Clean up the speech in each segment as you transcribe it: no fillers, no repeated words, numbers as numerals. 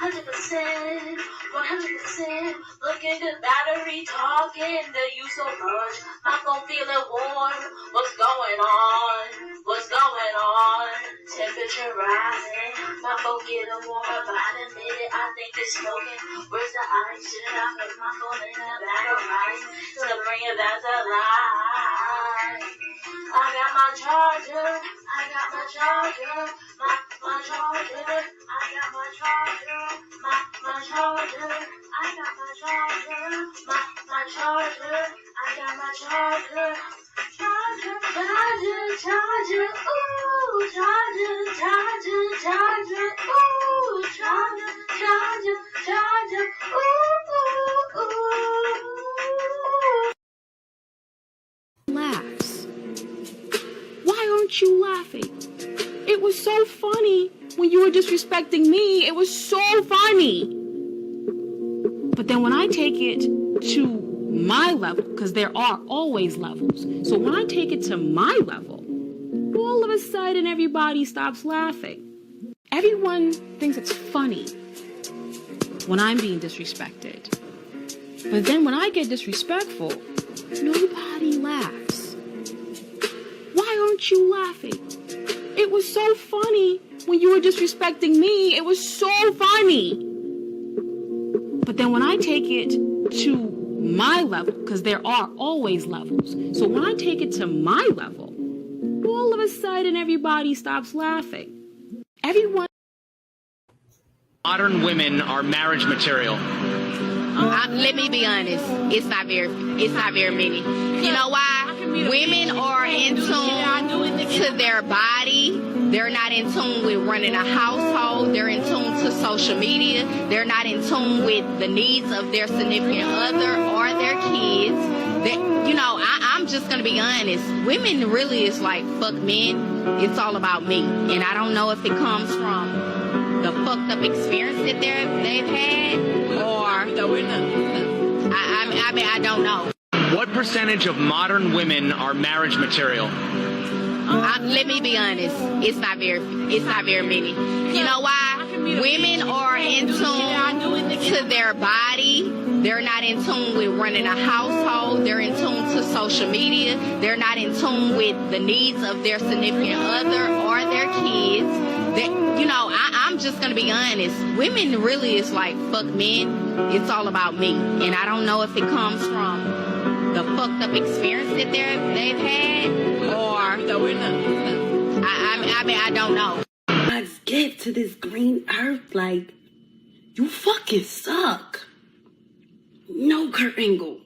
100%, 100%. Looking good, battery talking to you so much. My phone feeling warm. What's going on? What's going on? Temperature rising. My phone getting warmer by the minute. I think it's smoking. Where's the ice? Should I put my phone in a bag of rice to bring it back to life? I got my charger. I got my charger. My charger. I got my charger. My charger. I got my charger. My charger. I got my charger. Charger, charger, charger. Ooh, charger, charger, charger. Ooh, charger, charger, charger. Ooh, ooh, ooh. Laughs. Why aren't you laughing? It was so funny when you were disrespecting me. It was so funny. But then when I take it to my level, because there are always levels. So when I take it to my level, all of a sudden everybody stops laughing. Everyone thinks it's funny when I'm being disrespected. But then when I get disrespectful, nobody laughs. Why aren't you laughing? It was so funny when you were disrespecting me. It was so funny. But then when I take it to my level, because there are always levels. So when I take it to my level, all of a sudden everybody stops laughing. Everyone. Modern women are marriage material. Let me be honest. It's not very many. You know why? Women are in tune to their body. They're not in tune with running a household. They're in tune to social media. They're not in tune with the needs of their significant other or their kids. I'm just going to be honest. Women really is like, fuck men. It's all about me. And I don't know if it comes from the fucked up experience that they've had or... I don't know. What percentage of modern women are marriage material? Let me be honest. It's not very many. You know why? Women are in tune to their body. They're not in tune with running a household. They're in tune to social media. They're not in tune with the needs of their significant other or their kids. I'm just going to be honest. Women really is like, fuck men. It's all about me. And I don't know if it comes from the fucked up experience that they've had or... I don't know. God's gift to this green earth, like, you fucking suck. No, Kurt Angle.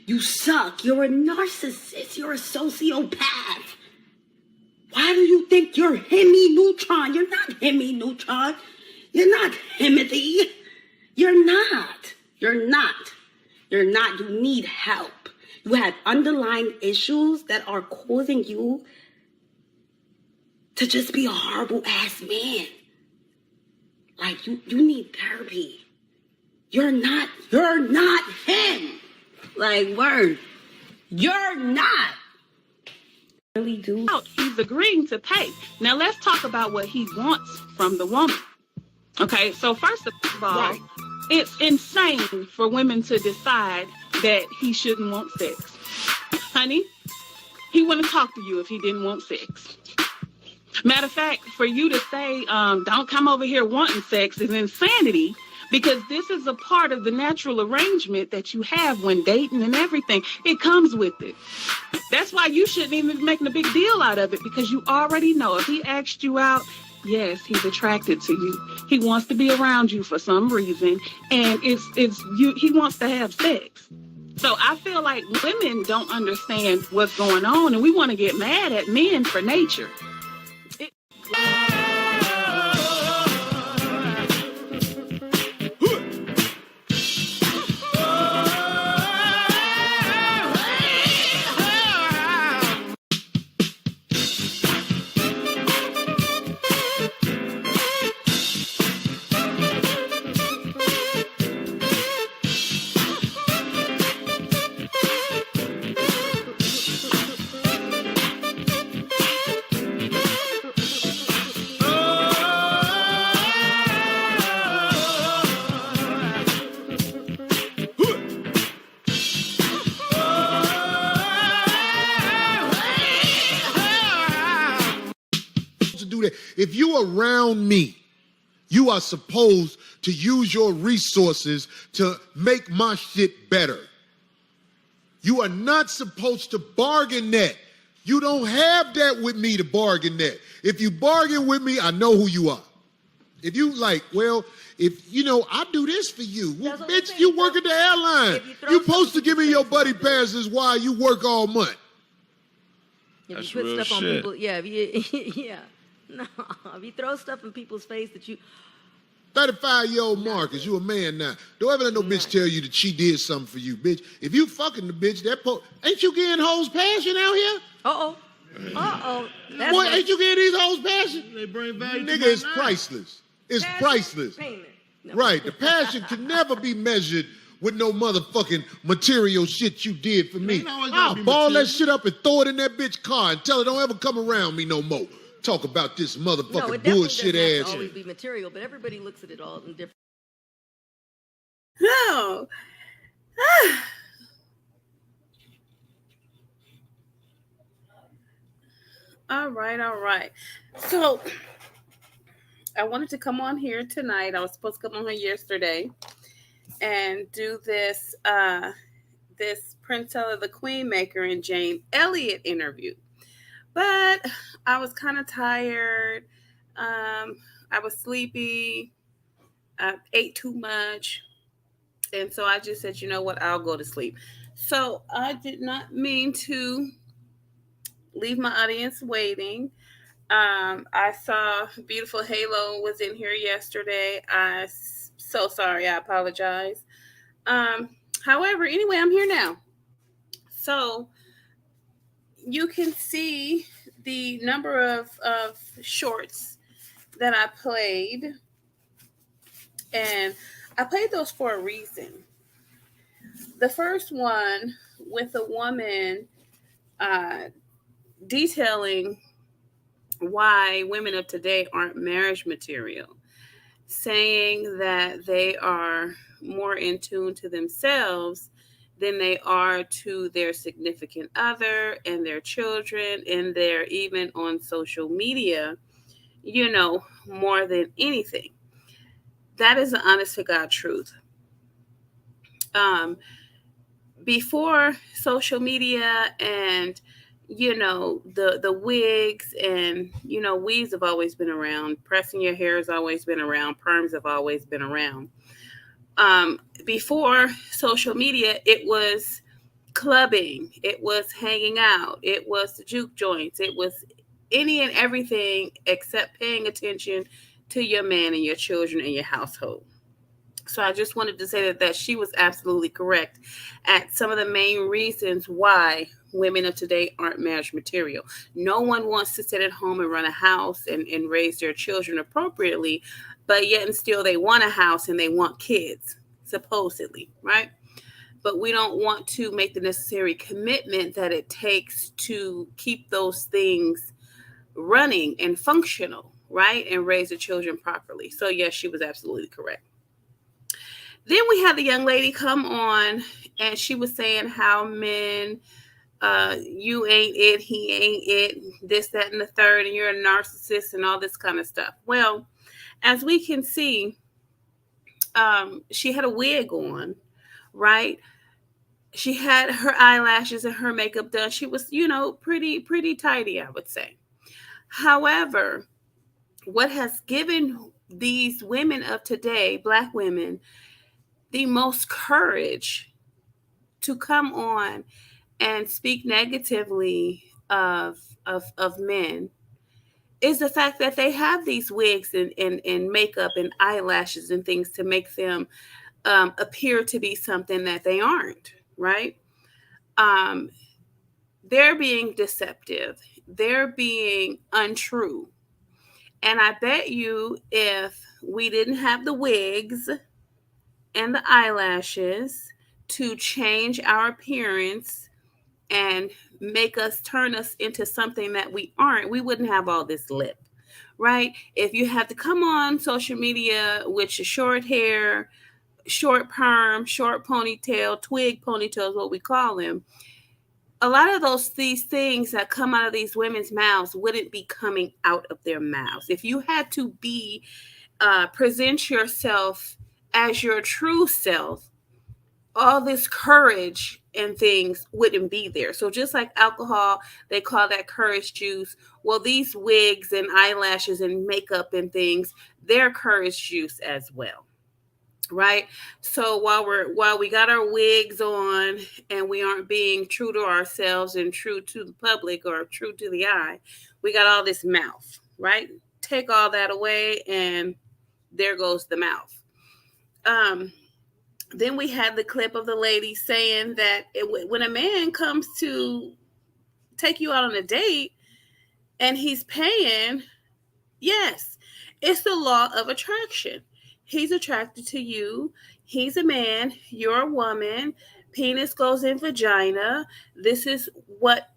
You suck. You're a narcissist. You're a sociopath. Why do you think you're hemi-neutron? You're not hemi-neutron. You're not Timothy. You're not. You're not. You're not. You need help. You have underlying issues that are causing you to just be a horrible ass man. Like, you need therapy. You're not him. Like, word. You're not. Really do. He's agreeing to pay. Now let's talk about what he wants from the woman. Okay, so first of all, right. It's insane for women to decide that he shouldn't want sex. Honey, he wouldn't talk to you if he didn't want sex. Matter of fact, for you to say, don't come over here wanting sex is insanity, because this is a part of the natural arrangement that you have when dating and everything. It comes with it. That's why you shouldn't even be making a big deal out of it, because you already know if he asked you out, yes, he's attracted to you. He wants to be around you for some reason, and he wants to have sex. So I feel like women don't understand what's going on, and we want to get mad at men for nature. If you around me, you are supposed to use your resources to make my shit better. You are not supposed to bargain that. You don't have that with me to bargain that. If you bargain with me, I know who you are. If you like, well, if, you know, I do this for you. Well, bitch, you work at the airline. You supposed to give me your buddy passes while you work all month. If you put stuff on people, yeah. No, if you throw stuff in people's face that you... 35-year-old Marcus, you a man now. Don't ever let no bitch tell you that she did something for you, bitch. If you fucking the bitch, ain't you getting hoes passion out here? Boy, ain't you getting these hoes passion? They bring value. Nigga, it's priceless. It's priceless. No. Right. The passion can never be measured with no motherfucking material shit you did for me. I'll ball that shit up and throw it in that bitch car and tell her don't ever come around me no more. Talk about this motherfucking bullshit ass. It always be material, but everybody looks at it all in different. No. All right. So I wanted to come on here tonight. I was supposed to come on here yesterday and do this this Princella the Queen Maker and Jane Elliot interview. But I was kind of tired. I was sleepy. I ate too much. And so I just said, you know what? I'll go to sleep. So I did not mean to leave my audience waiting. I saw beautiful Halo was in here yesterday. I'm so sorry. I apologize. However, anyway, I'm here now. So you can see the number of shorts that I played. And I played those for a reason. The first one with a woman detailing why women of today aren't marriage material, saying that they are more in tune to themselves than they are to their significant other and their children, and they're even on social media, you know, more than anything. That is the honest to God truth. Before social media and, you know, the wigs and, you know, weaves have always been around. Pressing your hair has always been around. Perms have always been around. Before social media, it was clubbing. It was hanging out. It was the juke joints. It was any and everything except paying attention to your man and your children and your household. So I just wanted to say that she was absolutely correct at some of the main reasons why women of today aren't marriage material. No one wants to sit at home and run a house and raise their children appropriately, but yet and still they want a house and they want kids, supposedly, right? But we don't want to make the necessary commitment that it takes to keep those things running and functional, right? And raise the children properly. So yes, she was absolutely correct. Then we had the young lady come on and she was saying how men, you ain't it, he ain't it, this, that, and the third, and you're a narcissist and all this kind of stuff. Well, as we can see, she had a wig on, right? She had her eyelashes and her makeup done. She was, you know, pretty tidy, I would say. However, what has given these women of today, Black women, the most courage to come on and speak negatively of men is the fact that they have these wigs and makeup and eyelashes and things to make them appear to be something that they aren't, right? They're being deceptive. They're being untrue. And I bet you if we didn't have the wigs and the eyelashes to change our appearance and make us turn us into something that we aren't, we wouldn't have all this lip, right? If you have to come on social media with your short hair, short perm, short ponytail, twig ponytail is what we call them, a lot of these things that come out of these women's mouths wouldn't be coming out of their mouths. If you had to present yourself as your true self, all this courage and things wouldn't be there. So just like alcohol, they call that courage juice. Well, these wigs and eyelashes and makeup and things, they're courage juice as well. Right? So while we got our wigs on and we aren't being true to ourselves and true to the public or true to the eye, we got all this mouth, right? Take all that away and there goes the mouth. Then we had the clip of the lady saying that when a man comes to take you out on a date and he's paying, yes, it's the law of attraction. He's attracted to you. He's a man. You're a woman. Penis goes in vagina. This is what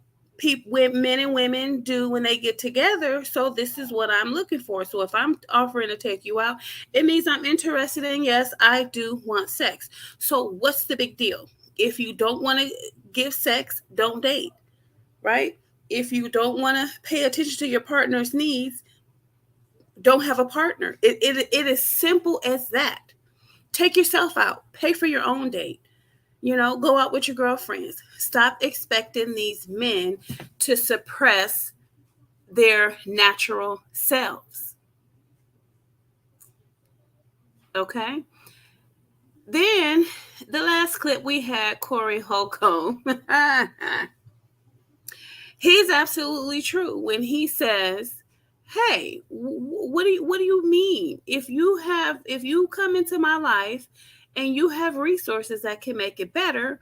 men and women do when they get together. So this is what I'm looking for. So if I'm offering to take you out, it means I'm interested in, yes, I do want sex. So what's the big deal? If you don't want to give sex, don't date, right? If you don't want to pay attention to your partner's needs, don't have a partner. It is simple as that. Take yourself out. Pay for your own date. Go out with your girlfriends. Stop expecting these men to suppress their natural selves. Okay? Then the last clip we had, Corey Holcomb. He's absolutely true when he says, hey, what do you mean? If you come into my life and you have resources that can make it better,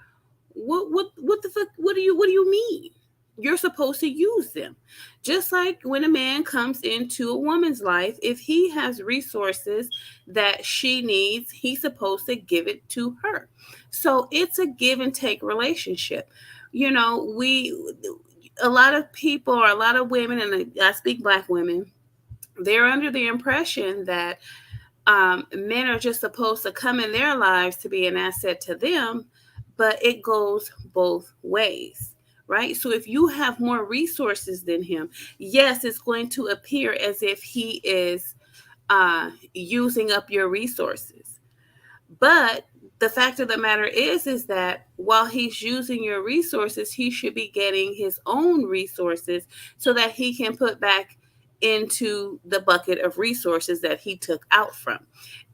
what the fuck? What do you mean? You're supposed to use them. Just like when a man comes into a woman's life, if he has resources that she needs, he's supposed to give it to her. So it's a give and take relationship. A lot of people or a lot of women, and I speak Black women, they're under the impression that men are just supposed to come in their lives to be an asset to them, but it goes both ways, right? So if you have more resources than him, yes, it's going to appear as if he is using up your resources. But the fact of the matter is that while he's using your resources, he should be getting his own resources so that he can put back into the bucket of resources that he took out from.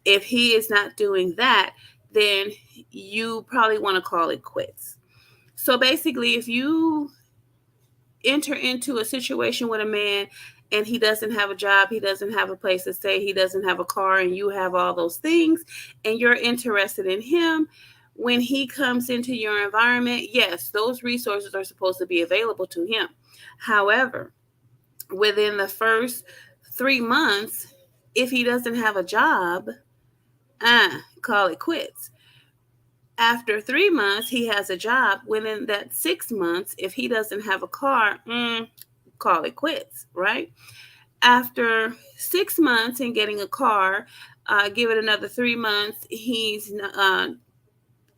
If he is not doing that, then you probably want to call it quits. So basically, if you enter into a situation with a man and he doesn't have a job, he doesn't have a place to stay, he doesn't have a car, and you have all those things, and you're interested in him, when he comes into your environment, yes, those resources are supposed to be available to him. However, within the first 3 months, if he doesn't have a job, call it quits. After 3 months, he has a job. Within that 6 months, if he doesn't have a car, call it quits, right? After 6 months and getting a car, give it another 3 months, he's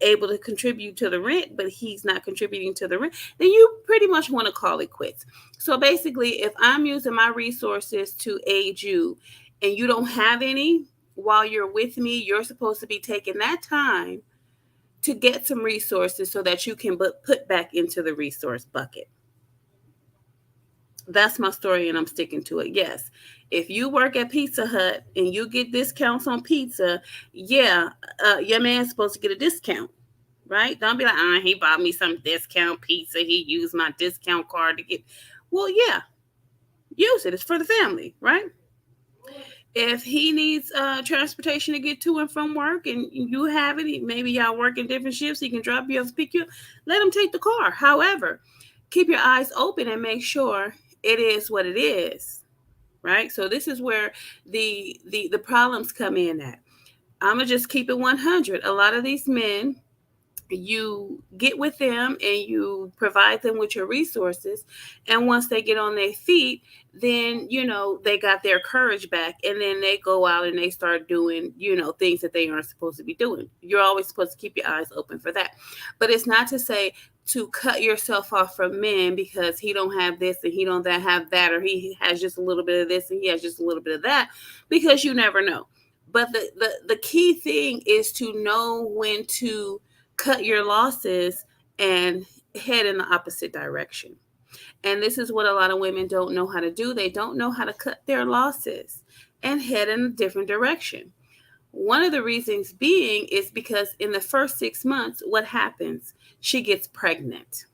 able to contribute to the rent, but he's not contributing to the rent, then you pretty much want to call it quits. So basically, if I'm using my resources to aid you and you don't have any while you're with me, you're supposed to be taking that time to get some resources so that you can put back into the resource bucket. That's my story, and I'm sticking to it. Yes, if you work at Pizza Hut and you get discounts on pizza, yeah, your man's supposed to get a discount, right? Don't be like, he bought me some discount pizza. He used my discount card to get. Well, yeah, use it. It's for the family, right? If he needs transportation to get to and from work and you have it, maybe y'all work in different shifts, he can drop you off, pick you up, let him take the car. However, keep your eyes open and make sure it is what it is, right? So this is where the problems come in at. I'm going to just keep it 100. A lot of these men you get with them and you provide them with your resources, and once they get on their feet, then they got their courage back, and then they go out and they start doing things that they aren't supposed to be doing. You're always supposed to keep your eyes open for that, but it's not to say to cut yourself off from men because he don't have this and he don't have that, or he has just a little bit of this and he has just a little bit of that, because you never know. But the key thing is to know when to cut your losses and head in the opposite direction. And this is what a lot of women don't know how to do. They don't know how to cut their losses and head in a different direction. One of the reasons being is because in the first 6 months, what happens? She gets pregnant.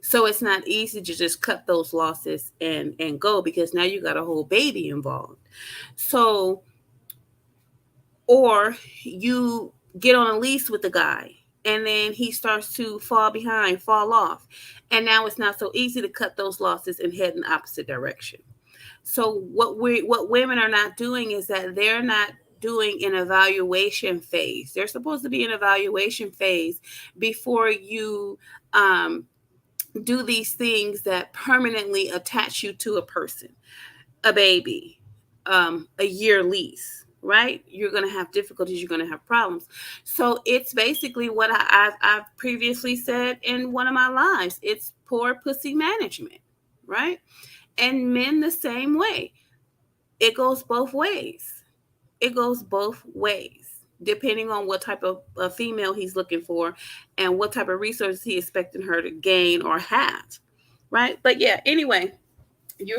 So it's not easy to just cut those losses and go, because now you got a whole baby involved. So, or you get on a lease with the guy and then he starts to fall off. And now it's not so easy to cut those losses and head in the opposite direction. So what women are not doing is that they're not doing an evaluation phase. They're supposed to be an evaluation phase before you do these things that permanently attach you to a person, a baby, a year lease, right? You're going to have difficulties. You're going to have problems. So it's basically what I've previously said in one of my lives. It's poor pussy management, right? And men the same way. It goes both ways. It goes both ways, depending on what type of female he's looking for and what type of resources he's expecting her to gain or have, right? But yeah, anyway, you're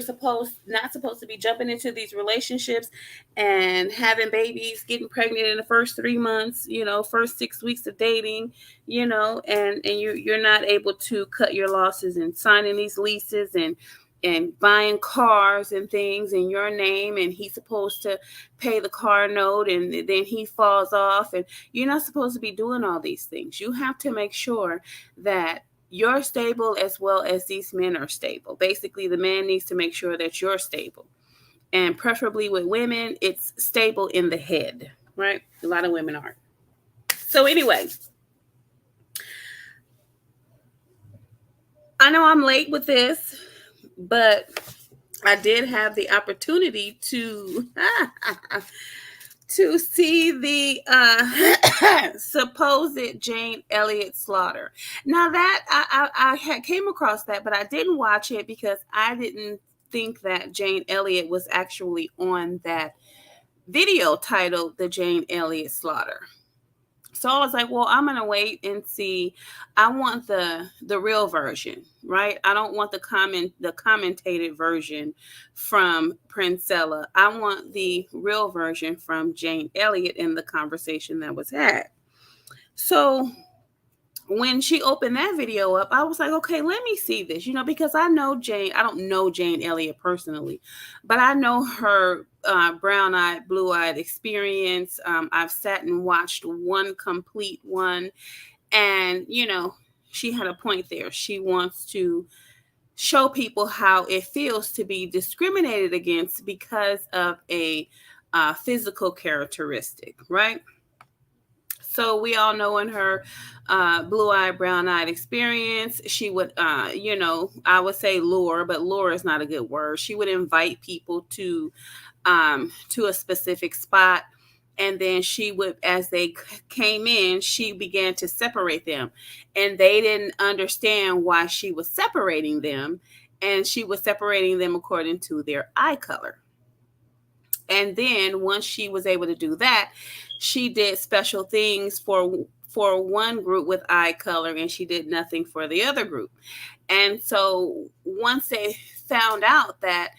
not supposed to be jumping into these relationships and having babies, getting pregnant in the first 3 months, first 6 weeks of dating, and you're not able to cut your losses and signing these leases and buying cars and things in your name, and he's supposed to pay the car note and then he falls off, and you're not supposed to be doing all these things. You have to make sure that you're stable as well as these men are stable. Basically, the man needs to make sure that you're stable. And preferably with women, it's stable in the head, right? A lot of women aren't. So anyway, I know I'm late with this, but I did have the opportunity to see the supposed Jane Elliot slaughter. Now that I had came across that, but I didn't watch it because I didn't think that Jane Elliot was actually on that video titled The Jane Elliot Slaughter. So I was like, well, I'm going to wait and see. I want the real version, right? I don't want the commentated version from Princella. I want the real version from Jane Elliot in the conversation that was had. So when she opened that video up, I was like, okay, let me see this, because I know Jane. I don't know Jane Elliot personally, but I know her brown-eyed, blue-eyed experience. I've sat and watched one complete one, and, she had a point there. She wants to show people how it feels to be discriminated against because of a physical characteristic, right? So we all know in her blue-eyed, brown-eyed experience, she would, I would say lure, but lure is not a good word. She would invite people to a specific spot. And then she would, as they came in, she began to separate them. And they didn't understand why she was separating them. And she was separating them according to their eye color. And then once she was able to do that, she did special things for one group with eye color, and she did nothing for the other group. And so once they found out that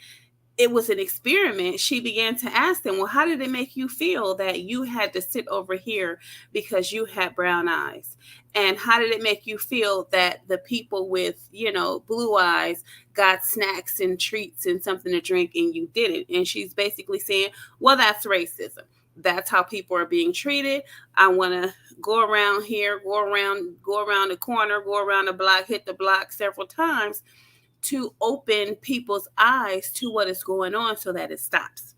it was an experiment, she began to ask them, well, how did it make you feel that you had to sit over here because you had brown eyes? And how did it make you feel that the people with, blue eyes got snacks and treats and something to drink and you didn't? And she's basically saying, well, that's racism. That's how people are being treated. I want to go around here, go around the corner, go around the block, hit the block several times to open people's eyes to what is going on so that it stops.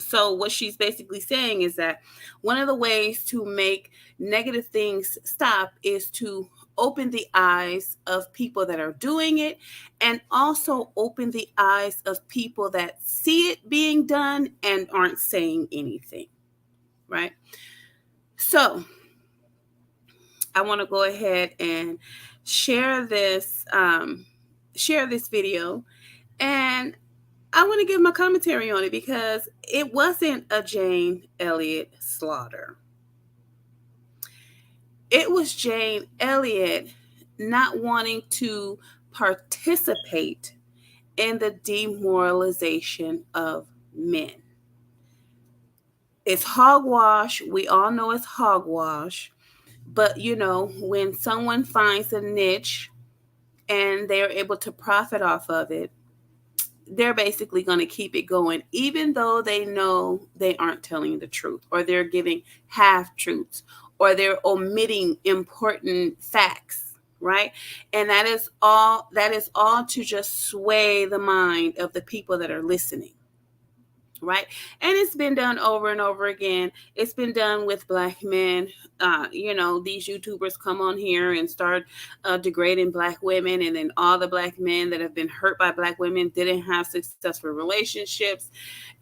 So what she's basically saying is that one of the ways to make negative things stop is to open the eyes of people that are doing it, and also open the eyes of people that see it being done and aren't saying anything, right? So I want to go ahead and share this video, and I want to give my commentary on it, because it wasn't a Jane Elliott slaughter. It was Jane Elliott not wanting to participate in the demoralization of men. It's hogwash. We all know it's hogwash. But, you know, when someone finds a niche and they're able to profit off of it, they're basically going to keep it going, even though they know they aren't telling the truth, or they're giving half truths, or they're omitting important facts, right? And that is all to just sway the mind of the people that are listening, right? And it's been done over and over again. It's been done with Black men. You know, these YouTubers come on here and start degrading Black women, and then all the Black men that have been hurt by Black women didn't have successful relationships,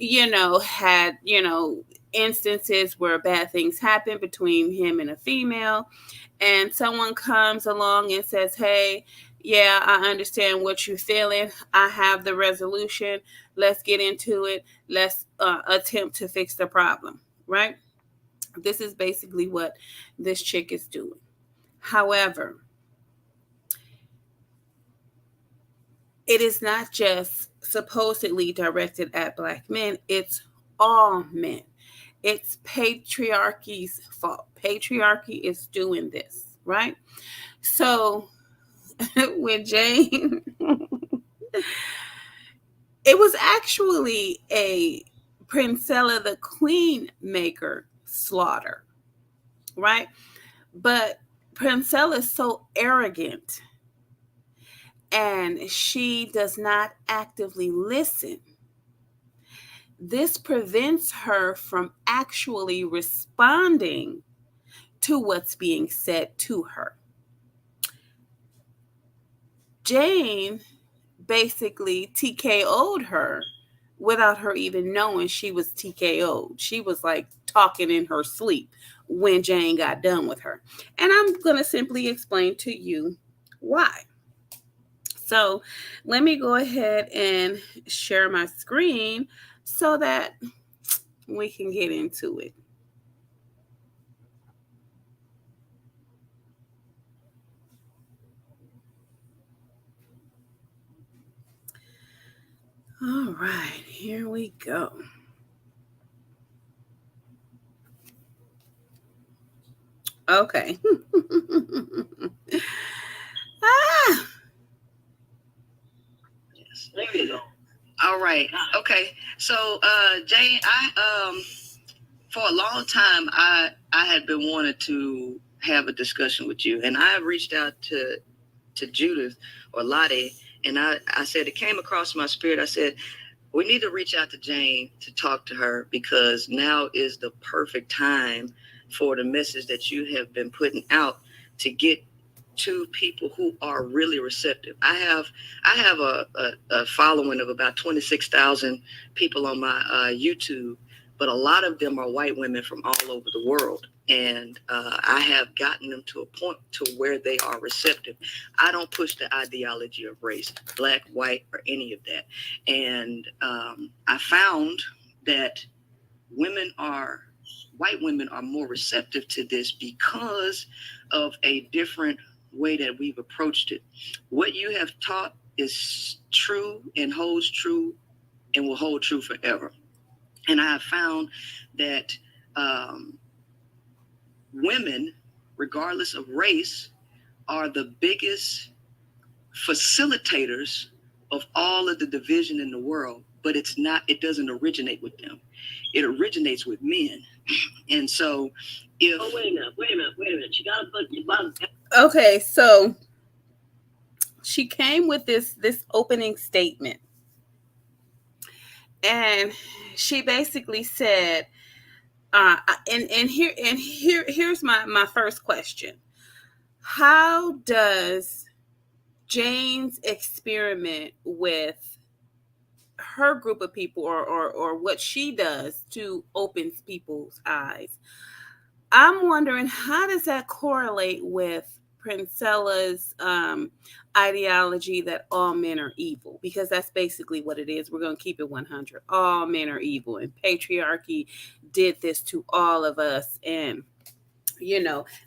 you know, had, you know, instances where bad things happen between him and a female, and someone comes along and says, hey, yeah, I understand what you're feeling. I have the resolution. Let's get into it. Let's attempt to fix the problem, right? This is basically what this chick is doing. However, it is not just supposedly directed at Black men. It's all men. It's patriarchy's fault. Patriarchy is doing this, right? So with Jane, it was actually a Princella the Queen Maker slaughter, right? But Princella is so arrogant, and she does not actively listen. This prevents her from actually responding to what's being said to her. Jane basically TKO'd her without her even knowing she was TKO'd. She was like talking in her sleep when Jane got done with her. And I'm going to simply explain to you why. So let me go ahead and share my screen so that we can get into it. All right, here we go. Okay. Yes, there you go. All right. Okay. So, Jane, I for a long time I had been wanting to have a discussion with you, and I reached out to Judith or Lottie, and I said, it came across my spirit. I said, we need to reach out to Jane to talk to her, because now is the perfect time for the message that you have been putting out to get to people who are really receptive. I have a following of about 26,000 people on my YouTube, but a lot of them are white women from all over the world. And I have gotten them to a point to where they are receptive. I don't push the ideology of race, Black, white, or any of that. And I found that white women are more receptive to this because of a different way that we've approached it. What you have taught is true and holds true and will hold true forever. And I have found that women, regardless of race, are the biggest facilitators of all of the division in the world, but it doesn't originate with them. It originates with men. And so if... Oh, wait a minute. You gotta put your bottom... Okay, so she came with this opening statement. and she basically said, here's my first question: how does Jane's experiment with her group of people, or what she does to open people's eyes, I'm wondering, how does that correlate with Princella's ideology that all men are evil? Because that's basically what it is. We're going to keep it 100. All men are evil, and patriarchy did this to all of us, and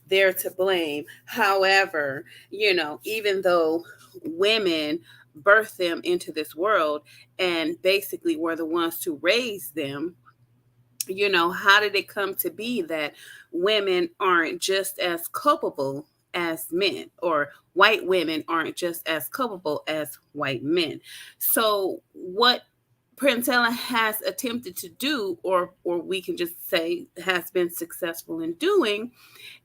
they're to blame. However, even though women birthed them into this world and basically were the ones to raise them, how did it come to be that women aren't just as culpable as men, or white women aren't just as culpable as white men? So what Princella has attempted to do, or we can just say has been successful in doing,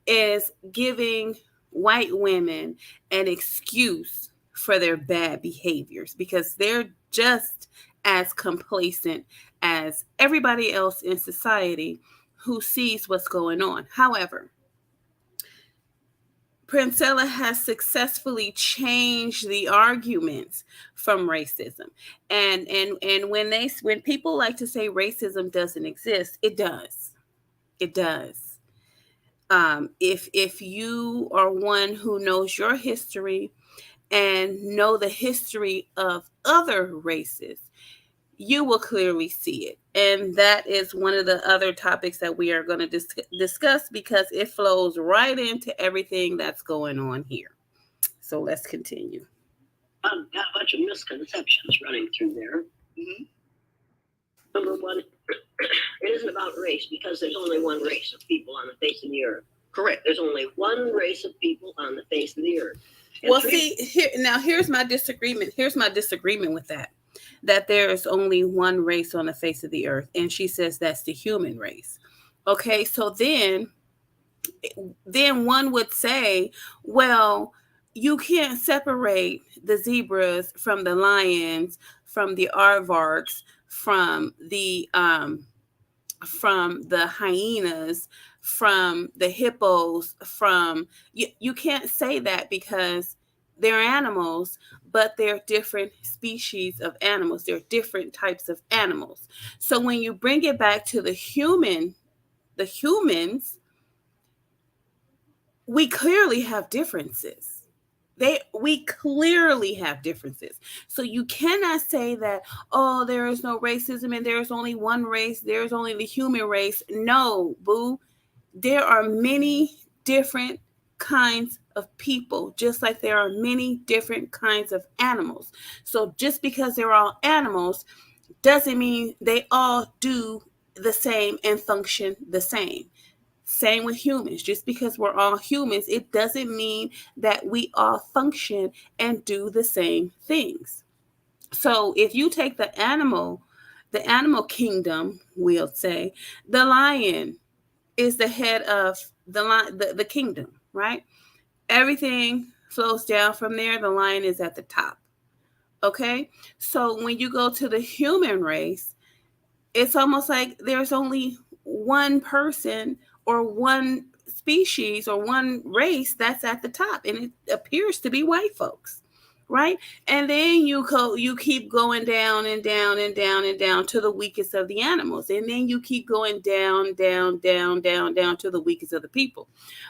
is giving white women an excuse for their bad behaviors, because they're just as complacent as everybody else in society who sees what's going on. However, Princella has successfully changed the arguments from racism. And when people like to say racism doesn't exist, it does. It does. If you are one who knows your history and know the history of other races, you will clearly see it. And that is one of the other topics that we are going to discuss, because it flows right into everything that's going on here. So let's continue. Got a bunch of misconceptions running through there. Mm-hmm. Number one, it isn't about race, because there's only one race of people on the face of the earth. Correct. There's only one race of people on the face of the earth. And well, here's my disagreement. Here's my disagreement with that there is only one race on the face of the earth, and she says that's the human race. Okay, so then one would say, well, you can't separate the zebras from the lions, from the aardvarks, from the hyenas, from the hippos, from you can't say that, because they're animals, but they're different species of animals. They're different types of animals. So when you bring it back to the humans, we clearly have differences. We clearly have differences. So you cannot say that, oh, there is no racism and there's only one race, there's only the human race. No, boo. There are many different kinds of people, just like there are many different kinds of animals. So just because they're all animals doesn't mean they all do the same and function the same. Same with humans. Just because we're all humans, it doesn't mean that we all function and do the same things. So if you take the animal kingdom, we'll say, the lion is the head of the kingdom, right? Everything flows down from there. The lion is at the top. Okay? So when you go to the human race, it's almost like there's only one person or one species or one race that's at the top, and it appears to be white folks, right? And then you keep going down and down and down and down to the weakest of the animals, and then you keep going down to the weakest of the people.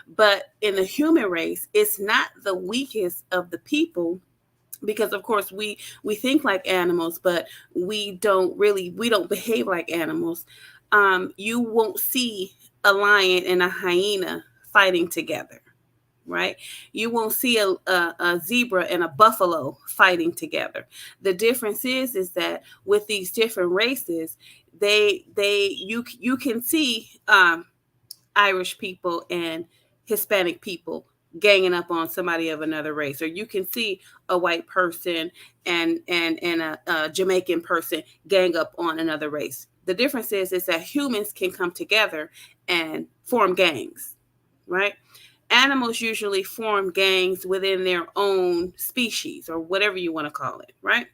But in the human race, it's not the weakest of the people, because of course we think like animals, but we don't behave like animals. You won't see a lion and a hyena fighting together, right? You won't see a zebra and a buffalo fighting together. The difference is that with these different races, you can see Irish people and Hispanic people ganging up on somebody of another race, or you can see a white person and a Jamaican person gang up on another race. The difference is that humans can come together and form gangs, right? Animals usually form gangs within their own species, or whatever you want to call it, right?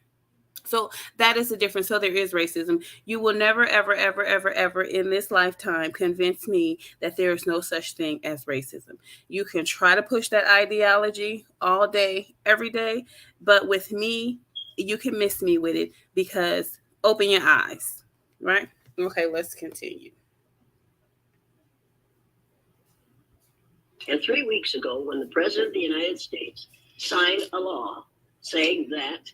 So that is the difference. So there is racism. You will never, ever, ever, ever, ever in this lifetime convince me that there is no such thing as racism. You can try to push that ideology all day, every day, but with me, you can miss me with it because open your eyes, right? Okay, let's continue. And 3 weeks ago, when the President of the United States signed a law saying that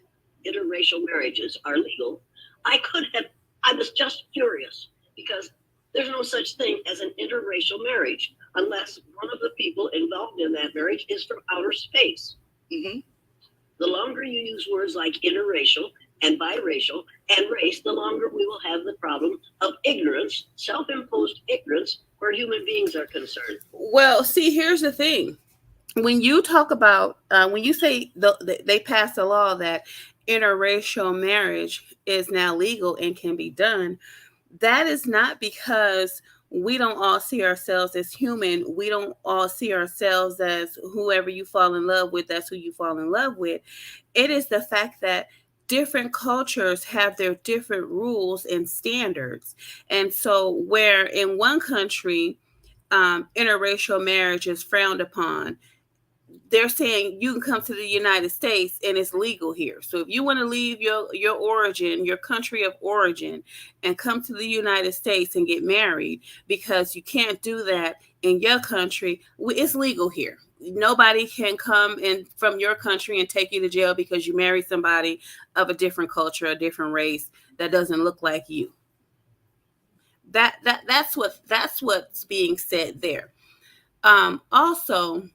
interracial marriages are legal, I was just furious because there's no such thing as an interracial marriage unless one of the people involved in that marriage is from outer space. Mm-hmm. The longer you use words like interracial and biracial and race, the longer we will have the problem of ignorance, self-imposed ignorance, where human beings are concerned. Well, see, here's the thing. When you talk about, when you say they passed a law that interracial marriage is now legal and can be done, that is not because we don't all see ourselves as human. We don't all see ourselves as whoever you fall in love with, that's who you fall in love with. It is the fact that different cultures have their different rules and standards. And so where in one country, interracial marriage is frowned upon, they're saying you can come to the United States and it's legal here. So if you want to leave your origin, your country of origin, and come to the United States and get married, because you can't do that in your country, it's legal here. Nobody can come in from your country and take you to jail because you married somebody of a different culture, a different race that doesn't look like you. That's what's being said there. Also,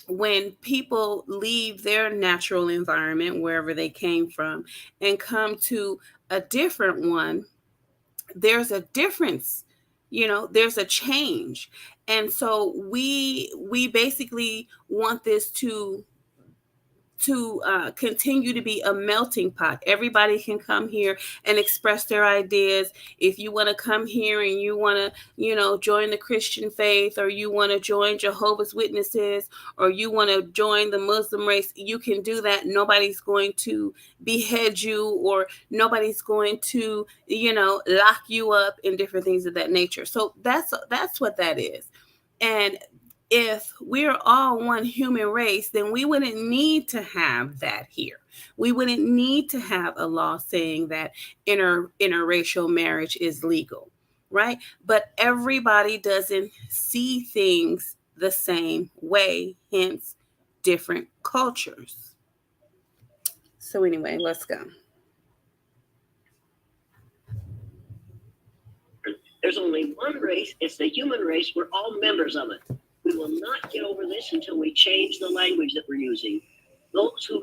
when people leave their natural environment, wherever they came from, and come to a different one, there's a difference, there's a change. And so we basically want this to continue to be a melting pot. Everybody can come here and express their ideas. If you want to come here and you want to, join the Christian faith, or you want to join Jehovah's Witnesses, or you want to join the Muslim race, you can do that. Nobody's going to behead you, or nobody's going to, lock you up, and different things of that nature. So that's what that is. And if we're all one human race, then we wouldn't need to have that here. We wouldn't need to have a law saying that interracial marriage is legal, right? But everybody doesn't see things the same way, hence different cultures. So anyway, let's go. There's only one race. It's the human race. We're all members of it. We will not get over this until we change the language that we're using. Those who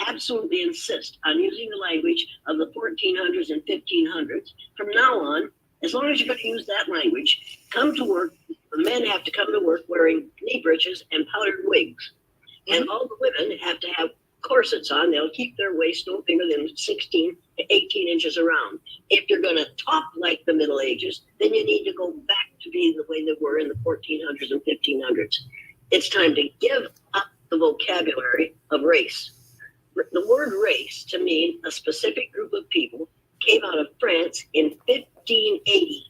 absolutely insist on using the language of the 1400s and 1500s, from now on, as long as you're going to use that language, come to work. The men have to come to work wearing knee breeches and powdered wigs. And all the women have to have corsets on. They'll keep their waist no bigger than 16 to 18 inches around. If you're going to talk like the Middle Ages, then you need to go back to being the way they were in the 1400s and 1500s. It's time to give up the vocabulary of race. The word race, to mean a specific group of people, came out of France in 1580.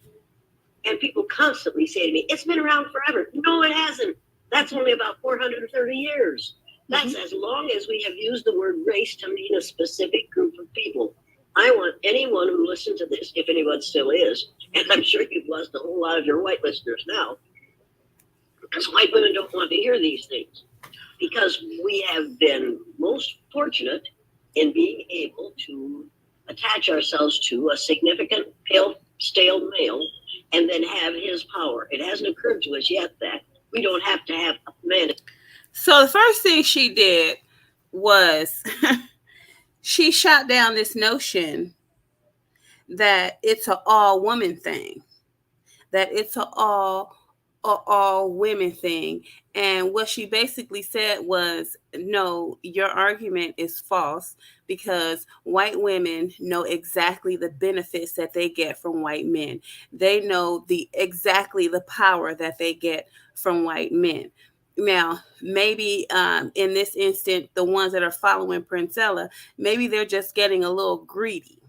And people constantly say to me, it's been around forever. No, it hasn't. That's only about 430 years. That's as long as we have used the word race to mean a specific group of people. I want anyone who listens to this, if anyone still is, and I'm sure you've lost a whole lot of your white listeners now, because white women don't want to hear these things. Because we have been most fortunate in being able to attach ourselves to a significant pale, stale male and then have his power. It hasn't occurred to us yet that we don't have to have a man. So the first thing she did was she shot down this notion that it's an all woman thing, that it's an all women thing. And what she basically said was, no, your argument is false, because white women know exactly the benefits that they get from white men. They know exactly the power that they get from white men. Now, maybe in this instant, the ones that are following Princella, maybe they're just getting a little greedy,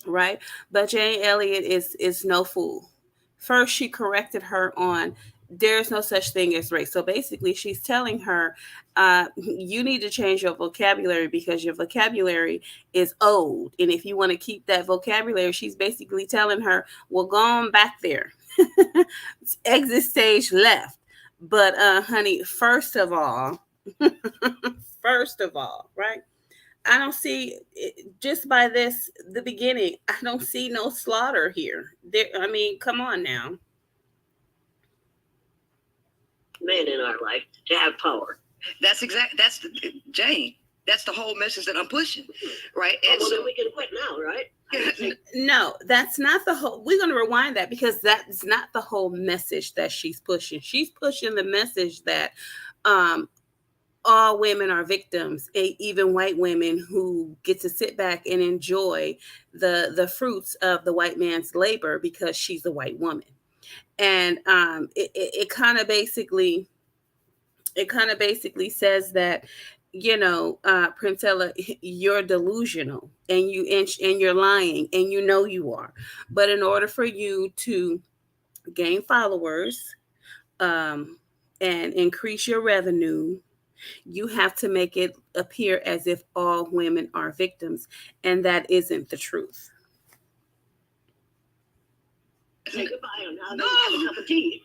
right? But Jane Elliott is no fool. First, she corrected her on there's no such thing as race. So basically, she's telling her, you need to change your vocabulary because your vocabulary is old. And if you want to keep that vocabulary, she's basically telling her, well, go on back there. Exit stage left. But honey, first of all, right? I don't see just by this the beginning. I don't see no slaughter here. There, I mean, come on now. Men in our life to have power. That's Jane. That's the whole message that I'm pushing, right? And well, then we can quit now, right? No, that's not the whole. We're going to rewind that because that's not the whole message that she's pushing. She's pushing the message that all women are victims, even white women who get to sit back and enjoy the fruits of the white man's labor because she's a white woman. And it kind of basically says that, you know, Princella, you're delusional and you're lying and you know you are. But in order for you to gain followers and increase your revenue, you have to make it appear as if all women are victims, and that isn't the truth. Say goodbye and have a cup of tea.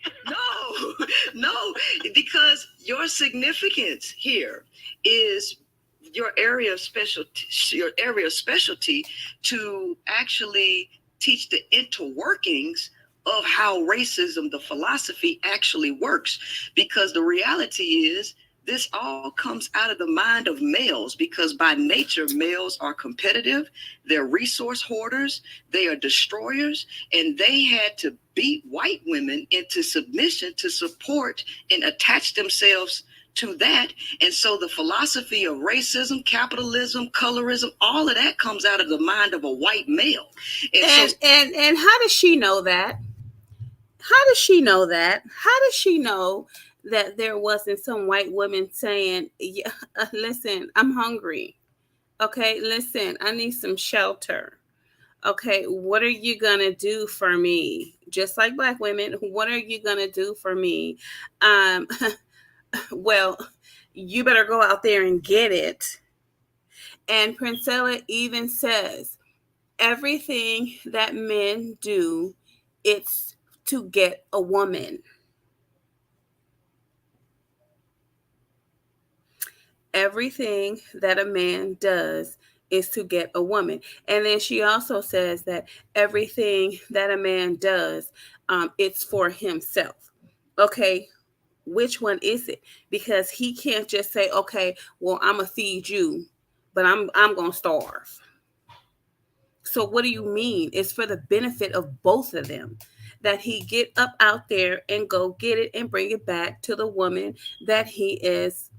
No, because your significance here is your area of specialty to actually teach the interworkings of how racism, the philosophy, actually works. Because the reality is, this all comes out of the mind of males, because by nature, males are competitive, they're resource hoarders, they are destroyers, and they had to beat white women into submission to support and attach themselves to that. And so the philosophy of racism, capitalism, colorism, all of that comes out of the mind of a white male. And how does she know that? How does she know that? How does she know that there wasn't some white woman saying, yeah, listen, I'm hungry. Okay, listen, I need some shelter. Okay, what are you going to do for me? Just like black women, what are you going to do for me? Well, you better go out there and get it. And Princella even says, everything that men do, it's to get a woman. Everything that a man does is to get a woman. And then she also says that everything that a man does, it's for himself. Okay, which one is it? Because he can't just say, okay, well, I'm going to feed you, but I'm going to starve. So what do you mean? It's for the benefit of both of them that he get up out there and go get it and bring it back to the woman that he is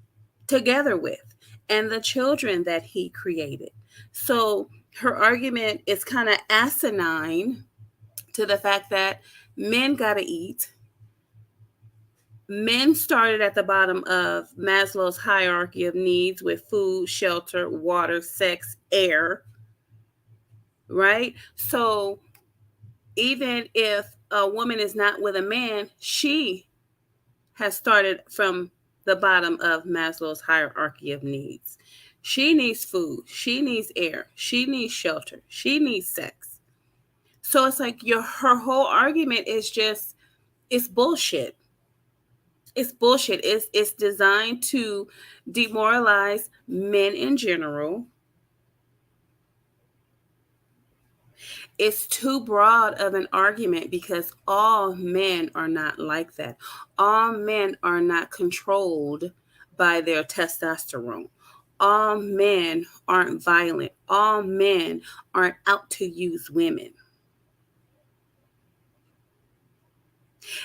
together with and the children that he created. So her argument is kind of asinine to the fact that men got to eat. Men started at the bottom of Maslow's hierarchy of needs with food, shelter, water, sex, air. Right? So even if a woman is not with a man, she has started from the bottom of Maslow's hierarchy of needs. She needs food. She needs air. She needs shelter. She needs sex. So it's like her whole argument is just, it's bullshit. It's bullshit. It's designed to demoralize men in general. It's too broad of an argument because all men are not like that. All men are not controlled by their testosterone. All men aren't violent. All men aren't out to use women.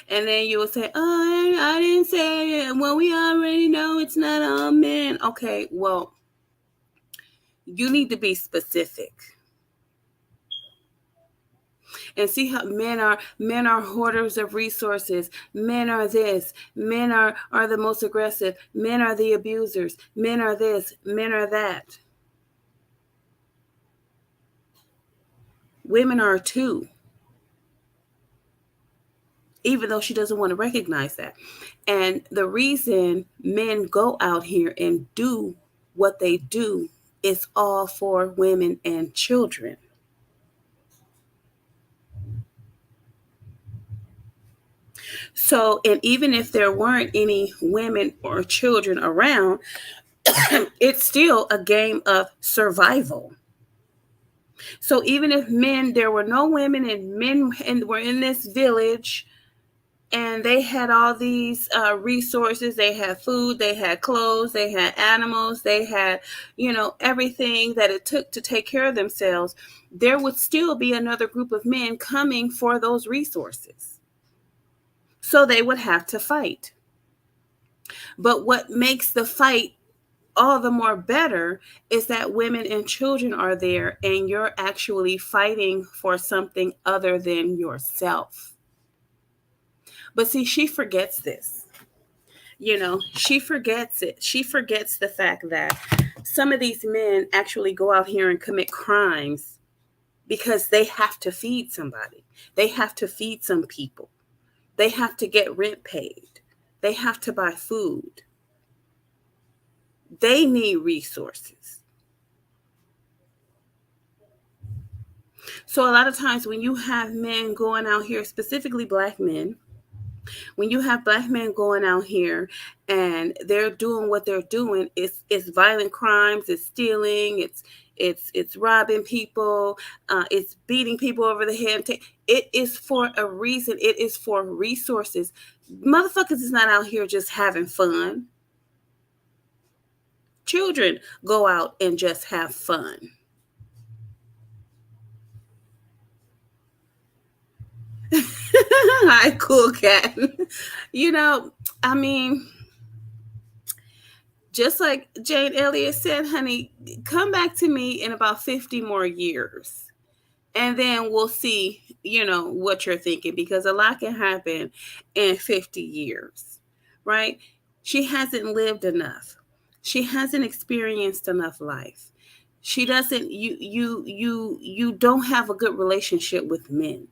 And then you will say, oh, I didn't say it. Well, we already know it's not all men. Okay, well, you need to be specific. and see how men are hoarders of resources. Men are this. Men are the most aggressive. Men are the abusers. Men are this. Men are that. Women are too, even though she doesn't want to recognize that. And the reason men go out here and do what they do is all for women and children. So, and even if there weren't any women or children around, it's still a game of survival. So even if there were no women and men were in this village and they had all these resources, they had food, they had clothes, they had animals, they had, everything that it took to take care of themselves, there would still be another group of men coming for those resources. So they would have to fight. But what makes the fight all the more better is that women and children are there and you're actually fighting for something other than yourself. But see, she forgets this. She forgets it. She forgets the fact that some of these men actually go out here and commit crimes because they have to feed somebody. They have to feed some people. They have to get rent paid. They have to buy food. They need resources. So a lot of times when you have men going out here, specifically black men, when you have black men going out here and they're doing what they're doing, it's violent crimes, it's stealing, it's robbing people, it's beating people over the head. It is for a reason. It is for resources. Motherfuckers is not out here just having fun. Children go out and just have fun. Hi, cool cat. Just like Jane Elliott said, honey, come back to me in about 50 more years. And then we'll see, what you're thinking, because a lot can happen in 50 years, right? She hasn't lived enough. She hasn't experienced enough life. She doesn't, you don't have a good relationship with men.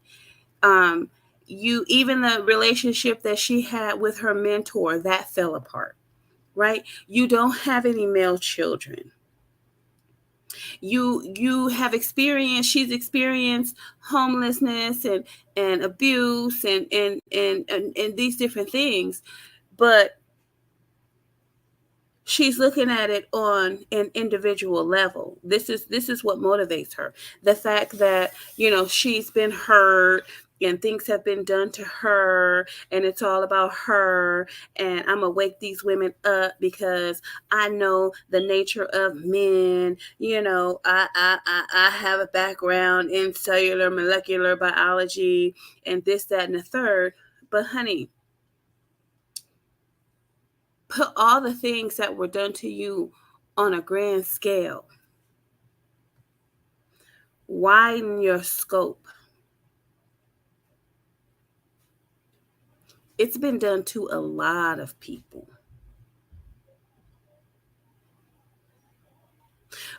Even the relationship that she had with her mentor, that fell apart, right? You don't have any male children. She's experienced homelessness and abuse and these different things, but she's looking at it on an individual level. This is what motivates her. The fact that, she's been hurt and things have been done to her and it's all about her. And I'm going to wake these women up because I know the nature of men. I have a background in cellular molecular biology and this, that, and the third. But honey, put all the things that were done to you on a grand scale. Widen your scope. It's been done to a lot of people.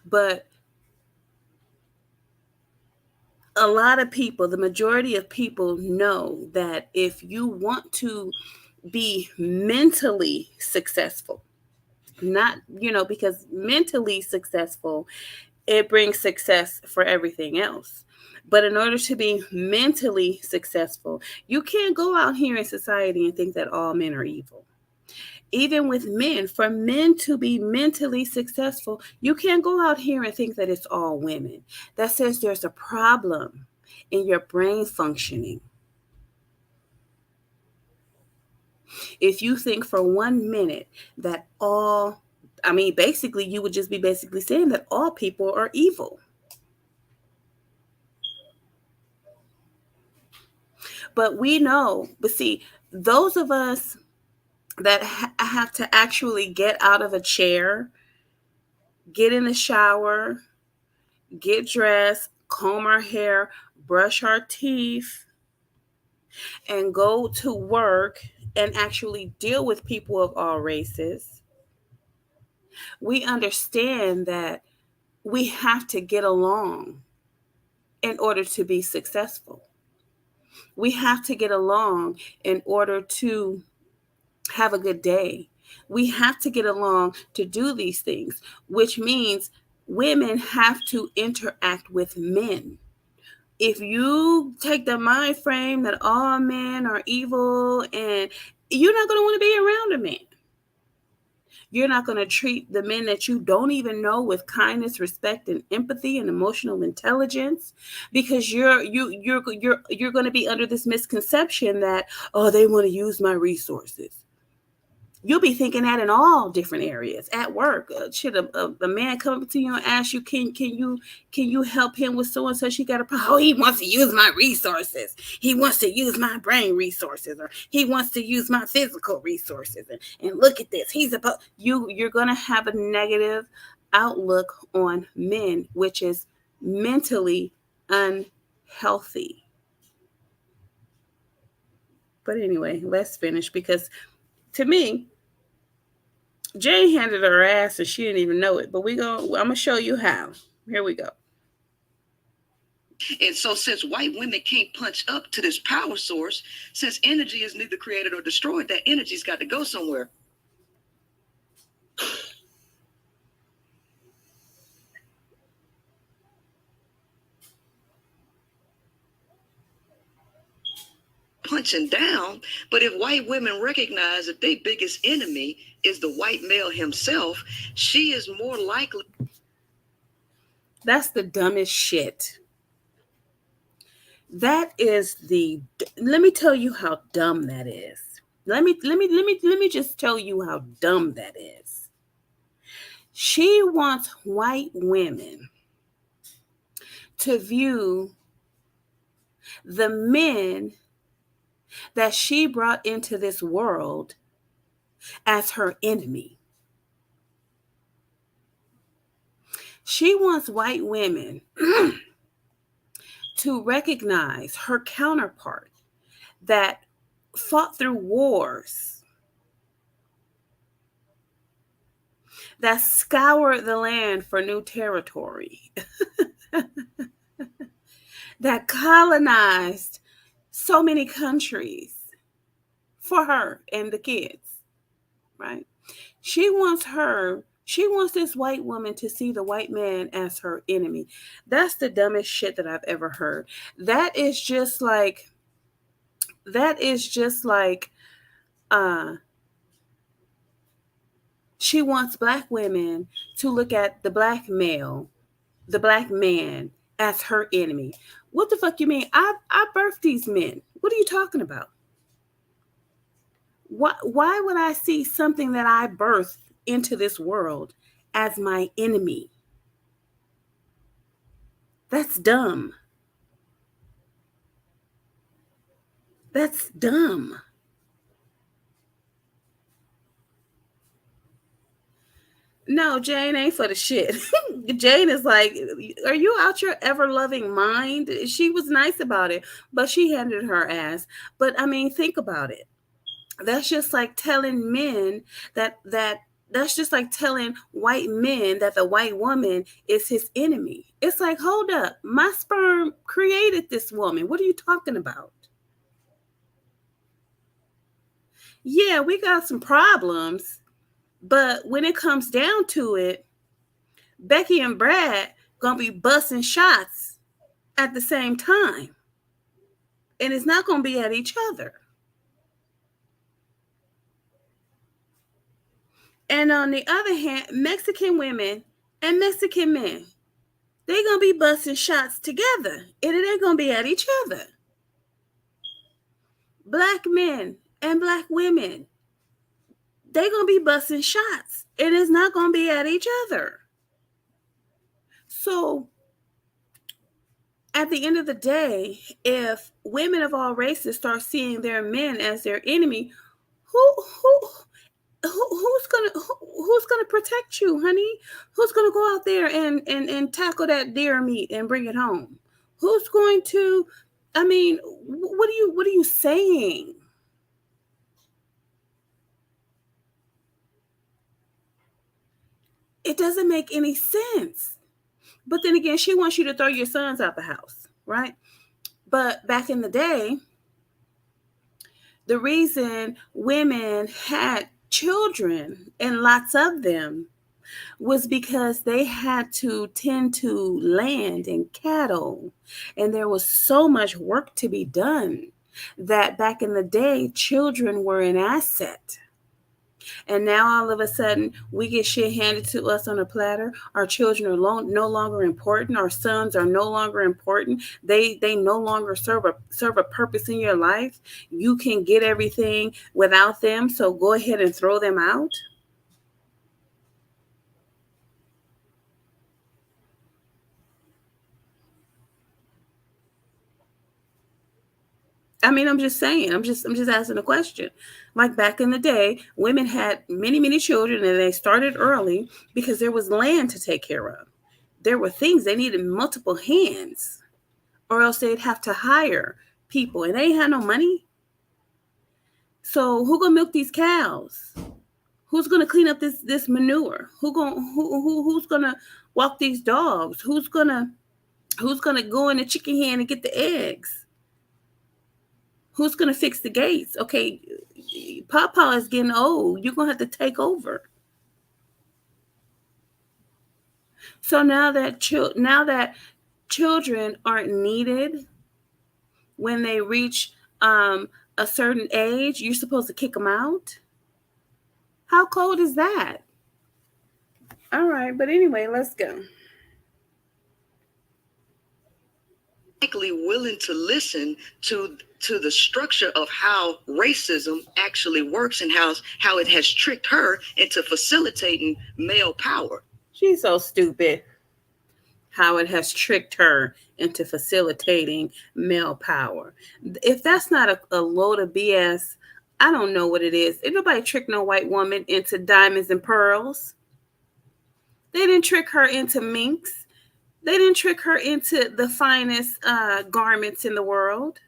But a lot of people, the majority of people know that if you want to be mentally successful, not, because mentally successful, it brings success for everything else. But in order to be mentally successful, you can't go out here in society and think that all men are evil. Even with men, for men to be mentally successful, you can't go out here and think that it's all women. That says there's a problem in your brain functioning. If you think for 1 minute that basically you would just be basically saying that all people are evil. But we know, see, those of us that have to actually get out of a chair, get in the shower, get dressed, comb our hair, brush our teeth, and go to work and actually deal with people of all races, we understand that we have to get along in order to be successful. We have to get along in order to have a good day. We have to get along to do these things, which means women have to interact with men. If you take the mind frame that all men are evil, and you're not going to want to be around a man. You're not going to treat the men that you don't even know with kindness, respect, and empathy and emotional intelligence, because you're going to be under this misconception that, oh, they want to use my resources. You'll be thinking that in all different areas. At work, should a man come up to you and ask you, can you help him with so and so? She got a problem. Oh, he wants to use my resources. He wants to use my brain resources, or he wants to use my physical resources. And look at this. You're gonna have a negative outlook on men, which is mentally unhealthy. But anyway, let's finish, because to me, Jane handed her ass and she didn't even know it. But I'm gonna show you how. Here we go. And so since white women can't punch up to this power source, since energy is neither created or destroyed, that energy's got to go somewhere. Punching down. But if white women recognize that their biggest enemy is the white male himself, she is more likely. That's the dumbest shit. Let me tell you how dumb that is. Let me just tell you how dumb that is. She wants white women to view the men that she brought into this world as her enemy. She wants white women to recognize her counterpart that fought through wars, that scoured the land for new territory, that colonized so many countries for her and the kids, right? She wants this white woman to see the white man as her enemy. That's the dumbest shit that I've ever heard. That is just like she wants black women to look at the black male, the black man, as her enemy. What the fuck you mean? I birthed these men. What are you talking about? Why would I see something that I birthed into this world as my enemy? That's dumb. That's dumb. No, Jane ain't for the shit. Jane is like, are you out your ever-loving mind? She was nice about it, but she handed her ass. But I mean, think about it. That's just like telling men that's just like telling white men that the white woman is his enemy. It's like, hold up, my sperm created this woman. What are you talking about? Yeah, we got some problems, but when it comes down to it, Becky and Brad gonna be busting shots at the same time. And it's not gonna be at each other. And on the other hand, Mexican women and Mexican men, they're going to be busting shots together. And it ain't going to be at each other. Black men and black women, they're going to be busting shots. And it's not going to be at each other. So, at the end of the day, if women of all races start seeing their men as their enemy, who's gonna protect you, honey? Who's gonna go out there and tackle that deer meat and bring it home? Who's going to, I mean, what are you saying? It doesn't make any sense. But then again, she wants you to throw your sons out the house, right? But back in the day, the reason women had children, and lots of them, was because they had to tend to land and cattle, and there was so much work to be done that back in the day, children were an asset. And now all of a sudden, we get shit handed to us on a platter. Our children are no longer important. Our sons are no longer important. They no longer serve a purpose in your life. You can get everything without them, so go ahead and throw them out. I mean, I'm just saying. I'm just asking a question. Like back in the day, women had many children, and they started early because there was land to take care of. There were things they needed multiple hands, or else they'd have to hire people, and they ain't had no money. So who gonna milk these cows? Who's gonna clean up this manure? Who's gonna walk these dogs? Who's gonna go in the chicken hen and get the eggs? Who's going to fix the gates? Okay, Papa is getting old. You're going to have to take over. So now that children aren't needed when they reach a certain age, you're supposed to kick them out? How cold is that? All right, but anyway, let's go. Willing to listen to the structure of how racism actually works and how it has tricked her into facilitating male power. She's so stupid. How it has tricked her into facilitating male power. If that's not a load of BS, I don't know what it is. Ain't nobody tricked no white woman into diamonds and pearls. They didn't trick her into minks. They didn't trick her into the finest garments in the world.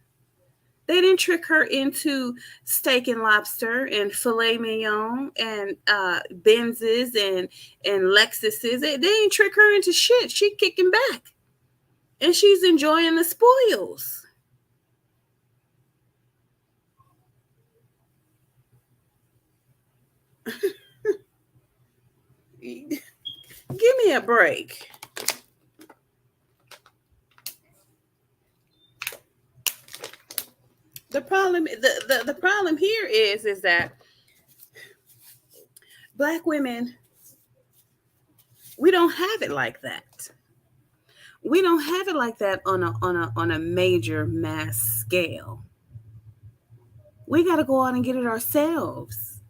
They didn't trick her into steak and lobster and filet mignon and Benzes and Lexuses. They didn't trick her into shit. She kicking back. And she's enjoying the spoils. Give me a break. The problem here is that Black women, we don't have it like that. We don't have it like that on a major mass scale. We got to go out and get it ourselves.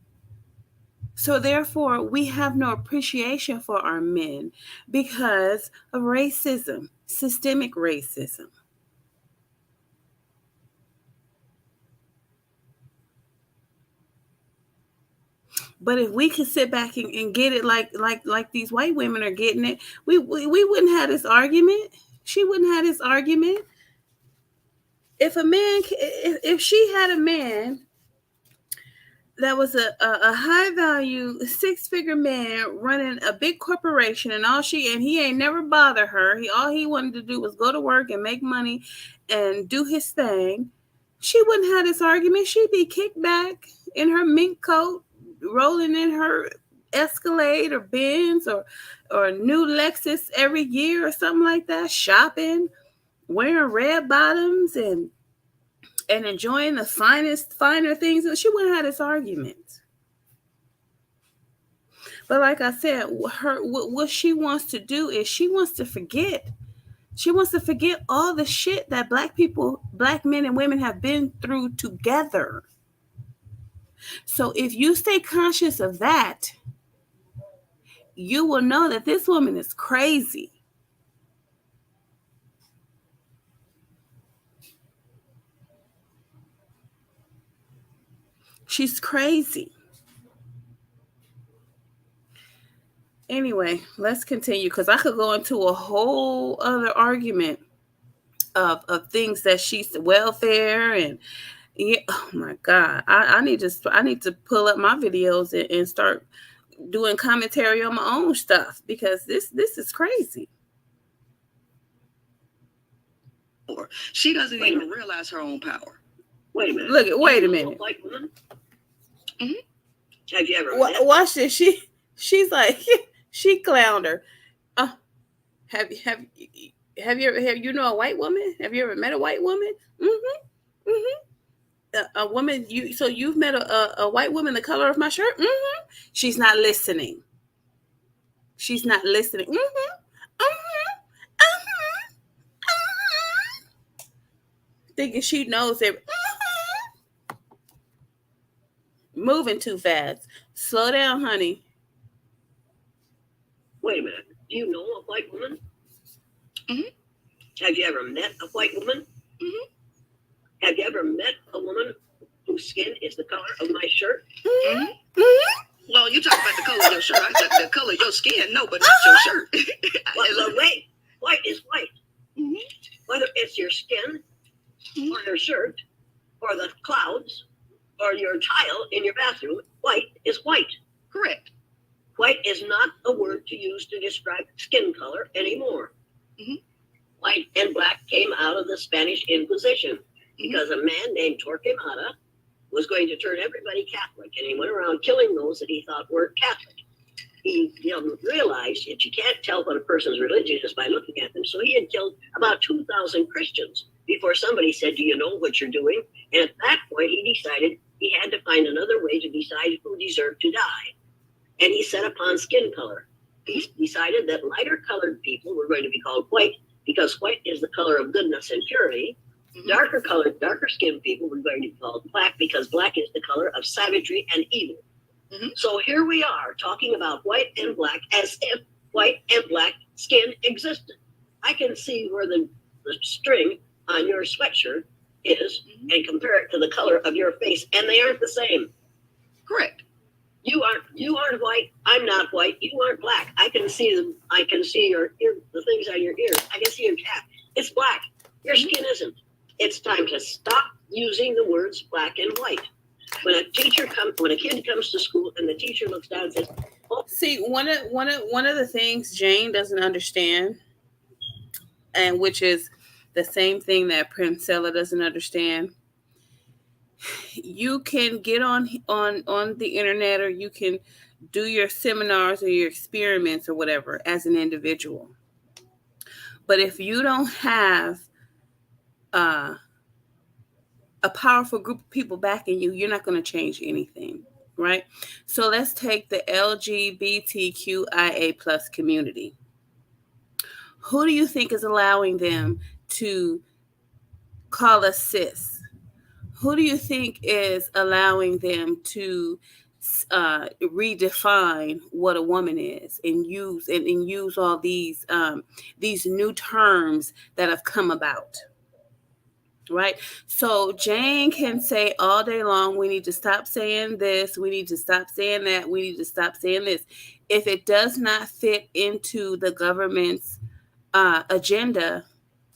So therefore, we have no appreciation for our men because of racism, systemic racism. But if we could sit back and get it like these white women are getting it, we wouldn't have this argument. She wouldn't have this argument. If she had a man that was a high value 6-figure man running a big corporation, and he ain't never bothered her. All he wanted to do was go to work and make money and do his thing. She wouldn't have this argument. She'd be kicked back in her mink coat, rolling in her Escalade or Benz or new Lexus every year or something like that, shopping, wearing red bottoms and enjoying the finer things. She wouldn't have this argument. But like I said, what she wants to do is she wants to forget. She wants to forget all the shit that Black men and women have been through together. So if you stay conscious of that, you will know that this woman is crazy. She's crazy. Anyway, let's continue because I could go into a whole other argument of things that she's welfare and yeah. Oh my God, I need to pull up my videos and start doing commentary on my own stuff because this is crazy. She doesn't even realize her own power. Wait a minute. Wait a minute. White woman? Mm-hmm. Have you ever watch this? She's like she clowned her. Have you know a white woman? Have you ever met a white woman? Mm-hmm. Mm-hmm. A woman. You've met a white woman the color of my shirt? Mm-hmm. She's not listening. She's not listening. Mm-hmm. Mm-hmm. Mm-hmm. Mm-hmm. Thinking she knows it. Mm-hmm. Moving too fast. Slow down, honey. Wait a minute. Do you know a white woman? Mm-hmm. Have you ever met a white woman? Mm-hmm. Have you ever met a woman whose skin is the color of my shirt? Mm-hmm. Mm-hmm. Well, you talk about the color of your shirt. I said the color of your skin, no, but not your shirt. Well, wait. White is white. Mm-hmm. Whether it's your skin or your shirt or the clouds or your tile in your bathroom, white is white. Correct. White is not a word to use to describe skin color anymore. Mm-hmm. White and black came out of the Spanish Inquisition because a man named Torquemada was going to turn everybody Catholic, and he went around killing those that he thought were Catholic. He realized that you can't tell what a person's religion is by looking at them, so he had killed about 2,000 Christians before somebody said, do you know what you're doing? And at that point, he decided he had to find another way to decide who deserved to die. And he set upon skin color. He decided that lighter colored people were going to be called white because white is the color of goodness and purity. Darker skinned people were going to be called black because black is the color of savagery and evil. Mm-hmm. So here we are talking about white and black as if white and black skin existed. I can see where the string on your sweatshirt is and compare it to the color of your face, and they aren't the same. Correct. You aren't white. I'm not white. You aren't black. I can see them. I can see your ear, the things on your ears. I can see your cap. It's black. Your skin isn't. It's time to stop using the words black and white. When a kid comes to school and the teacher looks down and says, "Oh." See, one of the things Jane doesn't understand, and which is the same thing that Princella doesn't understand. You can get on the internet, or you can do your seminars or your experiments or whatever as an individual. But if you don't have a powerful group of people backing you, you're not going to change anything, right? So let's take the LGBTQIA plus community. Who do you think is allowing them to call us cis? Who do you think is allowing them to redefine what a woman is and use all these new terms that have come about? Right. So Jane can say all day long, we need to stop saying this. We need to stop saying that. We need to stop saying this. If it does not fit into the government's agenda,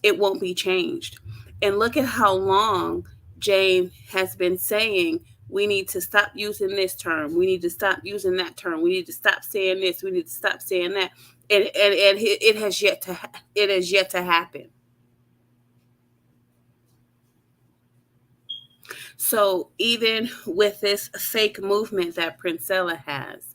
it won't be changed. And look at how long Jane has been saying, we need to stop using this term. We need to stop using that term. We need to stop saying this. We need to stop saying that. And it has yet to happen. So even with this fake movement that Princella has,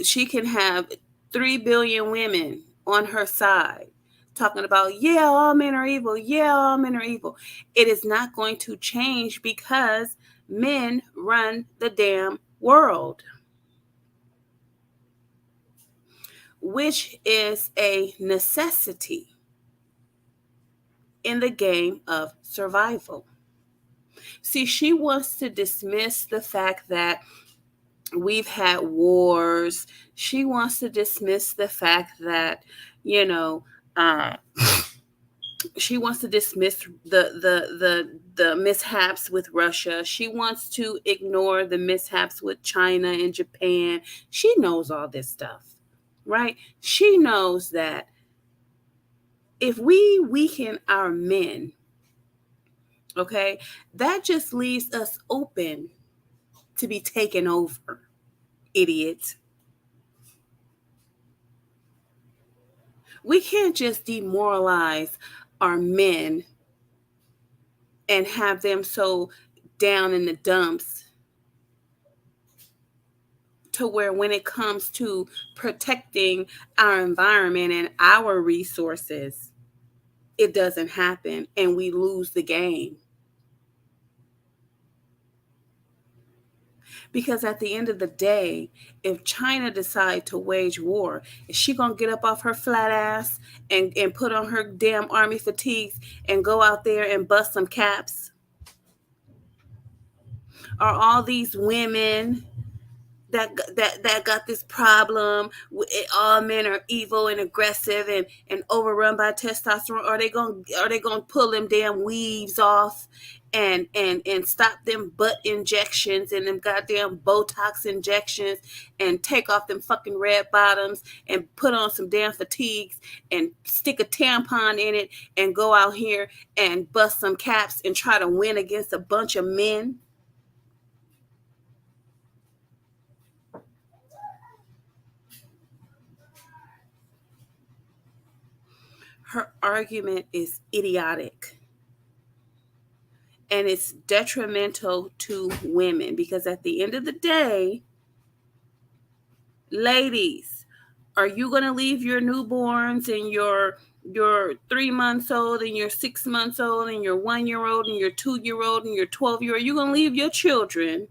she can have 3 billion women on her side talking about, yeah, all men are evil. Yeah, all men are evil. It is not going to change because men run the damn world, which is a necessity in the game of survival. See, she wants to dismiss the fact that we've had wars. She wants to dismiss the fact that, she wants to dismiss the mishaps with Russia. She wants to ignore the mishaps with China and Japan. She knows all this stuff, right? She knows that if we weaken our men, okay, that just leaves us open to be taken over, idiots. We can't just demoralize our men and have them so down in the dumps to where when it comes to protecting our environment and our resources, it doesn't happen and we lose the game. Because at the end of the day, if China decide to wage war, is she going to get up off her flat ass and put on her damn army fatigues and go out there and bust some caps? Are all these women that got this problem, all men are evil and aggressive and overrun by testosterone, are they going to pull them damn weaves off and stop them butt injections and them goddamn Botox injections and take off them fucking red bottoms and put on some damn fatigues and stick a tampon in it and go out here and bust some caps and try to win against a bunch of men? Her argument is idiotic. And it's detrimental to women because at the end of the day, ladies, are you going to leave your newborns and your 3 months old and your 6 months old and your 1 year old and your 2 year old and your 12-year-old? You going to leave your children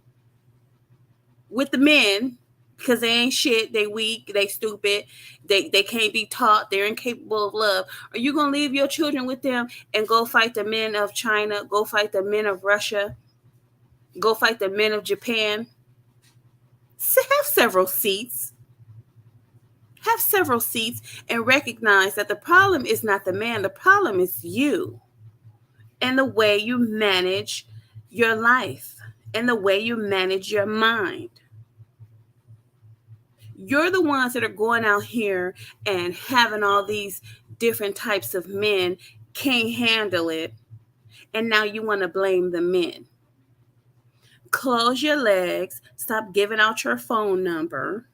with the men because they ain't shit, they weak, they stupid, they can't be taught, they're incapable of love? Are you going to leave your children with them and go fight the men of China, go fight the men of Russia, go fight the men of Japan? Have several seats. Have several seats and recognize that the problem is not the man, the problem is you and the way you manage your life and the way you manage your mind. You're the ones that are going out here and having all these different types of men, can't handle it, and now you want to blame the men. Close your legs. Stop giving out your phone number.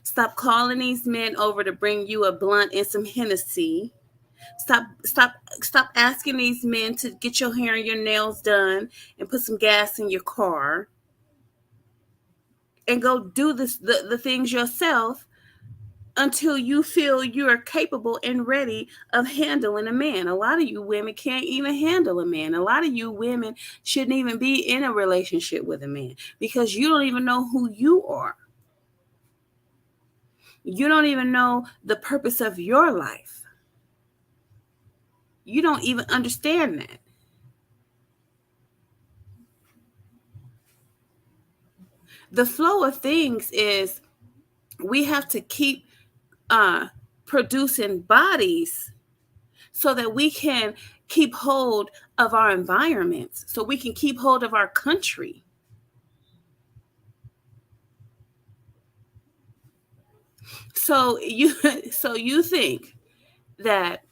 Stop calling these men over to bring you a blunt and some Hennessy. Stop asking these men to get your hair and your nails done and put some gas in your car. And go do the things yourself until you feel you're capable and ready of handling a man. A lot of you women can't even handle a man. A lot of you women shouldn't even be in a relationship with a man because you don't even know who you are. You don't even know the purpose of your life. You don't even understand that. The flow of things is we have to keep producing bodies so that we can keep hold of our environments, so we can keep hold of our country. So you think that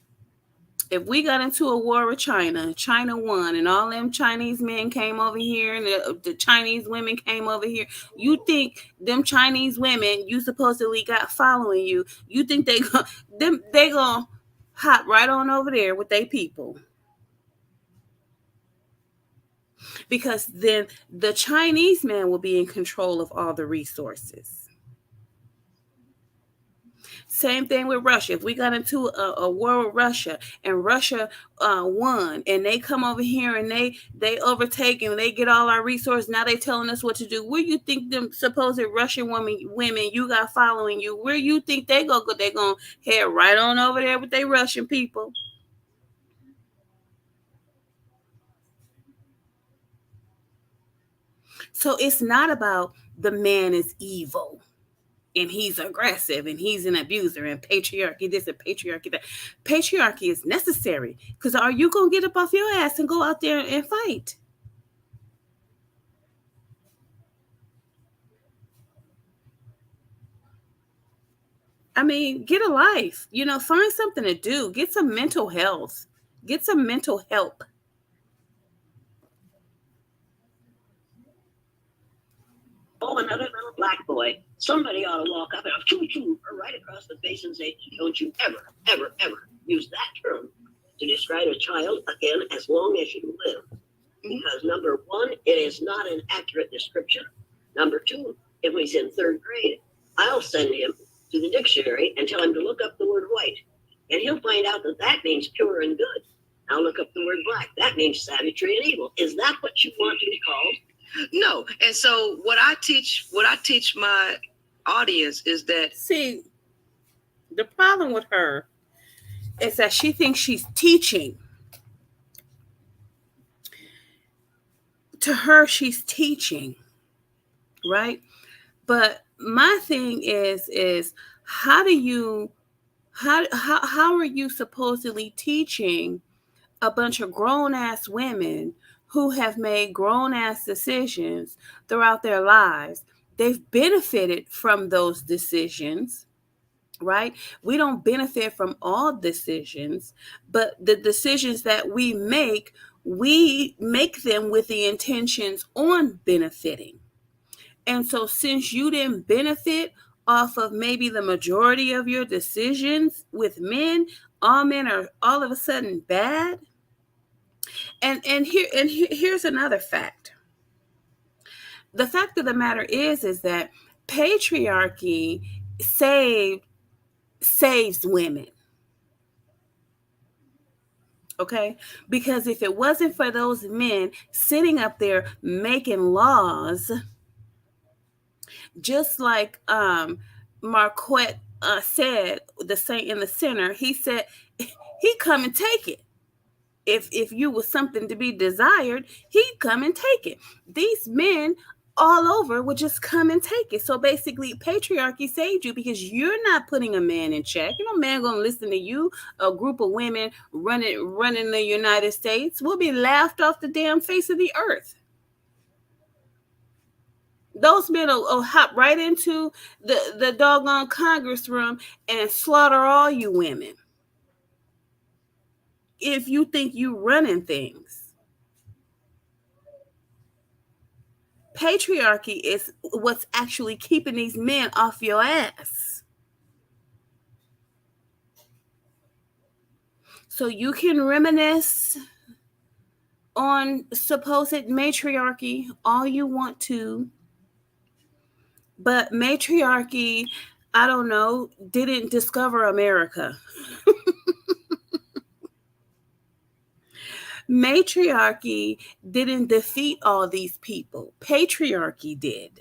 if we got into a war with China, China won, and all them Chinese men came over here, and the Chinese women came over here, you think them Chinese women you supposedly got following you, you think they gonna hop right on over there with their people? Because then the Chinese man will be in control of all the resources. Same thing with Russia. If we got into a war with Russia and Russia won and they come over here and they overtake and they get all our resources, now they telling us what to do. Where you think them supposed Russian women you got following you, where you think they go? They gonna head right on over there with their Russian people. So it's not about the man is evil and he's aggressive and he's an abuser and patriarchy this and patriarchy that. Patriarchy is necessary because are you going to get up off your ass and go out there and fight? I mean, get a life. Find something to do. Get some mental health. Get some mental help. Oh, another little black boy. Somebody ought to walk up and choo right across the face and say, don't you ever, ever, ever use that term to describe a child again as long as you live. Because number one, it is not an accurate description. Number two, if he's in third grade, I'll send him to the dictionary and tell him to look up the word white. And he'll find out that means pure and good. I'll look up the word black. That means savagery and evil. Is that what you want to be called? No. And so what I teach my audience is that, see, the problem with her is that she thinks she's teaching. To her, she's teaching, right? But my thing is how are you supposedly teaching a bunch of grown-ass women who have made grown-ass decisions throughout their lives? They've benefited from those decisions, right? We don't benefit from all decisions, but the decisions that we make them with the intentions on benefiting. And so since you didn't benefit off of maybe the majority of your decisions with men, all men are all of a sudden bad. And here's another fact. The fact of the matter is that patriarchy saves women. Okay? Because if it wasn't for those men sitting up there making laws, just like Marquette said, the saint in the center, he said, he'd come and take it. If you was something to be desired, he'd come and take it. These men all over would just come and take it. So basically, patriarchy saved you because you're not putting a man in check. No man gonna listen to you. A group of women running the United States will be laughed off the damn face of the earth. Those men will hop right into the doggone Congress room and slaughter all you women. If you think you running things. Patriarchy is what's actually keeping these men off your ass. So you can reminisce on supposed matriarchy all you want to, but matriarchy, I don't know, didn't discover America. Matriarchy didn't defeat all these people. Patriarchy did.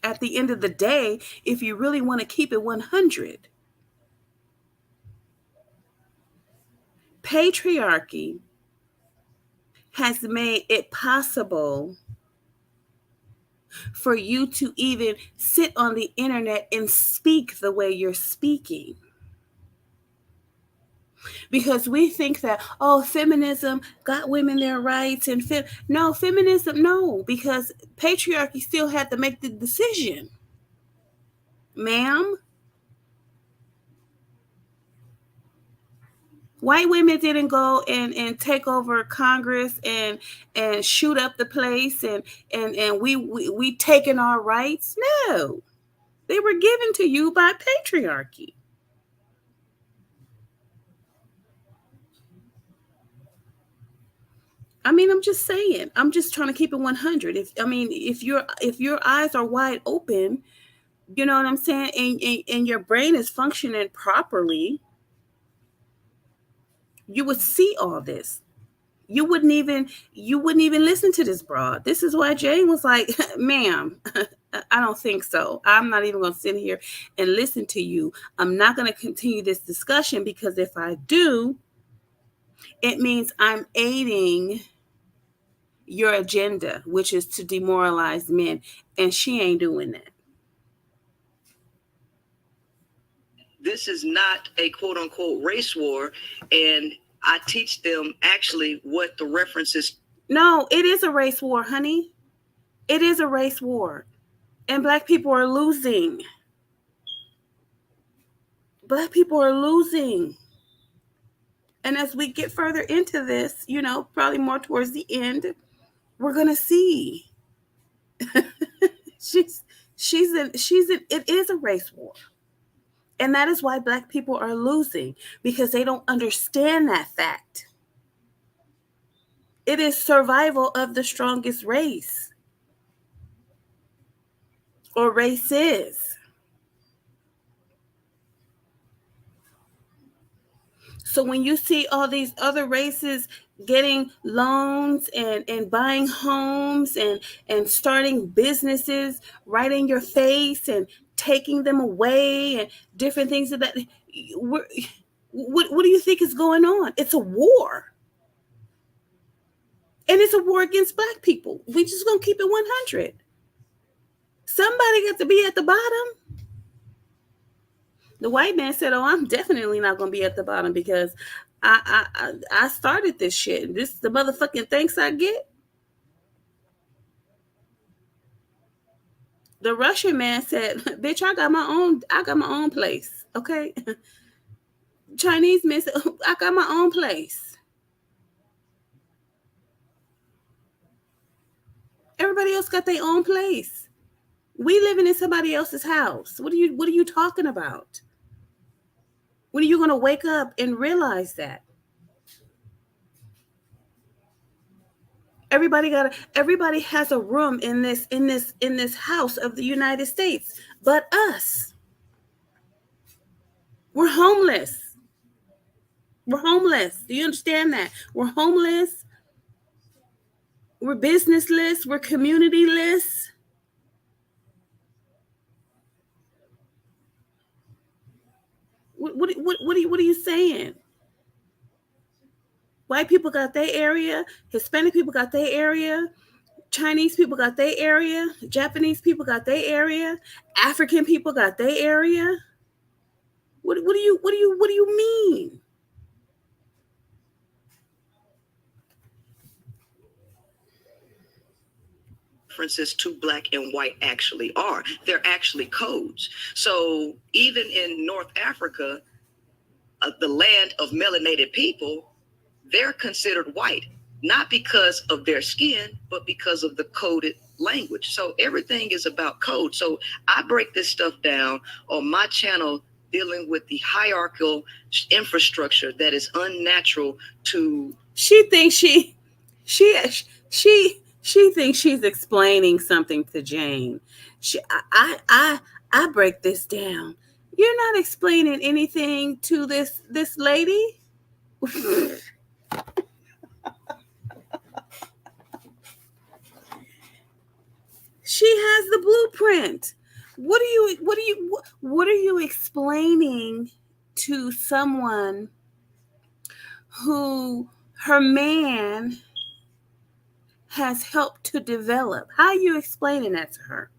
At the end of the day, if you really want to keep it 100, patriarchy has made it possible for you to even sit on the internet and speak the way you're speaking. Because we think that, feminism got women their rights and feminism, no, because patriarchy still had to make the decision. Ma'am, white women didn't go and take over Congress and shoot up the place and we taken our rights. No, they were given to you by patriarchy. I mean, I'm just saying. I'm just trying to keep it 100. If your eyes are wide open, you know what I'm saying, and your brain is functioning properly, you would see all this. You wouldn't even listen to this broad. This is why Jane was like, ma'am, I don't think so. I'm not even going to sit here and listen to you. I'm not going to continue this discussion because if I do, it means I'm aiding your agenda, which is to demoralize men. And she ain't doing that. This is not a quote unquote race war. And I teach them actually what the reference is. No, it is a race war, honey. It is a race war. And black people are losing. Black people are losing. And as we get further into this, you know, probably more towards the end, we're going to see. It is a race war. And that is why black people are losing, because they don't understand that fact. It is survival of the strongest race, or races. So when you see all these other races getting loans and buying homes and starting businesses right in your face and taking them away and different things of that, what do you think is going on? It's a war. And it's a war against black people. We just gonna keep it 100. Somebody got to be at the bottom. The white man said, "Oh, I'm definitely not gonna be at the bottom because I started this shit. This is the motherfucking thanks I get." The Russian man said, "Bitch, I got my own place." Okay. Chinese man said, "I got my own place." Everybody else got their own place. We living in somebody else's house. What are you talking about? When are you going to wake up and realize that? Everybody has a room in this house of the United States, but us. We're homeless. We're homeless. Do you understand that? We're homeless. We're businessless. We're communityless. What are you saying? White people got their area. Hispanic people got their area. Chinese people got their area. Japanese people got their area. African people got their area. What do you mean? Differences to black and white actually are. They're actually codes. So even in North Africa, the land of melanated people, they're considered white, not because of their skin, but because of the coded language. So everything is about code. So I break this stuff down on my channel, dealing with the hierarchical infrastructure that is unnatural to. She thinks she thinks she's explaining something to Jane. I break this down. You're not explaining anything to this lady. She has the blueprint. What are you explaining to someone who her man has helped to develop? How are you explaining that to her?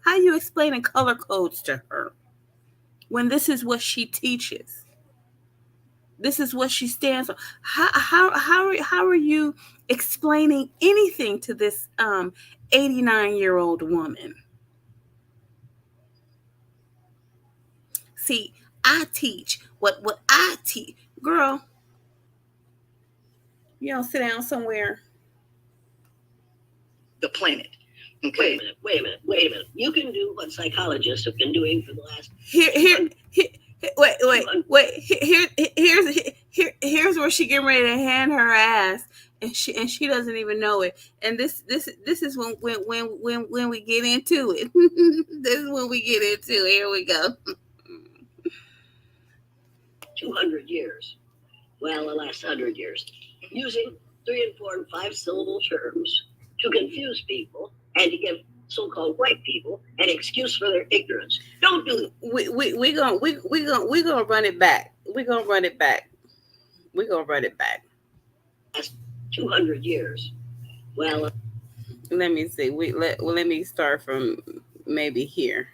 How are you explaining color codes to her when this is what she teaches? This is what she stands for. How are you explaining anything to this 89-year-old woman? See, I teach what I teach. Girl, you don't sit down somewhere. The planet. Okay. Wait a minute. You can do what psychologists have been doing for the last. Here's where she getting ready to hand her ass, and she doesn't even know it. And this is when we get into it. This is when we get into it. Here we go. 200 years. Well, the last 100 years. Using 3 and 4 and 5 syllable terms to confuse people and to give so-called white people an excuse for their ignorance. Don't do it. We gonna run it back. We're gonna run it back. Last 200 years. Well, let me see. Let me start from maybe here.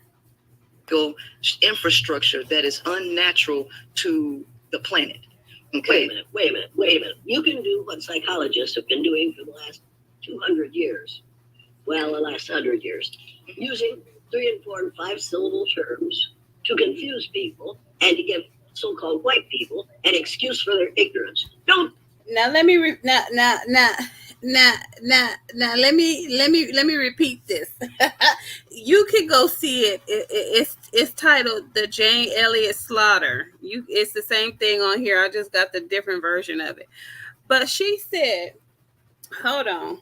Infrastructure that is unnatural to the planet. Okay. Wait a minute. You can do what psychologists have been doing for the last 200 years. Well, the last 100 years. Using 3 and 4 and 5 syllable terms to confuse people and to give so-called white people an excuse for their ignorance. Don't. Now let me let me repeat this. You can go see it. It's titled The Jane Elliott Slaughter. It's the same thing on here. I just got the different version of it. But she said, hold on.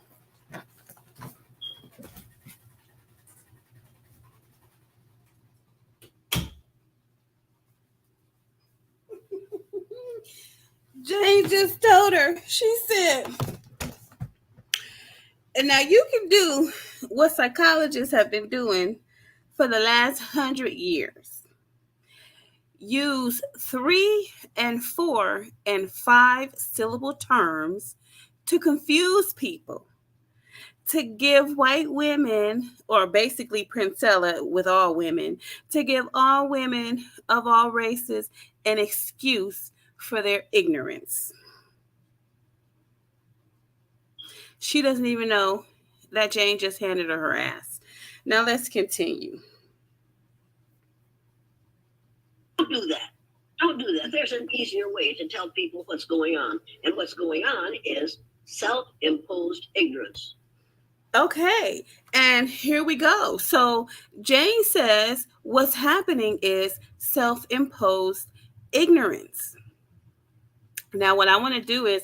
Jane just told her, she said, and now you can do what psychologists have been doing for the last 100 years. Use 3 and 4 and 5 syllable terms to confuse people, to give white women, or basically Princella with all women, to give all women of all races an excuse for their ignorance. She doesn't even know that Jane just handed her ass. Now let's continue. Don't do that. Don't do that. There's an easier way to tell people what's going on. And what's going on is self-imposed ignorance. Okay, and here we go. So Jane says what's happening is self-imposed ignorance. Now what I want to do is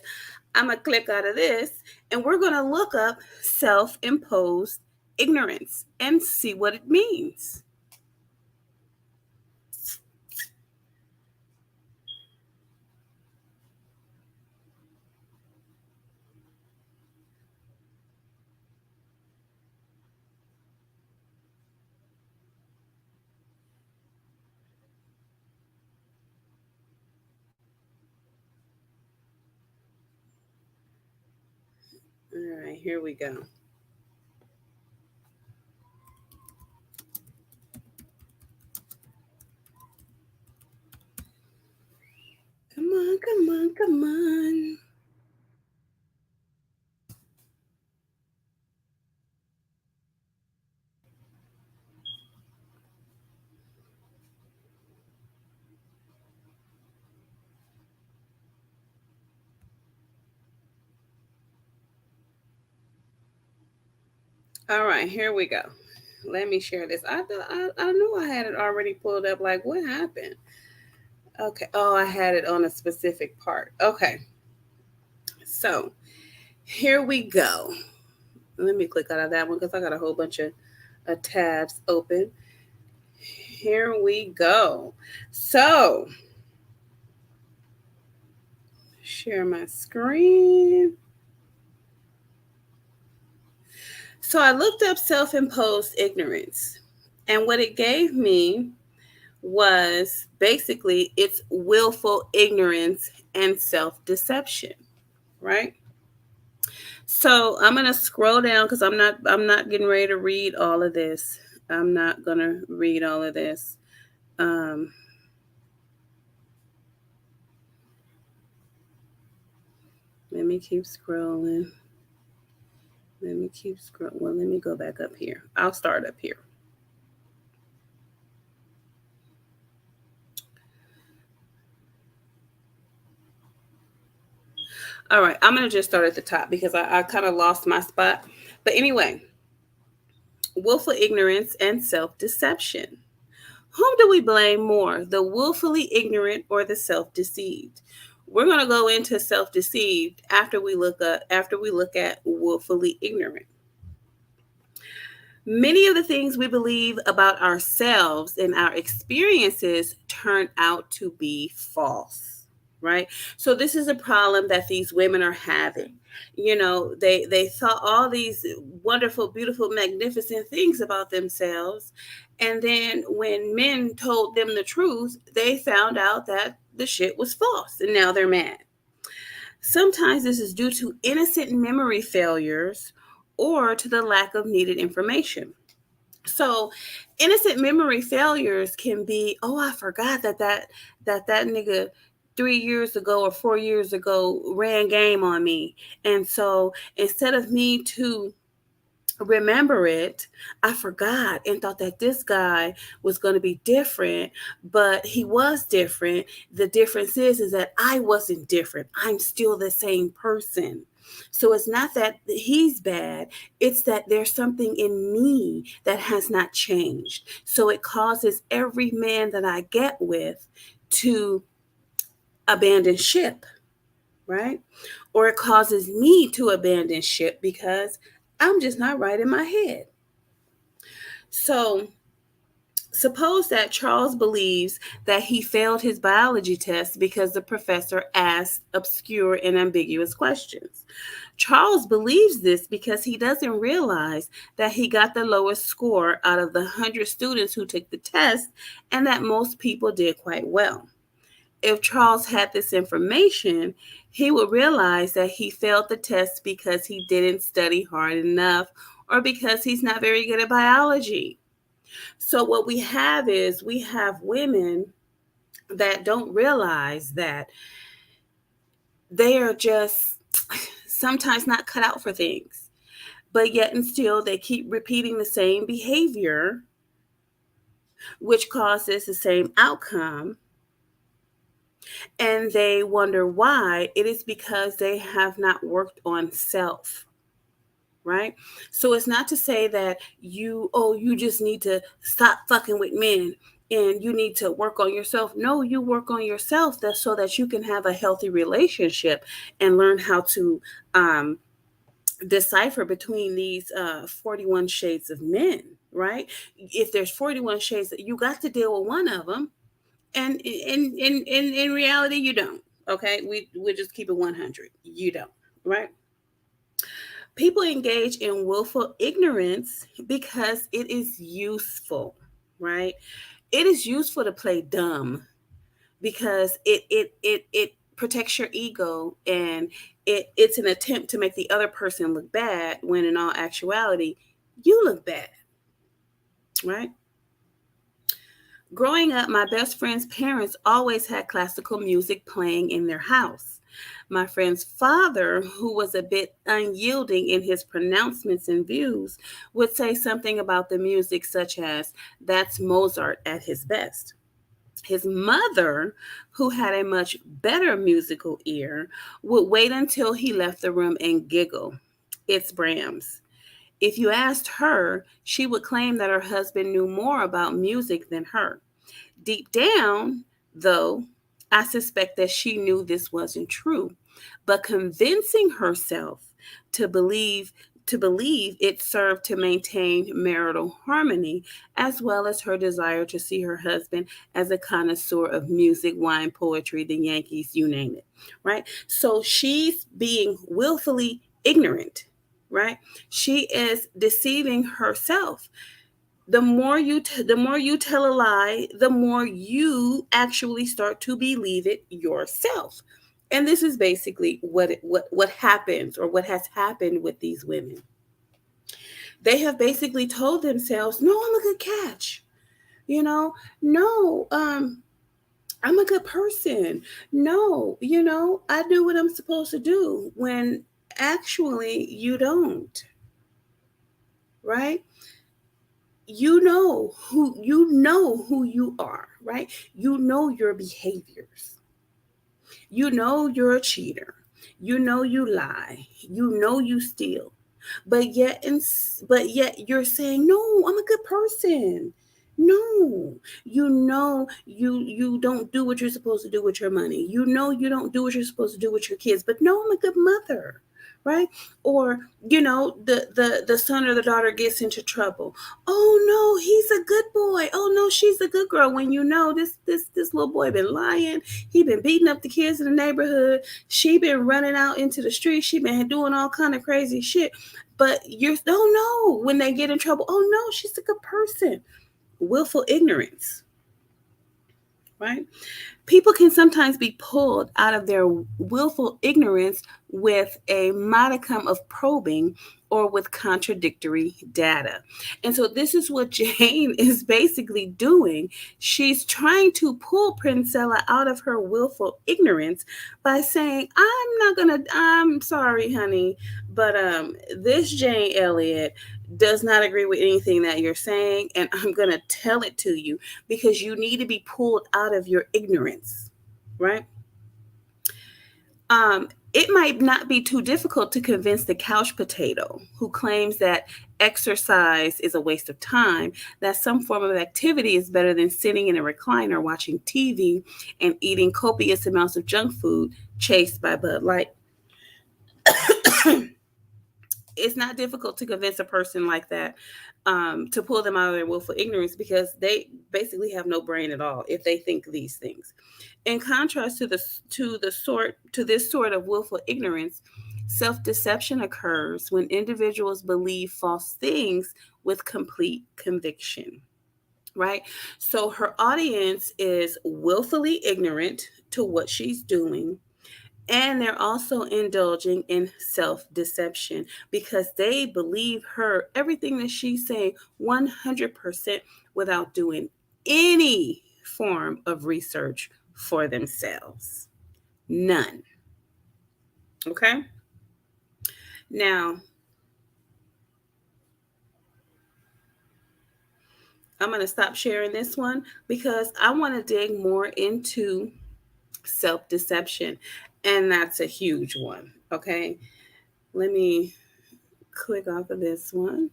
I'm going to click out of this and we're going to look up self-imposed ignorance and see what it means. All right, here we go. Come on, come on, come on. All right, here we go. Let me share this. I knew I had it already pulled up. Like, what happened? Okay. Oh, I had it on a specific part. Okay. So here we go. Let me click out of that one because I got a whole bunch of tabs open. Here we go. So share my screen. So I looked up self-imposed ignorance, and what it gave me was basically it's willful ignorance and self-deception, right? So I'm going to scroll down because I'm not getting ready to read all of this. I'm not going to read all of this. Let me keep scrolling. Let me go back up here. I'll start up here. All right, I'm going to just start at the top because I kind of lost my spot. But anyway, willful ignorance and self-deception. Whom do we blame more, the willfully ignorant or the self-deceived? We're going to go into self-deceived after we look at willfully ignorant. Many of the things we believe about ourselves and our experiences turn out to be false, right? So this is a problem that these women are having. You know, they thought all these wonderful, beautiful, magnificent things about themselves. And then when men told them the truth, they found out that the shit was false. And now they're mad. Sometimes this is due to innocent memory failures or to the lack of needed information. So innocent memory failures can be, oh, I forgot that nigga 3 years ago or 4 years ago ran game on me. And so instead of me to remember it, I forgot and thought that this guy was going to be different, but he was different. The difference is that I wasn't different. I'm still the same person. So it's not that he's bad, it's that there's something in me that has not changed. So it causes every man that I get with to abandon ship, right? Or it causes me to abandon ship because I'm just not right in my head. So suppose that Charles believes that he failed his biology test because the professor asked obscure and ambiguous questions. Charles believes this because he doesn't realize that he got the lowest score out of the 100 students who took the test and that most people did quite well. If Charles had this information, he would realize that he failed the test because he didn't study hard enough or because he's not very good at biology. So what we have is we have women that don't realize that they are just sometimes not cut out for things, but yet and still they keep repeating the same behavior, which causes the same outcome. And they wonder why. It is because they have not worked on self, right? So it's not to say that you just need to stop fucking with men and you need to work on yourself. No, you work on yourself so that you can have a healthy relationship and learn how to decipher between these 41 shades of men, right? If there's 41 shades, you got to deal with one of them. And in reality, you don't. Okay, we just keep it 100. You don't, right? People engage in willful ignorance because it is useful, right? It is useful to play dumb because it protects your ego and it's an attempt to make the other person look bad when in all actuality you look bad, right? Growing up, my best friend's parents always had classical music playing in their house. My friend's father, who was a bit unyielding in his pronouncements and views, would say something about the music such as, "That's Mozart at his best." His mother, who had a much better musical ear, would wait until he left the room and giggle. "It's Brahms." If you asked her, she would claim that her husband knew more about music than her. Deep down, though, I suspect that she knew this wasn't true, but convincing herself to believe it served to maintain marital harmony, as well as her desire to see her husband as a connoisseur of music, wine, poetry, the Yankees, you name it, right? So she's being willfully ignorant, right? She is deceiving herself. The more you tell a lie, the more you actually start to believe it yourself. And this is basically what happens or what has happened with these women. They have basically told themselves, "No, I'm a good catch. No, I'm a good person. No, I do what I'm supposed to do," when actually you don't. Right? You know who you are, right? You know your behaviors. You know you're a cheater. You know you lie. You know you steal. But yet you're saying, "No, I'm a good person." No, you don't do what you're supposed to do with your money. You know you don't do what you're supposed to do with your kids. But no, I'm a good mother, right? Or the son or the daughter gets into trouble. "Oh no, he's a good boy. Oh no, she's a good girl." When this little boy been lying, he been beating up the kids in the neighborhood, she been running out into the street, she been doing all kind of crazy shit. But you're, "Oh no," when they get in trouble, "Oh no, she's a good person." Willful ignorance, right? People can sometimes be pulled out of their willful ignorance with a modicum of probing or with contradictory data. And so this is what Jane is basically doing. She's trying to pull Princella out of her willful ignorance by saying, "I'm sorry, honey, but this Jane Elliot does not agree with anything that you're saying, and I'm going to tell it to you because you need to be pulled out of your ignorance, right? It might not be too difficult to convince the couch potato who claims that exercise is a waste of time, that some form of activity is better than sitting in a recliner watching TV and eating copious amounts of junk food chased by Bud Light. It's not difficult to convince a person like that to pull them out of their willful ignorance because they basically have no brain at all if they think these things. In contrast to this sort of willful ignorance, self-deception occurs when individuals believe false things with complete conviction. Right? So her audience is willfully ignorant to what she's doing, and they're also indulging in self-deception because they believe her everything that she's saying 100% without doing any form of research for themselves. None. Okay? Now, I'm going to stop sharing this one because I want to dig more into self-deception, and that's a huge one. Okay? Let me click off of this one.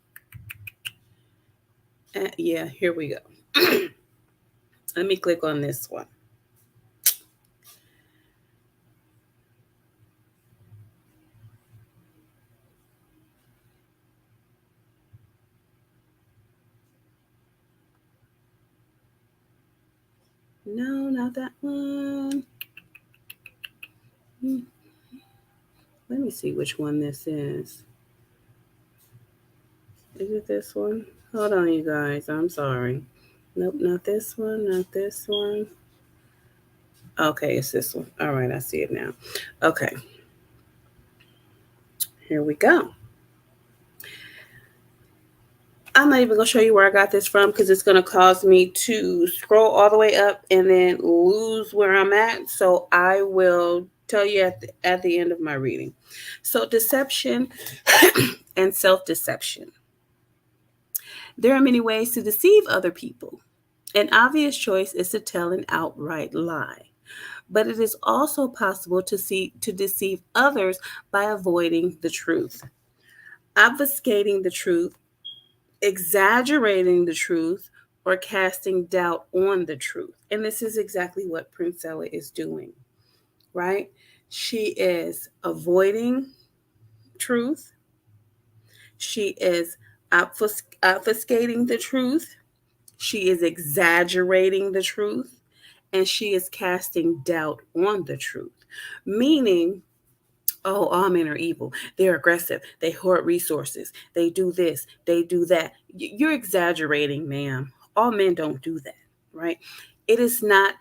Yeah, here we go. Let me click on this one. No, not that one. Let me see which one this is. Is it this one? Hold on, you guys. I'm sorry. Nope, not this one. Not this one. Okay, it's this one. All right, I see it now. Okay. Here we go. I'm not even going to show you where I got this from because it's going to cause me to scroll all the way up and then lose where I'm at. So I will tell you at the end of my reading. So deception and self-deception. There are many ways to deceive other people. An obvious choice is to tell an outright lie. But it is also possible to deceive others by avoiding the truth, obfuscating the truth, exaggerating the truth, or casting doubt on the truth. And this is exactly what Princella is doing, right? She is avoiding truth. She is obfuscating the truth. She is exaggerating the truth. And she is casting doubt on the truth. Meaning, oh, all men are evil. They're aggressive. They hoard resources. They do this. They do that. You're exaggerating, ma'am. All men don't do that, right? It is not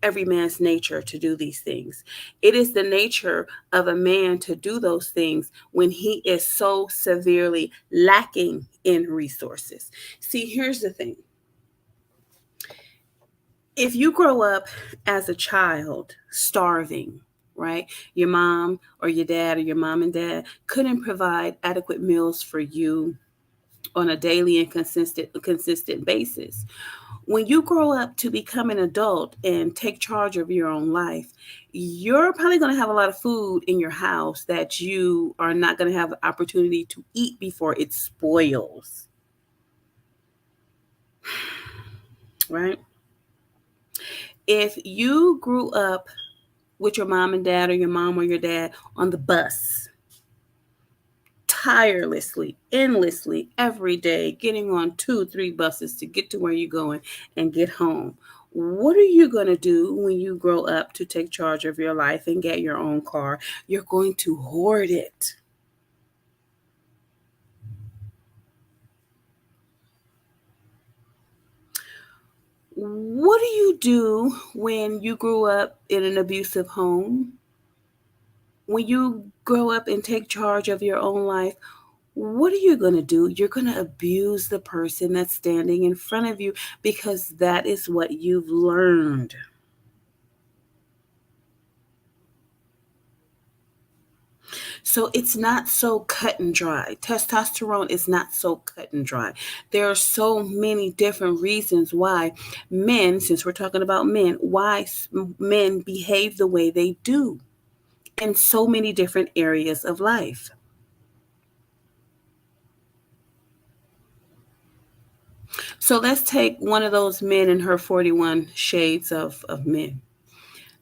every man's nature to do these things. It is the nature of a man to do those things when he is so severely lacking in resources. See, here's the thing. If you grow up as a child starving, right? Your mom or your dad or your mom and dad couldn't provide adequate meals for you on a daily and consistent basis. When you grow up to become an adult and take charge of your own life, you're probably going to have a lot of food in your house that you are not going to have the opportunity to eat before it spoils. Right? If you grew up with your mom and dad or your mom or your dad on the bus, tirelessly, endlessly, every day, getting on 2-3 buses to get to where you're going and get home, what are you going to do when you grow up to take charge of your life and get your own car? You're going to hoard it. What do you do when you grew up in an abusive home? When you grow up and take charge of your own life, what are you going to do? You're going to abuse the person that's standing in front of you because that is what you've learned. So it's not so cut and dry. Testosterone is not so cut and dry. There are so many different reasons why men, since we're talking about men, why men behave the way they do in so many different areas of life. So let's take one of those men in her 41 shades of men.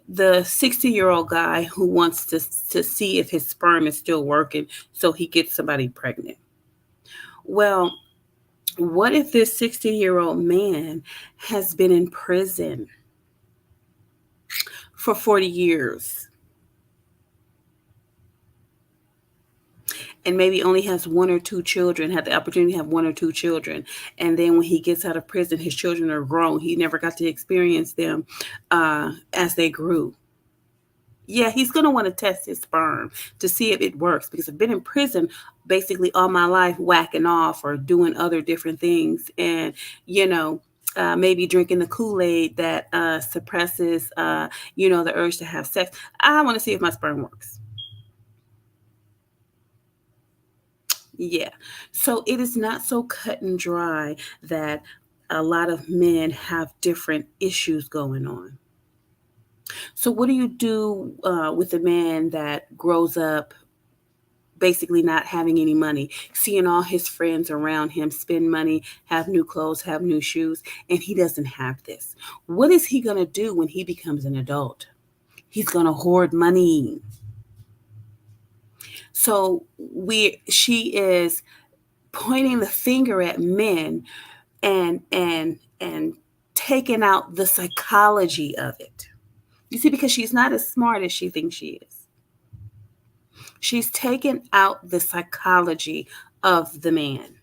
The 60-year-old guy who wants to see if his sperm is still working so he gets somebody pregnant. Well, what if this 60-year-old man has been in prison for 40 years and maybe only has one or two children, had the opportunity to have one or two children, and then when he gets out of prison, his children are grown. He never got to experience them as they grew. Yeah, he's going to want to test his sperm to see if it works, because I've been in prison basically all my life whacking off or doing other different things, and, maybe drinking the Kool-Aid that suppresses, the urge to have sex. I want to see if my sperm works. Yeah. So it is not so cut and dry that a lot of men have different issues going on. So what do you do with a man that grows up basically not having any money, seeing all his friends around him spend money, have new clothes, have new shoes, and he doesn't have this? What is he going to do when he becomes an adult? He's going to hoard money. So she is pointing the finger at men and taking out the psychology of it. You see, because she's not as smart as she thinks she is. She's taken out the psychology of the man,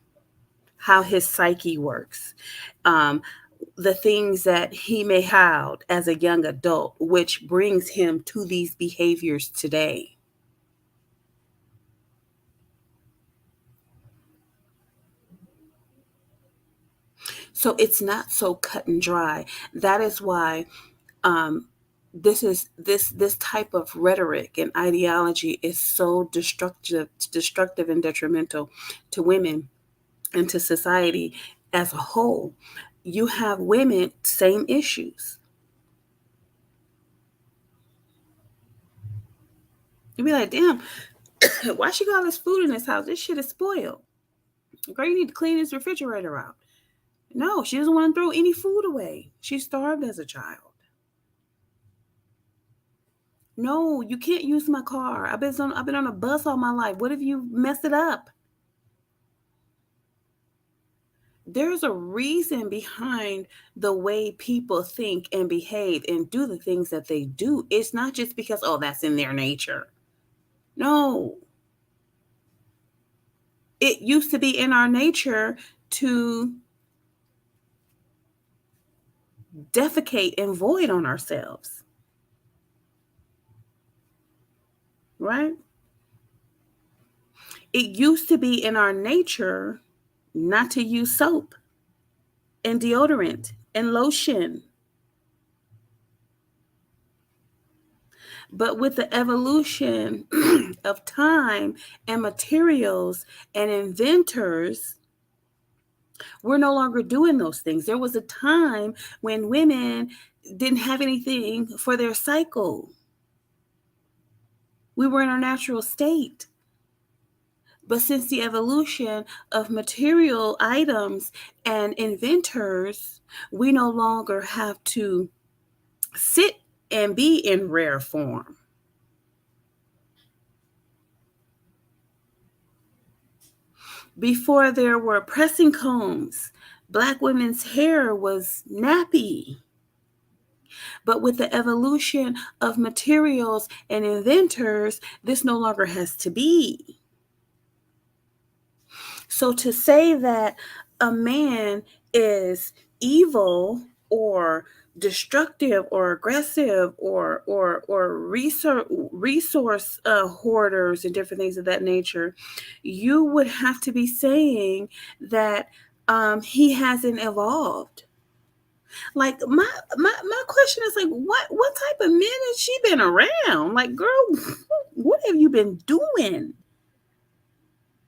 how his psyche works, the things that he may have as a young adult, which brings him to these behaviors today. So it's not so cut and dry. That is why this type of rhetoric and ideology is so destructive and detrimental to women and to society as a whole. You have women, same issues. You'd be like, damn, why she got all this food in this house? This shit is spoiled. Girl, you need to clean this refrigerator out. No, she doesn't want to throw any food away. She starved as a child. No, you can't use my car. I've been on a bus all my life. What if you mess it up? There's a reason behind the way people think and behave and do the things that they do. It's not just because, oh, that's in their nature. No. It used to be in our nature to defecate and void on ourselves. Right? It used to be in our nature not to use soap and deodorant and lotion. But with the evolution of time and materials and inventors, we're no longer doing those things. There was a time when women didn't have anything for their cycle. We were in our natural state. But since the evolution of material items and inventors, we no longer have to sit and be in rare form. Before there were pressing combs, Black women's hair was nappy. But with the evolution of materials and inventors, this no longer has to be. So to say that a man is evil or destructive or aggressive or resource hoarders and different things of that nature, you would have to be saying that he hasn't evolved. Like my question is like, what type of men has she been around? Like, girl, what have you been doing?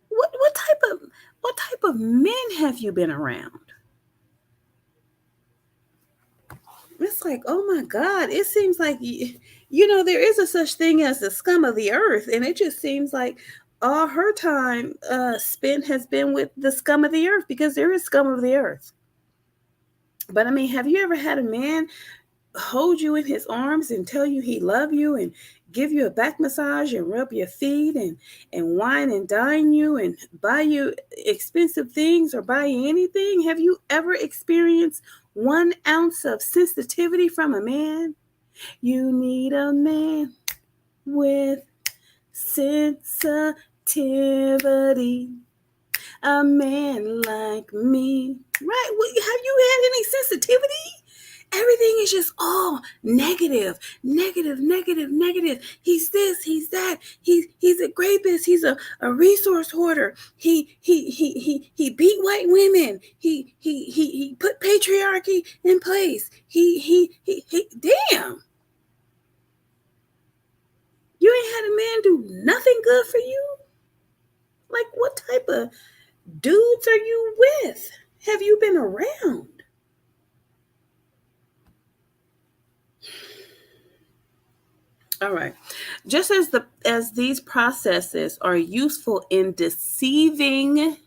What type of men have you been around? It's like, oh my God, it seems like there is a such thing as the scum of the earth, and it just seems like all her time spent has been with the scum of the earth, because there is scum of the earth. But I mean, have you ever had a man hold you in his arms and tell you he love you and give you a back massage and rub your feet and wine and dine you and buy you expensive things or buy you anything? Have you ever experienced 1 ounce of sensitivity from a man? You need a man with sensitivity, a man like me. Right? Have you had any sensitivity? Everything is just all negative, negative, negative, negative. He's this, he's that. He's a rapist. He's a resource hoarder. He beat white women. He put patriarchy in place. He damn. You ain't had a man do nothing good for you? Like, what type of dudes are you with? Have you been around? All right. Just as these processes are useful in deceiving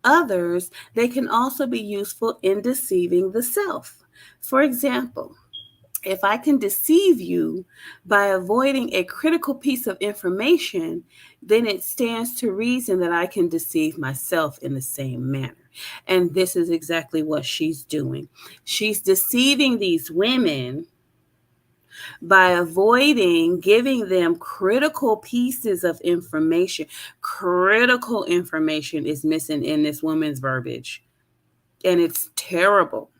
others, they can also be useful in deceiving the self. For example, if I can deceive you by avoiding a critical piece of information, then it stands to reason that I can deceive myself in the same manner. And this is exactly what she's doing. She's deceiving these women by avoiding giving them critical pieces of information. Critical information is missing in this woman's verbiage, and it's terrible.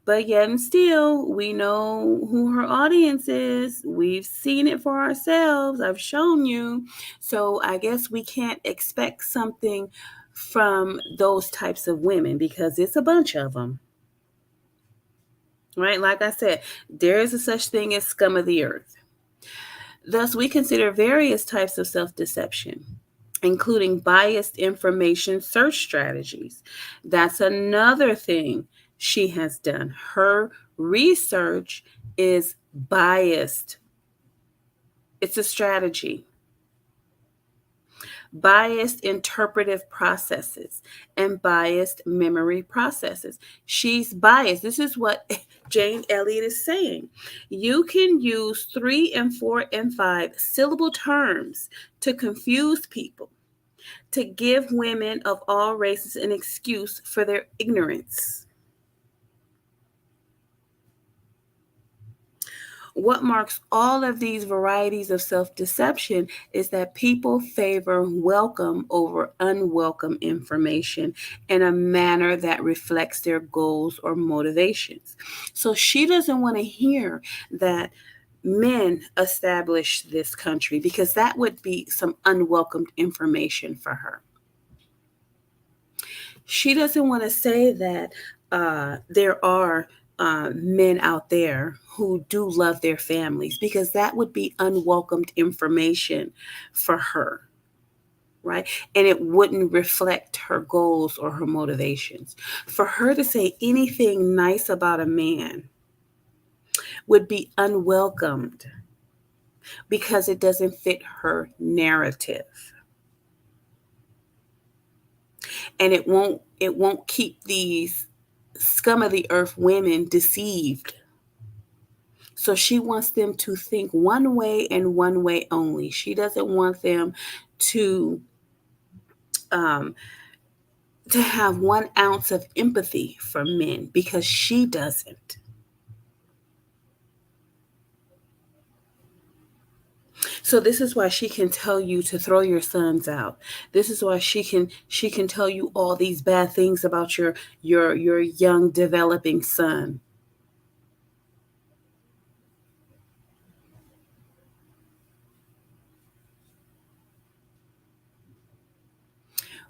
But yet and still, we know who her audience is. We've seen it for ourselves. I've shown you. So I guess we can't expect something from those types of women, because it's a bunch of them. Right? Like I said, there is a such thing as scum of the earth. Thus, we consider various types of self-deception, including biased information search strategies. That's another thing she has done. Her research is biased. It's a strategy. Biased interpretive processes and biased memory processes. She's biased. This is what Jane Elliot is saying. You can use 3 and 4 and 5 syllable terms to confuse people, to give women of all races an excuse for their ignorance. What marks all of these varieties of self-deception is that people favor welcome over unwelcome information in a manner that reflects their goals or motivations. So she doesn't want to hear that men established this country, because that would be some unwelcomed information for her. She doesn't want to say that there are men out there who do love their families, because that would be unwelcomed information for her, right? And it wouldn't reflect her goals or her motivations. For her to say anything nice about a man would be unwelcomed, because it doesn't fit her narrative. And it won't keep these scum of the earth women deceived. So she wants them to think one way and one way only. She doesn't want them to have 1 ounce of empathy for men, because she doesn't. So this is why she can tell you to throw your sons out. This is why she can tell you all these bad things about your young developing son.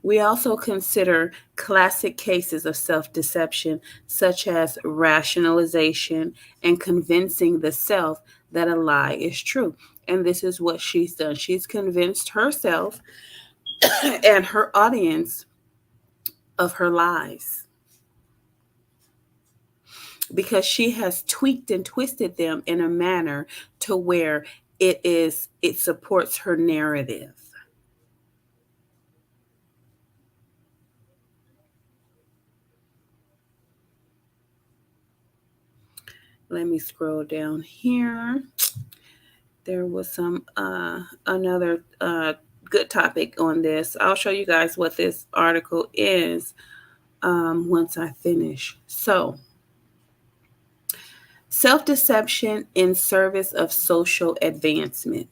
We also consider classic cases of self deception, such as rationalization and convincing the self that a lie is true. And this is what she's done. She's convinced herself and her audience of her lies because she has tweaked and twisted them in a manner to where it supports her narrative. Let me scroll down here. There was some another good topic on this. I'll show you guys what this article is once I finish. So, self-deception in service of social advancement.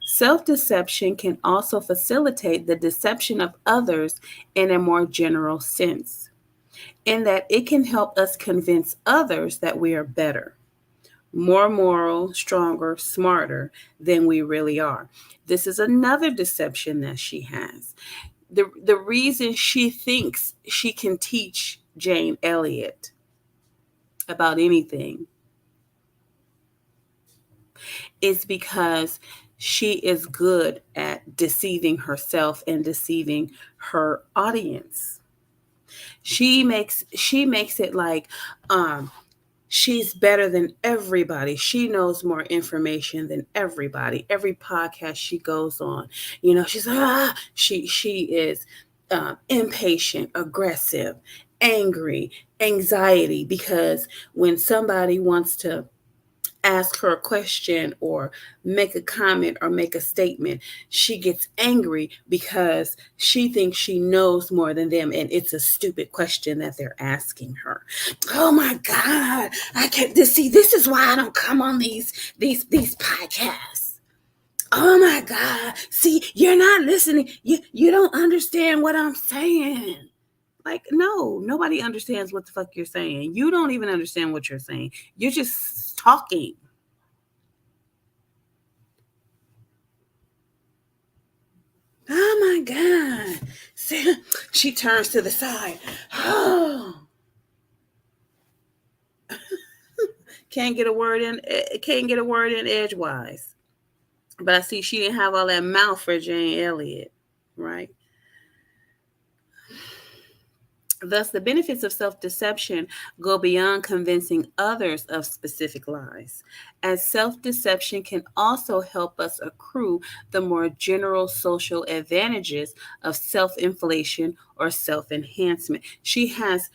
Self-deception can also facilitate the deception of others in a more general sense, in that it can help us convince others that we are better, more moral, stronger, smarter than we really are. This is another deception that she has. The reason she thinks she can teach Jane Elliot about anything is because she is good at deceiving herself and deceiving her audience. She makes it like she's better than everybody. She knows more information than everybody. Every podcast she goes on, she's she is impatient, aggressive, angry, anxiety, because when somebody wants to ask her a question or make a comment or make a statement, she gets angry because she thinks she knows more than them and it's a stupid question that they're asking her. Oh my God, I can't see, this is why I don't come on these podcasts. Oh my God, see, you're not listening. You don't understand what I'm saying. Like, no, nobody understands what the fuck you're saying. You don't even understand what you're saying. You're just talking. Oh my God. See, she turns to the side. Oh. Can't get a word in edgewise. But I see she didn't have all that mouth for Jane Elliot, right? Thus, the benefits of self-deception go beyond convincing others of specific lies, as self-deception can also help us accrue the more general social advantages of self-inflation or self-enhancement. She has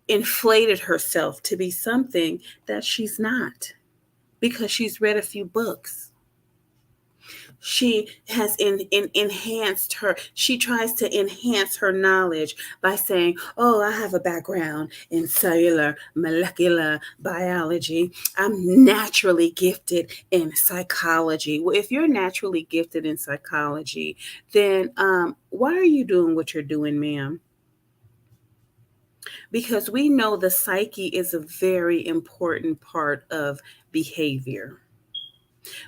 inflated herself to be something that she's not because she's read a few books. She has enhanced her. She tries to enhance her knowledge by saying, oh, I have a background in cellular molecular biology. I'm naturally gifted in psychology. Well, if you're naturally gifted in psychology, then why are you doing what you're doing, ma'am? Because we know the psyche is a very important part of behavior.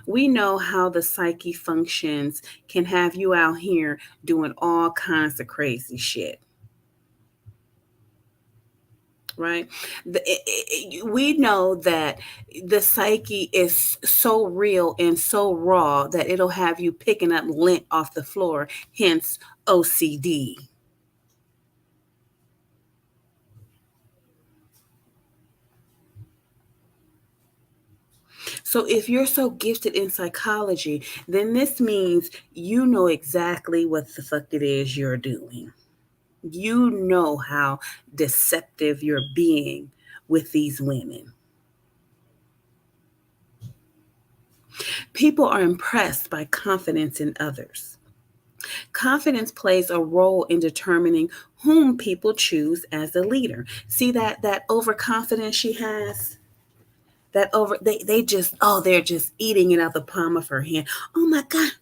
We know how the psyche functions can have you out here doing all kinds of crazy shit. Right? We know that the psyche is so real and so raw that it'll have you picking up lint off the floor, hence OCD. So if you're so gifted in psychology, then this means you know exactly what the fuck it is you're doing. You know how deceptive you're being with these women. People are impressed by confidence in others. Confidence plays a role in determining whom people choose as a leader. See that overconfidence she has? They're just eating it out the palm of her hand. Oh my God,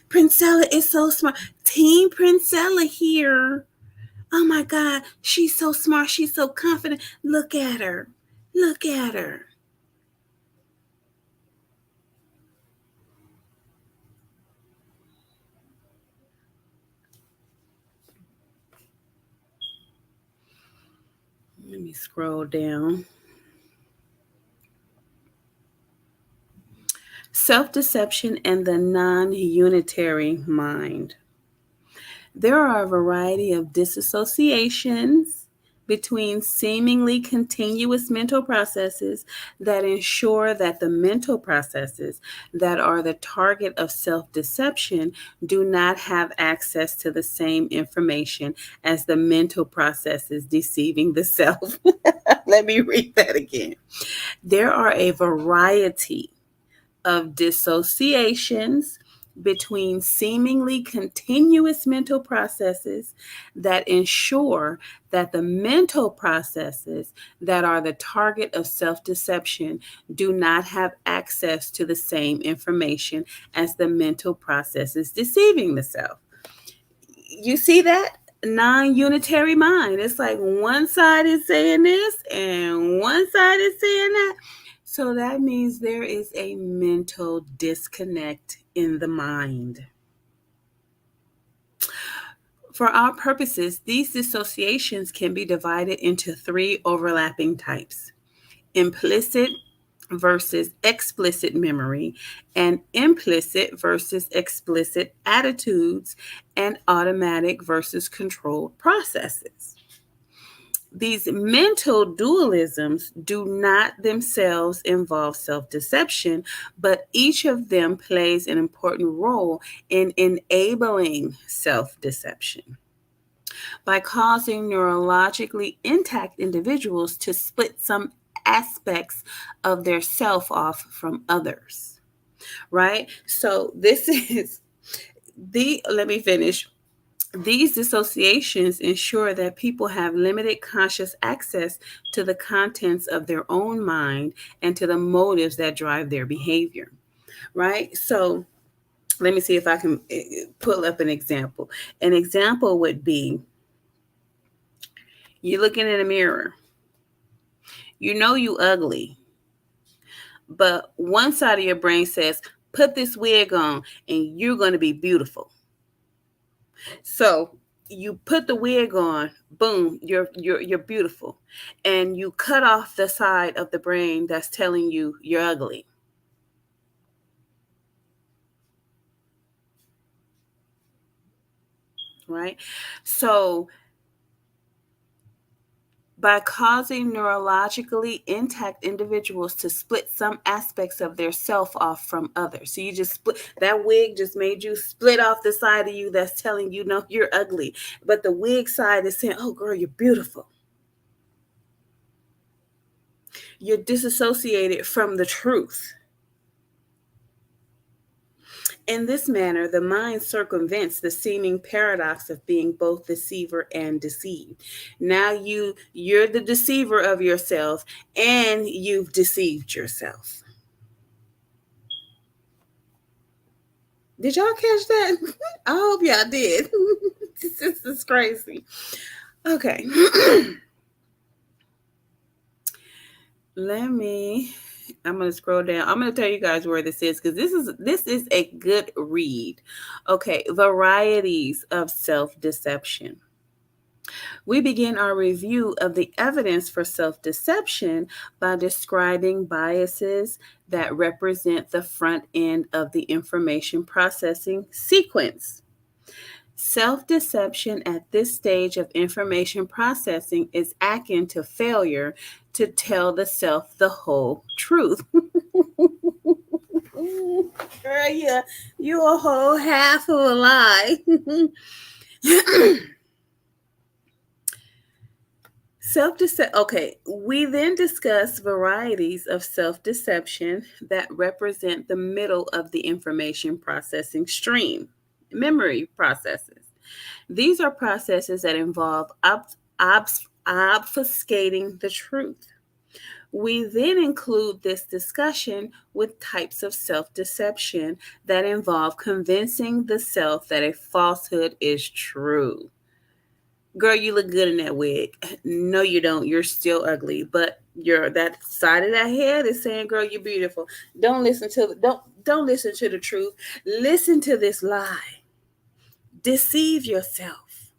Princella is so smart. Team Princella here. Oh my God, she's so smart. She's so confident. Look at her. Look at her. Let me scroll down. Self-deception and the non-unitary mind. There are a variety of disassociations between seemingly continuous mental processes that ensure that the mental processes that are the target of self-deception do not have access to the same information as the mental processes deceiving the self. Let me read that again. There are a variety of dissociations between seemingly continuous mental processes that ensure that the mental processes that are the target of self-deception do not have access to the same information as the mental processes deceiving the self. You see that? Non-unitary mind. It's like one side is saying this and one side is saying that. So that means there is a mental disconnect in the mind. For our purposes, these dissociations can be divided into 3 overlapping types: implicit versus explicit memory, and implicit versus explicit attitudes, and automatic versus controlled processes. These mental dualisms do not themselves involve self-deception, but each of them plays an important role in enabling self-deception by causing neurologically intact individuals to split some aspects of their self off from others, right? So this is let me finish. These dissociations ensure that people have limited conscious access to the contents of their own mind and to the motives that drive their behavior, right? So let me see if I can pull up an example. An example would be, you're looking in a mirror. You know you ugly, but one side of your brain says, put this wig on and you're going to be beautiful. So you put the wig on, boom, you're beautiful. And you cut off the side of the brain that's telling you you're ugly. Right? So by causing neurologically intact individuals to split some aspects of their self off from others. So you just split, that wig just made you split off the side of you that's telling you, no, you're ugly. But the wig side is saying, oh, girl, you're beautiful. You're disassociated from the truth. In this manner, the mind circumvents the seeming paradox of being both deceiver and deceived. Now you're the deceiver of yourself and you've deceived yourself. Did y'all catch that? I hope y'all did. This is crazy. Okay. I'm going to scroll down. I'm going to tell you guys where this is because this is a good read. Okay, varieties of self-deception. We begin our review of the evidence for self-deception by describing biases that represent the front end of the information processing sequence. Self-deception at this stage of information processing is akin to failure to tell the self the whole truth. Girl, you a whole half of a lie. Self-deception. Okay, we then discuss varieties of self-deception that represent the middle of the information processing stream, memory processes. These are processes that involve obfuscating the truth. We then include this discussion with types of self-deception that involve convincing the self that a falsehood is true. Girl, you look good in that wig. No, you don't. You're still ugly. But that side of that head is saying, girl, you're beautiful. Don't listen to the truth. Listen to this lie. Deceive yourself.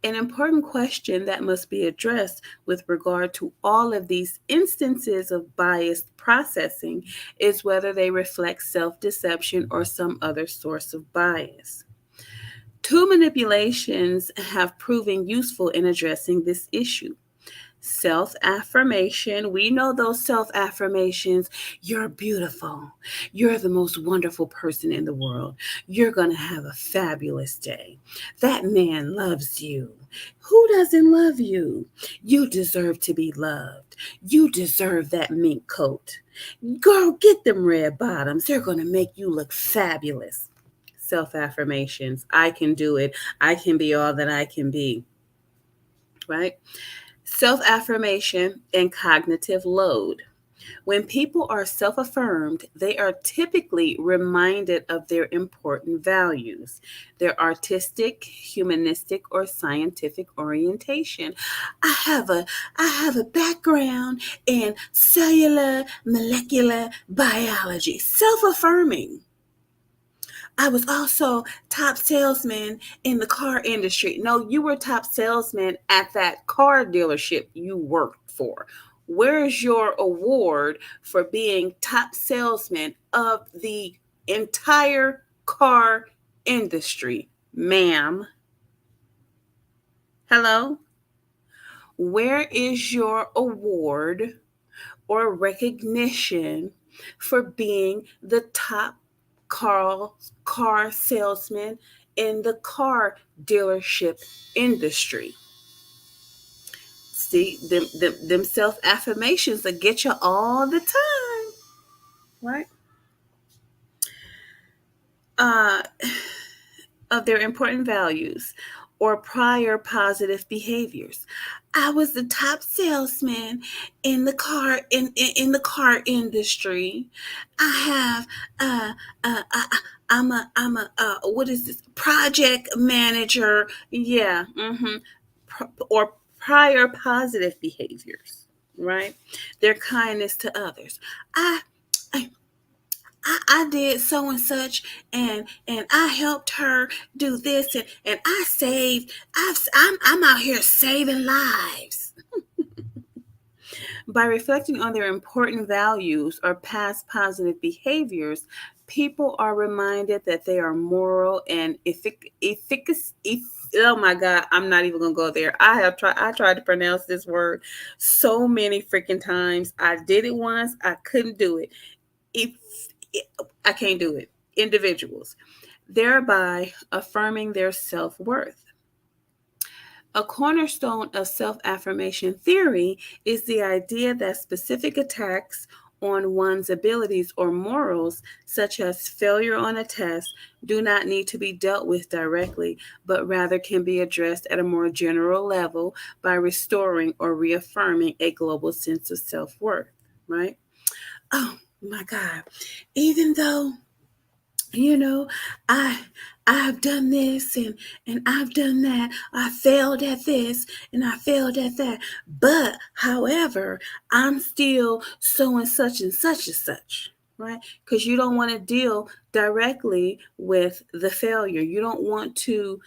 An important question that must be addressed with regard to all of these instances of biased processing is whether they reflect self-deception or some other source of bias. Two manipulations have proven useful in addressing this issue. Self-affirmation. We know those self-affirmations. You're beautiful. You're the most wonderful person in the world. You're going to have a fabulous day. That man loves you. Who doesn't love you? You deserve to be loved. You deserve that mink coat. Girl, get them red bottoms. They're going to make you look fabulous. Self-affirmations. I can do it. I can be all that I can be. Right? Self-affirmation and cognitive load. When people are self-affirmed, they are typically reminded of their important values, their artistic, humanistic, or scientific orientation. I have a background in cellular molecular biology. Self-affirming. I was also top salesman in the car industry. No, you were top salesman at that car dealership you worked for. Where is your award for being top salesman of the entire car industry, ma'am? Hello? Where is your award or recognition for being the top car salesman in the car dealership industry? See, them self-affirmations that get you all the time, right? Of their important values or prior positive behaviors. I was the top salesman in the car in the car industry. I have I'm a what is this, project manager? Yeah, or prior positive behaviors, right? Their kindness to others. I did so and such, and I helped her do this, and I saved. I'm out here saving lives. By reflecting on their important values or past positive behaviors, people are reminded that they are moral and oh my God, I'm not even gonna go there. I tried to pronounce this word so many freaking times. I did it once, I couldn't do it. I can't do it. Individuals, thereby affirming their self-worth. A cornerstone of self-affirmation theory is the idea that specific attacks on one's abilities or morals, such as failure on a test, do not need to be dealt with directly, but rather can be addressed at a more general level by restoring or reaffirming a global sense of self-worth, right? Oh my God. Even though, I've done this and I've done that. I failed at this and I failed at that. But however, I'm still so and such and such, right? Because you don't want to deal directly with the failure. You don't want to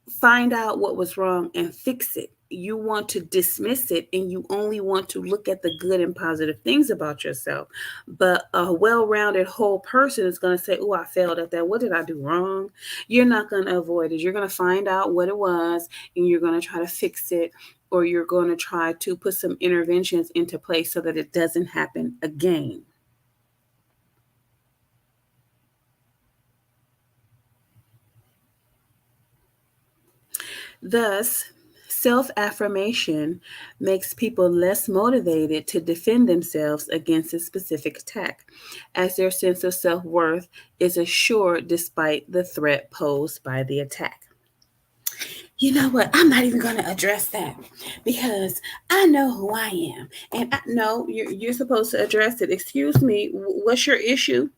find out what was wrong and fix it. You want to dismiss it, and you only want to look at the good and positive things about yourself. But a well-rounded whole person is going to say, oh, I failed at that. What did I do wrong? You're not going to avoid it. You're going to find out what it was, and you're going to try to fix it, or you're going to try to put some interventions into place so that it doesn't happen again. Thus, self-affirmation makes people less motivated to defend themselves against a specific attack, as their sense of self-worth is assured despite the threat posed by the attack. You know what? I'm not even going to address that because I know who I am. And no, you're supposed to address it. Excuse me, what's your issue?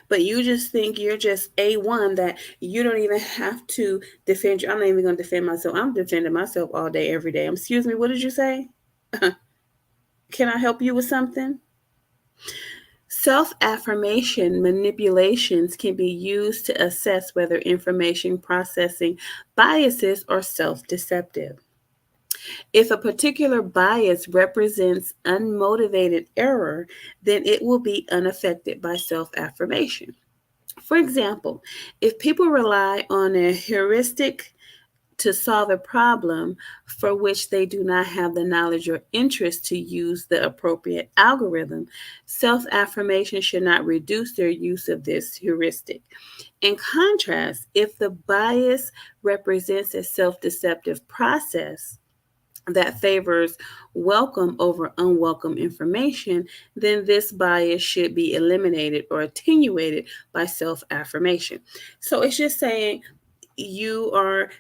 But you just think you're just A1, that you don't even have to defend you. I'm not even going to defend myself. I'm defending myself all day, every day. Excuse me, what did you say? Can I help you with something? Self-affirmation manipulations can be used to assess whether information processing biases are self-deceptive. If a particular bias represents unmotivated error, then it will be unaffected by self-affirmation. For example, if people rely on a heuristic to solve a problem for which they do not have the knowledge or interest to use the appropriate algorithm, self affirmation should not reduce their use of this heuristic. In contrast, if the bias represents a self deceptive process that favors welcome over unwelcome information, then this bias should be eliminated or attenuated by self affirmation. So it's just saying you are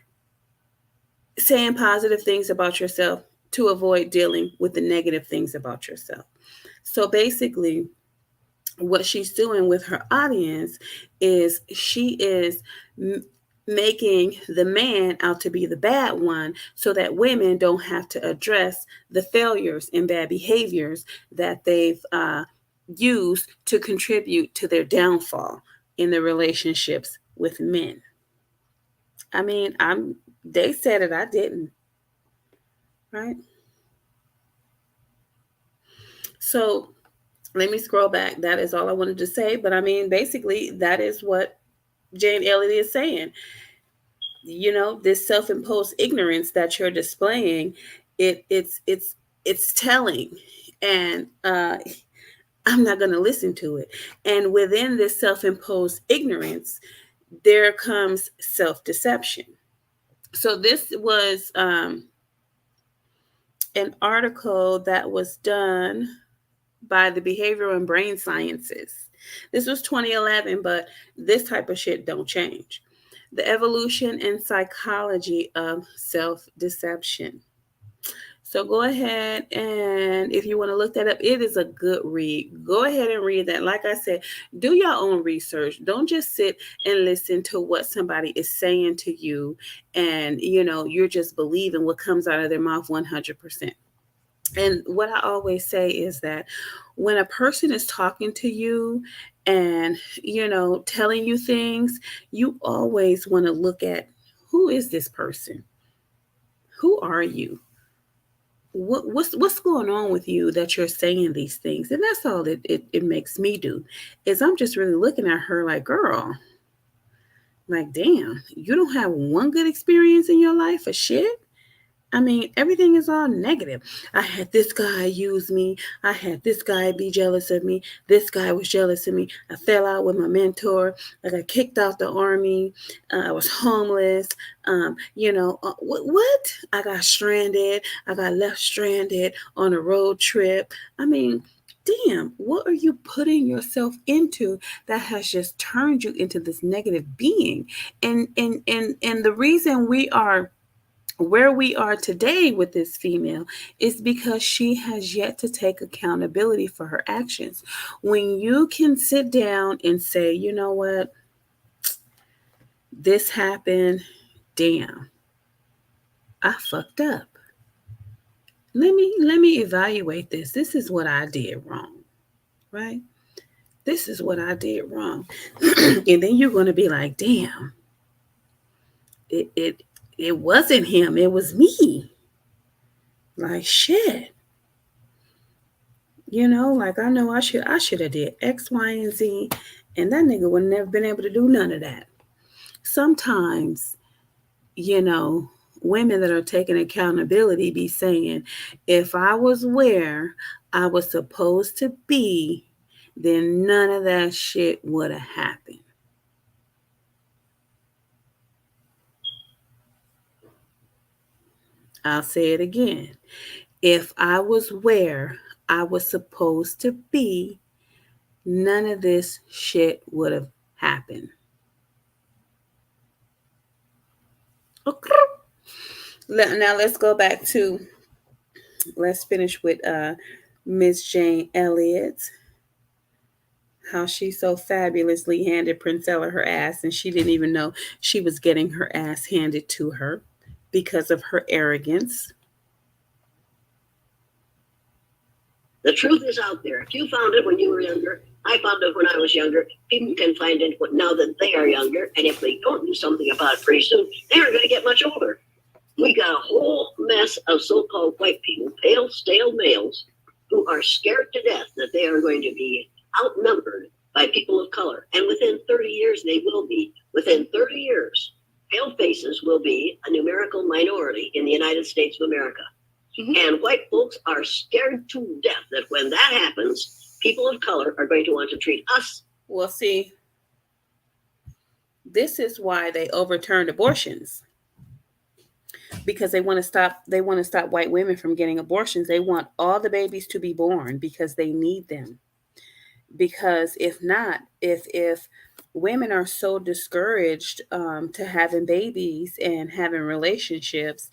saying positive things about yourself to avoid dealing with the negative things about yourself. So basically, what she's doing with her audience is she is making the man out to be the bad one so that women don't have to address the failures and bad behaviors that they've used to contribute to their downfall in their relationships with men. I mean, they said it, I didn't. Right? So let me scroll back. That is all I wanted to say. But I mean, basically, that is what Jane Elliott is saying. You know, this self-imposed ignorance that you're displaying, it's telling, and I'm not going to listen to it. And within this self-imposed ignorance, there comes self-deception. So this was an article that was done by the Behavioral and Brain Sciences. This was 2011, but this type of shit don't change. The Evolution and Psychology of Self-Deception. So go ahead, and if you want to look that up, it is a good read. Go ahead and read that. Like I said, do your own research. Don't just sit and listen to what somebody is saying to you and, you know, you're just believing what comes out of their mouth 100%. And what I always say is that when a person is talking to you and, you know, telling you things, you always want to look at, who is this person? Who are you? What's going on with you that you're saying these things? And that's all it makes me do, is I'm just really looking at her like, girl, like, damn, you don't have one good experience in your life for shit? I mean, everything is all negative. I had this guy use me. I had this guy be jealous of me. This guy was jealous of me. I fell out with my mentor. I got kicked out the army. I was homeless. What? I got stranded. I got left stranded on a road trip. I mean, damn, what are you putting yourself into that has just turned you into this negative being? And the reason we are where we are today with this female is because she has yet to take accountability for her actions. When you can sit down and say, you know what, this happened, damn, I fucked up. Let me evaluate this. This is what I did wrong, right? This is what I did wrong. And then you're going to be like, damn, it wasn't him, it was me. Like, shit. You know, like, I know I should have did X, Y, and Z, and that nigga would never been able to do none of that. Sometimes, you know, women that are taking accountability be saying, if I was where I was supposed to be, then none of that shit would have happened. I'll say it again. If I was where I was supposed to be, none of this shit would have happened. Okay. Now let's go back to, let's finish with Miss Jane Elliott. How she so fabulously handed Princella her ass, and she didn't even know she was getting her ass handed to her because of her arrogance. The truth is out there. If you found it when you were younger, I found out when I was younger, people can find it now that they are younger, and if they don't do something about it pretty soon, they aren't going to get much older. We got a whole mess of so-called white people, pale, stale males, who are scared to death that they are going to be outnumbered by people of color. And within 30 years, they will be. Within 30 years, pale faces will be a numerical minority in the United States of America. And white folks are scared to death that when that happens, people of color are going to want to treat us. Well, see, this is why they overturned abortions. Because they want to stop white women from getting abortions. They want all the babies to be born because they need them. Because if not, if women are so discouraged to having babies and having relationships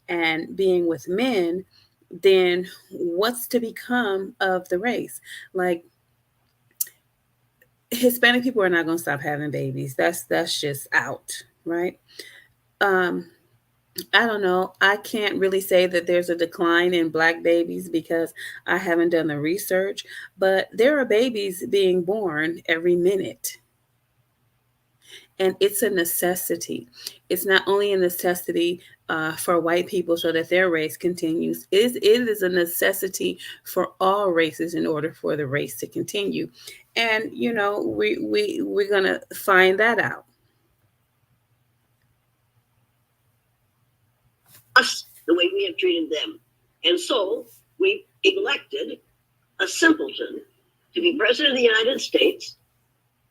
and being with men, then what's to become of the race? Like, Hispanic people are not going to stop having babies. That's just out, right? I don't know. I can't really say that there's a decline in Black babies because I haven't done the research, but there are babies being born every minute. And it's a necessity. It's not only a necessity for white people so that their race continues. It is a necessity for all races in order for the race to continue. And, you know, we're going to find that out. Us the way we have treated them. And so we elected a simpleton to be president of the United States.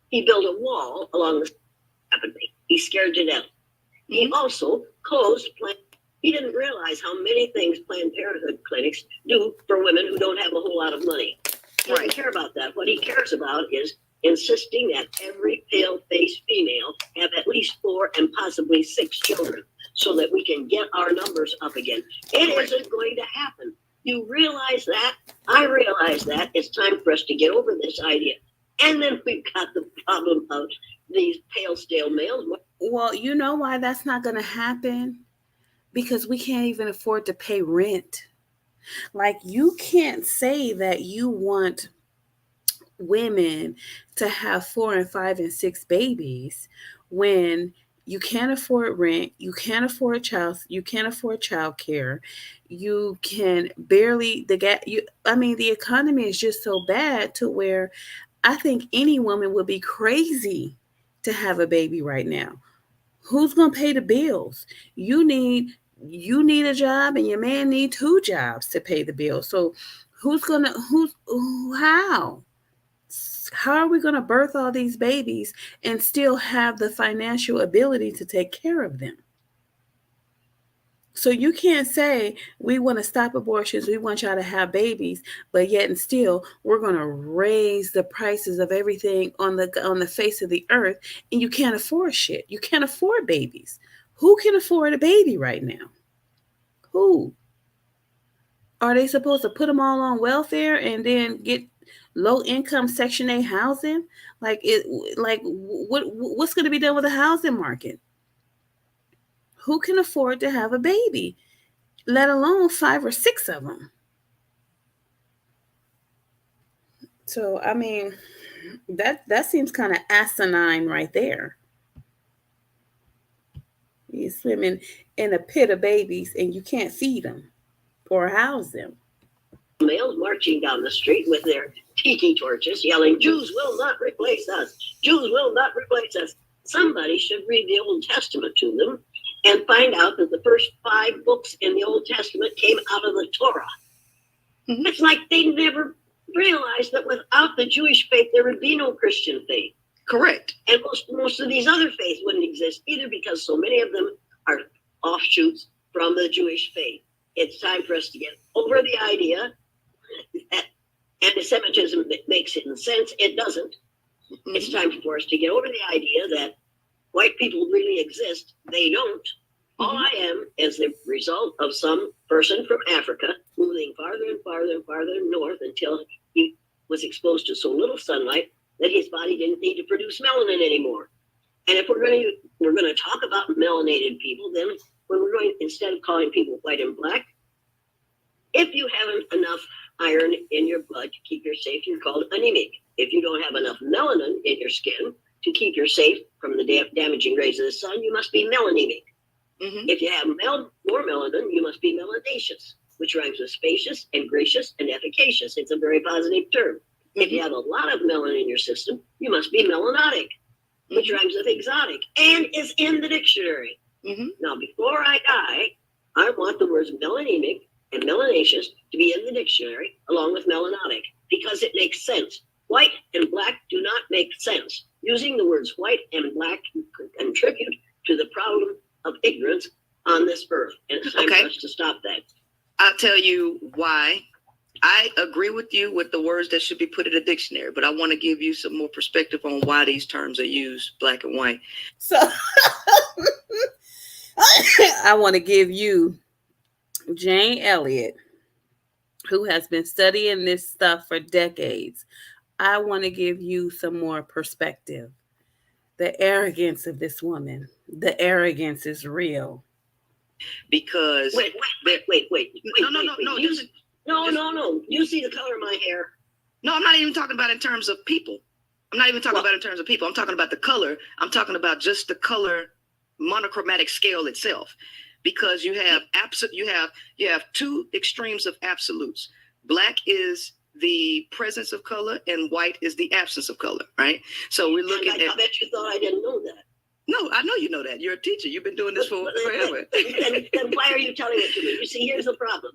He built a wall along the rapidly. He's scared to death. He also closed Planned. He didn't realize how many things Planned Parenthood clinics do for women who don't have a whole lot of money. He doesn't care about that. What he cares about is insisting that every pale-faced female have at least 4 and possibly 6 children so that we can get our numbers up again. It isn't going to happen. You realize that? I realize that. It's time for us to get over this idea. And then we've got the problem of these pale, stale males. Well, you know why that's not going to happen? Because we can't even afford to pay rent. Like, you can't say that you want women to have 4 and 5 and 6 babies when you can't afford rent, you can't afford child care, you can barely the economy is just so bad to where I think any woman would be crazy to have a baby right now. Who's gonna pay the bills? You need a job, and your man need 2 jobs to pay the bills. So how are we going to birth all these babies and still have the financial ability to take care of them? So you can't say we want to stop abortions, we want y'all to have babies, but yet and still we're going to raise the prices of everything on the face of the earth, and you can't afford shit. You can't afford babies. Who can afford a baby right now? Who? Are they supposed to put them all on welfare and then get low-income Section 8 housing? What's going to be done with the housing market? Who can afford to have a baby, let alone 5 or 6 of them? So, I mean, that seems kind of asinine right there. You're swimming in a pit of babies and you can't feed them or house them. Males marching down the street with their tiki torches yelling, "Jews will not replace us. Jews will not replace us." Somebody should read the Old Testament to them and find out that the first 5 books in the Old Testament came out of the Torah. It's like they never realized that without the Jewish faith, there would be no Christian faith. Correct. And most of these other faiths wouldn't exist either because so many of them are offshoots from the Jewish faith. It's time for us to get over the idea that anti-Semitism makes it sense. It doesn't. It's time for us to get over the idea that white people really exist. They don't. All I am is the result of some person from Africa moving farther and farther and farther north until he was exposed to so little sunlight that his body didn't need to produce melanin anymore. And if we're going to talk about melanated people, then when we're going, instead of calling people white and black, if you haven't enough iron in your blood to keep you safe, you're called anemic. If you don't have enough melanin in your skin to keep you safe from the damaging rays of the sun, you must be melanemic. Mm-hmm. If you have more melanin, you must be melanaceous, which rhymes with spacious and gracious and efficacious. It's a very positive term. Mm-hmm. If you have a lot of melanin in your system, you must be melanotic, which rhymes with exotic and is in the dictionary. Mm-hmm. Now, before I die, I want the words melanemic and melanaceous to be in the dictionary along with melanotic because it makes sense. White and black do not make sense. Using the words white and black contribute to the problem of ignorance on this earth. And it's time for us to stop that. I'll tell you why. I agree with you with the words that should be put in a dictionary, but I want to give you some more perspective on why these terms are used, black and white. So I want to give you Jane Elliot, who has been studying this stuff for decades. I want to give you some more perspective. The arrogance of this woman. The arrogance is real. Because wait. No. You see the color of my hair? No, I'm not even talking about in terms of people. I'm not even talking about in terms of people. I'm talking about the color. I'm talking about just the color monochromatic scale itself. Because you have you have two extremes of absolutes. Black is the presence of color and white is the absence of color, right? So we're looking at. I bet you thought I didn't know that. No, I know you know that. You're a teacher. You've been doing this for forever. Then why are you telling it to me? You see, here's the problem.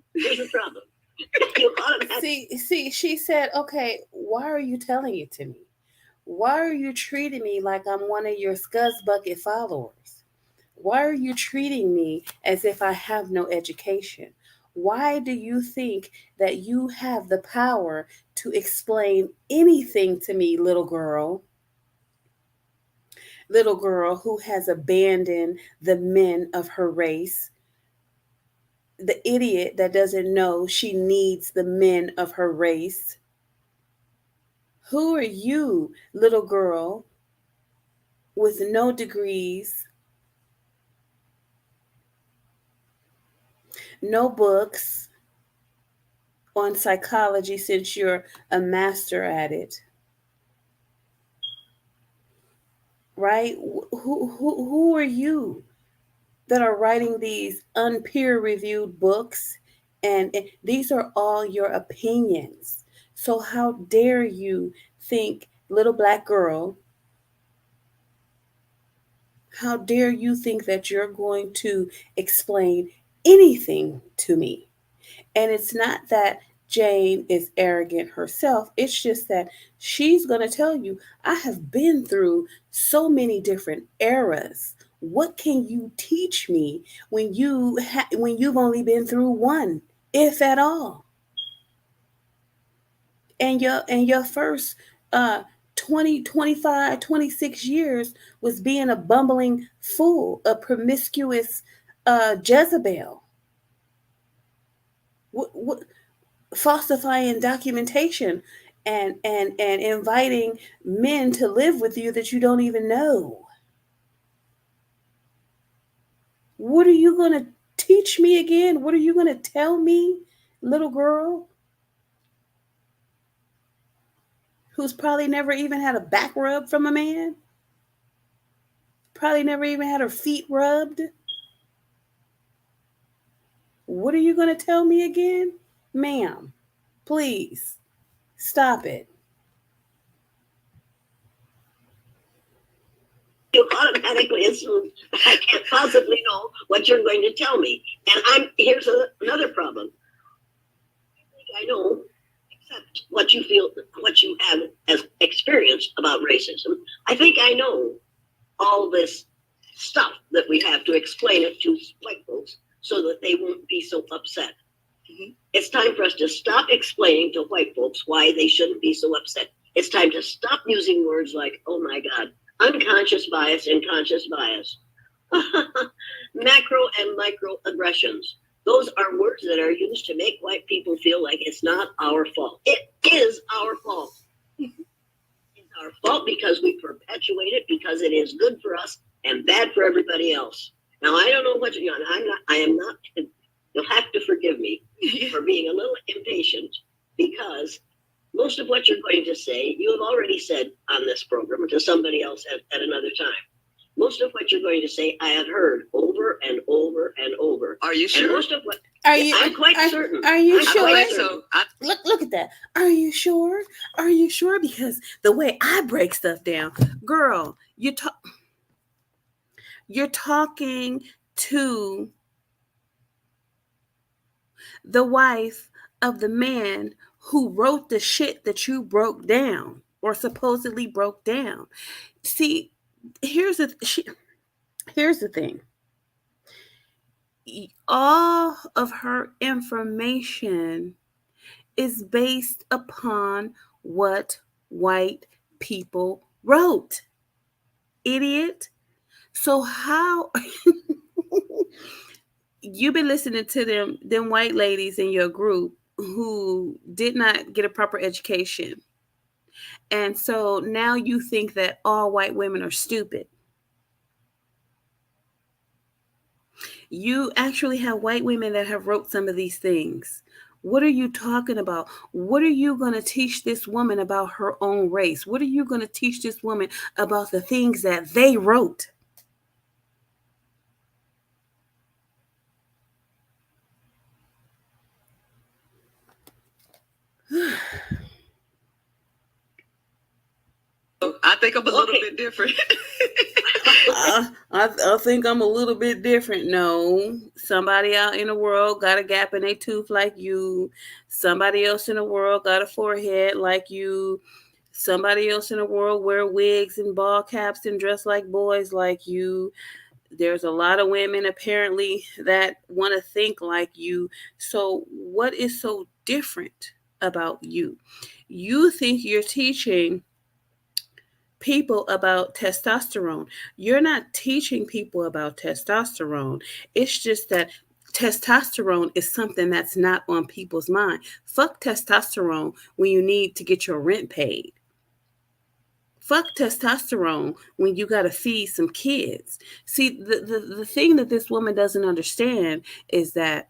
See, she said, okay, why are you telling it to me? Why are you treating me like I'm one of your scuzz bucket followers? Why are you treating me as if I have no education? Why do you think that you have the power to explain anything to me, little girl? Little girl who has abandoned the men of her race. The idiot that doesn't know she needs the men of her race. Who are you, little girl, with no degrees, no books on psychology since you're a master at it? Right? Who are you that are writing these unpeer-reviewed books? And these are all your opinions. So how dare you think, little black girl, how dare you think that you're going to explain anything to me? And it's not that Jane is arrogant herself. It's just that she's going to tell you, I have been through so many different eras. What can you teach me when you've only been through one, if at all? And your first 20, 25, 26 years was being a bumbling fool, a promiscuous Jezebel. What falsifying documentation and inviting men to live with you that you don't even know. What are you going to teach me again? What are you going to tell me, little girl? Who's probably never even had a back rub from a man? Probably never even had her feet rubbed? What are you going to tell me again? Ma'am, please, stop it. You automatically assume I can't possibly know what you're going to tell me. And here's another problem. I know, except what you feel, what you have as experience about racism. I think I know all this stuff that we have to explain it to white folks so that they won't be so upset. Mm-hmm. It's time for us to stop explaining to white folks why they shouldn't be so upset. It's time to stop using words like, oh my God, unconscious bias and conscious bias, macro and micro aggressions. Those are words that are used to make white people feel like it's not our fault. It is our fault. It's our fault because we perpetuate it, because it is good for us and bad for everybody else. Now, I don't know what you're doing. I am not, you'll have to forgive me for being a little impatient, because most of what you're going to say, you have already said on this program or to somebody else at another time. Most of what you're going to say, I have heard over and over and over. Are you sure? And most of what I'm quite certain. Are you I'm sure? quite certain. Look at that. Are you sure? Are you sure? Because the way I break stuff down, girl, you're talking to the wife of the man who wrote the shit that you broke down or supposedly broke down. See, here's the thing. All of her information is based upon what white people wrote. Idiot. So how you've been listening to them white ladies in your group who did not get a proper education. And so now you think that all white women are stupid. You actually have white women that have wrote some of these things. What are you talking about? What are you going to teach this woman about her own race? What are you going to teach this woman about the things that they wrote? I think I'm a little bit different. I think I'm a little bit different. No, somebody out in the world got a gap in their tooth like you. Somebody else in the world got a forehead like you. Somebody else in the world wear wigs and ball caps and dress like boys like you. There's a lot of women apparently that want to think like you. So what is so different about you? You think you're teaching people about testosterone. You're not teaching people about testosterone. It's just that testosterone is something that's not on people's mind. Fuck testosterone when you need to get your rent paid. Fuck testosterone when you got to feed some kids. See, the thing that this woman doesn't understand is that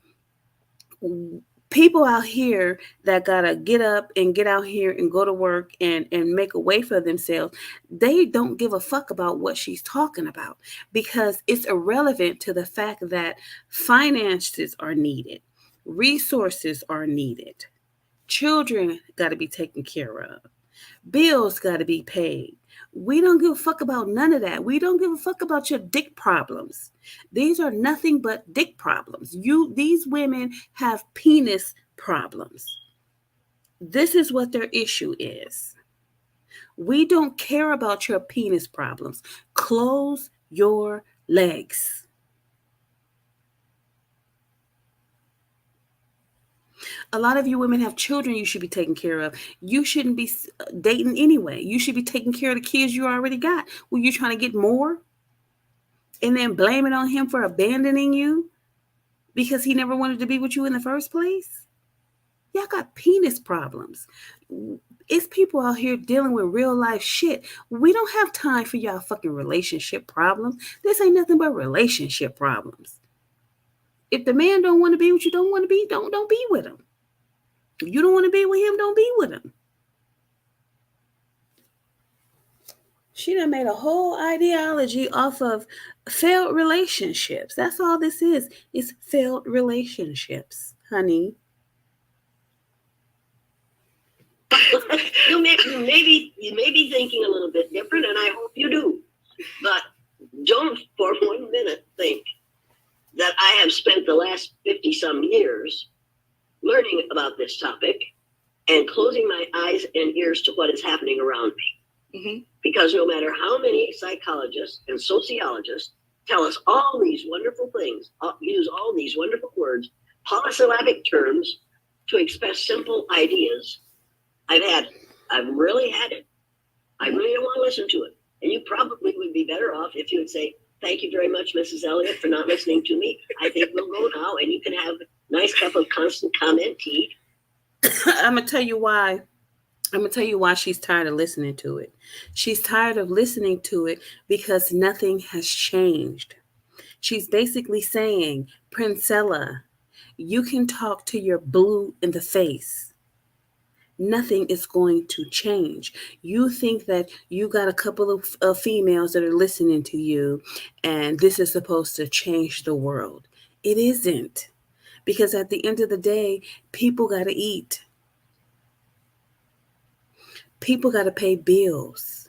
people out here that gotta get up and get out here and go to work and make a way for themselves, they don't give a fuck about what she's talking about because it's irrelevant to the fact that finances are needed, resources are needed, children got to be taken care of, bills got to be paid. We don't give a fuck about none of that. We don't give a fuck about your dick problems. These are nothing but dick problems. These women have penis problems. This is what their issue is. We don't care about your penis problems. Close your legs. A lot of you women have children you should be taking care of. You shouldn't be dating anyway. You should be taking care of the kids you already got. Well, you trying to get more and then blame it on him for abandoning you because he never wanted to be with you in the first place? Y'all got penis problems. It's people out here dealing with real life shit. We don't have time for y'all fucking relationship problems. This ain't nothing but relationship problems. If the man don't want to be with you, don't be with him. If you don't want to be with him, don't be with him. She done made a whole ideology off of failed relationships. That's all this is. It's failed relationships, honey. You may be thinking a little bit different, and I hope you do. But don't for 1 minute think that I have spent the last 50-some years learning about this topic and closing my eyes and ears to what is happening around me. Mm-hmm. Because no matter how many psychologists and sociologists tell us all these wonderful things, use all these wonderful words, polysyllabic terms to express simple ideas, I've really had it. I really don't want to listen to it. And you probably would be better off if you would say, thank you very much, Mrs. Elliot, for not listening to me. I think we'll go now, and you can have a nice cup of constant comment tea. I'm going to tell you why. I'm going to tell you why she's tired of listening to it. She's tired of listening to it because nothing has changed. She's basically saying, Princella, you can talk to your blue in the face. nothing is going to change. You think that you got a couple of females that are listening to you and this is supposed to change the world. It isn't. Because at the end of the day, people got to eat. People got to pay bills.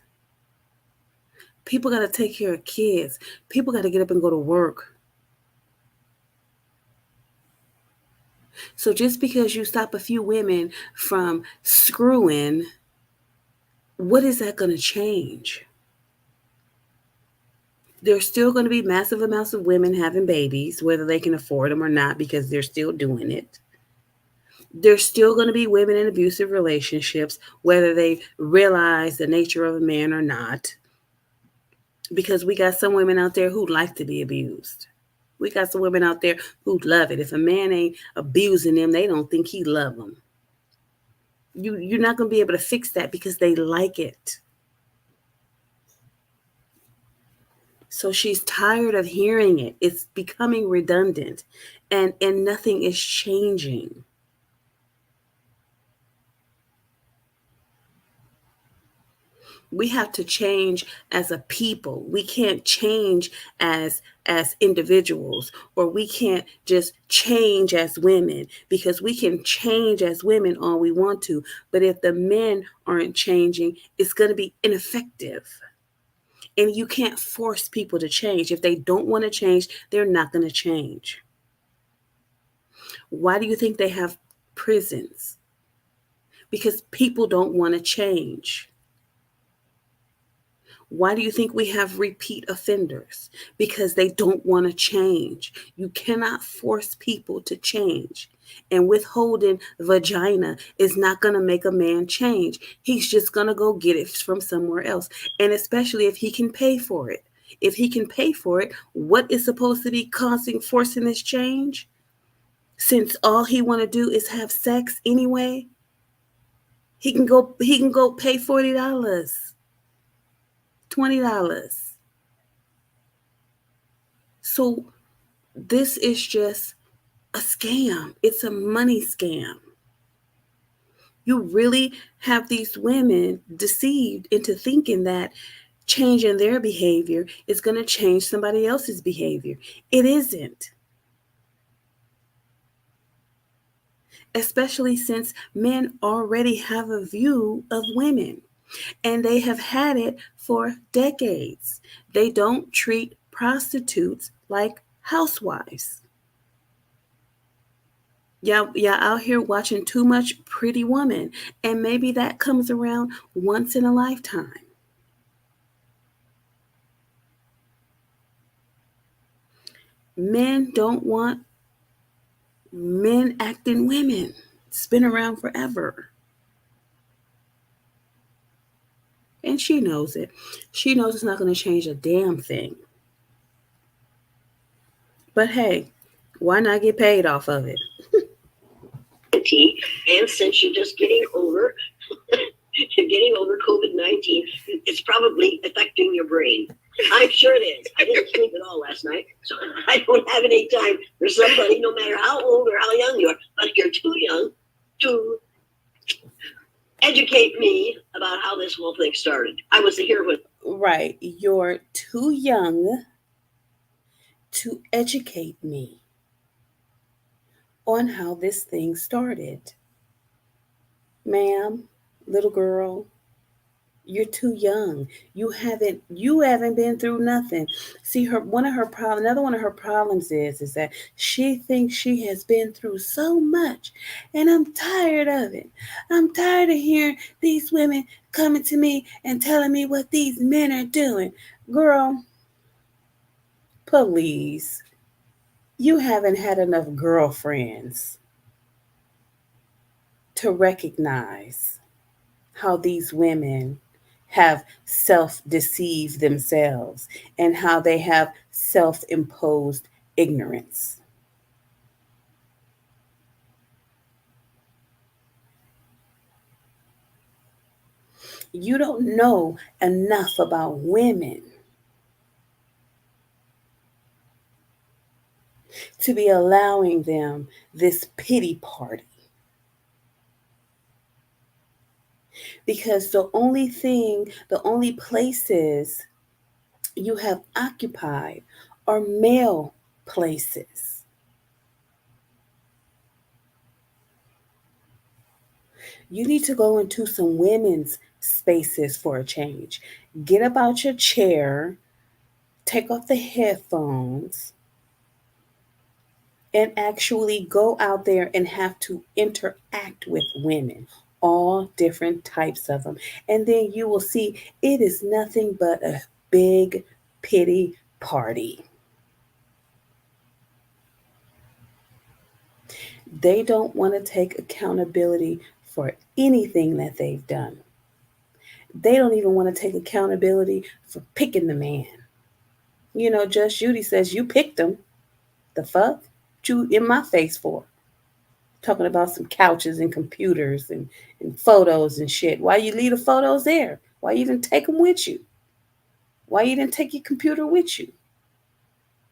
People got to take care of kids. People got to get up and go to work. So just because you stop a few women from screwing, what is that going to change? There's still going to be massive amounts of women having babies, whether they can afford them or not, because they're still doing it. There's still going to be women in abusive relationships, whether they realize the nature of a man or not, because we got some women out there who like to be abused. We got some women out there who love it. If a man ain't abusing them, they don't think he love them. You're not going to be able to fix that because they like it. So she's tired of hearing it. It's becoming redundant, and nothing is changing. We have to change as a people. We can't change as individuals, or we can't just change as women, because we can change as women all we want to. But if the men aren't changing, it's going to be ineffective. And you can't force people to change. If they don't want to change, they're not going to change. Why do you think they have prisons? Because people don't want to change. Why do you think we have repeat offenders? Because they don't want to change. You cannot force people to change. And withholding vagina is not going to make a man change. He's just going to go get it from somewhere else. And especially if he can pay for it. If he can pay for it, what is supposed to be forcing this change? Since all he want to do is have sex anyway, he can go pay $40. $20. So this is just a scam. It's a money scam. You really have these women deceived into thinking that changing their behavior is going to change somebody else's behavior. It isn't. Especially since men already have a view of women. And they have had it for decades. They don't treat prostitutes like housewives. Y'all out here watching too much Pretty Woman, and maybe that comes around once in a lifetime. Men don't want men acting women. It's been around forever. And she knows it. She knows it's not going to change a damn thing. But hey, why not get paid off of it? And since you're just getting over COVID-19, it's probably affecting your brain. I'm sure it is. I didn't sleep at all last night, so I don't have any time for somebody, no matter how old or how young you are, but you're too young to educate me about how this whole thing started. I was here with... Right. You're too young to educate me on how this thing started. Ma'am, little girl, you're too young. You haven't been through nothing. See, another one of her problems is that she thinks she has been through so much, and I'm tired of it. I'm tired of hearing these women coming to me and telling me what these men are doing. Girl, please. You haven't had enough girlfriends to recognize how these women have self-deceived themselves and how they have self-imposed ignorance. You don't know enough about women to be allowing them this pity party. Because the only places you have occupied are male places. You need to go into some women's spaces for a change. Get up out your chair, take off the headphones, and actually go out there and have to interact with women, all different types of them. And then you will see it is nothing but a big pity party. They don't want to take accountability for anything that they've done. They don't even want to take accountability for picking the man. You know, Just Judy says, you picked him. The fuck? What you in my face for? Talking about some couches and computers and photos and shit. Why you leave the photos there? Why you didn't take them with you? Why you didn't take your computer with you?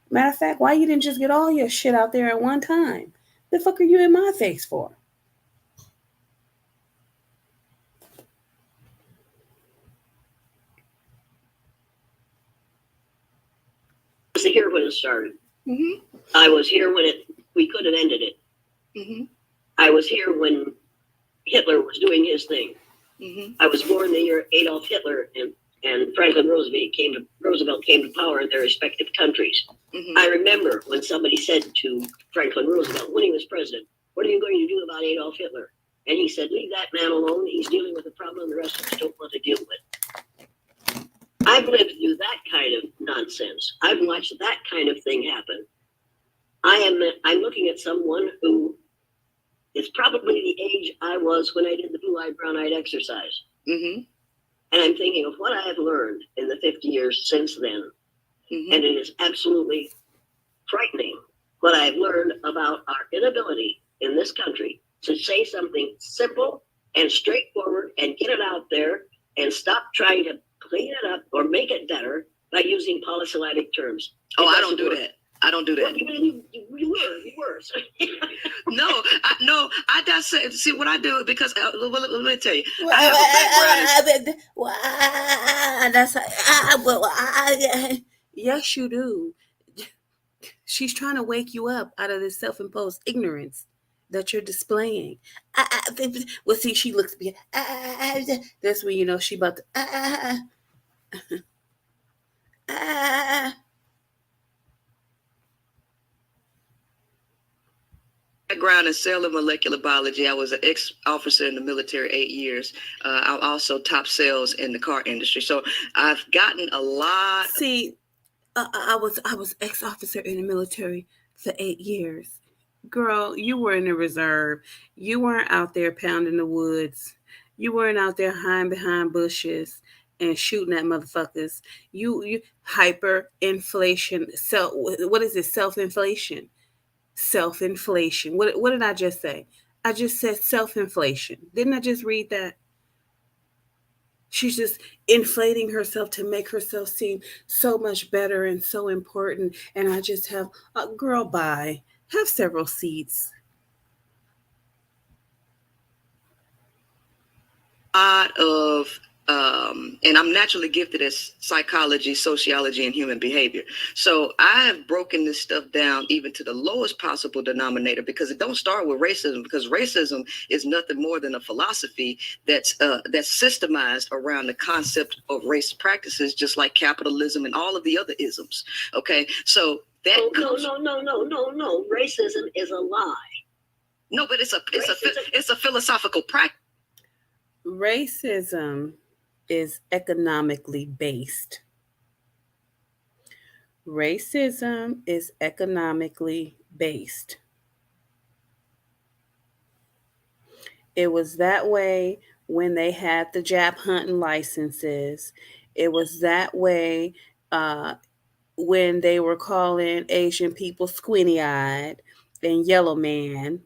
Matter of fact, why you didn't just get all your shit out there at one time? The fuck are you in my face for? I was here when it started. Mm-hmm. I was here when we could have ended it. Mm-hmm. I was here when Hitler was doing his thing. Mm-hmm. I was born the year Adolf Hitler and Franklin Roosevelt came to power in their respective countries. Mm-hmm. I remember when somebody said to Franklin Roosevelt when he was president, "What are you going to do about Adolf Hitler?" And he said, "Leave that man alone. He's dealing with a problem the rest of us don't want to deal with." I've lived through that kind of nonsense. I've watched that kind of thing happen. I'm looking at someone who is probably the age I was when I did the blue-eyed, brown-eyed exercise. Mm-hmm. And I'm thinking of what I have learned in the 50 years since then. Mm-hmm. And it is absolutely frightening what I've learned about our inability in this country to say something simple and straightforward and get it out there and stop trying to clean it up or make it better by using polysyllabic terms. Oh, I don't do that. I don't do that. Well, you were. No, I just see what I do because let me tell you, I have a background. Yes, you do. She's trying to wake you up out of this self-imposed ignorance that you're displaying. Well, see, she looks at me. That's when you know she about to. Background in cellular molecular biology. I was an ex-officer in the military 8 years. I'm also top sales in the car industry. So I've gotten a lot. See, I was ex-officer in the military for 8 years. Girl, you were in the reserve. You weren't out there pounding the woods. You weren't out there hiding behind bushes and shooting at motherfuckers. You hyperinflation. What is it? Self-inflation. Self-inflation. What did I just say? I just said self-inflation. Didn't I just read that? She's just inflating herself to make herself seem so much better and so important. And I just have a girl, bye. Have several seats. Lot of and I'm naturally gifted as psychology, sociology, and human behavior. So I have broken this stuff down even to the lowest possible denominator because it don't start with racism, because racism is nothing more than a philosophy that's systemized around the concept of race practices, just like capitalism and all of the other isms. Okay, so that no. Racism is a lie. No, but it's a philosophical practice. Racism is economically based. Racism is economically based. It was that way when they had the Jap hunting licenses. It was that way when they were calling Asian people squinty-eyed and yellow man.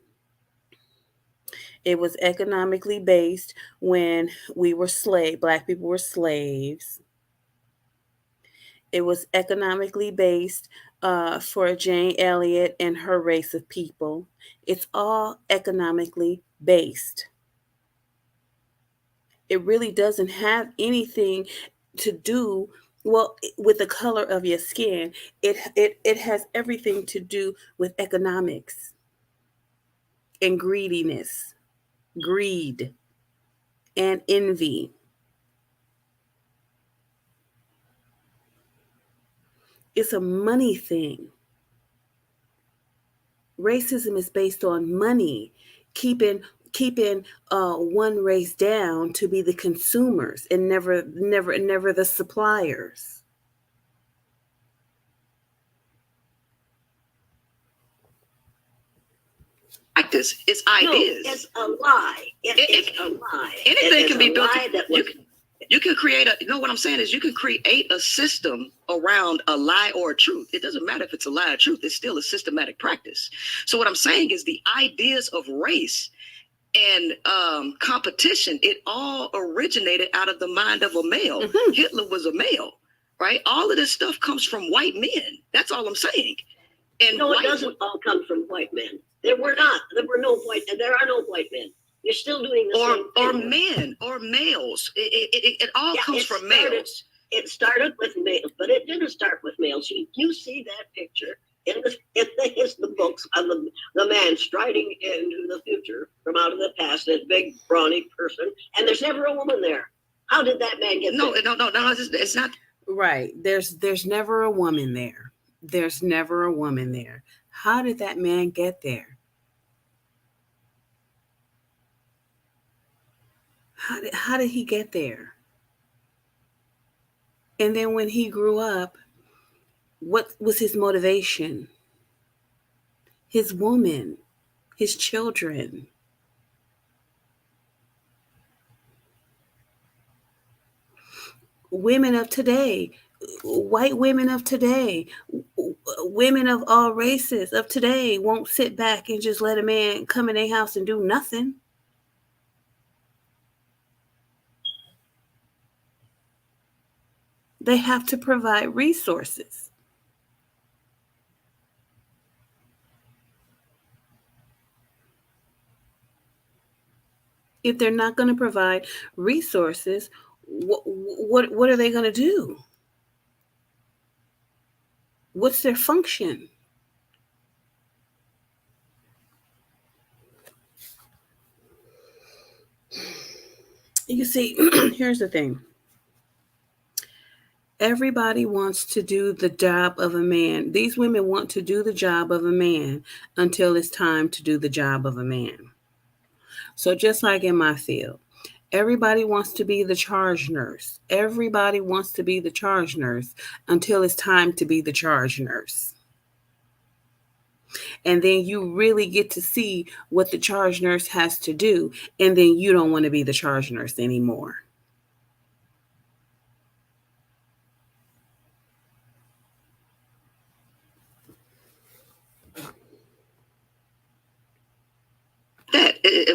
It was economically based when we were black people were slaves. It was economically based for Jane Elliot and her race of people. It's all economically based. It really doesn't have anything to do with the color of your skin. It has everything to do with economics and greediness, greed and envy. It's a money thing. Racism is based on money, keeping one race down to be the consumers and never the suppliers. Practice. It's ideas. No, it's a lie. It's a lie. Anything can be built. You can create a. You know what I'm saying is you can create a system around a lie or a truth. It doesn't matter if it's a lie or truth. It's still a systematic practice. So what I'm saying is the ideas of race and competition. It all originated out of the mind of a male. Mm-hmm. Hitler was a male, right? All of this stuff comes from white men. That's all I'm saying. And no, it doesn't all come from white men. There were no white, and there are no white men. You're still doing the same thing. Or men, or males. It all comes from males. It started with males, but it didn't start with males. You see that picture in the books of the man striding into the future from out of the past, that big, brawny person, and there's never a woman there. How did that man get there? No, it's not. Right. There's never a woman there. There's never a woman there. How did that man get there? How did he get there? And then when he grew up, what was his motivation? His woman, his children. Women of today, white women of today, women of all races of today won't sit back and just let a man come in their house and do nothing. They have to provide resources. If they're not going to provide resources, what are they going to do? What's their function? You see, here's the thing. Everybody wants to do the job of a man. These women want to do the job of a man until it's time to do the job of a man. So just like in my field, everybody wants to be the charge nurse. Everybody wants to be the charge nurse until it's time to be the charge nurse. And then you really get to see what the charge nurse has to do. And then you don't want to be the charge nurse anymore.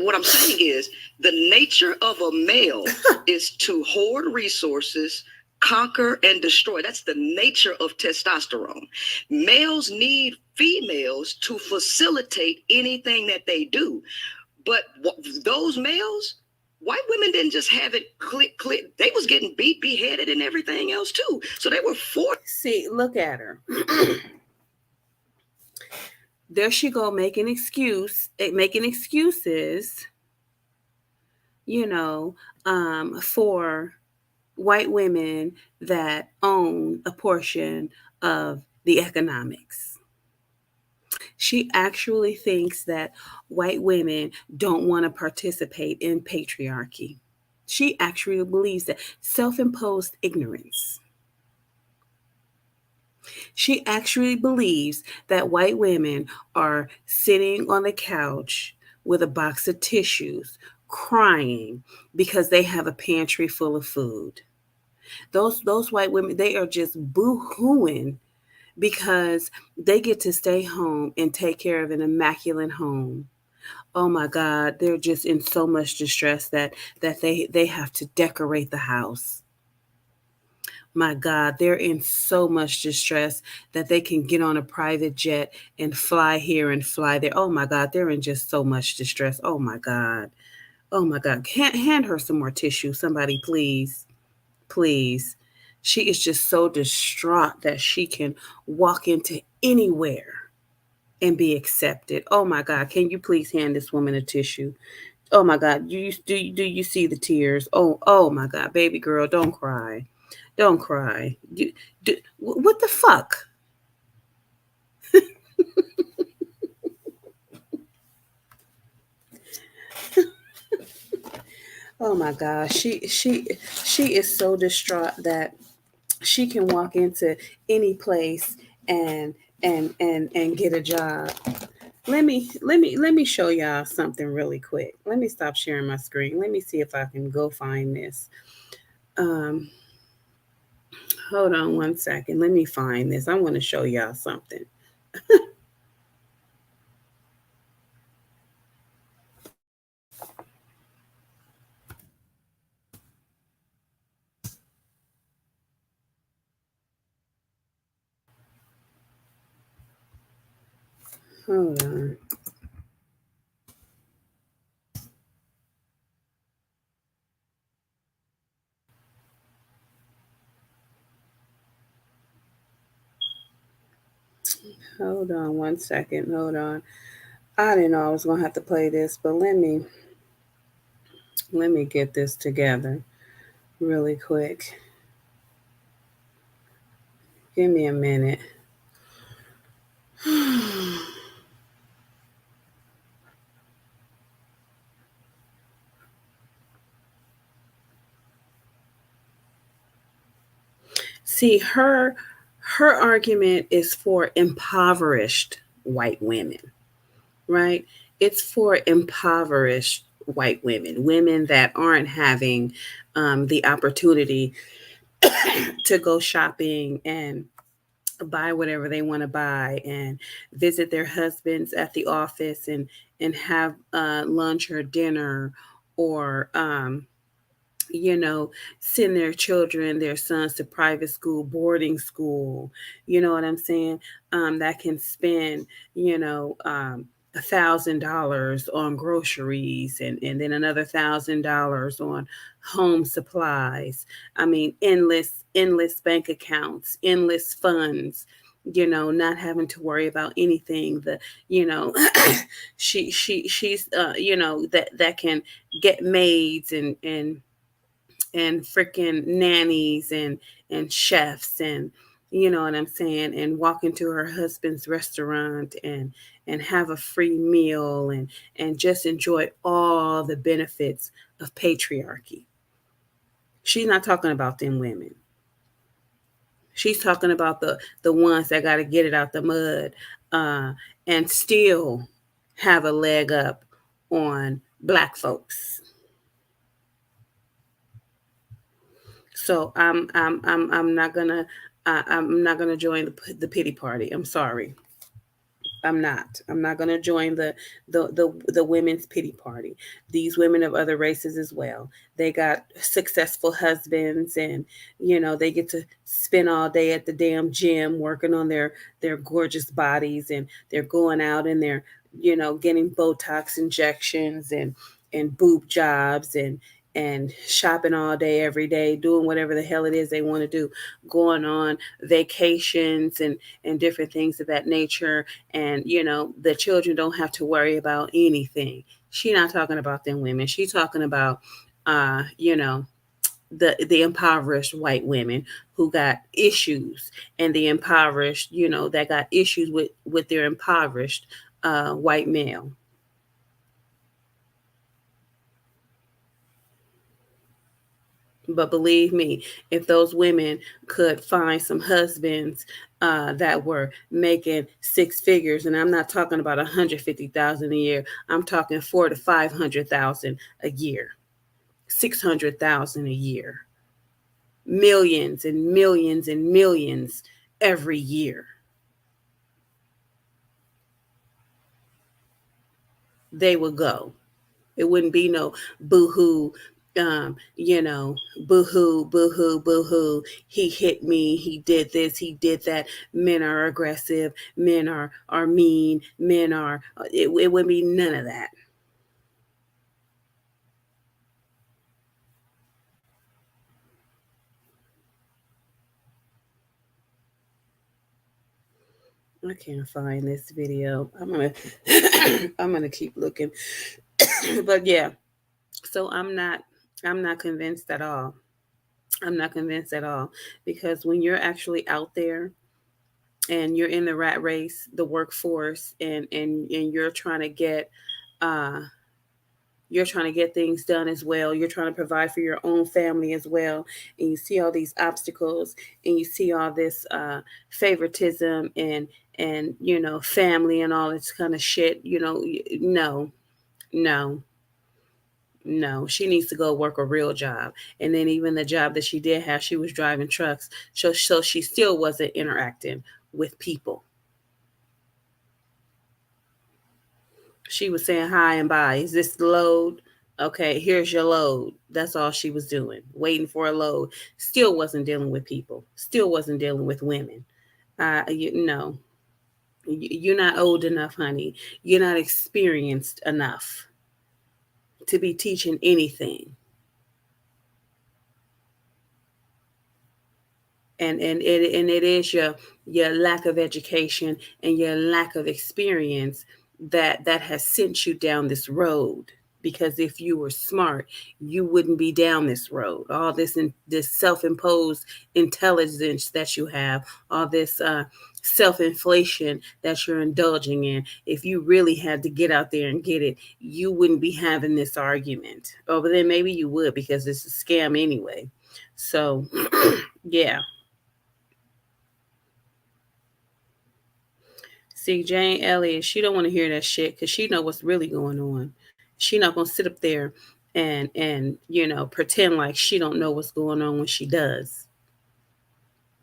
What I'm saying is the nature of a male is to hoard resources, conquer, and destroy. That's the nature of testosterone. Males need females to facilitate anything that they do. But those males, white women didn't just have it click. They was getting beheaded and everything else too. So they were forced. See, look at her. There she go making excuses, for white women that own a portion of the economics. She actually thinks that white women don't want to participate in patriarchy. She actually believes that self-imposed ignorance. She actually believes that white women are sitting on the couch with a box of tissues, crying because they have a pantry full of food. Those white women, they are just boo-hooing because they get to stay home and take care of an immaculate home. Oh my God, they're just in so much distress that they have to decorate the house. My God, they're in so much distress that they can get on a private jet and fly here and fly there. Oh my God, they're in just so much distress. Oh my God. Oh my God. Hand her some more tissue. Somebody, please. Please. She is just so distraught that she can walk into anywhere and be accepted. Oh my God. Can you please hand this woman a tissue? Oh my God. Do you see the tears? Oh my God. Baby girl, don't cry. Don't cry. What the fuck? Oh my gosh, she is so distraught that she can walk into any place and and get a job. Let me show y'all something really quick. Let me stop sharing my screen. Let me see if I can go find this. Um, hold on one second. Let me find this. I want to show y'all something. Hold on. Hold on one second. Hold on. I didn't know I was gonna have to play this, but let me get this together really quick. Give me a minute. See, her argument is for impoverished white women, right? It's for impoverished white women, women that aren't having the opportunity to go shopping and buy whatever they want to buy and visit their husbands at the office and have lunch or dinner or you know, send their children, their sons to private school, boarding school, you know what I'm saying? That can spend, $1,000 on groceries and then another $1,000 on home supplies. I mean, endless bank accounts, endless funds, not having to worry about anything. You know, she's that can get maids and freaking nannies and chefs and you know what I'm saying, and walk into her husband's restaurant and have a free meal and just enjoy all the benefits of patriarchy. She's not talking about them women. She's talking about the ones that got to get it out the mud and still have a leg up on black folks. So I'm not gonna join the pity party. I'm sorry. I'm not. I'm not going to join the women's pity party. These women of other races as well. They got successful husbands, and they get to spend all day at the damn gym working on their gorgeous bodies, and they're going out and they're getting Botox injections and boob jobs and shopping all day every day, doing whatever the hell it is they want to do, going on vacations and different things of that nature. And the children don't have to worry about anything. She's not talking about them women. She's talking about the impoverished white women who got issues, and the impoverished that got issues with their impoverished white male. But believe me, if those women could find some husbands that were making six figures, and I'm not talking about 150,000 a year, I'm talking 400,000 to 500,000 a year, 600,000 a year, millions and millions and millions every year. They would go. It wouldn't be no boo-hoo, boo-hoo, boo-hoo, boo-hoo. He hit me. He did this. He did that. Men are aggressive. Men are mean. Men are, it wouldn't be none of that. I can't find this video. I'm gonna keep looking. But yeah, so I'm not convinced at all. I'm not convinced at all, because when you're actually out there and you're in the rat race, the workforce, and uh you're trying to get things done as well. You're trying to provide for your own family as well. And you see all these obstacles, and you see all this favoritism and family and all this kind of shit. No, no, no. She needs to go work a real job. And then even the job that she did have, she was driving trucks. So she still wasn't interacting with people. She was saying hi and bye. Is this the load? Okay, here's your load. That's all she was doing, waiting for a load. Still wasn't dealing with people. Still wasn't dealing with women. No, you're not old enough, honey. You're not experienced enough to be teaching anything. And it is your lack of education and your lack of experience that has sent you down this road. Because if you were smart, you wouldn't be down this road. All this self-imposed intelligence that you have, all this self-inflation that you're indulging in, if you really had to get out there and get it, you wouldn't be having this argument. Oh, but then maybe you would, because it's a scam anyway. So yeah. See, Jane Elliott, she don't want to hear that shit, because she know what's really going on. She not gonna sit up there and pretend like she don't know what's going on when she does.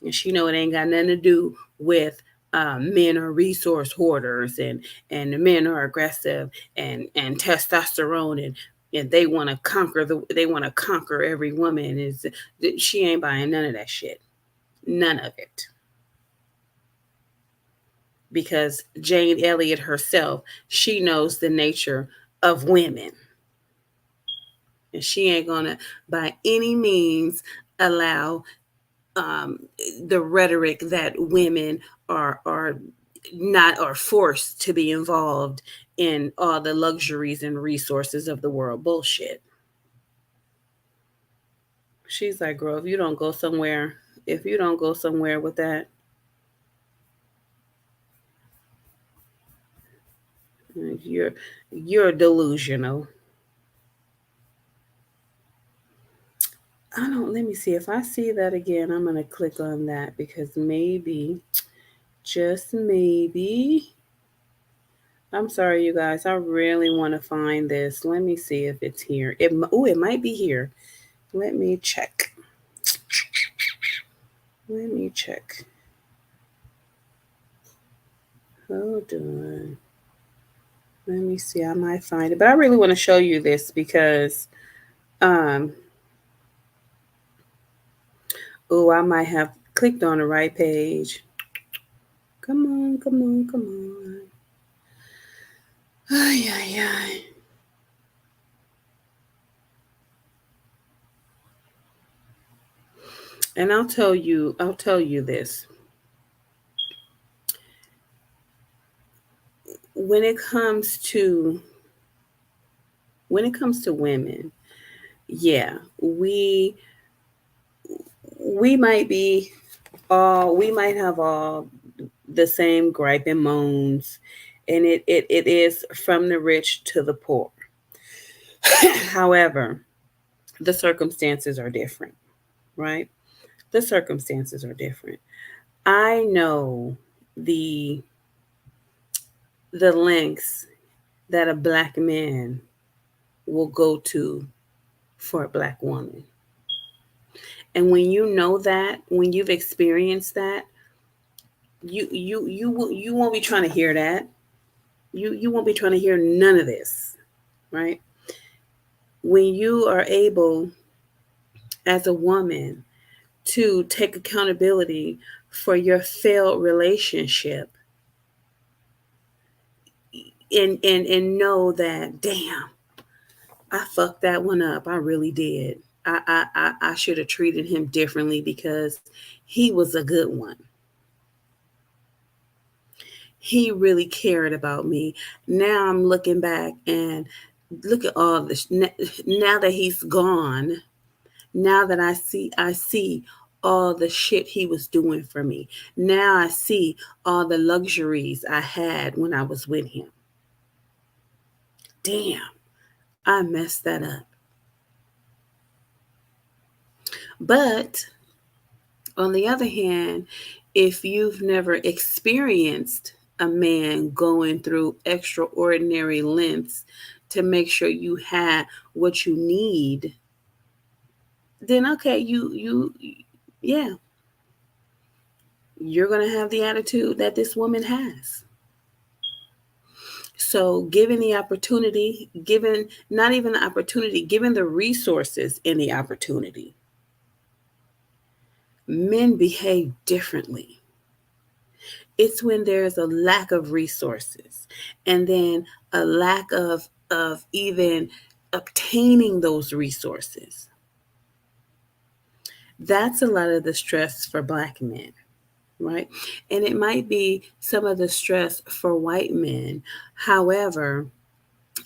And she know it ain't got nothing to do with men are resource hoarders, and the men are aggressive and testosterone, and they want to conquer every woman. She ain't buying none of that shit. None of it. Because Jane Elliott herself, she knows the nature of women. And she ain't gonna by any means allow the rhetoric that women are not are forced to be involved in all the luxuries and resources of the world. Bullshit. She's like, girl, if you don't go somewhere with that, you're delusional. Let me see. If I see that again, I'm going to click on that, because maybe, just maybe, I'm sorry, you guys, I really want to find this. Let me see if it's here. It might be here. Let me check. Hold on. Let me see. I might find it. But I really want to show you this, because I might have clicked on the right page. Come on. Ay. And I'll tell you this. When it comes to women, yeah, we might have all the same gripe and moans, and it is from the rich to the poor. However, the circumstances are different, right? The circumstances are different. I know the lengths that a black man will go to for a black woman. And when you know that, when you've experienced that, you won't be trying to hear that. You won't be trying to hear none of this, right? When you are able, as a woman, to take accountability for your failed relationship, and know that, damn, I fucked that one up. I really did. I should have treated him differently, because he was a good one. he really cared about me. Now I'm looking back and look at all this. Now that he's gone, now that I see all the shit he was doing for me. Now I see all the luxuries I had when I was with him. Damn, I messed that up. But on the other hand, if you've never experienced a man going through extraordinary lengths to make sure you have what you need, then okay, yeah, you're going to have the attitude that this woman has. So given the opportunity, given not even the opportunity, given the resources and the opportunity, men behave differently. It's when there's a lack of resources and then a lack of even obtaining those resources. That's a lot of the stress for Black men, right? And it might be some of the stress for white men. However,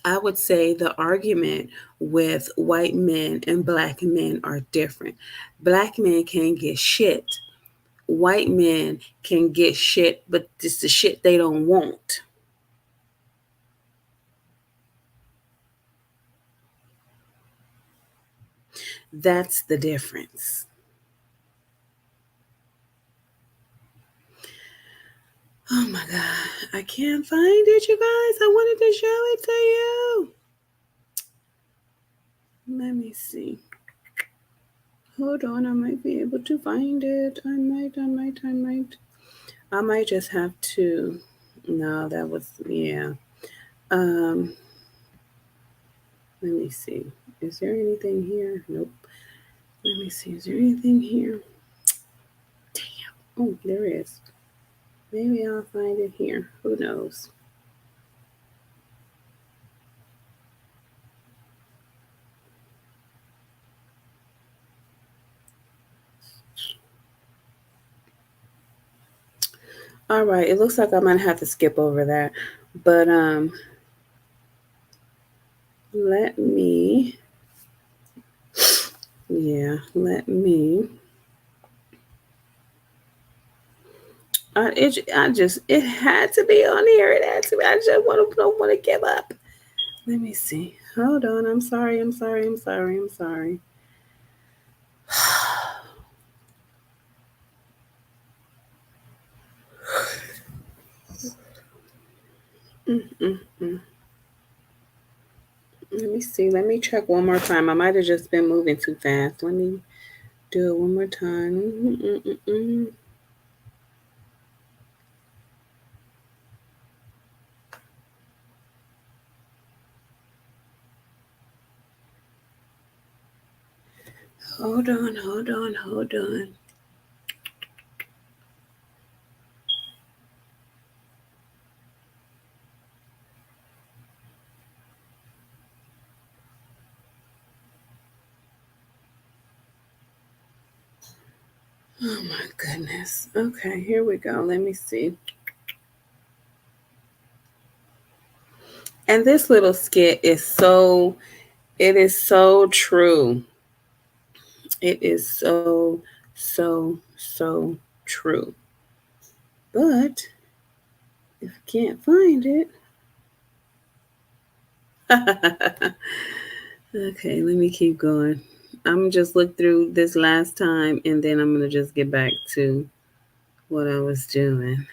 I would say the argument with white men and Black men are different. Black men can get shit. White men can get shit, but it's the shit they don't want. That's the difference. Oh my God. I can't find it, you guys. I wanted to show it to you. Let me see. Hold on. I might be able to find it. I might just have to. No, that was, yeah. Let me see. Is there anything here? Nope. Let me see. Is there anything here? Damn. Oh, there is. Maybe I'll find it here. Who knows? All right. It looks like I might have to skip over that. But let me it had to be on here. It had to be. I just don't want to give up. Let me see. Hold on. I'm sorry. Let me see. Let me check one more time. I might have just been moving too fast. Let me do it one more time. Hold on. Oh my goodness. Okay, here we go. Let me see. And this little skit is so true. It is so true. But if I can't find it. Okay, let me keep going. I'm just look through this last time and then I'm going to just get back to what I was doing.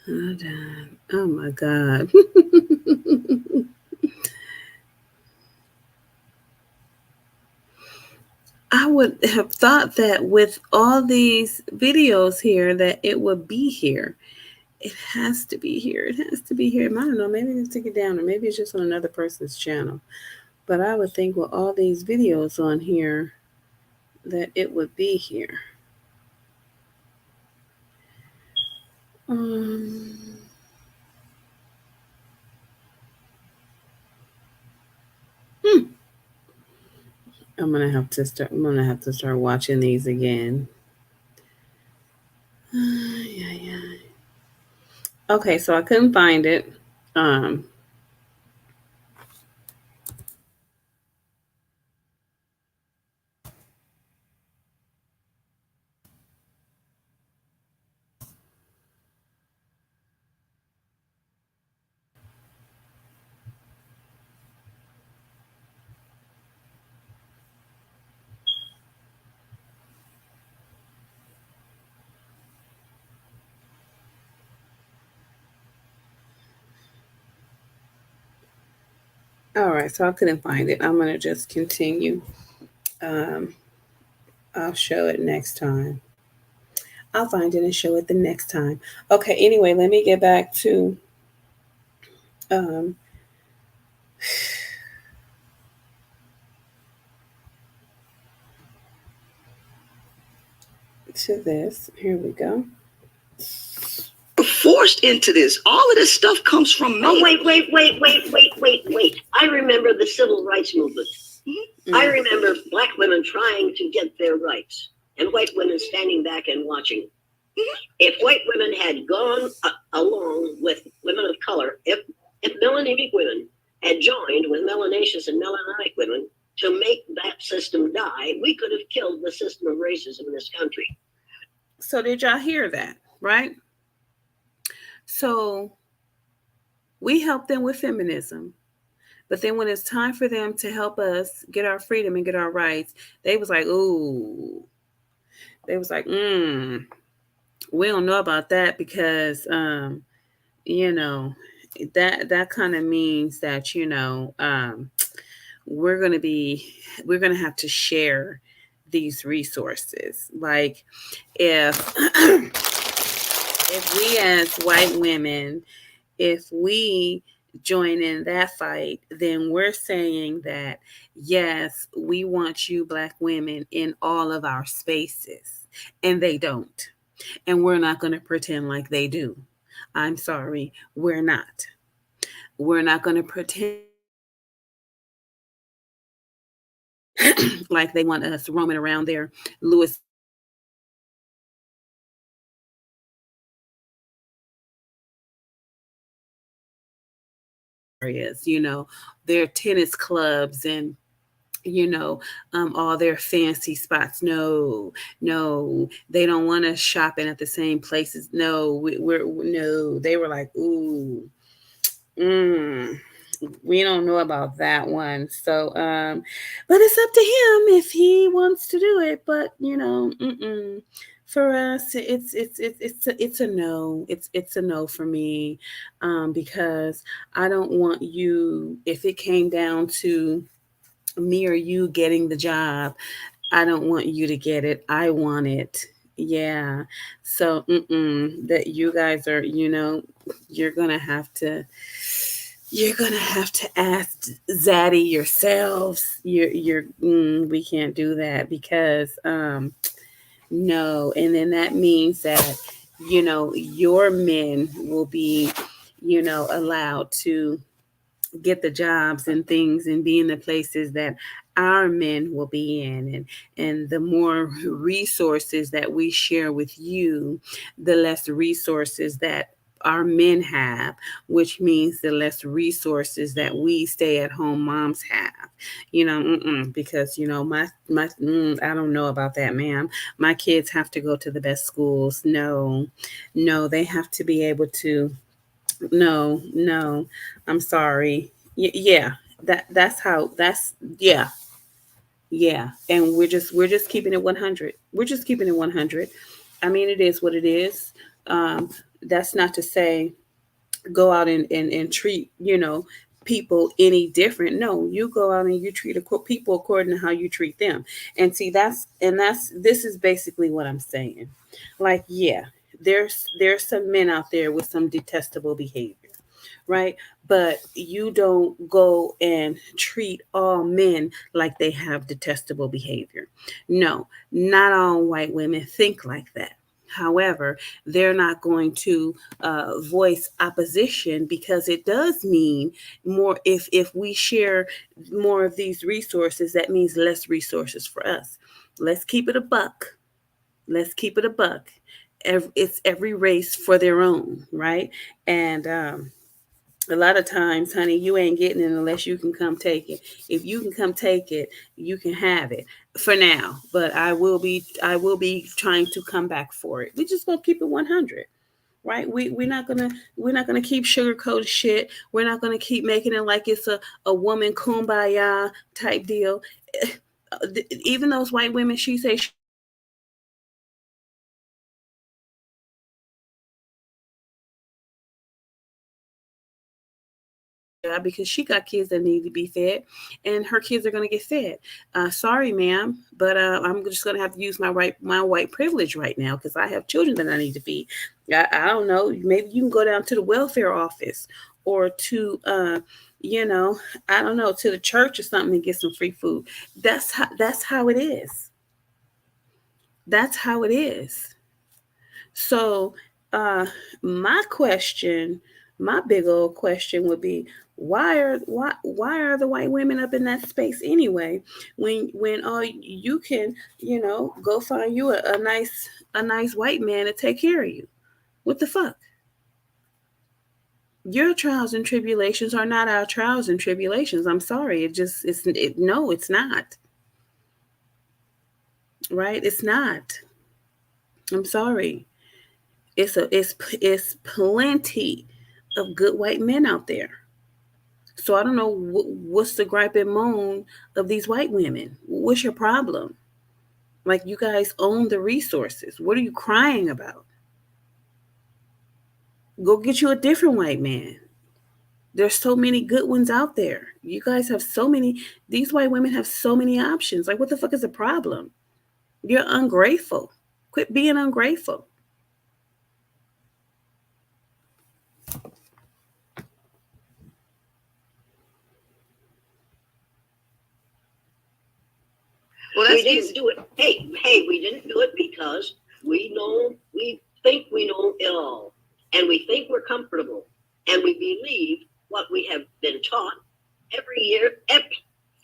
Hold on. Oh my God. I would have thought that with all these videos here that it would be here. It has to be here. I don't know. Maybe they took it down or maybe it's just on another person's channel. But I would think with all these videos on here that it would be here. I'm gonna have to start watching these again. Okay, so I couldn't find it. Um, all right, so I couldn't find it. I'm gonna just continue. Um, I'll show it next time. I'll find it and show it the next time. Okay, anyway, let me get back um, to this. Here we go. Forced into this. All of this stuff comes from me. Oh, wait. I remember the civil rights movement. Mm-hmm. I remember black women trying to get their rights and white women standing back and watching. Mm-hmm. If white women had gone along with women of color, if melanated women had joined with melanaceous and melanic women to make that system die, we could have killed the system of racism in this country. So did y'all hear that, right? So we help them with feminism. But then when it's time for them to help us get our freedom and get our rights, they was like, ooh. They was like, we don't know about that because, you know, that kind of means that, you know, we're going to have to share these resources. Like if we as white women, if we join in that fight, then we're saying that, yes, we want you black women in all of our spaces, and they don't. And we're not going to pretend like they do. I'm sorry, we're not. We're not going to pretend like they want us roaming around there, Louis areas, you know, their tennis clubs and all their fancy spots. No, they don't want us shopping at the same places. No, no. They were like, ooh, we don't know about that one. So, but it's up to him if he wants to do it. But for us, it's a no. It's a no for me, because I don't want you. If it came down to me or you getting the job, I don't want you to get it. I want it. Yeah. So that you guys are, you're gonna have to ask Zaddy yourselves. We can't do that because no. And then that means that your men will be allowed to get the jobs and things and be in the places that our men will be in, and the more resources that we share with you, the less resources that our men have, which means the less resources that we stay at home moms have, because my I don't know about that, ma'am. My kids have to go to the best schools. No, they have to be able to. No, I'm sorry. Yeah, that's how. Yeah, and we're just keeping it 100. We're just keeping it 100. I mean, it is what it is. That's not to say go out and treat people any different. No, you go out and you treat people according to how you treat them. And see, this is basically what I'm saying. Like, yeah, there's some men out there with some detestable behavior, right? But you don't go and treat all men like they have detestable behavior. No, not all white women think like that. However, they're not going to voice opposition because it does mean more. If we share more of these resources, that means less resources for us. Let's keep it a buck. Let's keep it a buck. It's every race for their own, right? And a lot of times, honey, you ain't getting it unless you can come take it. If you can come take it, you can have it for now. But I will be trying to come back for it. We just gonna keep it 100, right? We're not gonna keep sugarcoat shit. We're not gonna keep making it like it's a woman kumbaya type deal. Even those white women, she say. Because she got kids that need to be fed, and her kids are going to get fed. Sorry, ma'am, but I'm just going to have to use my white privilege right now because I have children that I need to feed. I don't know. Maybe you can go down to the welfare office or to, I don't know, to the church or something and get some free food. That's how it is. That's how it is. So, my big old question would be, why are the white women up in that space anyway? When all you can, go find you a nice white man to take care of you. What the fuck? Your trials and tribulations are not our trials and tribulations. I'm sorry. No, it's not. Right? It's not. I'm sorry. It's plenty of good white men out there. So I don't know what's the gripe and moan of these white women. What's your problem? Like, you guys own the resources. What are you crying about? Go get you a different white man. There's so many good ones out there. You guys have so many. These white women have so many options. Like, what the fuck is the problem? You're ungrateful. Quit being ungrateful. Well, we didn't do it. Hey, we didn't do it because we think we know it all, and we think we're comfortable, and we believe what we have been taught every year.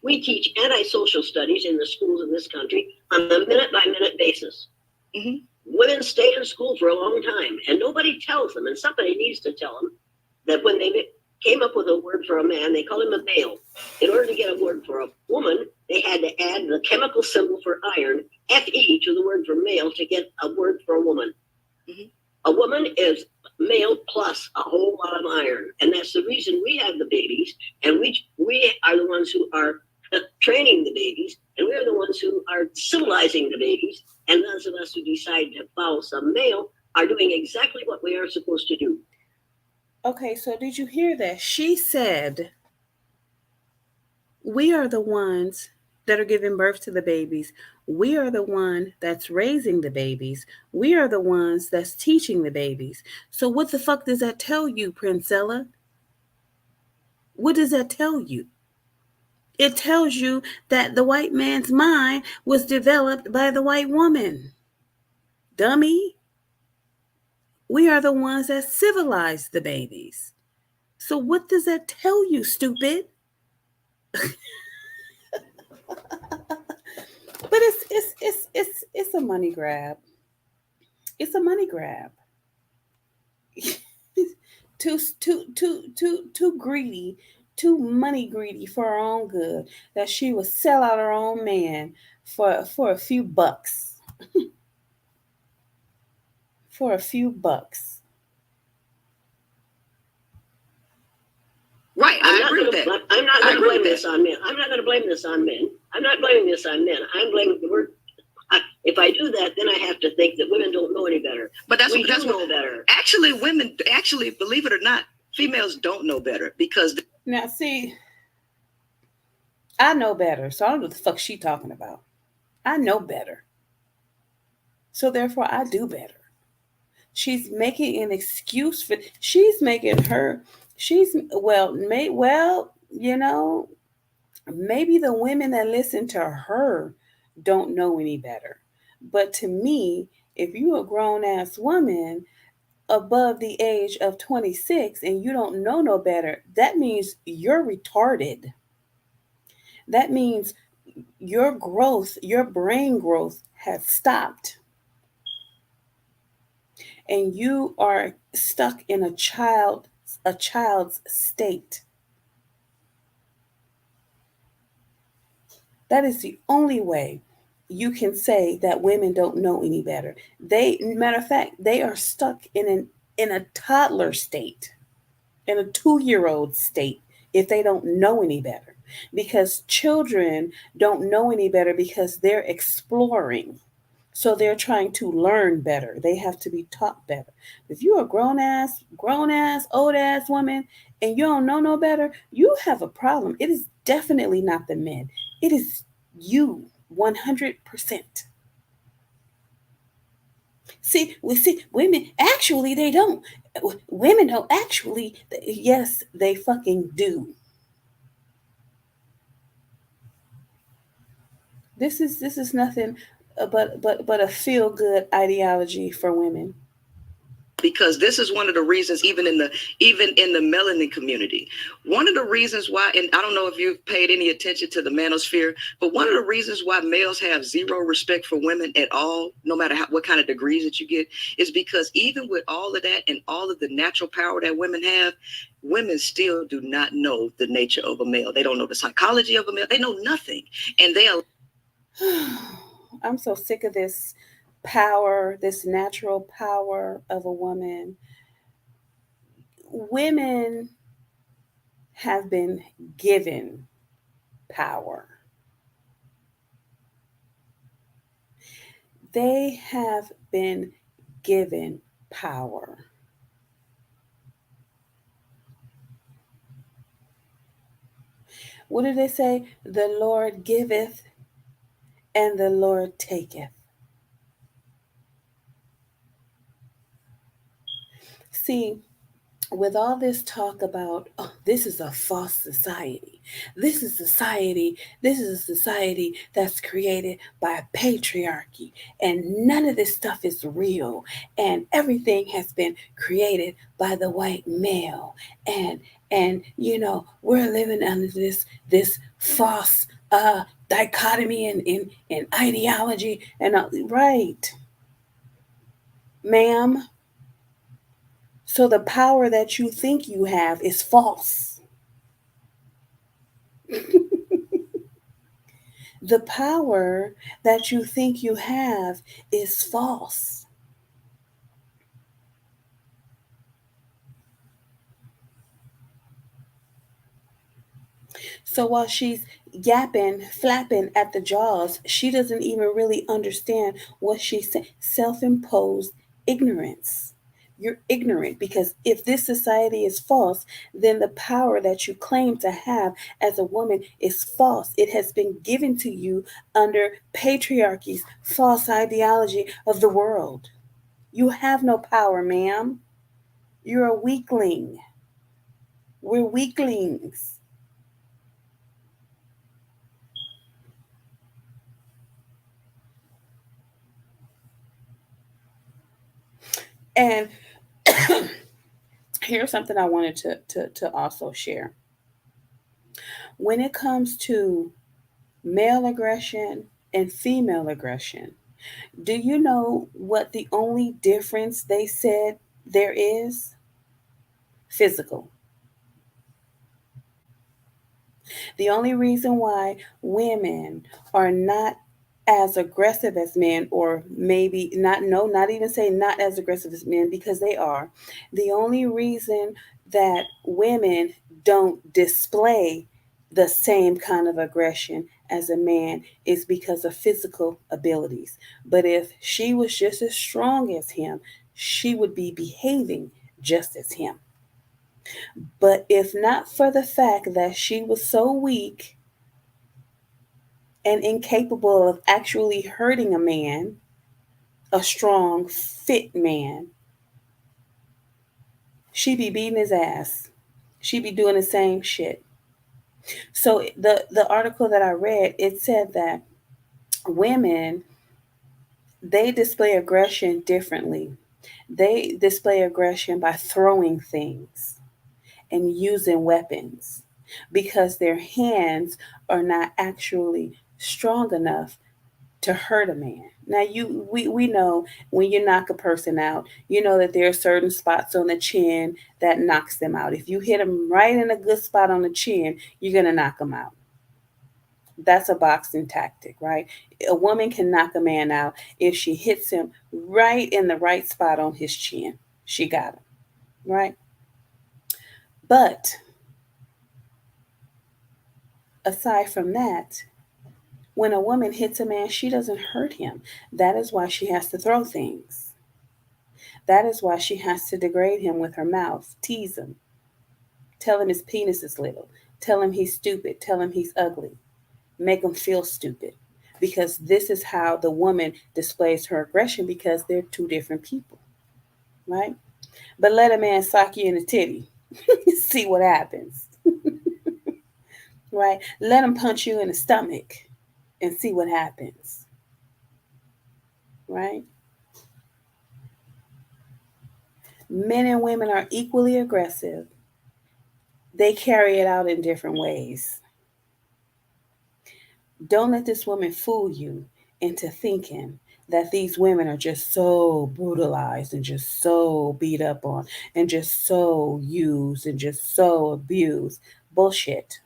We teach antisocial studies in the schools in this country on a minute-by-minute basis. Mm-hmm. Women stay in school for a long time, and nobody tells them, and somebody needs to tell them, that when they came up with a word for a man, they called him a male. In order to get a word for a woman, they had to add the chemical symbol for iron, Fe, to the word for male to get a word for a woman. Mm-hmm. A woman is male plus a whole lot of iron. And that's the reason we have the babies. And we are the ones who are training the babies. And we are the ones who are civilizing the babies. And those of us who decide to follow some male are doing exactly what we are supposed to do. Okay, so did you hear that? She said, we are the ones that are giving birth to the babies. We are the one that's raising the babies. We are the ones that's teaching the babies. So what the fuck does that tell you, Princella? What does that tell you? It tells you that the white man's mind was developed by the white woman. Dummy. We are the ones that civilized the babies. So what does that tell you, stupid? But it's a money grab. It's a money grab. too greedy, too money greedy for her own good, that she would sell out her own man for a few bucks. For a few bucks. Right, I agree with that. I'm not going to blame this on men. I'm not going to blame this on men. I'm not blaming this on men. I'm blaming the word. If I do that, then I have to think that women don't know any better. But that's what know better. Actually, believe it or not, females don't know better because. Now, see, I know better, so I don't know what the fuck she talking about. I know better. So therefore, I do better. She's making an excuse for. Maybe the women that listen to her don't know any better. But to me, If you a grown ass woman above the age of 26 and you don't know no better, that means you're retarded. That means your growth, your brain growth has stopped. And you are stuck in a child's state. That is the only way you can say that women don't know any better. Matter of fact, they are stuck in a toddler state, in a 2-year-old state, if they don't know any better. Because children don't know any better because they're exploring. So they're trying to learn better. They have to be taught better. If you're a grown ass, old ass woman and you don't know no better, you have a problem. It is definitely not the men. It is you 100%. See, women actually they don't. Women don't actually. Yes, they fucking do. This is nothing but a feel good ideology for women. Because this is one of the reasons, even in the melanin community, one of the reasons why, and I don't know if you've paid any attention to the manosphere, but one of the reasons why males have zero respect for women at all, no matter what kind of degrees that you get, is because even with all of that and all of the natural power that women have, women still do not know the nature of a male. They don't know the psychology of a male. They know nothing, and they are. I'm so sick of this power, this natural power of a woman. Women have been given power. They have been given power. What do they say? The Lord giveth and the Lord taketh. See, with all this talk about, oh, this is a false society. This is a society that's created by patriarchy, and none of this stuff is real, and everything has been created by the white male, and we're living under this false dichotomy and ideology, and right, ma'am. So the power that you think you have is false. The power that you think you have is false. So while she's yapping, flapping at the jaws, she doesn't even really understand what she's saying. Self-imposed ignorance. You're ignorant because if this society is false, then the power that you claim to have as a woman is false. It has been given to you under patriarchy's false ideology of the world. You have no power, ma'am. You're a weakling. We're weaklings. And here's something I wanted to also share. When it comes to male aggression and female aggression, do you know what the only difference they said there is? Physical. The only reason why women are not as aggressive as men, or maybe not even say not as aggressive as men, because they are. The only reason that women don't display the same kind of aggression as a man is because of physical abilities. But if she was just as strong as him, she would be behaving just as him. But if not for the fact that she was so weak and incapable of actually hurting a man, a strong, fit man, she be beating his ass. She be doing the same shit. So the article that I read, it said that women They display aggression differently. They display aggression by throwing things and using weapons because their hands are not actually strong enough to hurt a man. Now we know when you knock a person out, you know that there are certain spots on the chin that knocks them out. If you hit them right in a good spot on the chin, you're going to knock them out. That's a boxing tactic, right? A woman can knock a man out if she hits him right in the right spot on his chin. She got him, right? But aside from that, when a woman hits a man, she doesn't hurt him. That is why she has to throw things. That is why she has to degrade him with her mouth, tease him, tell him his penis is little, tell him he's stupid, tell him he's ugly, make him feel stupid. Because this is how the woman displays her aggression because they're two different people, right? But let a man sock you in the titty, see what happens, right? Let him punch you in the stomach and see what happens, right? Men and women are equally aggressive. They carry it out in different ways. Don't let this woman fool you into thinking that these women are just so brutalized and just so beat up on and just so used and just so abused. Bullshit.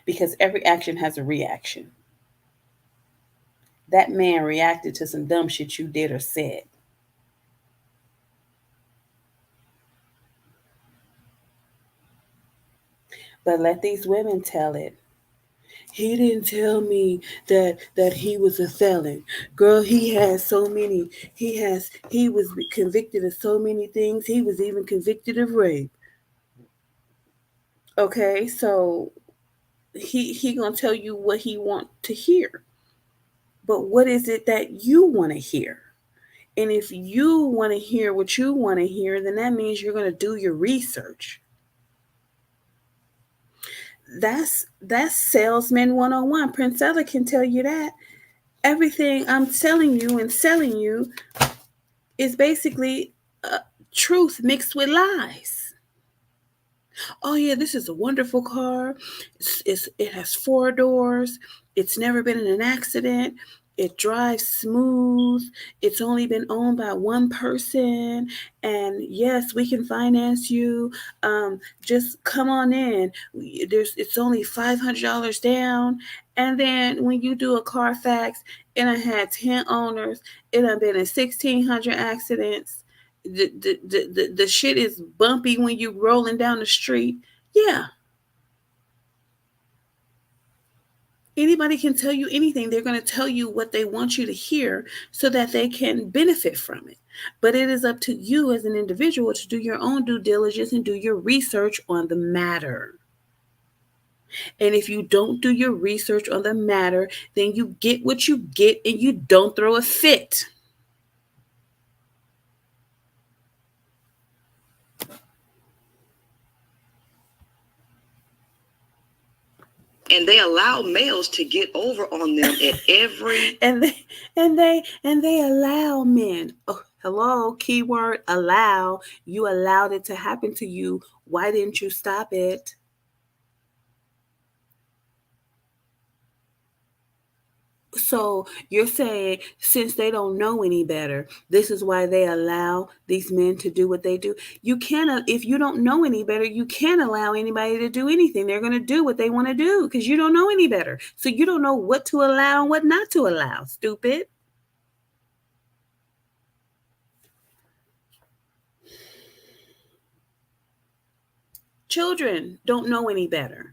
Because every action has a reaction. That man reacted to some dumb shit you did or said. But let these women tell it. He didn't tell me that he was a felon. Girl, he was convicted of so many things. He was even convicted of rape. Okay, so he gonna tell you what he want to hear. But what is it that you want to hear? And if you want to hear what you want to hear, then that means you're going to do your research. That's salesman 101. Princella can tell you that. Everything I'm telling you and selling you is basically truth mixed with lies. Oh yeah, this is a wonderful car. It has 4 doors. It's never been in an accident. It drives smooth. It's only been owned by one person. And yes, we can finance you. Just come on in. It's only $500 down. And then when you do a Carfax, it had 10 owners. It done been in 1,600 accidents. The shit is bumpy when you rolling down the street. Yeah. Anybody can tell you anything. They're going to tell you what they want you to hear so that they can benefit from it. But it is up to you as an individual to do your own due diligence and do your research on the matter. And if you don't do your research on the matter, then you get what you get and you don't throw a fit. And they allow males to get over on them at every and they allow men. Oh, hello, keyword allow. You allowed it to happen to you. Why didn't you stop it? So you're saying since they don't know any better, this is why they allow these men to do what they do. You cannot, if you don't know any better, you can't allow anybody to do anything. They're going to do what they want to do because you don't know any better. So you don't know what to allow and what not to allow, stupid. Children don't know any better.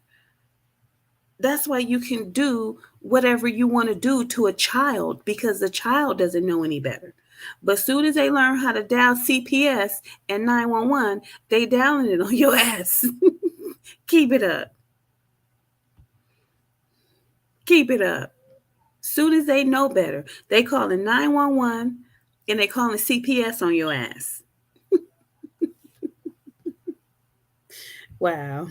That's why you can do whatever you want to do to a child because the child doesn't know any better. But as soon as they learn how to dial CPS and 911, they dialing it on your ass. Keep it up. Keep it up. As soon as they know better, they calling 911 and they calling CPS on your ass. Wow.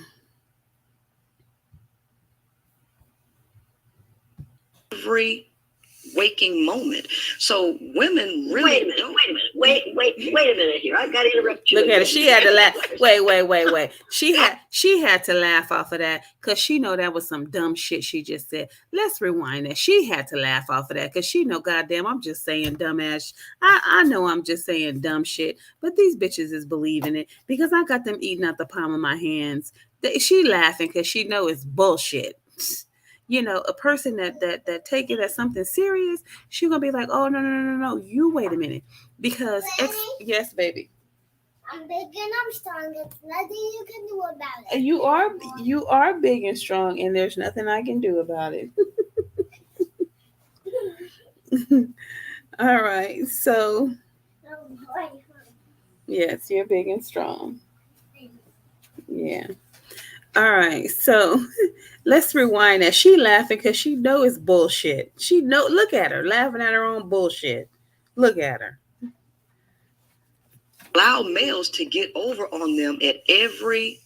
Every waking moment. So women really Wait a minute here. I've got to interrupt you. Look at her. She had to laugh. Wait. She had to laugh off of that because she know that was some dumb shit she just said. Let's rewind that. She had to laugh off of that because she know, goddamn, I'm just saying dumbass. I know I'm just saying dumb shit, but these bitches is believing it because I got them eating out the palm of my hands. She laughing because she know it's bullshit. You know, a person that take it as something serious, she gonna be like, oh no, you wait a minute, because yes, baby. I'm big and I'm strong. There's nothing you can do about it. You are big and strong, and there's nothing I can do about it. All right, so yes, you're big and strong. Yeah. All right, so let's rewind that. She laughing because she know it's bullshit. She know. Look at her laughing at her own bullshit. Look at her. allow males to get over on them at every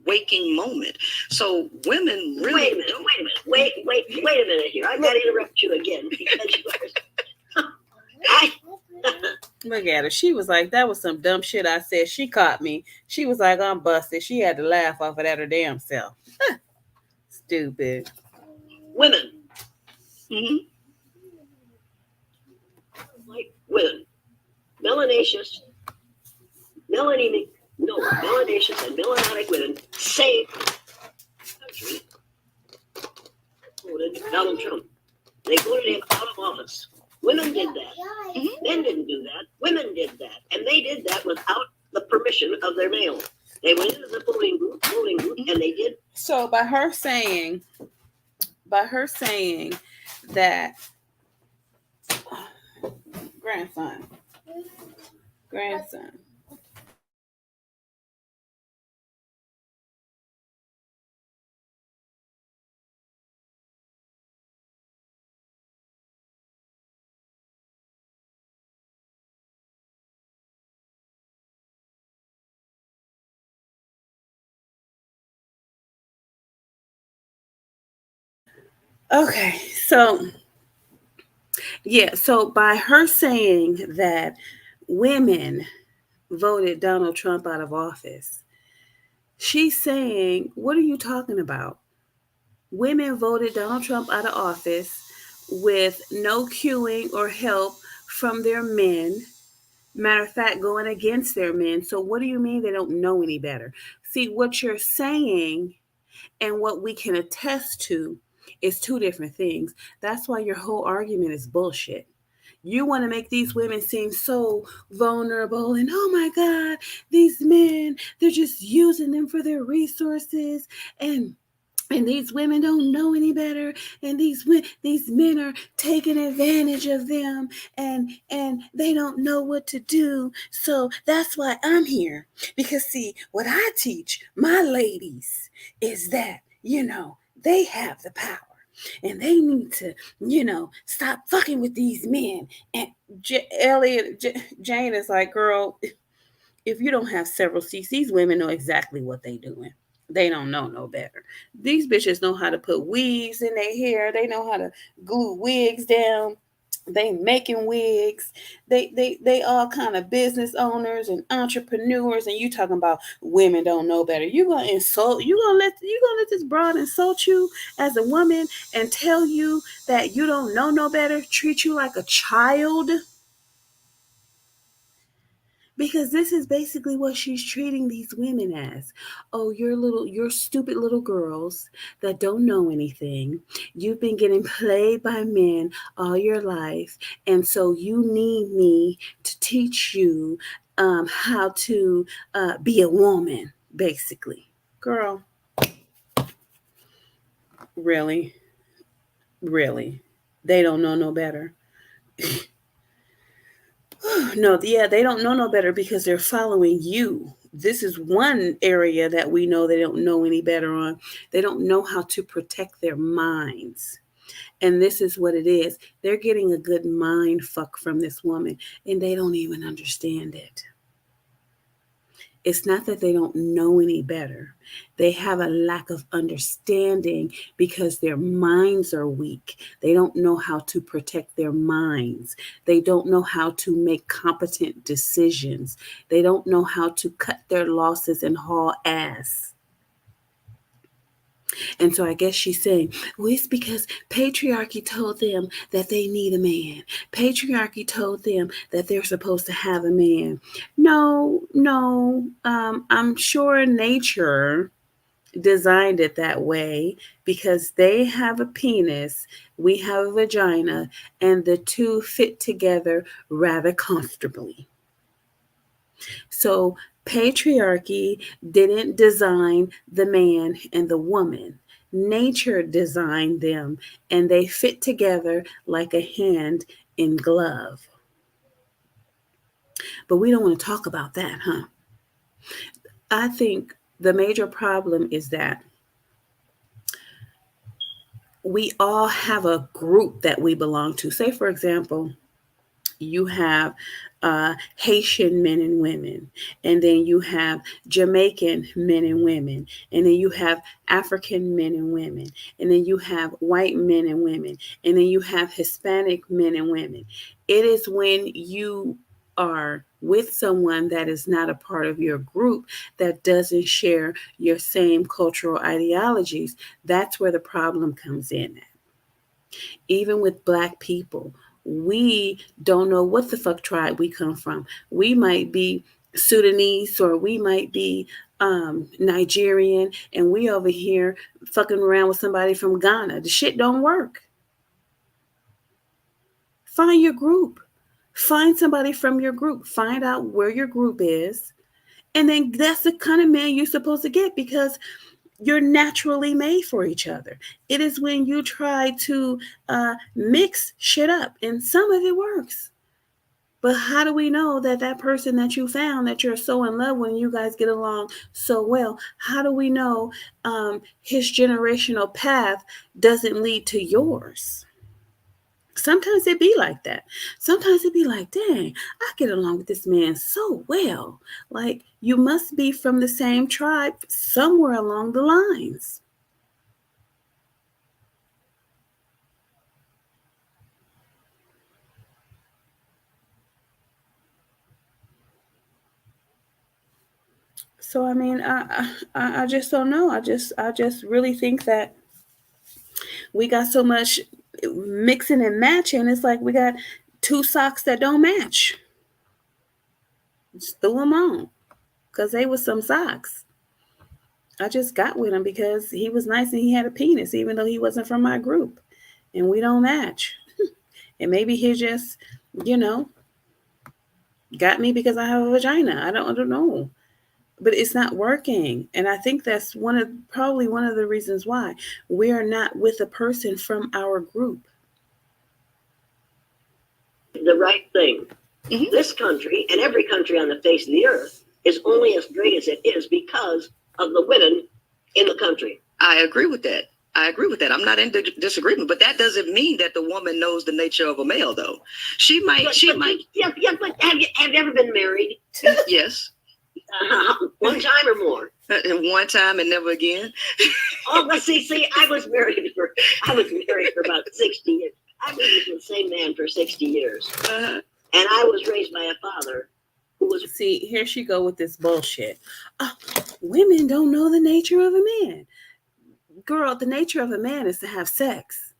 waking moment. So women really Wait a minute here. I've got to interrupt you again because you are. Look at her. She was like, that was some dumb shit I said. She caught me. She was like, I'm busted. She had to laugh off of that her damn self. Stupid. Women. Mm-hmm. Like women. Melanaceous, melanaceous and melanotic women saved the country. Voted Donald Trump. They voted him out of office. Women did that. Mm-hmm. Men didn't do that. Women did that. And they did that without the permission of their male. They went into the voting group, and they did. So by her saying that grandson. Okay, so yeah, so by her saying that women voted Donald Trump out of office, she's saying, what are you talking about? Women voted Donald Trump out of office with no cueing or help from their men. Matter of fact, going against their men. So what do you mean they don't know any better? See, what you're saying and what we can attest to is two different things. That's why your whole argument is bullshit. You want to make these women seem so vulnerable and, oh my God, these men, they're just using them for their resources, and these women don't know any better, and these men are taking advantage of them, and they don't know what to do. So that's why I'm here, because see, what I teach my ladies is that, they have the power. And they need to, stop fucking with these men. And Jane is like, girl, if you don't have several seats, these women know exactly what they doing. They don't know no better. These bitches know how to put weaves in their hair. They know how to glue wigs down. They making wigs. They all kind of business owners and entrepreneurs. And you talking about women don't know better. You gonna let this broad insult you as a woman and tell you that you don't know no better, treat you like a child? Because this is basically what she's treating these women as. Oh, you're stupid little girls that don't know anything. You've been getting played by men all your life. And so you need me to teach you how to be a woman, basically. Girl, really? Really? They don't know no better. No, yeah, they don't know no better because they're following you. This is one area that we know they don't know any better on. They don't know how to protect their minds. And this is what it is. They're getting a good mind fuck from this woman, and they don't even understand it. It's not that they don't know any better. They have a lack of understanding because their minds are weak. They don't know how to protect their minds. They don't know how to make competent decisions. They don't know how to cut their losses and haul ass. And so I guess she's saying, well, it's because patriarchy told them that they need a man. Patriarchy told them that they're supposed to have a man. No. I'm sure nature designed it that way because they have a penis, we have a vagina, and the two fit together rather comfortably. So patriarchy didn't design the man and the woman. Nature designed them, and they fit together like a hand in glove. But we don't want to talk about that, huh? I think the major problem is that we all have a group that we belong to. Say, for example, you have Haitian men and women, and then you have Jamaican men and women, and then you have African men and women, and then you have white men and women, and then you have Hispanic men and women. It is when you are with someone that is not a part of your group, that doesn't share your same cultural ideologies, that's where the problem comes in. Even with Black people, we don't know what the fuck tribe we come from. We might be Sudanese, or we might be Nigerian, and we over here fucking around with somebody from Ghana. The shit don't work. Find your group. Find somebody from your group. Find out where your group is. And then that's the kind of man you're supposed to get, because you're naturally made for each other. It is when you try to mix shit up, and some of it works. But how do we know that that person that you found, that you're so in love with, and you guys get along so well, how do we know his generational path doesn't lead to yours? Sometimes it be like that. Sometimes it be like, dang, I get along with this man so well. Like, you must be from the same tribe somewhere along the lines. So I mean, I just don't know. I just really think that we got so much mixing and matching. It's like we got two socks that don't match. Just threw them on because they was some socks. I just got with him because he was nice and he had a penis, even though he wasn't from my group, and we don't match. And maybe he just, got me because I have a vagina. I don't know. But it's not working. And I think that's probably one of the reasons why we are not with a person from our group. The right thing. Mm-hmm. This country and every country on the face of the earth is only as great as it is because of the women in the country. I agree with that. I'm not in disagreement, but that doesn't mean that the woman knows the nature of a male, though. She might. Yeah, but have you ever been married? Yes. One time or more? One time and never again. Oh, but see, I was married for about 60 years. I was with the same man for 60 years. And I was raised by a father who was... See, here she go with this bullshit. Women don't know the nature of a man. Girl, the nature of a man is to have sex.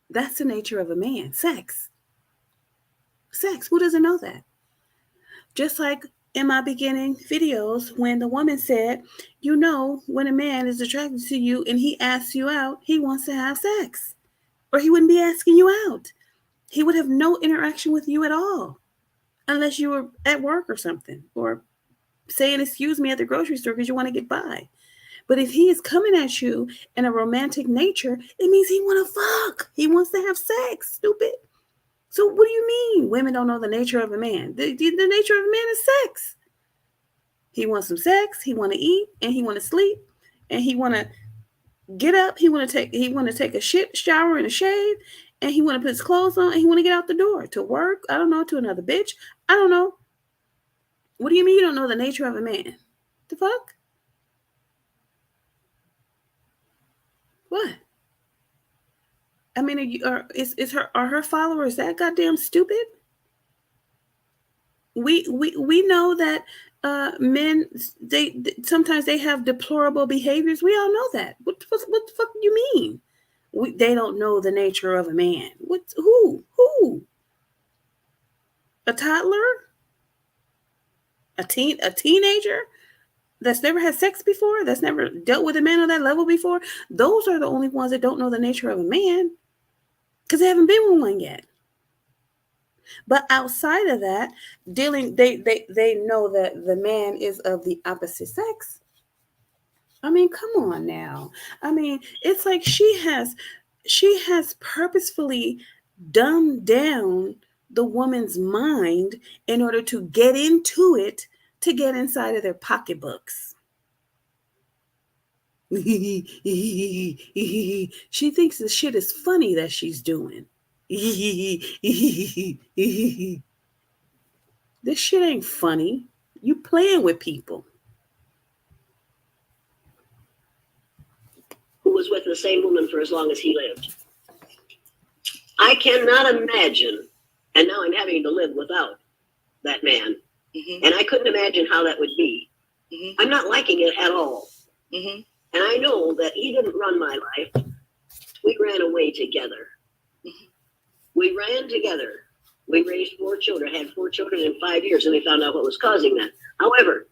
That's the nature of a man. Sex. Who doesn't know that? Just like in my beginning videos, when the woman said, when a man is attracted to you and he asks you out, he wants to have sex. Or he wouldn't be asking you out. He would have no interaction with you at all. Unless you were at work or something. Or saying, excuse me, at the grocery store because you want to get by. But if he is coming at you in a romantic nature, it means he want to fuck. He wants to have sex, stupid. So what do you mean women don't know the nature of a man? The nature of a man is sex. He wants some sex, he want to eat, and he want to sleep, and he want to get up, he want to take a shit, shower, and a shave, and he want to put his clothes on, and he want to get out the door to work, I don't know, to another bitch, I don't know. What do you mean you don't know the nature of a man? The fuck? What? I mean, are her followers that goddamn stupid? We know that men they sometimes they have deplorable behaviors. We all know that. What the fuck do you mean? They don't know the nature of a man. Who? A toddler? A teenager that's never had sex before? That's never dealt with a man on that level before? Those are the only ones that don't know the nature of a man because they haven't been with one yet. But outside of that, they know that the man is of the opposite sex. I mean, come on now. I mean, it's like she has purposefully dumbed down the woman's mind in order to get into it, to get inside of their pocketbooks. She thinks the shit is funny that she's doing. This shit ain't funny. You playing with people. Who was with the same woman for as long as he lived. I cannot imagine, and now I'm having to live without that man. Mm-hmm. And I couldn't imagine how that would be. Mm-hmm. I'm not liking it at all. Mm-hmm. And I know that he didn't run my life. We ran away together. Mm-hmm. We ran together. We raised 4 children, had 4 children in 5 years, and we found out what was causing that. However,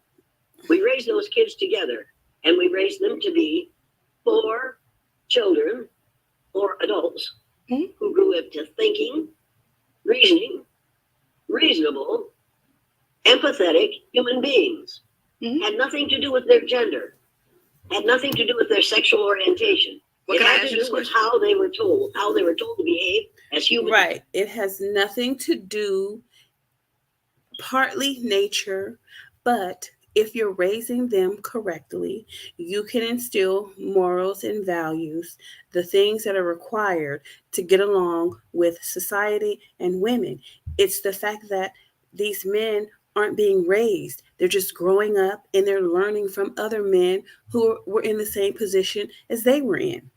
we raised those kids together, and we raised them to be 4 children, 4 adults, mm-hmm. who grew up to thinking, reasoning, reasonable, empathetic human beings. Mm-hmm. Had nothing to do with their gender. Had nothing to do with their sexual orientation. It had to do with how they were told to behave as humans. Right. It has nothing to do, partly nature, but if you're raising them correctly, you can instill morals and values, the things that are required to get along with society and women. It's the fact that these men aren't being raised. They're just growing up and they're learning from other men who were in the same position as they were in.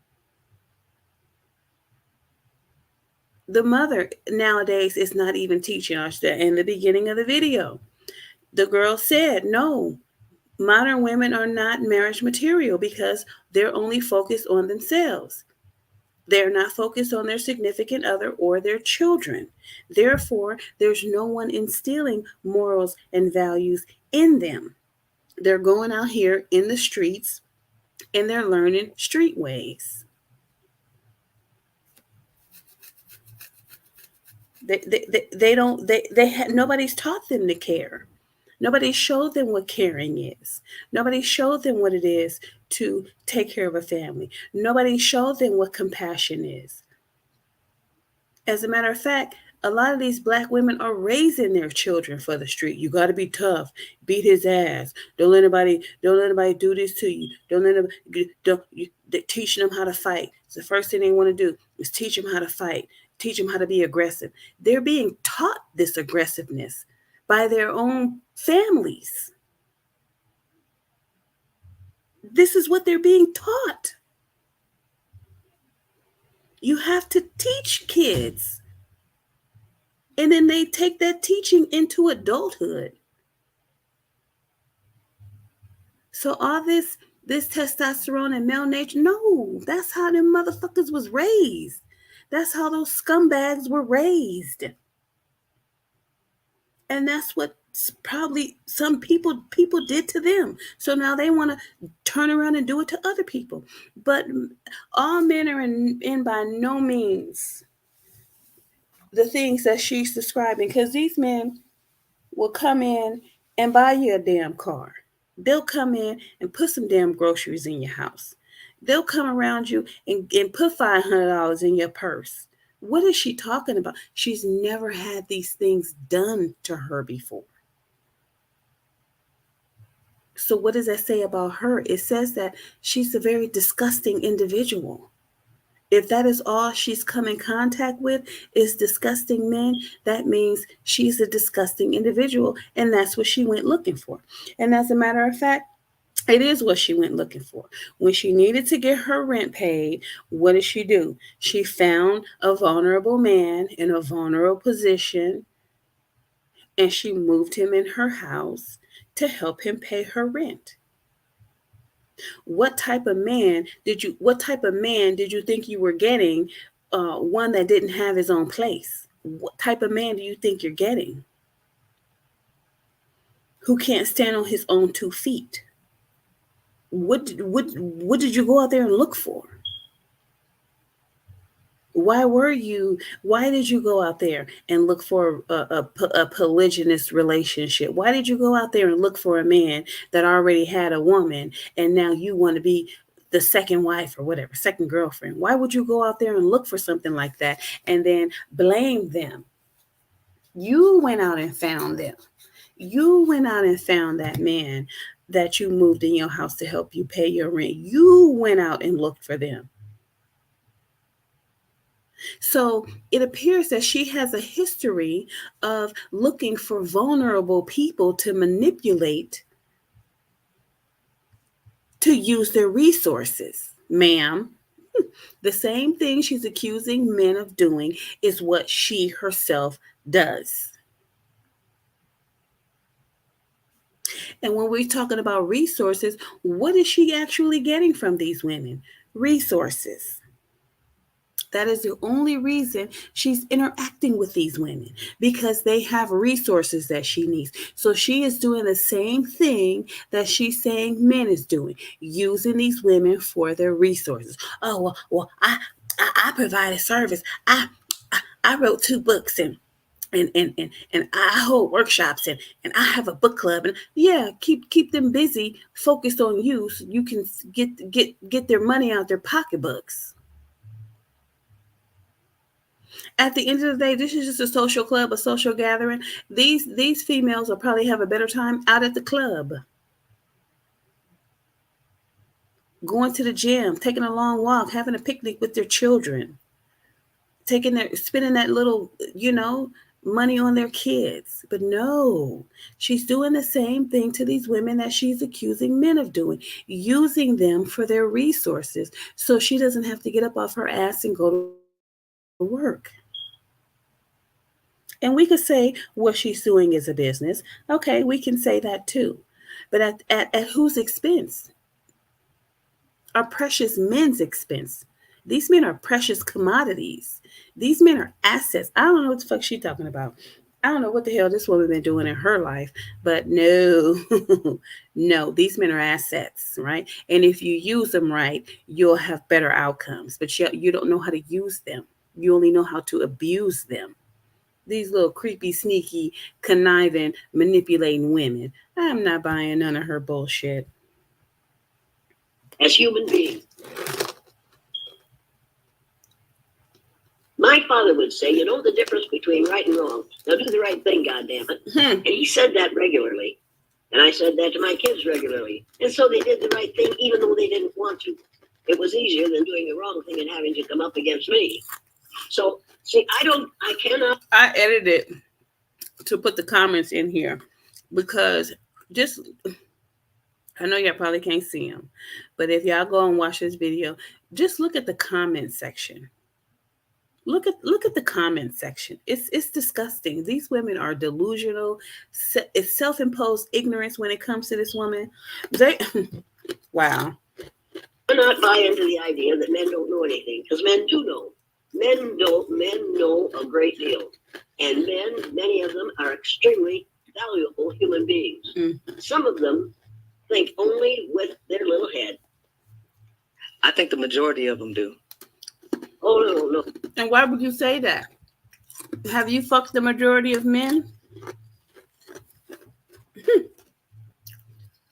The mother nowadays is not even teaching us that. In the beginning of the video, the girl said, no, modern women are not marriage material because they're only focused on themselves. They're not focused on their significant other or their children. Therefore, there's no one instilling morals and values in them. They're going out here in the streets and they're learning street ways. Nobody's taught them to care. Nobody showed them what caring is. Nobody showed them what it is to take care of a family. Nobody showed them what compassion is. As a matter of fact, a lot of these Black women are raising their children for the street. You got to be tough. Beat his ass. Don't let anybody do this to you. They're teaching them how to fight. It's the first thing they want to do is teach them how to fight. Teach them how to be aggressive. They're being taught this aggressiveness by their own families. This is what they're being taught. You have to teach kids. And then they take that teaching into adulthood. So all this testosterone and male nature, no, that's how them motherfuckers was raised. That's how those scumbags were raised. And that's what probably some people did to them. So now they want to turn around and do it to other people. But all men are in by no means the things that she's describing, because these men will come in and buy you a damn car. They'll come in and put some damn groceries in your house. They'll come around you and put $500 in your purse. What is she talking about? She's never had these things done to her before. So what does that say about her? It says that she's a very disgusting individual. If that is all she's come in contact with is disgusting men, that means she's a disgusting individual, and that's what she went looking for. And as a matter of fact, it is what she went looking for. When she needed to get her rent paid, what did she do? She found a vulnerable man in a vulnerable position, and she moved him in her house to help him pay her rent. What type of man did you think you were getting? One that didn't have his own place. What type of man do you think you're getting? Who can't stand on his own 2 feet? What did you go out there and look for? Why did you go out there and look for a polygynous relationship? Why did you go out there and look for a man that already had a woman and now you want to be the second wife or whatever, second girlfriend? Why would you go out there and look for something like that and then blame them? You went out and found them. You went out and found that man that you moved in your house to help you pay your rent. You went out and looked for them. So it appears that she has a history of looking for vulnerable people to manipulate to use their resources, ma'am. The same thing she's accusing men of doing is what she herself does. And when we're talking about resources, what is she actually getting from these women? Resources. That is the only reason she's interacting with these women, because they have resources that she needs. So she is doing the same thing that she's saying men is doing, using these women for their resources. Oh, well, I provide a service. I wrote 2 books and I hold workshops and I have a book club, and yeah, keep them busy, focused on you so you can get their money out their pocketbooks. At the end of the day, this is just a social club, a social gathering. These females will probably have a better time out at the club, going to the gym, taking a long walk, having a picnic with their children, spending that little, money on their kids. But no, she's doing the same thing to these women that she's accusing men of doing, using them for their resources so she doesn't have to get up off her ass and go to work. And we could say what she's doing is a business. Okay, we can say that too. But at whose expense? Our precious men's expense. These men are precious commodities. These men are assets. I don't know what the fuck she's talking about. I don't know what the hell this woman been doing in her life, but no, no, these men are assets, right? And if you use them right, you'll have better outcomes. But you don't know how to use them. You only know how to abuse them. These little creepy, sneaky, conniving, manipulating women. I'm not buying none of her bullshit. As human beings. My father would say, you know the difference between right and wrong. Now do the right thing, goddammit. And he said that regularly. And I said that to my kids regularly. And so they did the right thing even though they didn't want to. It was easier than doing the wrong thing and having to come up against me. So, see, I cannot. I edited to put the comments in here because I know y'all probably can't see them, but if y'all go and watch this video, just look at the comment section. Look at the comment section. It's disgusting. These women are delusional. It's self-imposed ignorance when it comes to this woman. Wow. I cannot buy into the idea that men don't know anything, because men do know. Men know a great deal. And many of them are extremely valuable human beings. Some of them think only with their little head. I think the majority of them do. Oh, no. And why would you say that? Have you fucked the majority of men?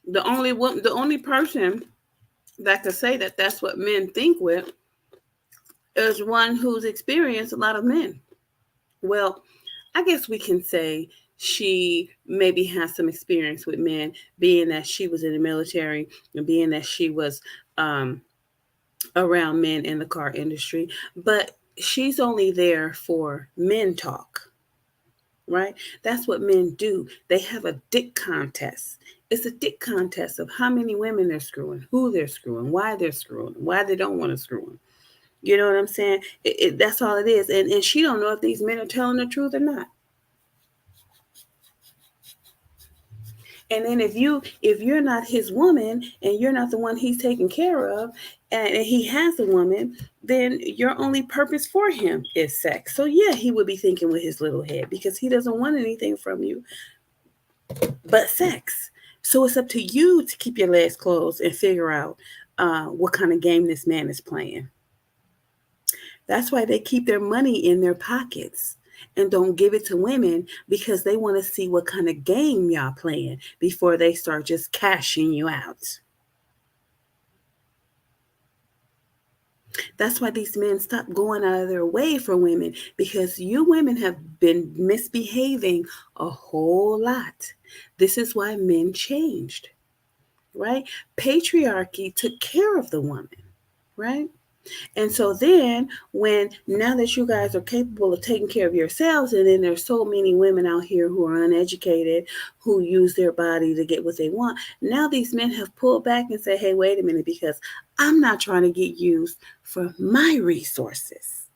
The only person that could say that that's what men think with is one who's experienced a lot of men. Well, I guess we can say she maybe has some experience with men, being that she was in the military and being that she was around men in the car industry, but she's only there for men talk, right? That's what men do. They have a dick contest. It's a dick contest of how many women they're screwing, who they're screwing, why they don't want to screw them. You know what I'm saying? That's all it is. And she don't know if these men are telling the truth or not. And then if you're not his woman and you're not the one he's taking care of, and he has a woman, then your only purpose for him is sex. So yeah, he would be thinking with his little head because he doesn't want anything from you but sex. So it's up to you to keep your legs closed and figure out what kind of game this man is playing. That's why they keep their money in their pockets and don't give it to women, because they want to see what kind of game y'all playing before they start just cashing you out. That's why these men stop going out of their way for women, because you women have been misbehaving a whole lot. This is why men changed, right? Patriarchy took care of the woman, right? And so then now that you guys are capable of taking care of yourselves, and then there's so many women out here who are uneducated, who use their body to get what they want. Now these men have pulled back and say, hey, wait a minute, because I'm not trying to get used for my resources.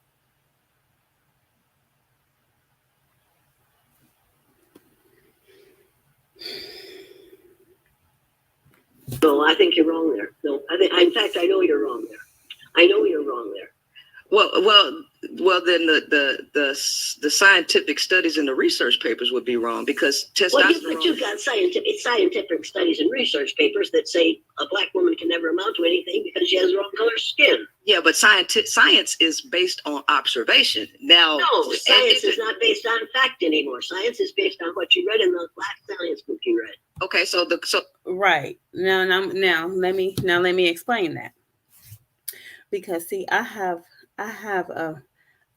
No, I think you're wrong there. No, in fact, I know you're wrong there. I know you're wrong there. Well, then the scientific studies and the research papers would be wrong, because testosterone. But you've got scientific studies and research papers that say a black woman can never amount to anything because she has the wrong color skin. Yeah, but science is based on observation. Now, no, science is not based on fact anymore. Science is based on what you read in the last science book you read. Okay, so right now let me explain that, because see, I have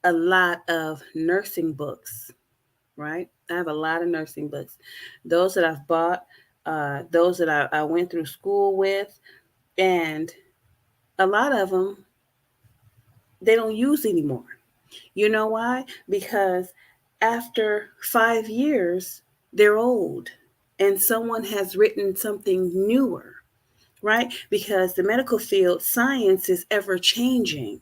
a lot of nursing books, right? I have a lot of nursing books. Those that I've bought, those that I went through school with, and a lot of them they don't use anymore. You know why? Because after 5 years, they're old, and someone has written something newer, right? Because the medical field, science is ever changing.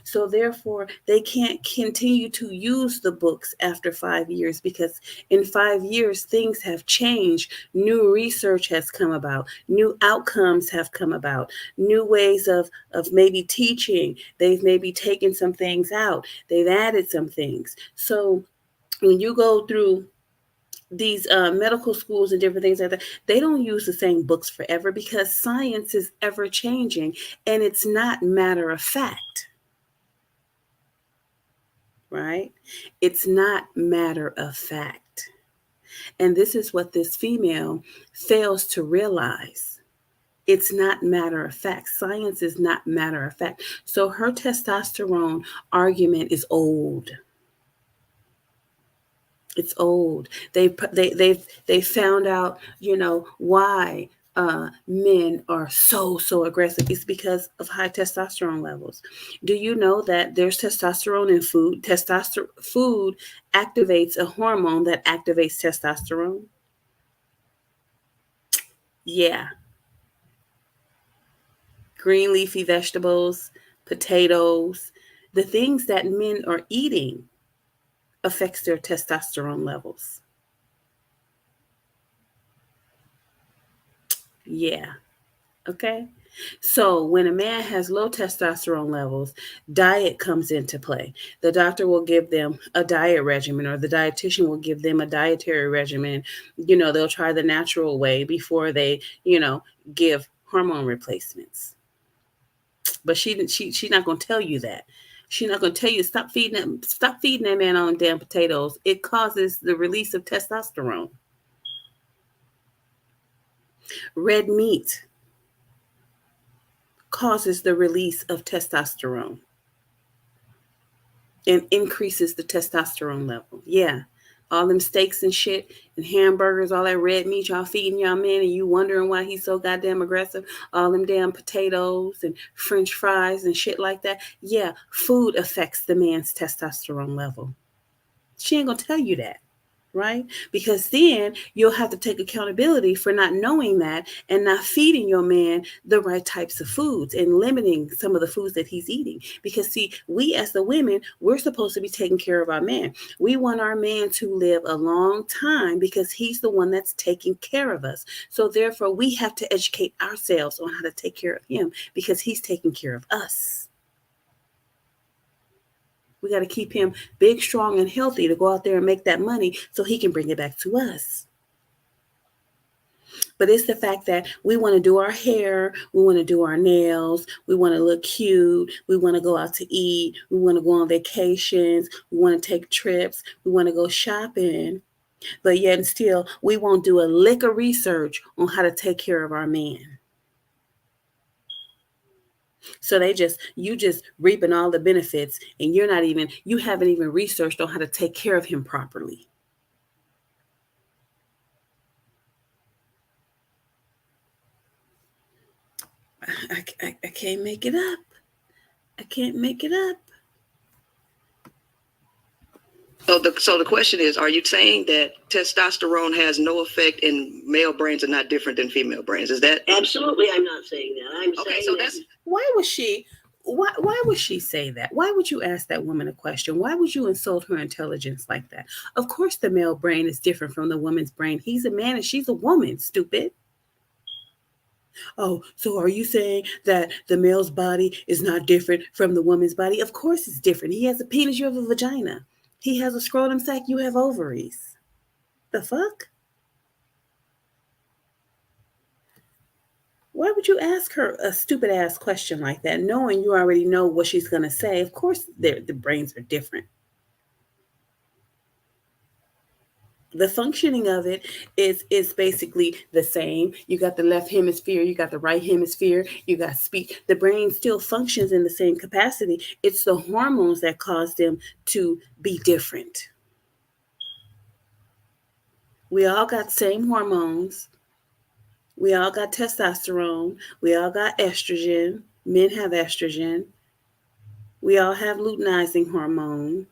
So therefore, they can't continue to use the books after 5 years, because in 5 years, things have changed. New research has come about. New outcomes have come about. New ways of maybe teaching. They've maybe taken some things out. They've added some things. So when you go through these medical schools and different things like that, they don't use the same books forever, because science is ever changing and it's not matter of fact. Right? It's not matter of fact. And this is what this female fails to realize. It's not matter of fact. Science is not matter of fact. So her testosterone argument is old. It's old. They found out, why men are so aggressive. It's because of high testosterone levels. Do you know that there's testosterone in food? Food activates a hormone that activates testosterone. Yeah. Green leafy vegetables, potatoes, the things that men are eating affects their testosterone levels. Yeah. Okay. So when a man has low testosterone levels, diet comes into play. The doctor will give them a diet regimen, or the dietitian will give them a dietary regimen. They'll try the natural way before they, give hormone replacements. But she's not going to tell you that. She's not going to tell you, stop feeding that man on damn potatoes. It causes the release of testosterone. Red meat causes the release of testosterone and increases the testosterone level. Yeah. all them steaks and shit and hamburgers, all that red meat y'all feeding y'all man, and you wondering why he's so goddamn aggressive, all them damn potatoes and french fries and shit like that. Yeah, food affects the man's testosterone level. She ain't gonna tell you that, right? Because then you'll have to take accountability for not knowing that and not feeding your man the right types of foods and limiting some of the foods that he's eating. Because see, we as the women, we're supposed to be taking care of our man. We want our man to live a long time because he's the one that's taking care of us. So therefore, we have to educate ourselves on how to take care of him because he's taking care of us. We got to keep him big, strong, and healthy to go out there and make that money so he can bring it back to us. But it's the fact that we want to do our hair, we want to do our nails, we want to look cute, we want to go out to eat, we want to go on vacations, we want to take trips, we want to go shopping. But yet and still, we won't do a lick of research on how to take care of our man. So you just reaping all the benefits and you haven't even researched on how to take care of him properly. I can't make it up. I can't make it up. So the question is, are you saying that testosterone has no effect and male brains are not different than female brains? Is that? Absolutely, I'm not saying that. I'm okay, saying so that. that's Why would she say that? Why would you ask that woman a question? Why would you insult her intelligence like that? Of course the male brain is different from the woman's brain. He's a man and she's a woman, stupid. Oh, so are you saying that the male's body is not different from the woman's body? Of course it's different. He has a penis, you have a vagina. He has a scrotum sac, you have ovaries. The fuck? Why would you ask her a stupid ass question like that, knowing you already know what she's going to say? Of course the brains are different. The functioning of it is basically the same. You got the left hemisphere, you got the right hemisphere, you got speech. The brain still functions in the same capacity. It's the hormones that cause them to be different. We all got the same hormones. We all got testosterone. We all got estrogen. Men have estrogen. We all have luteinizing hormone.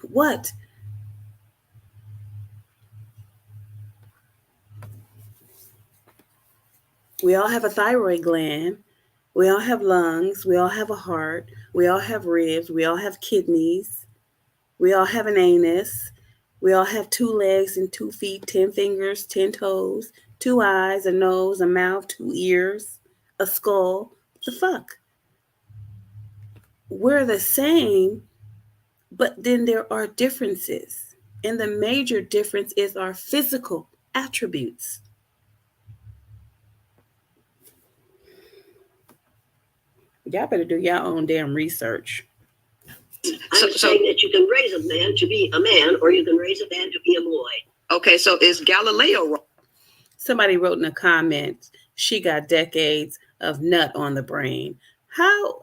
What? We all have a thyroid gland. We all have lungs. We all have a heart. We all have ribs. We all have kidneys. We all have an anus. We all have 2 legs and 2 feet, 10 fingers, 10 toes, 2 eyes, a nose, a mouth, 2 ears, a skull. What the fuck? We're the same, but then there are differences. And the major difference is our physical attributes. Y'all better do your own damn research. I'm saying that you can raise a man to be a man, or you can raise a man to be a boy. Okay, so is Galileo wrong? Somebody wrote in the comments, she got decades of nut on the brain. How?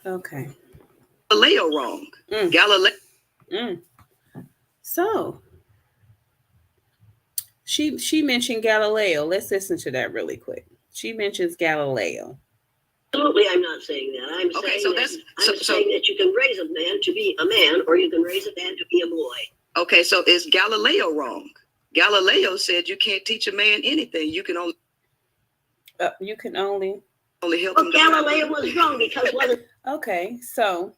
Okay. Galileo wrong. Galileo. So she mentioned Galileo. Let's listen to that really quick. She mentions Galileo. Absolutely, I'm not saying that. I'm saying that you can raise a man to be a man, or you can raise a man to be a boy. Okay, so is Galileo wrong? Galileo said you can't teach a man anything. You can only help him. Galileo was wrong because wasn't. Okay, so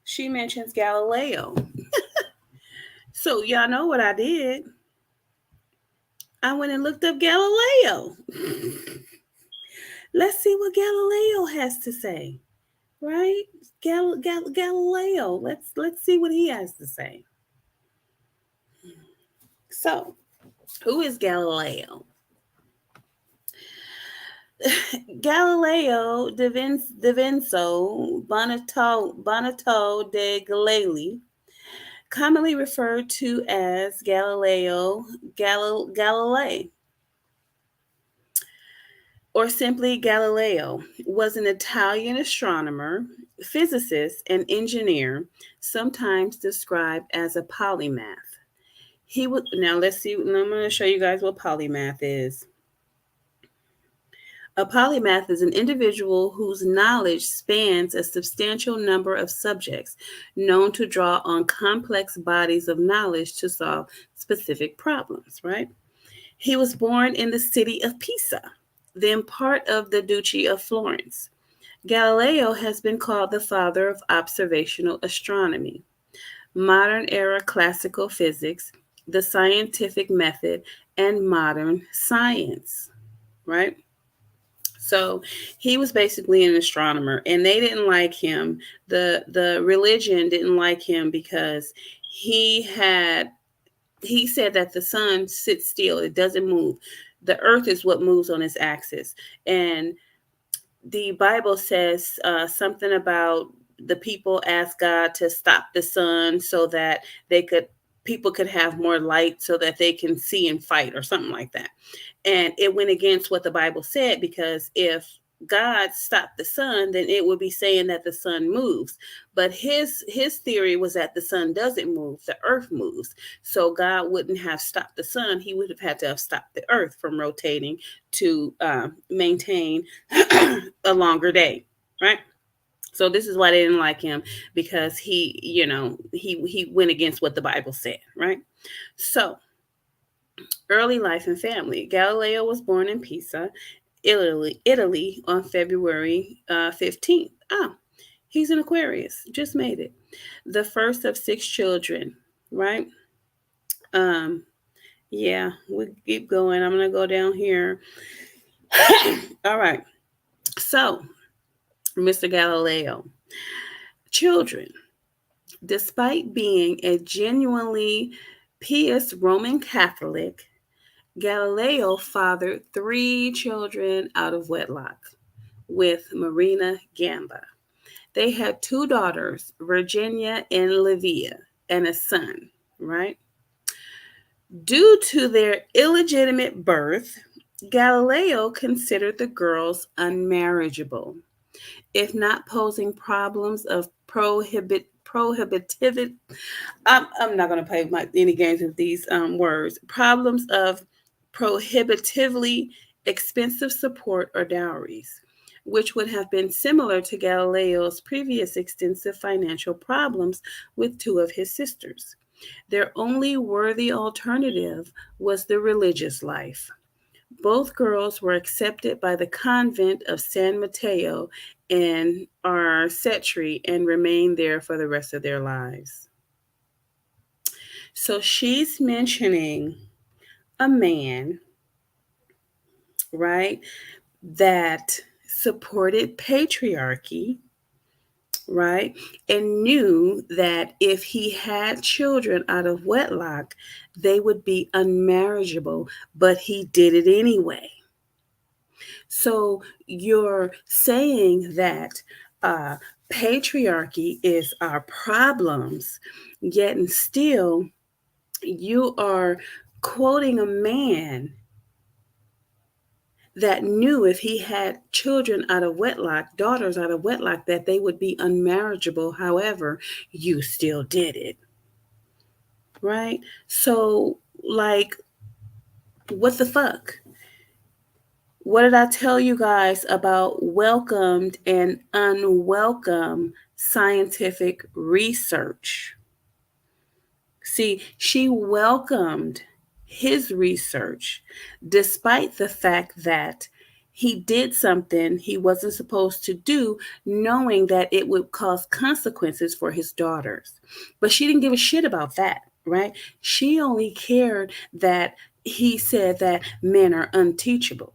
she mentions Galileo. So y'all know what I did. I went and looked up Galileo. Let's see what Galileo has to say, right? Galileo. Let's see what he has to say. So, who is Galileo? Galileo da Vincenzo Bonato de Galilei, commonly referred to as Galileo Galilei, or simply Galileo, was an Italian astronomer, physicist, and engineer, sometimes described as a polymath. He would now let's see. I'm going to show you guys what polymath is. A polymath is an individual whose knowledge spans a substantial number of subjects, known to draw on complex bodies of knowledge to solve specific problems, right? He was born in the city of Pisa, then part of the Duchy of Florence. Galileo has been called the father of observational astronomy, modern era classical physics, the scientific method, and modern science, right? So he was basically an astronomer, and they didn't like him. The religion didn't like him because he said that the sun sits still, it doesn't move. The earth is what moves on its axis. And the Bible says something about the people asked God to stop the sun so that people could have more light so that they can see and fight or something like that. And it went against what the Bible said, because if God stopped the sun, then it would be saying that the sun moves. But his theory was that the sun doesn't move, the earth moves. So God wouldn't have stopped the sun. He would have had to have stopped the earth from rotating to maintain a longer day, right? So this is why they didn't like him, because he went against what the Bible said, right? So early life and family. Galileo was born in Pisa, Italy on February 15th. Oh, he's an Aquarius. Just made it. The first of 6 children, right? Yeah, we keep going. I'm going to go down here. All right. So, Mr. Galileo. Children. Despite being a genuinely pious Roman Catholic, Galileo fathered 3 children out of wedlock with Marina Gamba. They had 2 daughters, Virginia and Livia, and a son, right? Due to their illegitimate birth, Galileo considered the girls unmarriageable, if not posing problems of prohibitivity. I'm not going to play any games with these words. Problems of prohibitively expensive support or dowries, which would have been similar to Galileo's previous extensive financial problems with 2 of his sisters. Their only worthy alternative was the religious life. Both girls were accepted by the convent of San Mateo in Arcetri and remained there for the rest of their lives. So she's mentioning a man, right, that supported patriarchy, right, and knew that if he had children out of wedlock, they would be unmarriageable, but he did it anyway. So you're saying that patriarchy is our problems, yet and still you are quoting a man that knew if he had children out of wedlock, daughters out of wedlock, that they would be unmarriageable. However, you still did it. Right? So, like, what the fuck? What did I tell you guys about welcomed and unwelcome scientific research? See, she welcomed his research despite the fact that he did something he wasn't supposed to do, knowing that it would cause consequences for his daughters. But she didn't give a shit about that, right? She only cared that he said that men are unteachable.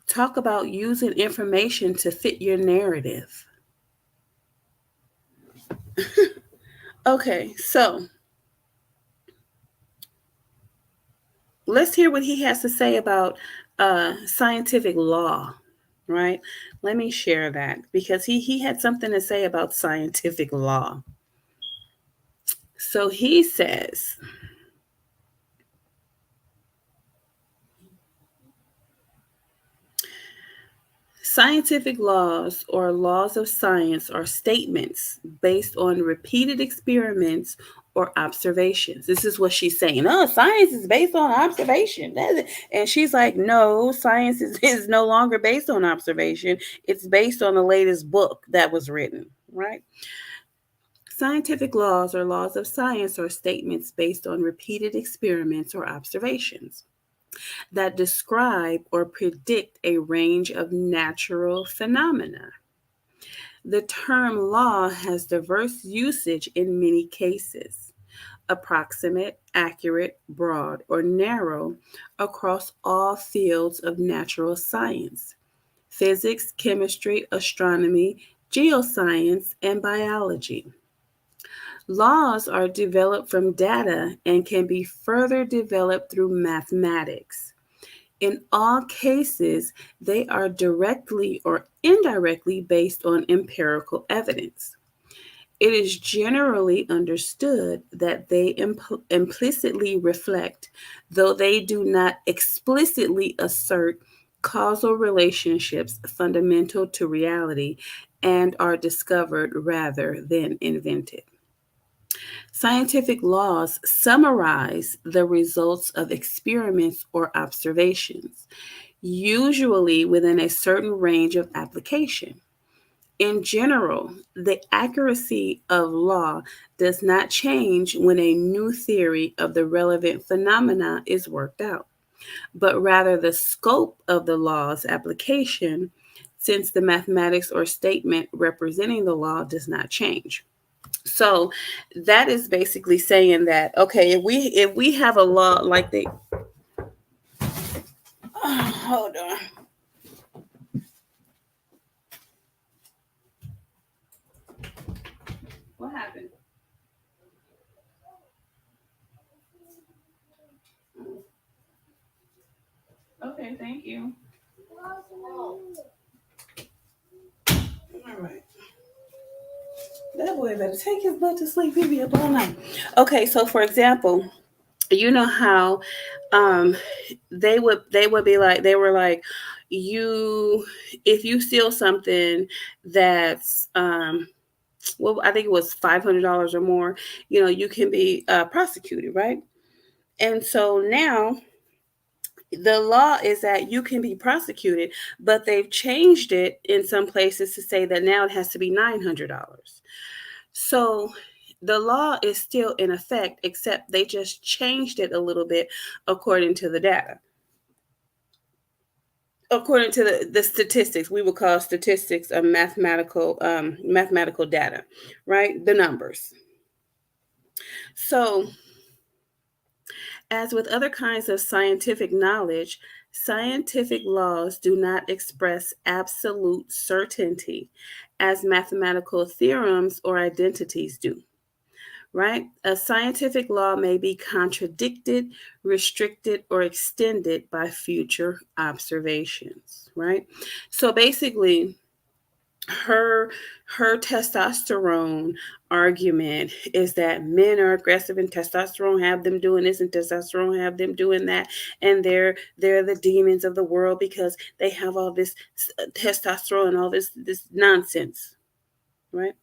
Talk about using information to fit your narrative. Okay, so let's hear what he has to say about scientific law, right? Let me share that, because he had something to say about scientific law. So he says, scientific laws or laws of science are statements based on repeated experiments or observations. This is what she's saying. Oh, science is based on observation. And she's like, no, science is no longer based on observation. It's based on the latest book that was written, right? Scientific laws or laws of science are statements based on repeated experiments or observations that describe or predict a range of natural phenomena. The term law has diverse usage in many cases: approximate, accurate, broad, or narrow across all fields of natural science: physics, chemistry, astronomy, geoscience, and biology. Laws are developed from data and can be further developed through mathematics. In all cases, they are directly or indirectly based on empirical evidence. It is generally understood that they implicitly reflect, though they do not explicitly assert, causal relationships fundamental to reality and are discovered rather than invented. Scientific laws summarize the results of experiments or observations, usually within a certain range of application. In general, the accuracy of law does not change when a new theory of the relevant phenomena is worked out, but rather the scope of the law's application, since the mathematics or statement representing the law does not change. So that is basically saying that, okay, if we have a law like the hold on. What happened? Okay, thank you. All right. That boy better take his butt to sleep. He'll be up all night. Okay, so for example, you know how they would be like, they were like, you, if you steal something that's well, I think it was $500 or more, you know, you can be prosecuted, right? And so now the law is that you can be prosecuted, but they've changed it in some places to say that now it has to be $900. So the law is still in effect, except they just changed it a little bit according to the data. According to the statistics, we would call statistics a mathematical data, right? The numbers. So, as with other kinds of scientific knowledge, scientific laws do not express absolute certainty as mathematical theorems or identities do. Right? A scientific law may be contradicted, restricted, or extended by future observations, right? So basically, her testosterone argument is that men are aggressive and testosterone have them doing this and testosterone have them doing that, and they're the demons of the world because they have all this testosterone and all this nonsense, right?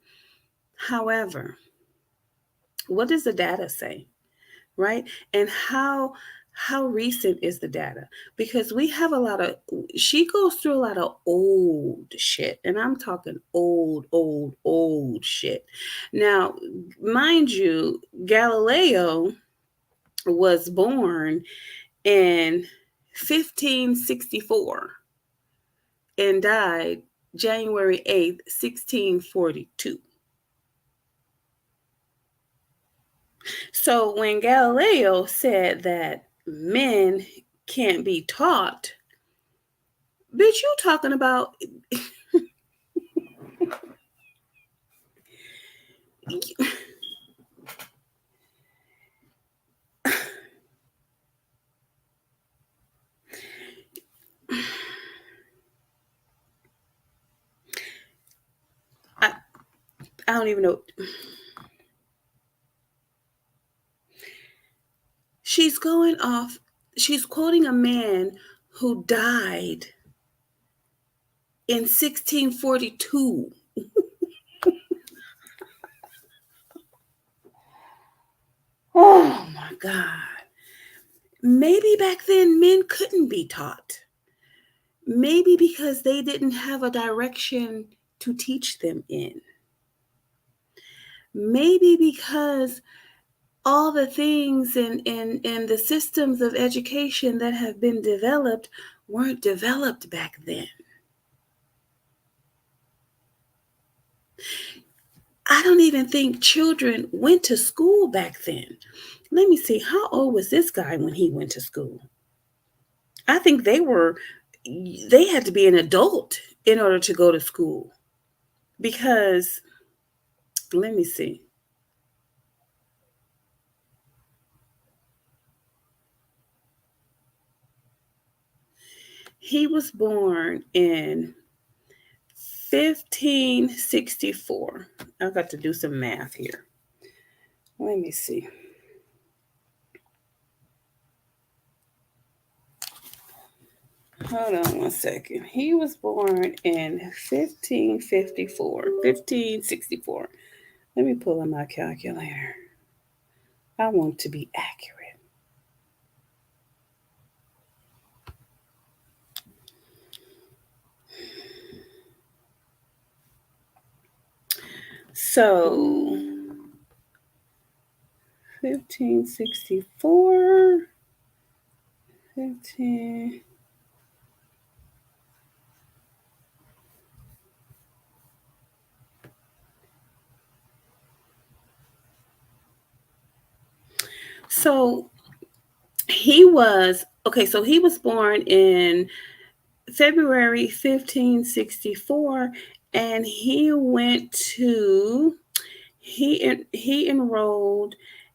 However, what does the data say, right? And how recent is the data? Because we have a lot of, she goes through a lot of old shit, and I'm talking old shit. Now, mind you, Galileo was born in 1564 and died January 8th, 1642. So when Galileo said that men can't be taught, bitch, you talking about I don't even know. she's quoting a man who died in 1642. Oh my God. Maybe back then men couldn't be taught. Maybe because they didn't have a direction to teach them in. Maybe because all the things and the systems of education that have been developed weren't developed back then. I don't even think children went to school back then. Let me see, how old was this guy when he went to school? I think they had to be an adult in order to go to school. Because, let me see. He was born in 1564. I've got to do some math here. Let me see. Hold on one second. He was born in 1564. Let me pull up my calculator. I want to be accurate. So, 1564, 15. So he was born in February 1564, and he enrolled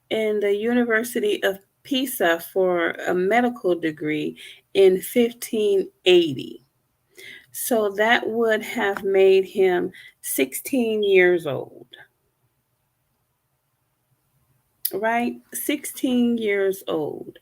in the University of Pisa for a medical degree in 1580. So that would have made him 16 years old. Right? 16 years old.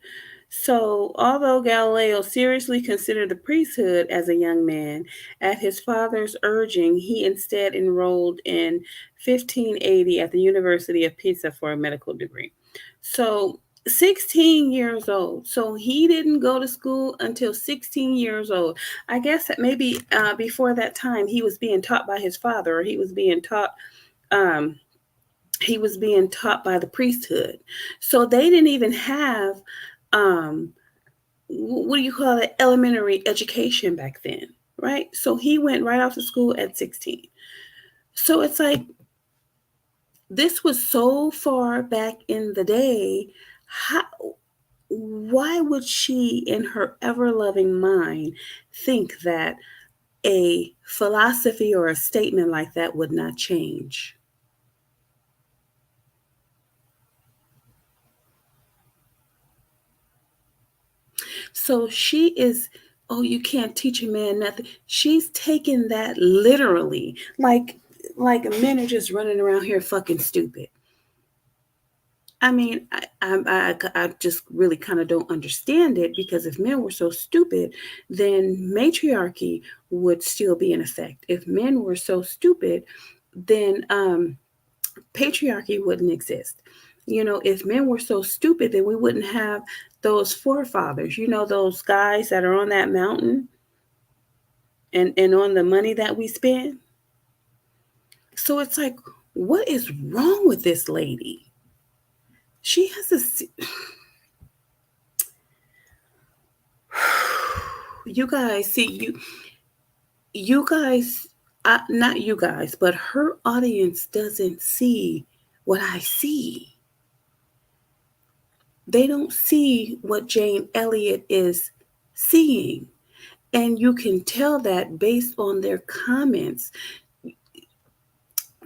So, although Galileo seriously considered the priesthood as a young man, at his father's urging, he instead enrolled in 1580 at the University of Pisa for a medical degree. So, 16 years old. So, he didn't go to school until 16 years old. I guess that maybe before that time, he was being taught by his father, or he was being taught by the priesthood. So they didn't even have what do you call it, elementary education back then, right? So he went right off to school at 16. So it's like, this was so far back in the day. Why would she, in her ever-loving mind, think that a philosophy or a statement like that would not change? So she is, oh, you can't teach a man nothing. She's taking that literally, like men are just running around here fucking stupid. I mean, I just really kind of don't understand it, because if men were so stupid, then matriarchy would still be in effect. If men were so stupid, then patriarchy wouldn't exist. You know, if men were so stupid, then we wouldn't have those forefathers, you know, those guys that are on that mountain and on the money that we spend. So it's like, what is wrong with this lady? She has a... You guys, see, you guys, not you guys, but her audience doesn't see what I see. They don't see what Jane Elliot is seeing. And you can tell that based on their comments.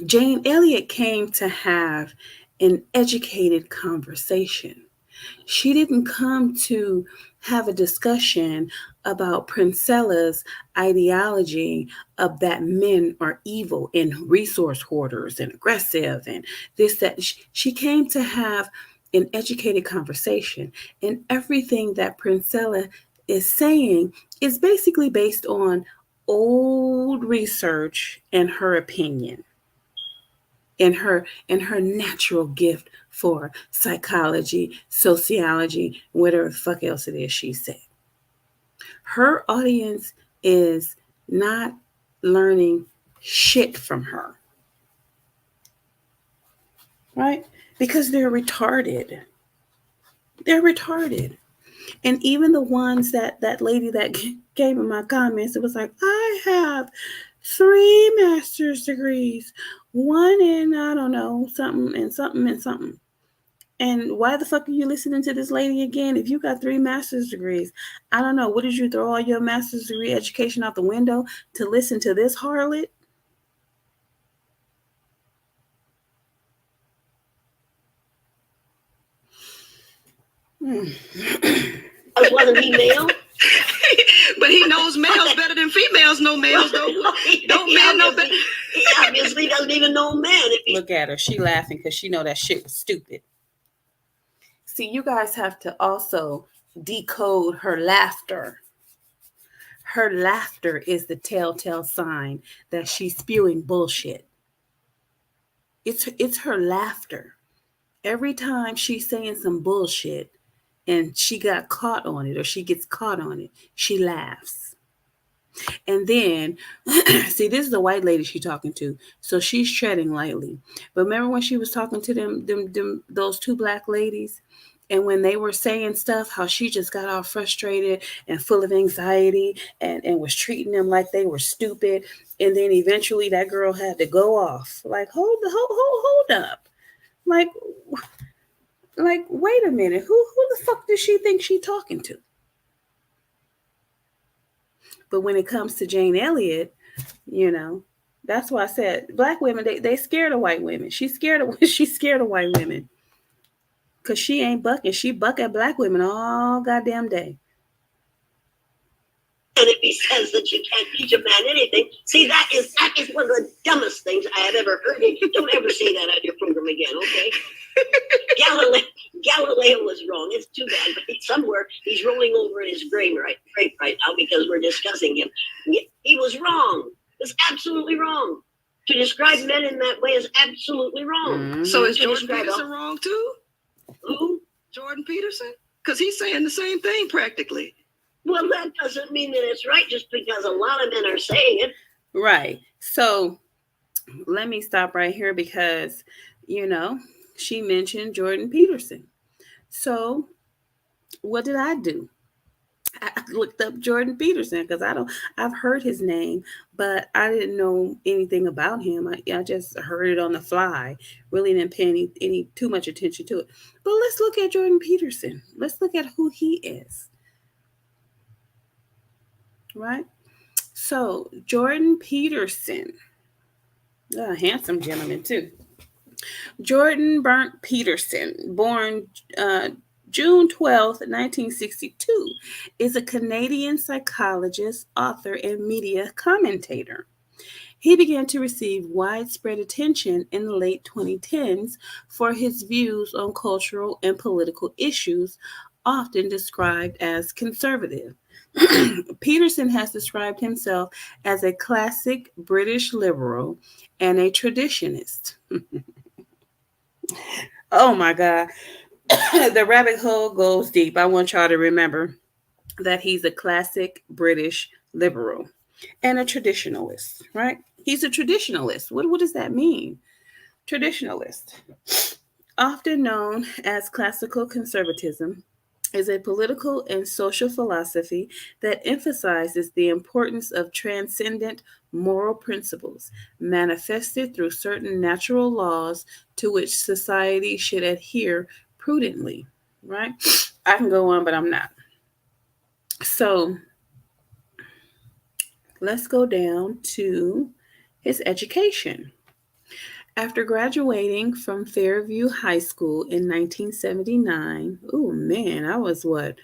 Jane Elliot came to have an educated conversation. She didn't come to have a discussion about Princella's ideology of that men are evil and resource hoarders and aggressive and this, that. She came to have an educated conversation. And everything that Princella is saying is basically based on old research and her opinion and her natural gift for psychology, sociology, whatever the fuck else it is she said. Her audience is not learning shit from her. Right? Because they're retarded. They're retarded. And even the ones that lady that gave me my comments, it was like, I have 3 master's degrees, one in, I don't know, something and something and something. And why the fuck are you listening to this lady again? If you got 3 master's degrees, I don't know. What did you throw all your master's degree education out the window to listen to this harlot? Wasn't he male? But he knows males better than females know males, though. Don't men know better? He obviously doesn't even know men. Look at her. She laughing because she know that shit was stupid. See, you guys have to also decode her laughter. Her laughter is the telltale sign that she's spewing bullshit. It's her laughter. Every time she's saying some bullshit and she got caught on it or she gets caught on it, she laughs. And then, see, this is the white lady she's talking to, so she's treading lightly. But remember when she was talking to those 2 black ladies, and when they were saying stuff, how she just got all frustrated and full of anxiety and was treating them like they were stupid. And then eventually that girl had to go off. Like, hold up. Like, wait a minute. Who the fuck does she think she's talking to? But when it comes to Jane Elliott, you know, that's why I said black women, they scared of white women. She's scared of white women. Because she ain't bucking. She buck at black women all goddamn day. And if he says that you can't teach a man anything, see, that is one of the dumbest things I have ever heard. Don't ever say that on your program again, okay? Galileo was wrong. It's too bad, but somewhere he's rolling over in his grave right now because we're discussing him. He was wrong. It's absolutely wrong. To describe men in that way is absolutely wrong. Mm-hmm. So is Jordan Peterson wrong too? Who? Jordan Peterson? Because he's saying the same thing practically. Well, that doesn't mean that it's right just because a lot of men are saying it. Right. So let me stop right here because, you know, she mentioned Jordan Peterson. So what did I do? I looked up Jordan Peterson because I've heard his name, but I didn't know anything about him. I just heard it on the fly, really didn't pay any too much attention to it. But let's look at Jordan Peterson. Let's look at who he is. Right? So Jordan Peterson, a handsome gentleman too. Jordan Burnt Peterson, born June 12th, 1962, is a Canadian psychologist, author, and media commentator. He began to receive widespread attention in the late 2010s for his views on cultural and political issues, often described as conservative. Peterson has described himself as a classic British liberal and a traditionalist. Oh my God. The rabbit hole goes deep. I want y'all to remember that he's a classic British liberal and a traditionalist, right? He's a traditionalist. What does that mean? Traditionalist, often known as classical conservatism, is a political and social philosophy that emphasizes the importance of transcendent moral principles manifested through certain natural laws to which society should adhere prudently, right? I can go on, but I'm not. So let's go down to his education. After graduating from Fairview High School in 1979, oh man, I was what?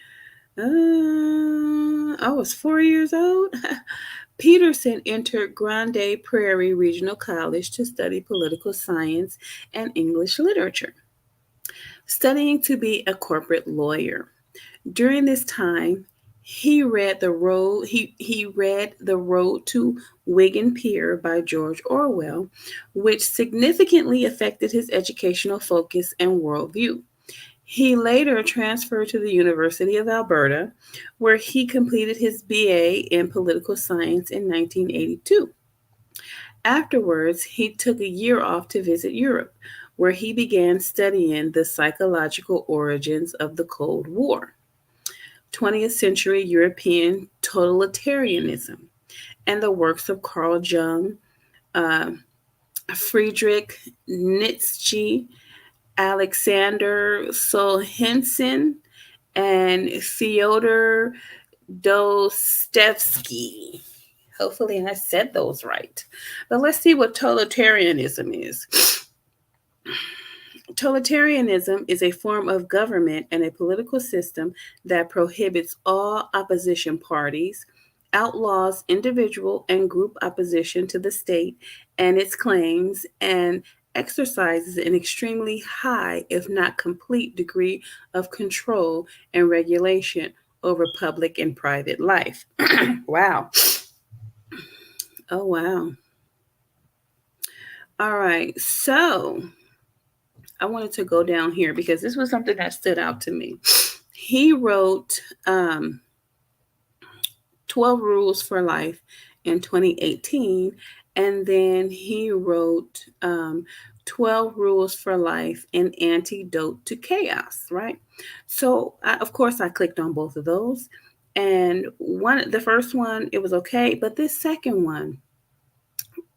I was 4 years old. Peterson entered Grande Prairie Regional College to study political science and English literature. Studying to be a corporate lawyer. During this time, he read he read The Road to Wigan Pier by George Orwell, which significantly affected his educational focus and worldview. He later transferred to the University of Alberta, where he completed his BA in political science in 1982. Afterwards, he took a year off to visit Europe, where he began studying the psychological origins of the Cold War, 20th century European totalitarianism, and the works of Carl Jung, uh, Friedrich Nietzsche, Alexander Solzhenitsyn, and Fyodor Dostoevsky. Hopefully, I said those right. But let's see what totalitarianism is. Totalitarianism is a form of government and a political system that prohibits all opposition parties, outlaws individual and group opposition to the state and its claims, and exercises an extremely high, if not complete, degree of control and regulation over public and private life. Wow. Oh, wow. All right. So I wanted to go down here because this was something that stood out to me. He wrote 12 Rules for Life in 2018, and then he wrote 12 Rules for Life, an Antidote to Chaos, right? So, of course, I clicked on both of those. And the first one, it was okay, but this second one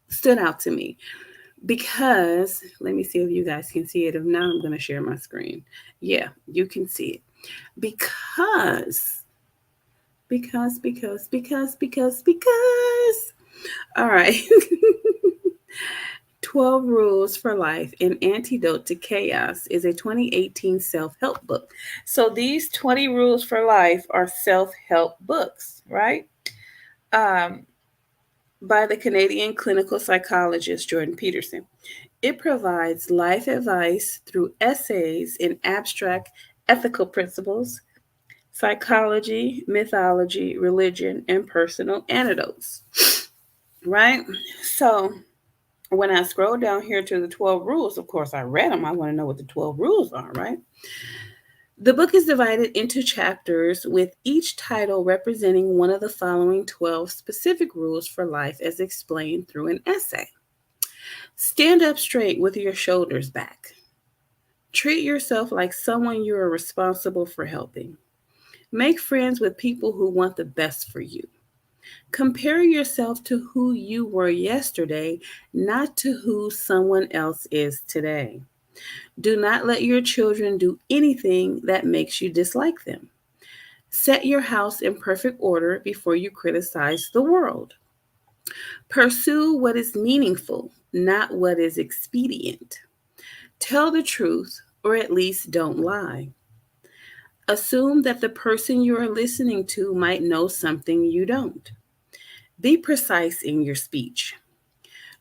stood out to me because let me see if you guys can see it. If not, I'm going to share my screen. Yeah, you can see it. Because. All right. 12 Rules for Life, an Antidote to Chaos is a 2018 self-help book. So these 20 Rules for Life are self-help books, right? By the Canadian clinical psychologist Jordan Peterson. It provides life advice through essays in abstract ethical principles, psychology, mythology, religion, and personal anecdotes. Right? So when I scroll down here to the 12 rules, of course, I read them. I want to know what the 12 rules are, right? The book is divided into chapters with each title representing one of the following 12 specific rules for life as explained through an essay. Stand up straight with your shoulders back. Treat yourself like someone you are responsible for helping. Make friends with people who want the best for you. Compare yourself to who you were yesterday, not to who someone else is today. Do not let your children do anything that makes you dislike them. Set your house in perfect order before you criticize the world. Pursue what is meaningful, not what is expedient. Tell the truth, or at least don't lie. Assume that the person you are listening to might know something you don't. Be precise in your speech.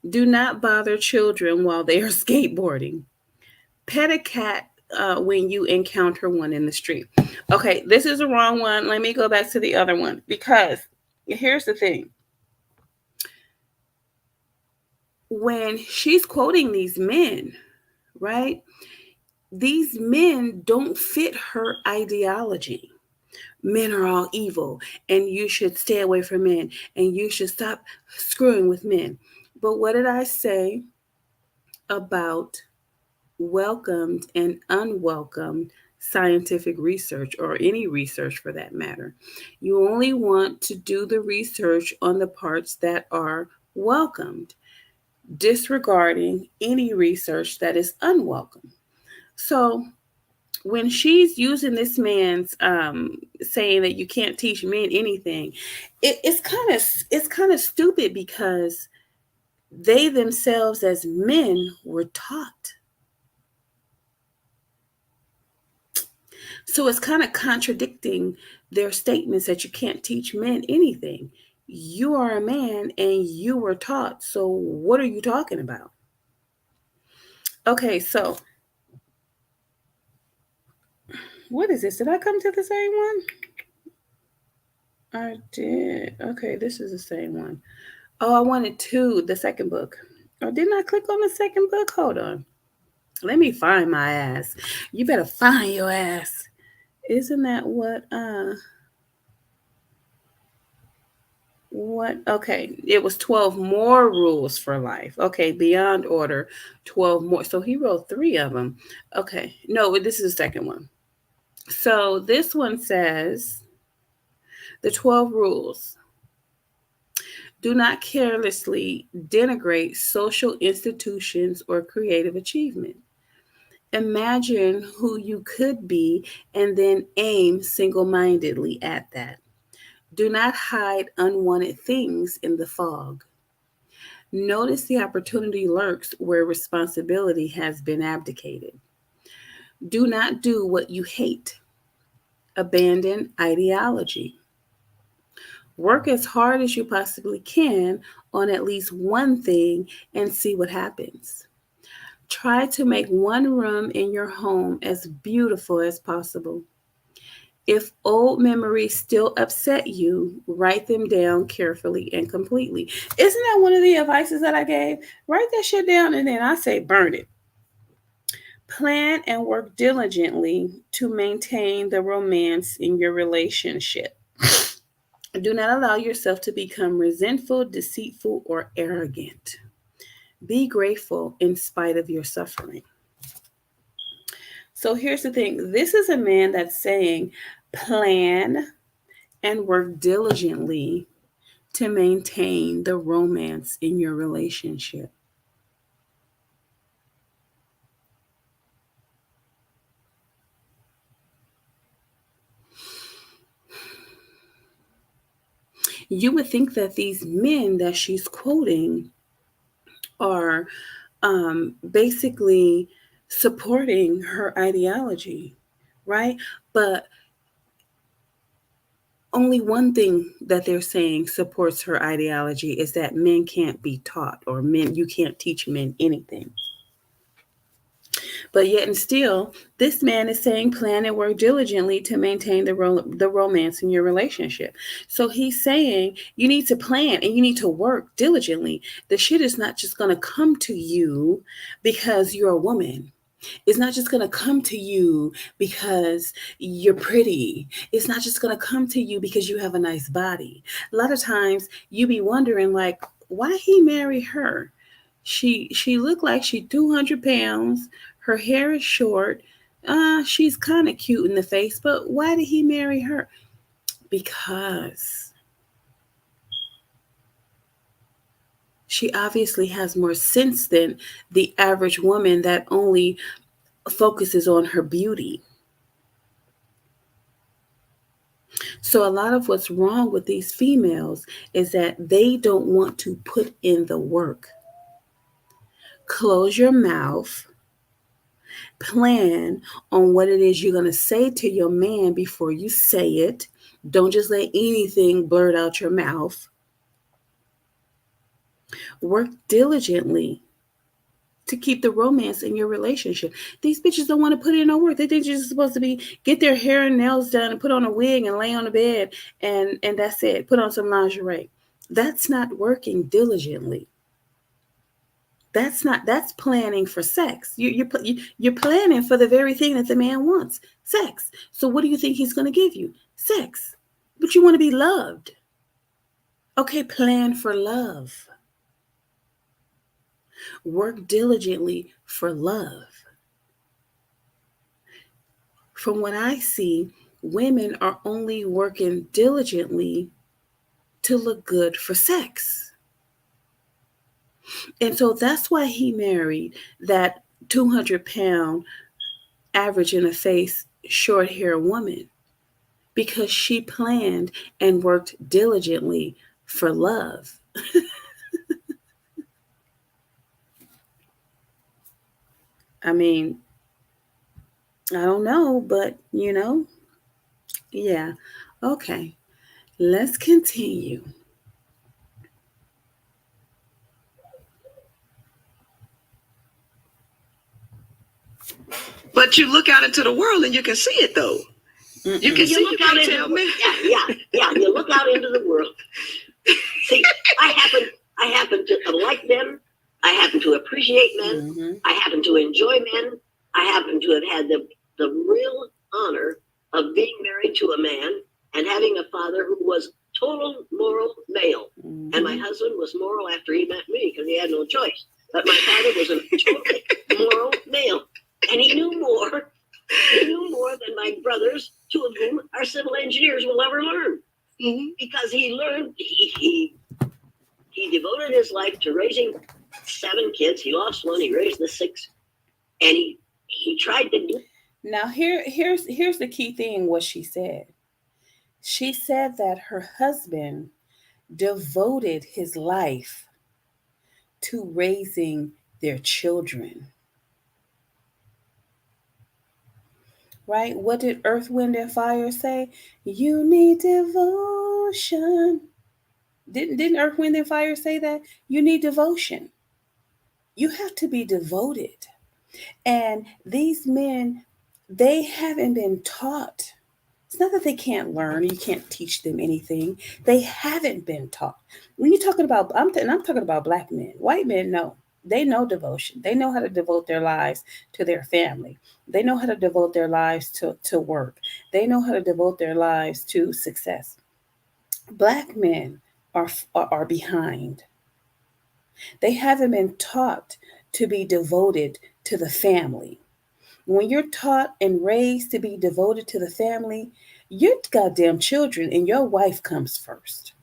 Do not bother children while they are skateboarding. Pet a cat when you encounter one in the street. Okay, this is the wrong one. Let me go back to the other one because here's the thing. When she's quoting these men, right? These men don't fit her ideology. Men are all evil and you should stay away from men and you should stop screwing with men. But what did I say about welcomed and unwelcomed scientific research, or any research for that matter? You only want to do the research on the parts that are welcomed, disregarding any research that is unwelcome. So when she's using this man's saying that you can't teach men anything, it's kind of stupid because they themselves as men were taught. So it's kind of contradicting their statements that you can't teach men anything. You are a man and you were taught. So what are you talking about? Okay, so What is this? Did I come to the same one? I did. Okay, this is the same one. Oh, I wanted two, the second book. Or didn't I click on the second book? Hold on. Let me find my ass. You better find your ass. Isn't that what okay, it was 12 more rules for life. Okay, beyond order, 12 more. So he wrote 3 of them. Okay. No, this is the second one. So this one says the 12 rules. Do not carelessly denigrate social institutions or creative achievement. Imagine who you could be and then aim single mindedly at that. Do not hide unwanted things in the fog. Notice the opportunity lurks where responsibility has been abdicated. Do not do what you hate. Abandon ideology. Work as hard as you possibly can on at least one thing and see what happens. Try to make one room in your home as beautiful as possible. If old memories still upset you, write them down carefully and completely. Isn't that one of the advices that I gave? Write that shit down and then I say burn it. Plan and work diligently to maintain the romance in your relationship. Do not allow yourself to become resentful, deceitful, or arrogant. Be grateful in spite of your suffering. So here's the thing, this is a man that's saying plan and work diligently to maintain the romance in your relationship. You would think that these men that she's quoting are basically supporting her ideology, right? But only one thing that they're saying supports her ideology is that men can't be taught, or men, you can't teach men anything. But yet and still, this man is saying plan and work diligently to maintain the romance in your relationship. So he's saying you need to plan and you need to work diligently. The shit is not just going to come to you because you're a woman. It's not just going to come to you because you're pretty. It's not just going to come to you because you have a nice body. A lot of times you be wondering, like, why he marry her? She looked like she 200 pounds. Her hair is short. She's kind of cute in the face, but why did he marry her? Because she obviously has more sense than the average woman that only focuses on her beauty. So a lot of what's wrong with these females is that they don't want to put in the work. Close your mouth. Plan on what it is you're going to say to your man before you say it. Don't just let anything blurt out your mouth. Work diligently to keep the romance in your relationship. These bitches don't want to put in no work. They think you're just supposed to be get their hair and nails done and put on a wig and lay on the bed and that's it. Put on some lingerie. That's not working diligently. That's planning for sex. You're planning for the very thing that the man wants, sex. So what do you think he's going to give you? Sex. But you want to be loved. Okay, plan for love. Work diligently for love. From what I see, women are only working diligently to look good for sex. And so that's why he married that 200-pound, average in the face, short hair woman, because she planned and worked diligently for love. I mean, I don't know, but yeah. Okay, let's continue. But you look out into the world and you can see it though. You can see. You can't tell me. Yeah. You look out into the world. See, I happen to like men. I happen to appreciate men. Mm-hmm. I happen to enjoy men. I happen to have had the real honor of being married to a man and having a father who was total moral male. Mm-hmm. And my husband was moral after he met me because he had no choice. But my father was a totally moral male. And he knew more. He knew more than my brothers, two of whom are civil engineers, will ever learn. Mm-hmm. Because he learned, he devoted his life to raising 7 kids. He lost one, he raised the 6. And he tried to do. Now here's the key thing, what she said. She said that her husband devoted his life to raising their children. Right? What did Earth, Wind, and Fire say? You need devotion. Didn't Earth, Wind, and Fire say that? You need devotion. You have to be devoted. And these men, they haven't been taught. It's not that they can't learn, you can't teach them anything. They haven't been taught. When you're talking about, I'm talking about black men. White men, no. They know devotion. They know how to devote their lives to their family. They know how to devote their lives to work. They know how to devote their lives to success. Black men are behind. They haven't been taught to be devoted to the family. When you're taught and raised to be devoted to the family, your goddamn children and your wife comes first.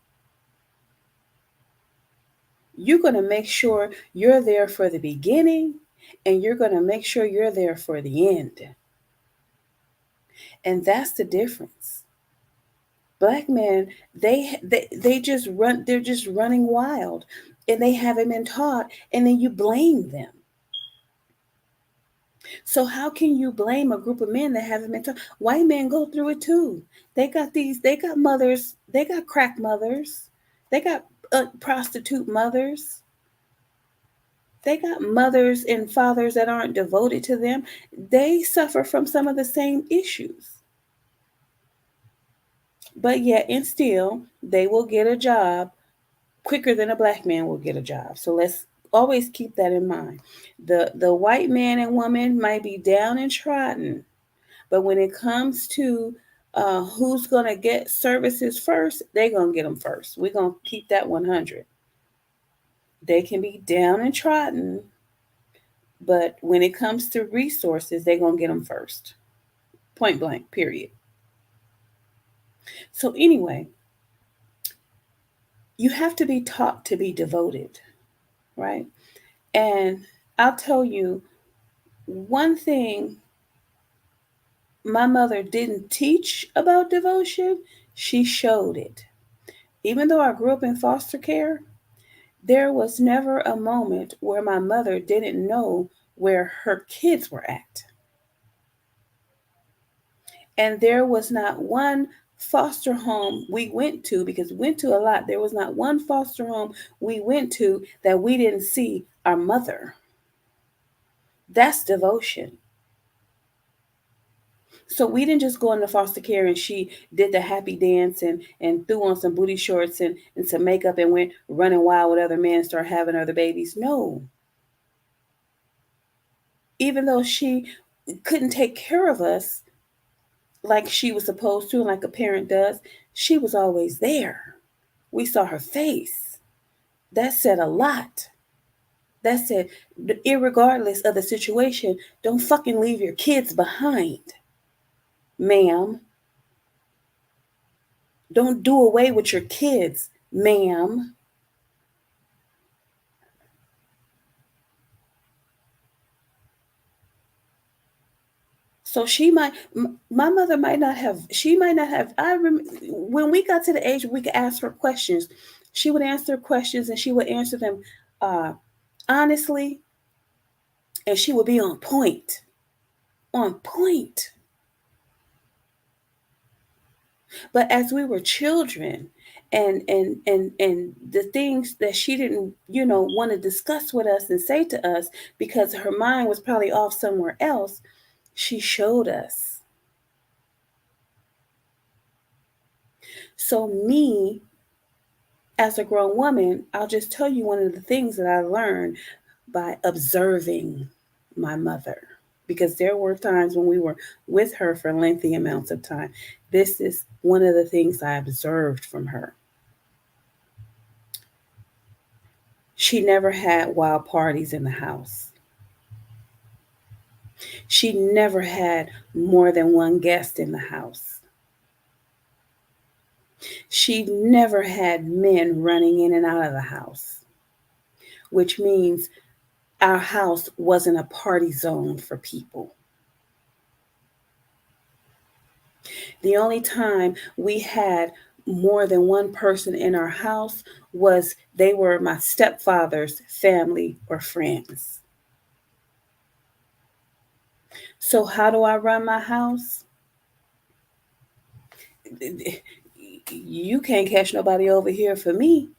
You're going to make sure you're there for the beginning, and you're going to make sure you're there for the end. And that's the difference. Black men, they just run, they're just running wild, and they haven't been taught, and then you blame them. So how can you blame a group of men that haven't been taught? White men go through it too. They got mothers, they got crack mothers, they got prostitute mothers. They got mothers and fathers that aren't devoted to them. They suffer from some of the same issues. But yet and still, they will get a job quicker than a black man will get a job. So let's always keep that in mind. The white man and woman might be down and trodden, but when it comes to who's going to get services first, they're going to get them first. We're going to keep that 100. They can be down and trodden, but when it comes to resources, they're going to get them first. Point blank, period. So anyway, you have to be taught to be devoted, right? And I'll tell you one thing my mother didn't teach about devotion, she showed it. Even though I grew up in foster care, there was never a moment where my mother didn't know where her kids were at. And there was not one foster home we went to, because we went to a lot. There was not one foster home we went to that we didn't see our mother. That's devotion. So we didn't just go into foster care and she did the happy dance and threw on some booty shorts and some makeup and went running wild with other men and started having other babies. No. Even though she couldn't take care of us like she was supposed to, like a parent does, she was always there. We saw her face. That said a lot. That said, irregardless of the situation, don't fucking leave your kids behind, ma'am. Don't do away with your kids, ma'am. So my mother might not have, when we got to the age where we could ask her questions, she would answer questions and she would answer them honestly, and she would be on point. On point. But as we were children and the things that she didn't, want to discuss with us and say to us because her mind was probably off somewhere else, She showed us. So me, as a grown woman, I'll just tell you one of the things that I learned by observing my mother. Because there were times when we were with her for lengthy amounts of time. This is one of the things I observed from her. She never had wild parties in the house. She never had more than one guest in the house. She never had men running in and out of the house, which means our house wasn't a party zone for people. The only time we had more than one person in our house was they were my stepfather's family or friends. So how do I run my house? You can't catch nobody over here for me.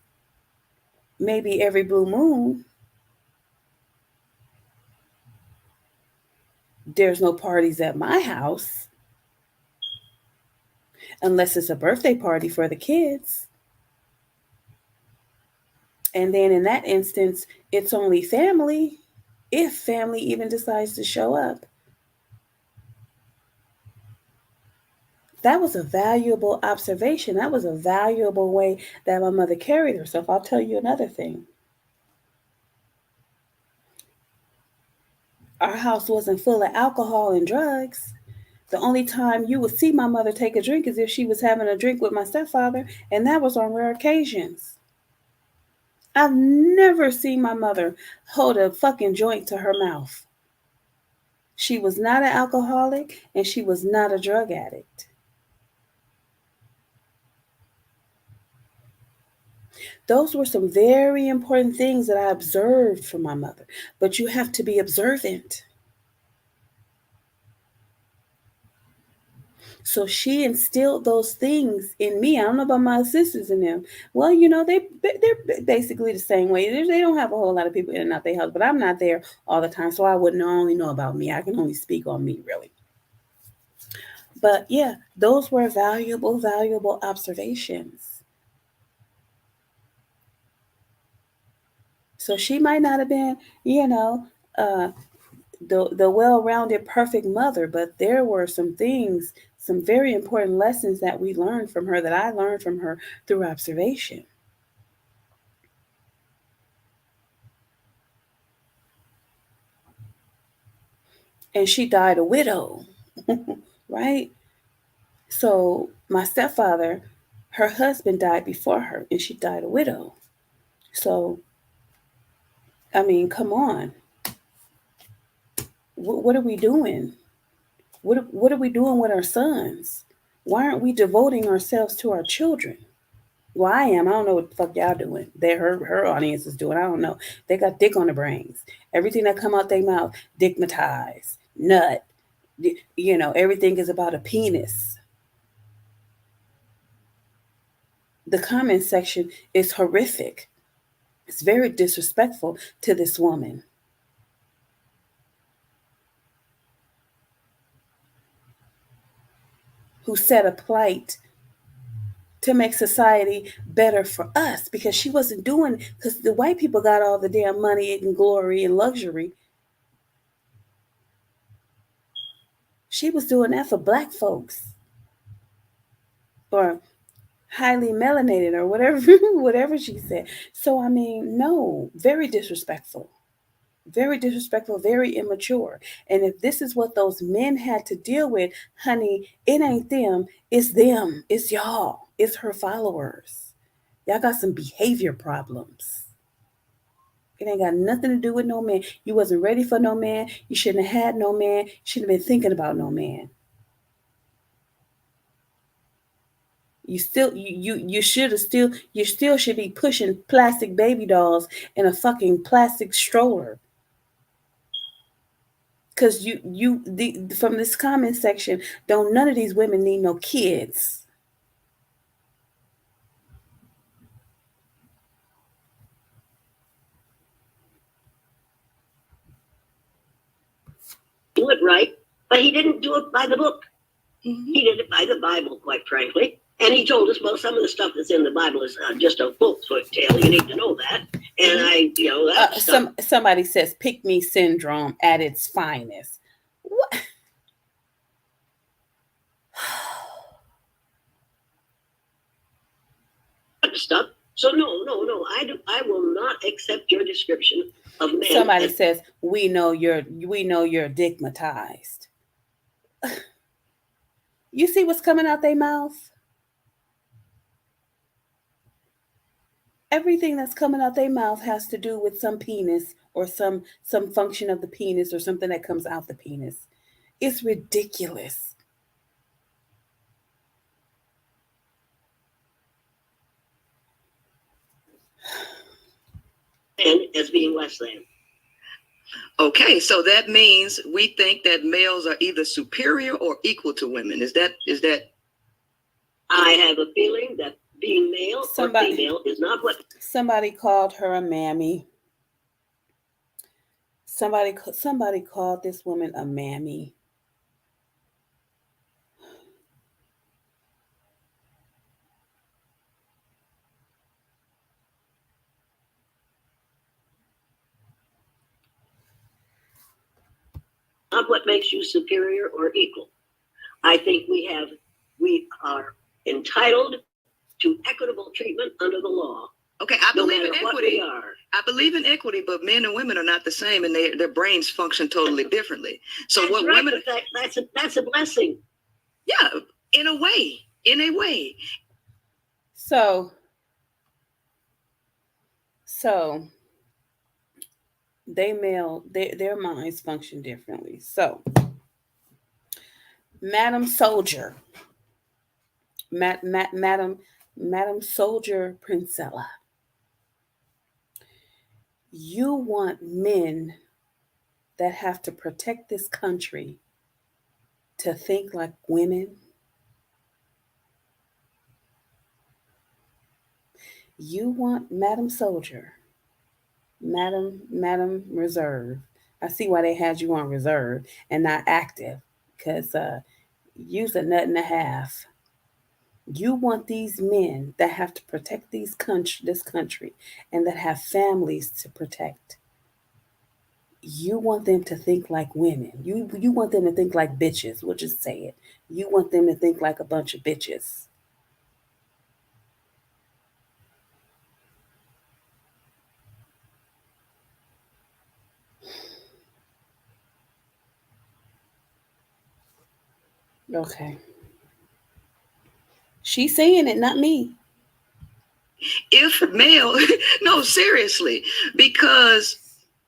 Maybe every blue moon. There's no parties at my house unless it's a birthday party for the kids. And then in that instance, it's only family, if family even decides to show up. That was a valuable observation. That was a valuable way that my mother carried herself. I'll tell you another thing. Our house wasn't full of alcohol and drugs. The only time you would see my mother take a drink is if she was having a drink with my stepfather, and that was on rare occasions. I've never seen my mother hold a fucking joint to her mouth. She was not an alcoholic, and she was not a drug addict. Those were some very important things that I observed from my mother. But you have to be observant. So she instilled those things in me. I don't know about my sisters and them. Well, you know, they're basically the same way. They don't have a whole lot of people in and out their house, but I'm not there all the time, so I wouldn't only know about me. I can only speak on me, really. But yeah, those were valuable, valuable observations. So she might not have been, you know, the well-rounded, perfect mother, but there were some things, some very important lessons that we learned from her, that I learned from her through observation. And she died a widow, right? So my stepfather, her husband died before her, and she died a widow. So, I mean, come on. What are we doing? What are we doing with our sons? Why aren't we devoting ourselves to our children? Well, I am. I don't know what the fuck y'all doing. Her audience is doing. I don't know. They got dick on the brains. Everything that come out their mouth, dickmatized, nut. You know, everything is about a penis. The comment section is horrific. It's very disrespectful to this woman. Who set a plight to make society better for us, because she wasn't doing, because the white people got all the damn money and glory and luxury. She was doing that for black folks, or highly melanated, or whatever she said. So I mean, no, very disrespectful. Very disrespectful, very immature. And if this is what those men had to deal with, honey, it ain't them, it's them, it's y'all, it's her followers. Y'all got some behavior problems. It ain't got nothing to do with no man. You wasn't ready for no man. You shouldn't have had no man. You shouldn't have been thinking about no man. You still should be pushing plastic baby dolls in a fucking plastic stroller. Because from this comment section, don't none of these women need no kids. Do it right. But he didn't do it by the book. Mm-hmm. He did it by the Bible, quite frankly. And he told us, well, some of the stuff that's in the Bible is just a book tale. You need to know that. And somebody says pick me syndrome at its finest. What? Stuff. So no. I will not accept your description of men. Somebody says we know you're digmatized. You see what's coming out their mouth? Everything that's coming out their mouth has to do with some penis or some function of the penis or something that comes out the penis. It's ridiculous. And as being less than. Okay, so that means we think that males are either superior or equal to women. Is that? I have a feeling that being male or female is not what. Somebody called her a mammy. Somebody called this woman a mammy. Not what makes you superior or equal. I think we are entitled to equitable treatment under the law. Okay, I believe in equity. I believe in equity, but men and women are not the same, and their brains function totally differently. So that's what right, women? That's a blessing. Yeah, in a way. So their minds function differently. So, Madam Soldier, Madam Soldier Princella, you want men that have to protect this country to think like women? You want Madam Soldier, Madam Reserve. I see why they had you on reserve and not active, because you's a nut and a half. You want these men that have to protect this country and that have families to protect. You want them to think like women. You want them to think like bitches. We'll just say it. You want them to think like a bunch of bitches. Okay. She's saying it, not me. If male, no, seriously, because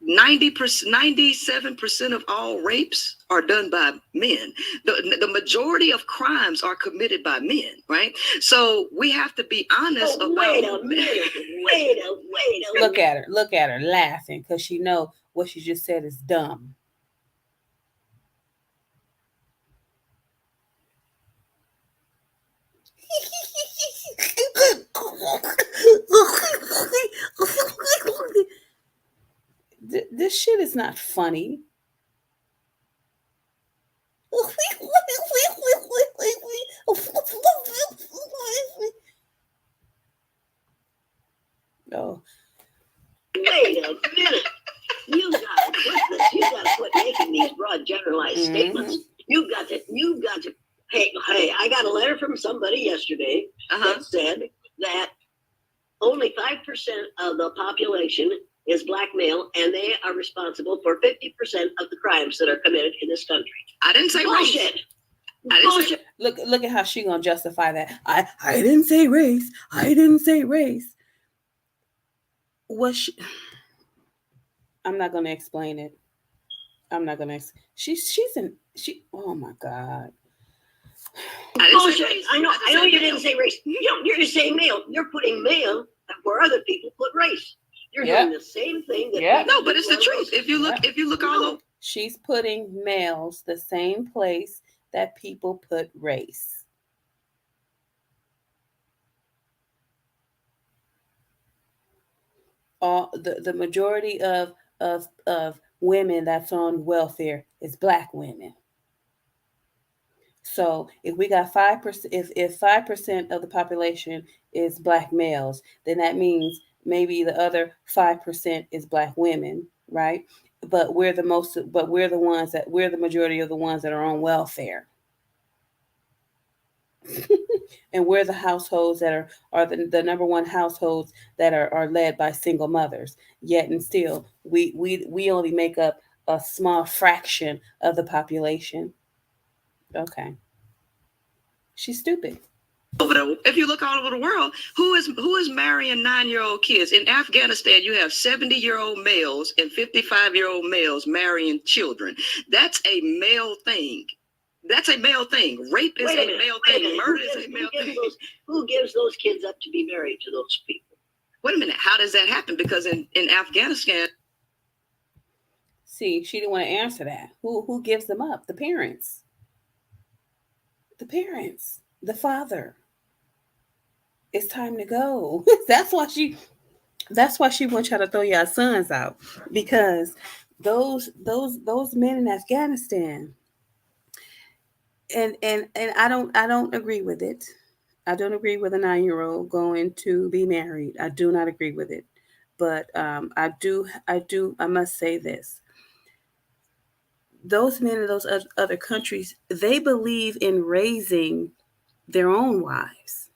97% of all rapes are done by men. The majority of crimes are committed by men, right? So we have to be honest about. Wait a minute. Look at her laughing because she know what she just said is dumb. This shit is not funny. Oh. Wait a minute. You gotta quit making these broad generalized statements. You got to hey, I got a letter from somebody yesterday that said that only 5% of the population is black male, and they are responsible for 50% of the crimes that are committed in this country. I didn't say bullshit. Bullshit. Look at how she gonna justify that. I didn't say race. I didn't say race. I'm not gonna explain it. I'm not gonna. Oh my God. I know you didn't say race. You're just saying male. You're putting male where other people put race. You're doing the same thing. No, but it's the truth. If you look all over. She's putting males the same place that people put race. The majority of women that's on welfare is black women. So if we got 5%, if 5% of the population is black males, then that means maybe the other 5% is black women, right? But we're the majority of the ones that are on welfare. And we're the households that are the number one households that are led by single mothers. Yet and still, we only make up a small fraction of the population. Okay. She's stupid. If you look all over the world, who is marrying 9-year-old kids? In Afghanistan, you have 70-year-old males and 55-year-old males marrying children. That's a male thing. That's a male thing. Rape is a male thing. Murder is a male thing. Who gives those kids up to be married to those people? Wait a minute. How does that happen? Because in Afghanistan. See, she didn't want to answer that. Who gives them up? The parents. The parents. The father. It's time to go. That's why she wants y'all to throw your sons out, because those men in Afghanistan, and I don't agree with it. I don't agree with a 9-year-old going to be married. I do not agree with it. But I must say this. Those men in those other countries, they believe in raising their own wives.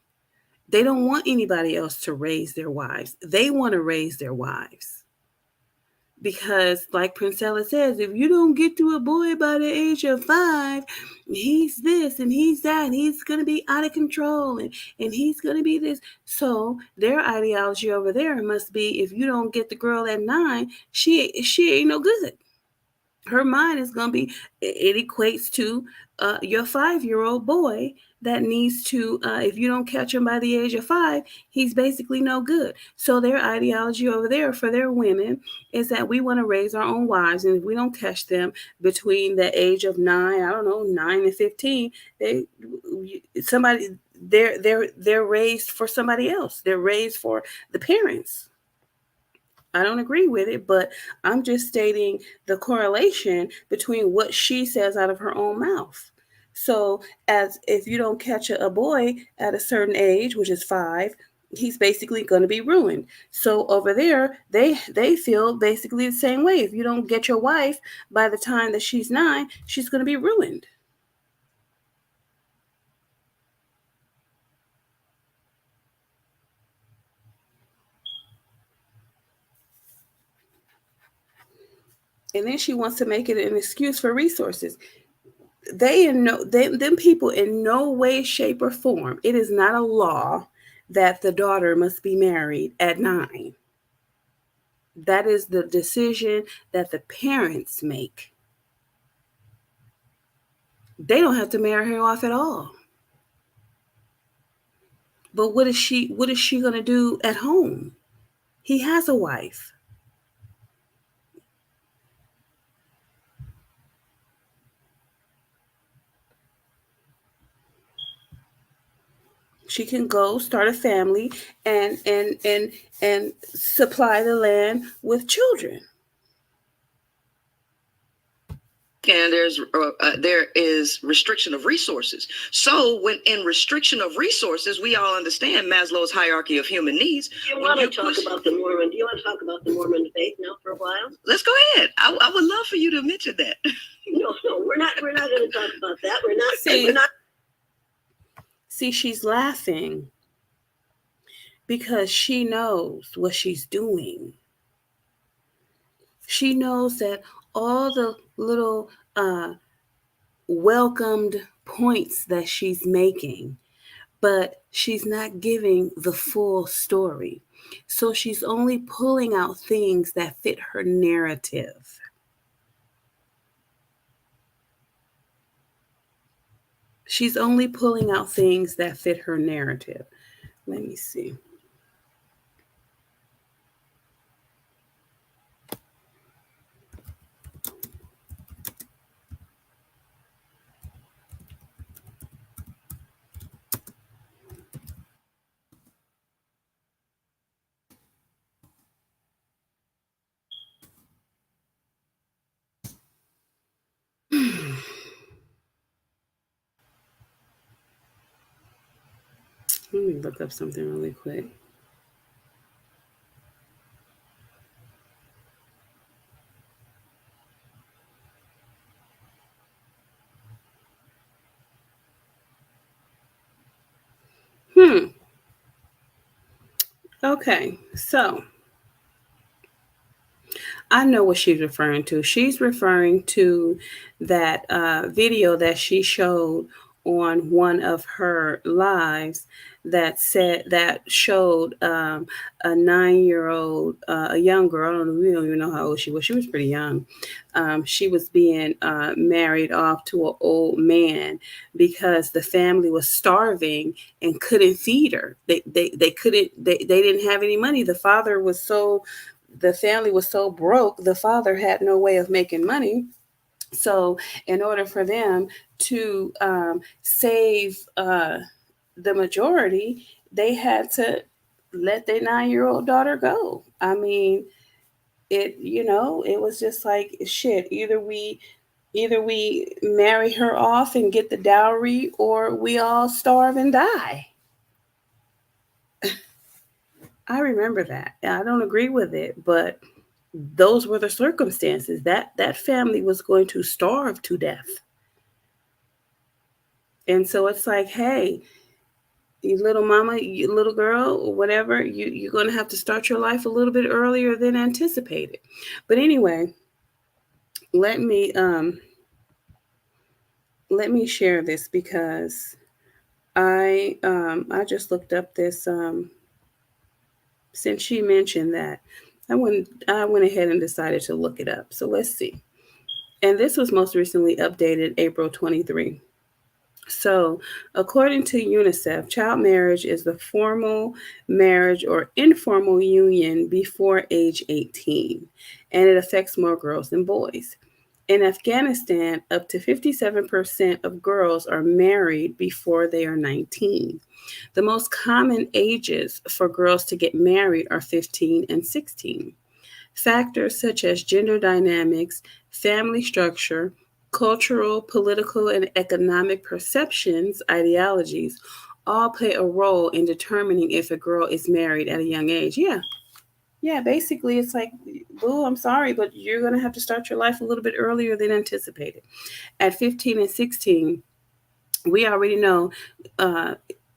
They don't want anybody else to raise their wives. They want to raise their wives. Because, like Princella says, if you don't get to a boy by the age of 5, he's this and he's that, and he's going to be out of control, and he's going to be this. So their ideology over there must be, if you don't get the girl at 9, she ain't no good. Her mind is going to be, it equates to your 5-year-old boy that needs to, if you don't catch him by the age of 5, he's basically no good. So their ideology over there for their women is that we want to raise our own wives. And if we don't catch them between the age of 9, 9 and 15, they're raised for somebody else. They're raised for the parents. I don't agree with it, but I'm just stating the correlation between what she says out of her own mouth. So as if you don't catch a boy at a certain age, which is 5, he's basically going to be ruined. So over there, they feel basically the same way. If you don't get your wife by the time that she's 9, she's going to be ruined. And then she wants to make it an excuse for resources. Them people in no way, shape, or form. It is not a law that the daughter must be married at 9. That is the decision that the parents make. They don't have to marry her off at all. But what is she going to do at home? He has a wife. She can go start a family and supply the land with children. And there is restriction of resources. So when in restriction of resources, we all understand Maslow's hierarchy of human needs. Do you want to talk about the Mormon faith now for a while? Let's go ahead. I would love for you to mention that. No, we're not going to talk about that. We're not. See, she's laughing because she knows what she's doing. She knows that all the little welcomed points that she's making, but she's not giving the full story. So she's only pulling out things that fit her narrative. She's only pulling out things that fit her narrative. Let me see. Let me look up something really quick. Okay, so I know what she's referring to. She's referring to that video that she showed on one of her lives that showed a 9-year-old, a young girl. I don't know, we don't even know how old she was. She was pretty young. She was being married off to an old man because the family was starving and couldn't feed her. They couldn't. They didn't have any money. The family was so broke, the father had no way of making money. So, in order for them to save the majority, they had to let their 9-year-old daughter go. I mean, it was just like shit. Either we marry her off and get the dowry, or we all starve and die. I remember that. I don't agree with it, but those were the circumstances. That family was going to starve to death. And so it's like, hey, you little mama, you little girl, or whatever, you're going to have to start your life a little bit earlier than anticipated. But anyway, let me share this because I just looked up this since she mentioned that. I went ahead and decided to look it up. So let's see. And this was most recently updated April 23. So, according to UNICEF, child marriage is the formal marriage or informal union before age 18, and it affects more girls than boys. In Afghanistan, up to 57% of girls are married before they are 19. The most common ages for girls to get married are 15 and 16. Factors such as gender dynamics, family structure, cultural, political, and economic perceptions, ideologies, all play a role in determining if a girl is married at a young age. Yeah, basically, it's like, boo, I'm sorry, but you're going to have to start your life a little bit earlier than anticipated. At 15 and 16, we already know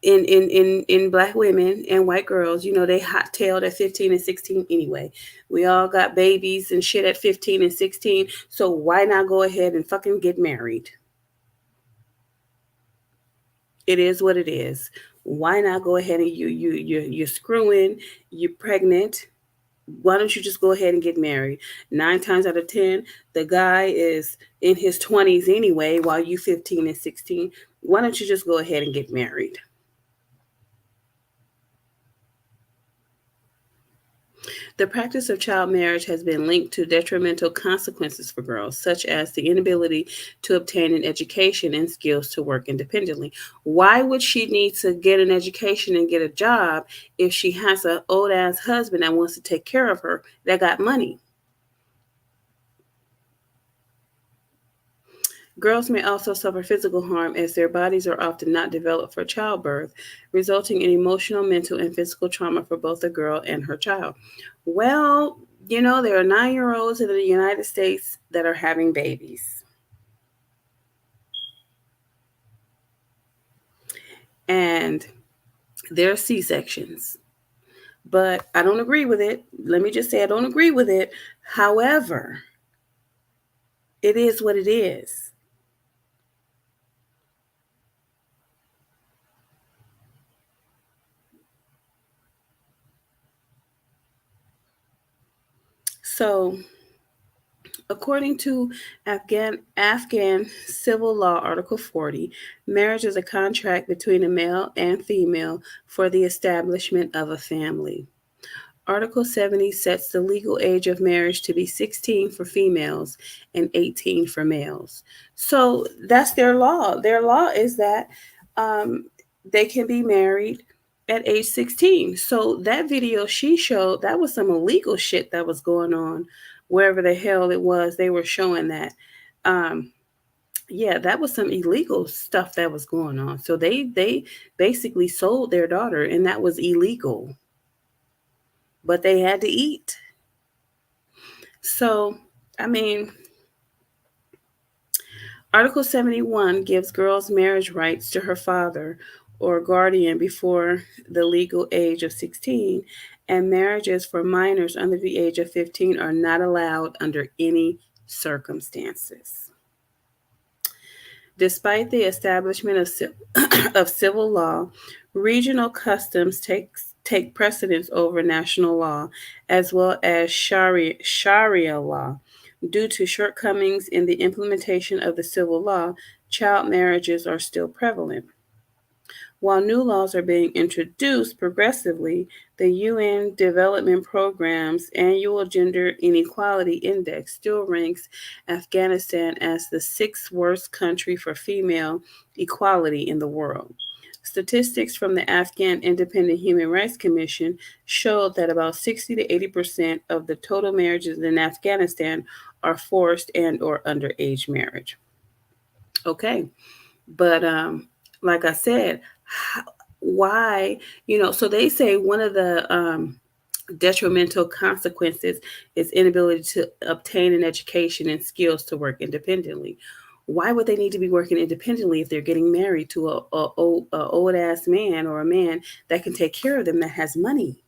in black women and white girls, they hot tailed at 15 and 16 anyway. We all got babies and shit at 15 and 16. So why not go ahead and fucking get married? It is what it is. Why not go ahead and you're screwing, you're pregnant. Why don't you just go ahead and get married? 9 times out of 10, the guy is in his 20s anyway, while you 15 and 16. Why don't you just go ahead and get married? The practice of child marriage has been linked to detrimental consequences for girls, such as the inability to obtain an education and skills to work independently. Why would she need to get an education and get a job if she has an old-ass husband that wants to take care of her that got money? Girls may also suffer physical harm as their bodies are often not developed for childbirth, resulting in emotional, mental, and physical trauma for both the girl and her child. Well, there are 9-year-olds in the United States that are having babies. And they're C-sections. But I don't agree with it. Let me just say I don't agree with it. However, it is what it is. So, according to Afghan Civil Law Article 40, marriage is a contract between a male and female for the establishment of a family. Article 70 sets the legal age of marriage to be 16 for females and 18 for males. So that's their law. Their law is that they can be married at age 16. So that video she showed, that was some illegal shit that was going on wherever the hell it was. They were showing that. Yeah, that was some illegal stuff that was going on. So they basically sold their daughter, and that was illegal. But they had to eat. So, I mean, Article 71 gives girls marriage rights to her father or guardian before the legal age of 16, and marriages for minors under the age of 15 are not allowed under any circumstances. Despite the establishment of civil law, regional customs take precedence over national law, as well as Sharia law. Due to shortcomings in the implementation of the civil law, child marriages are still prevalent. While new laws are being introduced progressively, the UN Development Programme's annual Gender Inequality Index still ranks Afghanistan as the sixth worst country for female equality in the world. Statistics from the Afghan Independent Human Rights Commission showed that about 60 to 80% of the total marriages in Afghanistan are forced and or underage marriage. Okay, but like I said, why, so they say one of the detrimental consequences is inability to obtain an education and skills to work independently. Why would they need to be working independently if they're getting married to a old ass man or a man that can take care of them, that has money?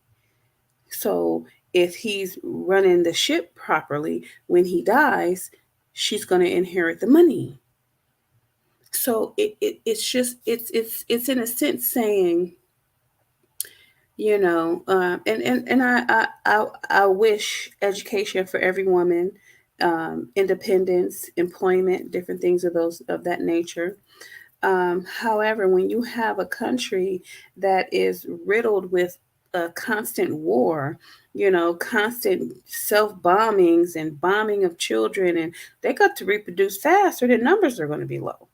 So if he's running the ship properly, when he dies, she's going to inherit the money. So it's just it's in a sense saying, and I wish education for every woman, independence, employment, different things of that nature. However, when you have a country that is riddled with a constant war, constant self bombings and bombing of children, and they got to reproduce fast, or their numbers are going to be low,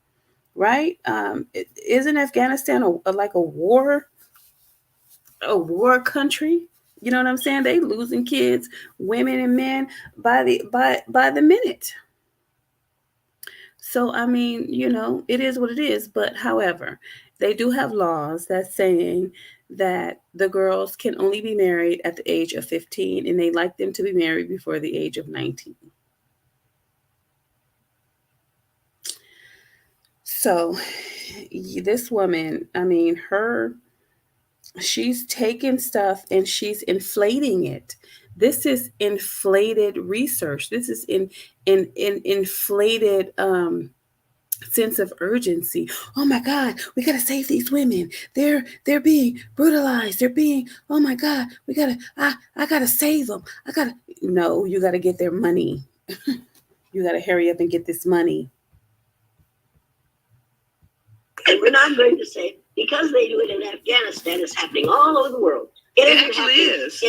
right? Isn't Afghanistan like a war country? You know what I'm saying? They losing kids, women and men by the minute. So I mean, it is what it is. But however, they do have laws that's saying that the girls can only be married at the age of 15, and they like them to be married before the age of 19. So this woman, I mean, she's taking stuff and she's inflating it. This is inflated research. This is in inflated sense of urgency. Oh my God, we gotta save these women. They're being brutalized. They're being, oh my God, I gotta save them. No, you gotta get their money. You gotta hurry up and get this money. And we're not going to say, because they do it in Afghanistan, it's happening all over the world. It actually is.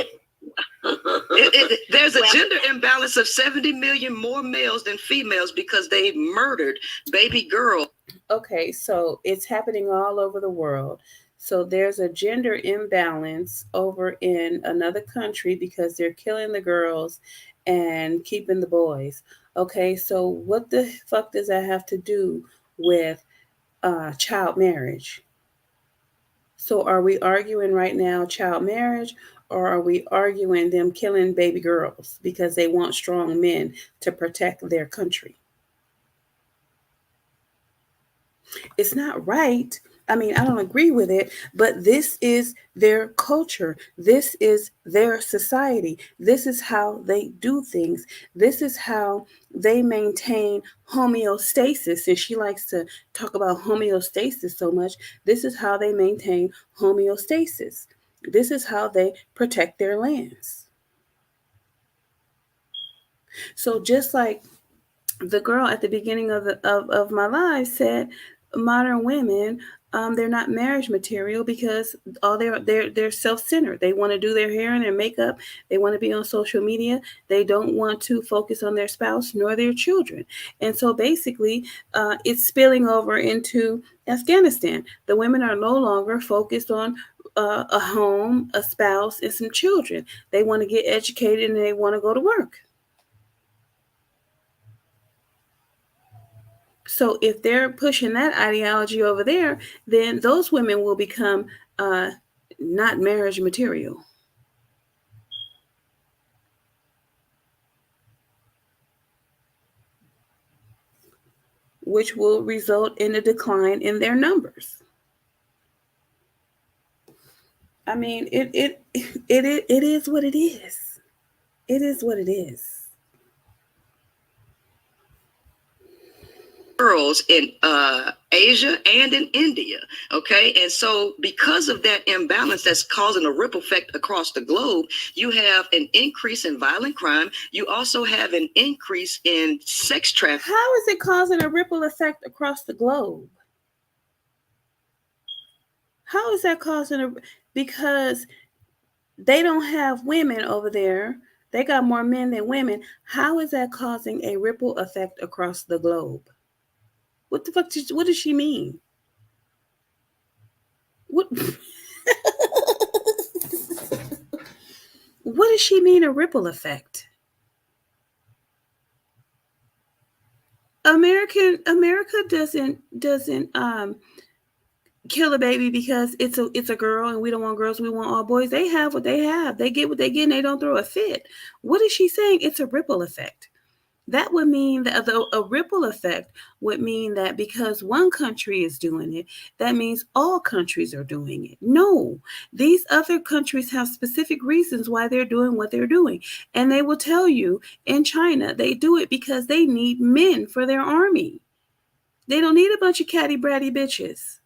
There's a gender imbalance of 70 million more males than females because they murdered baby girls. Okay, so it's happening all over the world. So there's a gender imbalance over in another country because they're killing the girls and keeping the boys. Okay, so what the fuck does that have to do with child marriage? So are we arguing right now child marriage, or are we arguing them killing baby girls because they want strong men to protect their country? It's not right. I mean, I don't agree with it, but this is their culture. This is their society. This is how they do things. This is how they maintain homeostasis. And she likes to talk about homeostasis so much. This is how they maintain homeostasis. This is how they protect their lands. So just like the girl at the beginning of my live said, modern women, they're not marriage material because all they're self-centered. They want to do their hair and their makeup. They want to be on social media. They don't want to focus on their spouse nor their children. And so basically, it's spilling over into Afghanistan. The women are no longer focused on a home, a spouse, and some children. They want to get educated and they want to go to work. So if they're pushing that ideology over there, then those women will become not marriage material. Which will result in a decline in their numbers. I mean, it is what it is. It is what it is. Girls in Asia and in India, okay? And so because of that imbalance that's causing a ripple effect across the globe, you have an increase in violent crime. You also have an increase in sex trafficking. How is it causing a ripple effect across the globe? How is that causing a... Because they don't have women over there. They got more men than women. How is that causing a ripple effect across the globe? What the fuck? What does she mean? What? What does she mean, a ripple effect? America doesn't kill a baby because it's a girl and we don't want girls, we want all boys. They have what they have. They get what they get and they don't throw a fit. What is she saying? It's a ripple effect. That would mean that a ripple effect would mean that because one country is doing it, that means all countries are doing it. No, these other countries have specific reasons why they're doing what they're doing. And they will tell you in China, they do it because they need men for their army. They don't need a bunch of catty bratty bitches.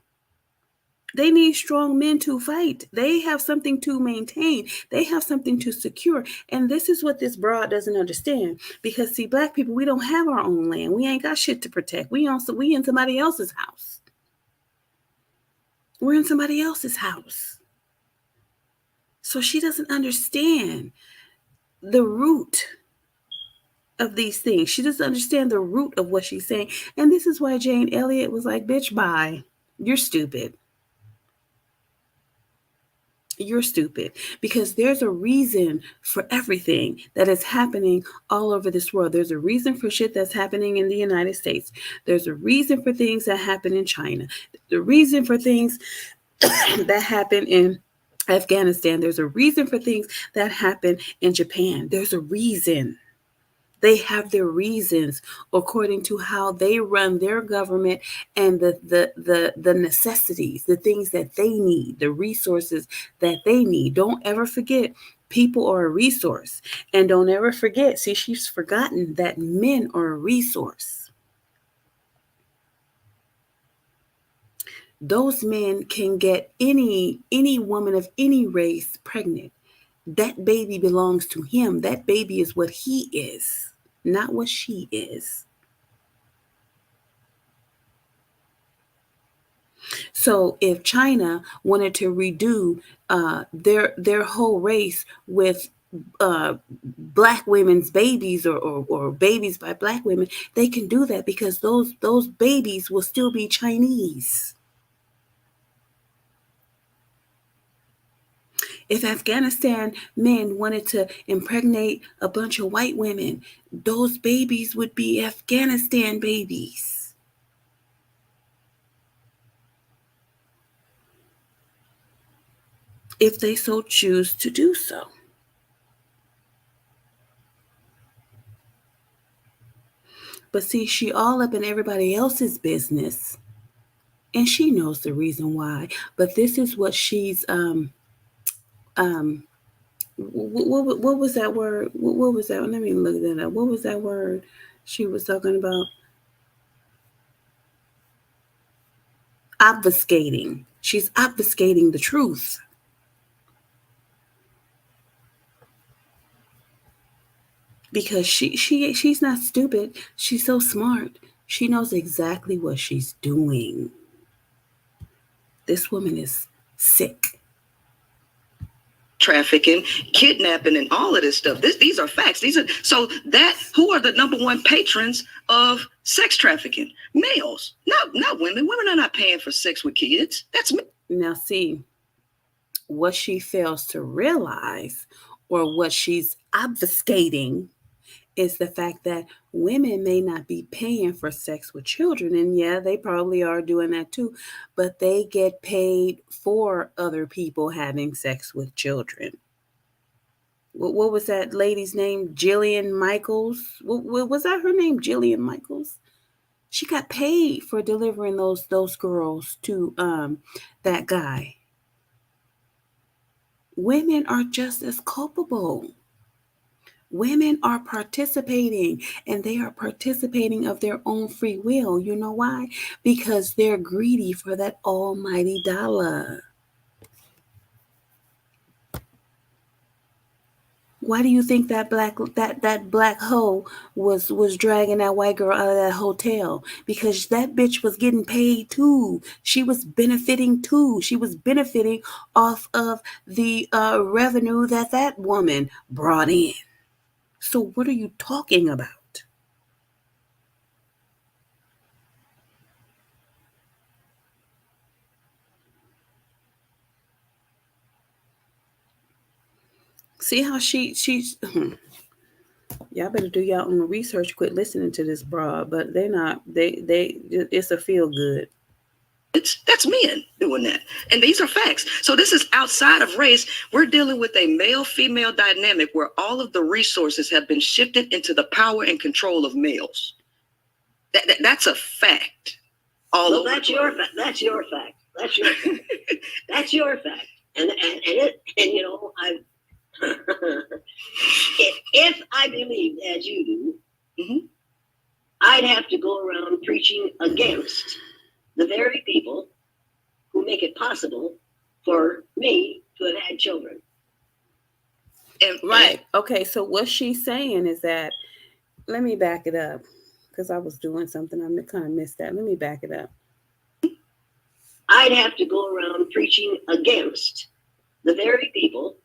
They need strong men to fight. They have something to maintain. They have something to secure. And this is what this broad doesn't understand. Because, see, black people, we don't have our own land. We ain't got shit to protect. We in somebody else's house. We're in somebody else's house. So she doesn't understand the root of these things. She doesn't understand the root of what she's saying. And this is why Jane Elliott was like, bitch, bye. You're stupid. You're stupid, because there's a reason for everything that is happening all over this world. There's a reason for shit that's happening in the United States. There's a reason for things that happen in China. The reason for things that happen in Afghanistan. There's a reason for things that happen in Japan. There's a reason. They have their reasons according to how they run their government and the necessities, the things that they need, the resources that they need. Don't ever forget, people are a resource. And don't ever forget, see, she's forgotten that men are a resource. Those men can get any woman of any race pregnant. That baby belongs to him. That baby is what he is, not what she is. So if China wanted to redo their whole race with black women's babies or babies by black women, they can do that because those babies will still be Chinese. If Afghanistan men wanted to impregnate a bunch of white women, those babies would be Afghanistan babies. If they so choose to do so. But see, she all up in everybody else's business. And she knows the reason why. But this is what she's what was that word? What was that? Let me look that up. What was that word she was talking about? Obfuscating. She's obfuscating the truth. Because she's not stupid. She's so smart. She knows exactly what she's doing. This woman is sick. Trafficking, kidnapping, and all of this stuff. These are facts. Who are the number one patrons of sex trafficking? Males, not women. Women are not paying for sex with kids. That's me. Now, see, what she fails to realize, or what she's obfuscating, is the fact that women may not be paying for sex with children. And yeah, they probably are doing that too, but they get paid for other people having sex with children. What was that lady's name? Jillian Michaels? What was that her name? Jillian Michaels? She got paid for delivering those girls to that guy. Women are just as culpable. Women are participating, and they are participating of their own free will. You know why? Because they're greedy for that almighty dollar. Why do you think that black hoe was dragging that white girl out of that hotel? Because that bitch was getting paid too. She was benefiting too. She was benefiting off of the revenue that woman brought in. So what are you talking about? See how she's y'all better do y'all own research. Quit listening to this broad, but they're not. They it's a feel good. That's men doing that. And these are facts. So this is outside of race. We're dealing with a male-female dynamic where all of the resources have been shifted into the power and control of males. That's a fact. Well, that's your fact. That's your fact. That's your fact. That's your fact. And you know, if I believed as you do, I'd have to go around preaching against the very people who make it possible for me to have had children. Right. Okay. So what she's saying is that, let me back it up because I was doing something. I kind of missed that. Let me back it up. I'd have to go around preaching against the very people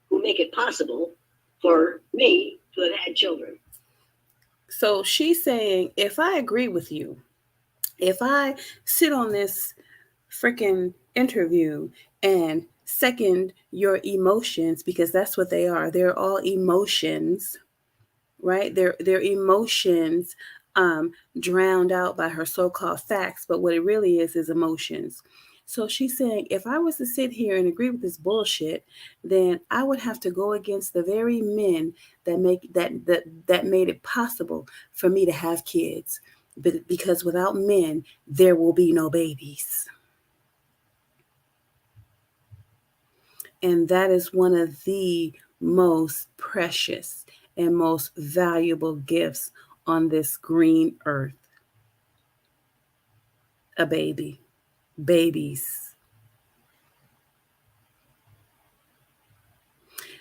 who make it possible for me to have had children. So she's saying, if I agree with you, if I sit on this freaking interview and second your emotions, because that's what they are. They're all emotions, right? They're emotions drowned out by her so-called facts, but what it really is emotions. So she's saying, if I was to sit here and agree with this bullshit, then I would have to go against the very men that made it possible for me to have kids. But because without men, there will be no babies. And that is one of the most precious and most valuable gifts on this green earth. A baby. Babies.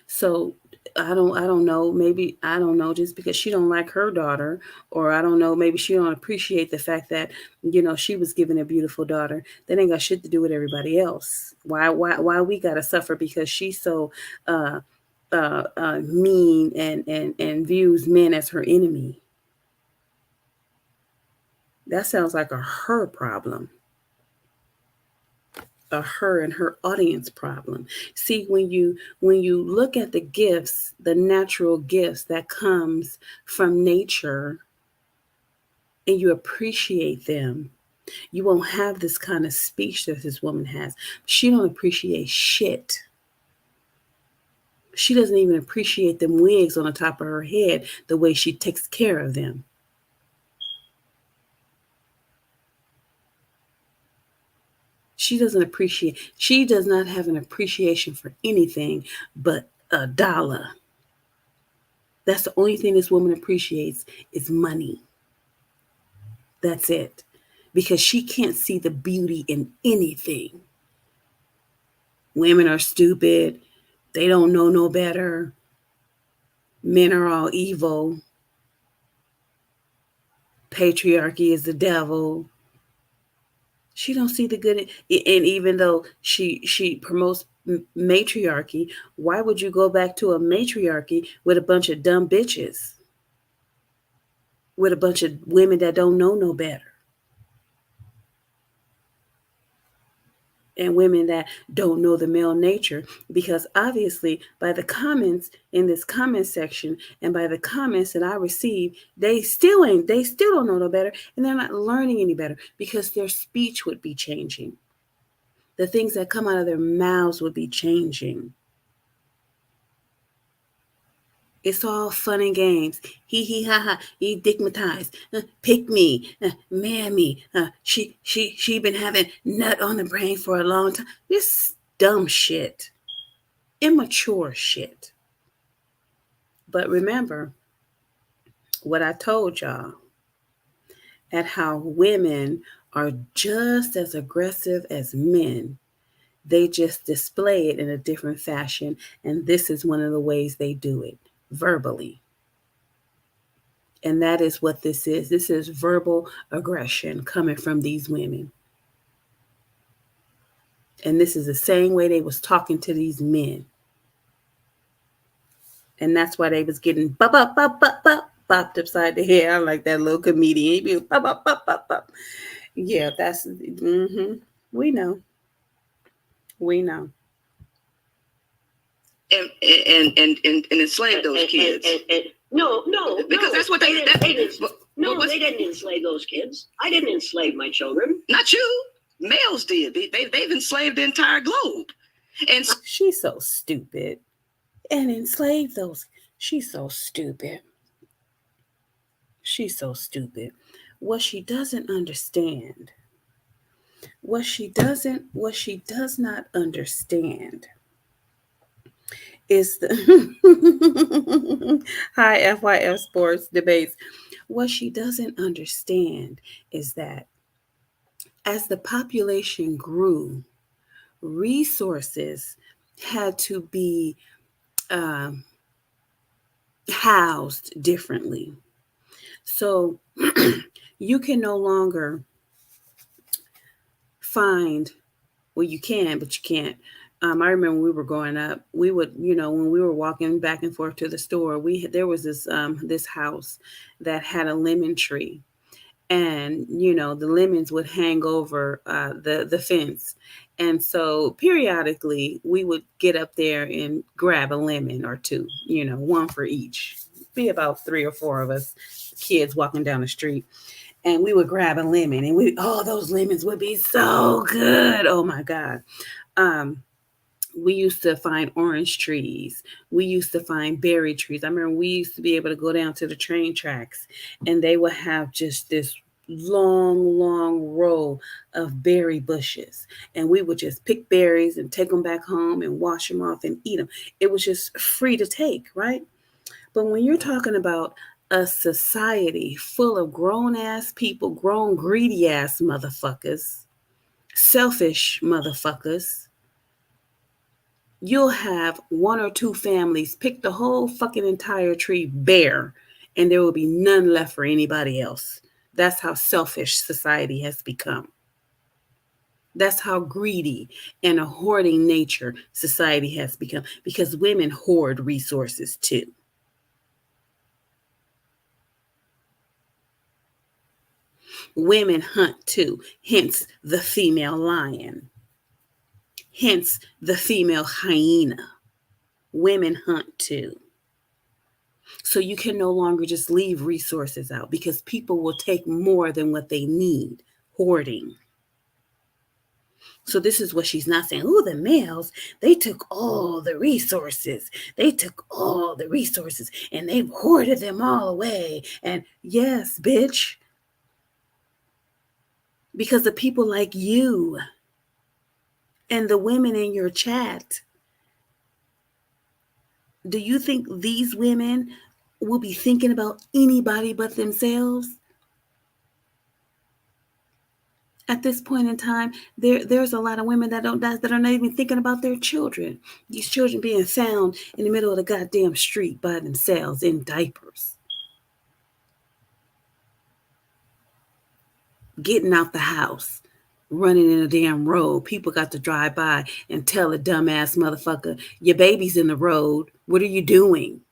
So I don't know, maybe, I don't know, just because she don't like her daughter, or I don't know, maybe she don't appreciate the fact that, you know, she was given a beautiful daughter. That ain't got shit to do with everybody else. Why we gotta suffer because she's so mean and views men as her enemy? That sounds like a her problem. A her and her audience problem. See, when you look at the gifts, the natural gifts that comes from nature, and you appreciate them, you won't have this kind of speech that this woman has. She don't appreciate shit. She doesn't even appreciate them wigs on the top of her head, the way she takes care of them. She does not have an appreciation for anything but a dollar. That's the only thing this woman appreciates is money. That's it. Because she can't see the beauty in anything. Women are stupid. They don't know no better. Men are all evil. Patriarchy is the devil. She don't see the good. And even though she promotes matriarchy, why would you go back to a matriarchy with a bunch of dumb bitches? With a bunch of women that don't know no better? and women that don't know the male nature, because obviously by the comments in this comment section and by the comments that I receive, they still don't know no better, and they're not learning any better, because their speech would be changing. The things that come out of their mouths would be changing. It's all fun and games. Hee hee ha ha. He digmatized. Pick me. Mammy. She been having nut on the brain for a long time. This dumb shit. Immature shit. But remember what I told y'all at how women are just as aggressive as men. They just display it in a different fashion. And this is one of the ways they do it, verbally. And that is what this is. This is verbal aggression coming from these women. And this is the same way they was talking to these men. And that's why they was getting bopped upside the head. I like that little comedian. He be bop. Yeah, that's we know. We know. And enslave those kids. No, because that's what they didn't. They didn't enslave those kids. I didn't enslave my children. Not you. Males did. They've enslaved the entire globe. And she's so stupid. And enslave those. She's so stupid. She's so stupid. What she doesn't understand. What she does not understand is the hi FYF Sports Debates. What she doesn't understand is that as the population grew, resources had to be housed differently. So you can no longer find, well, you can, but you can't. I remember when we were growing up, we would, when we were walking back and forth to the store, there was this house that had a lemon tree, and the lemons would hang over the fence, and so periodically we would get up there and grab a lemon or two, one for each. Be about 3 or 4 of us kids walking down the street, and we would grab a lemon, and those lemons would be so good. Oh my God. We used to find orange trees. We used to find berry trees. I remember we used to be able to go down to the train tracks, and they would have just this long row of berry bushes. And we would just pick berries and take them back home and wash them off and eat them. It was just free to take, right? But when you're talking about a society full of grown-ass people, grown, greedy-ass motherfuckers, selfish motherfuckers, you'll have 1 or 2 families pick the whole fucking entire tree bare, and there will be none left for anybody else. That's how selfish society has become. That's how greedy and a hoarding nature society has become, because women hoard resources too. Women hunt too, hence the female lion. Hence the female hyena. Women hunt too. So you can no longer just leave resources out, because people will take more than what they need. Hoarding. So this is what she's not saying. Oh, the males, they took all the resources. They took all the resources and they hoarded them all away. And yes, bitch. Because of people like you and the women in your chat. Do you think these women will be thinking about anybody but themselves? At this point in time, there's a lot of women that are not even thinking about their children. These children being found in the middle of the goddamn street by themselves in diapers. Getting out the house, running in a damn road. People got to drive by and tell a dumbass motherfucker, your baby's in the road. What are you doing?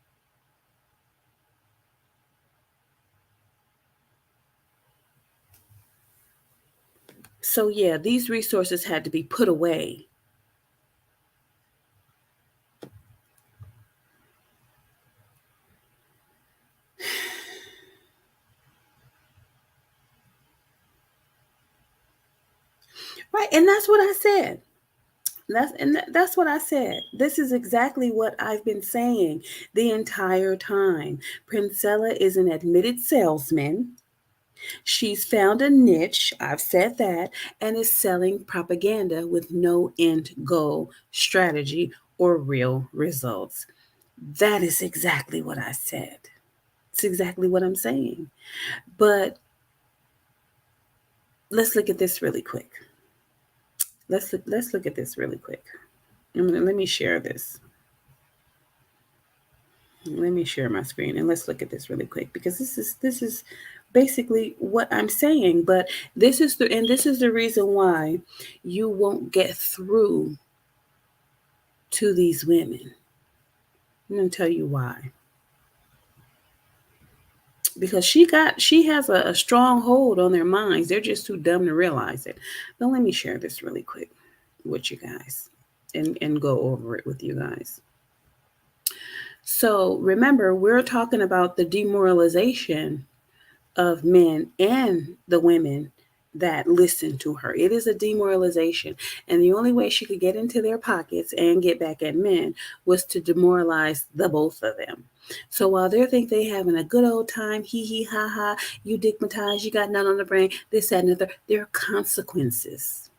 So yeah, these resources had to be put away. Right, and that's what I said. That's what I said. This is exactly what I've been saying the entire time. Princella is an admitted salesman. She's found a niche, I've said that, and is selling propaganda with no end goal, strategy, or real results. That is exactly what I said. It's exactly what I'm saying. But let's look at this really quick. Let's look at this really quick. Let me share this. Let me share my screen and let's look at this really quick because this is basically what I'm saying. But this is the reason why you won't get through to these women. I'm gonna tell you why. Because she has a strong hold on their minds. They're just too dumb to realize it. But let me share this really quick with you guys and go over it with you guys. So remember, we're talking about the demoralization of men and the women that listen to her. It is a demoralization. And the only way she could get into their pockets and get back at men was to demoralize the both of them. So while they think they having a good old time, hee hee ha ha, you digmatized, you got none on the brain, this, that, and other, there are consequences.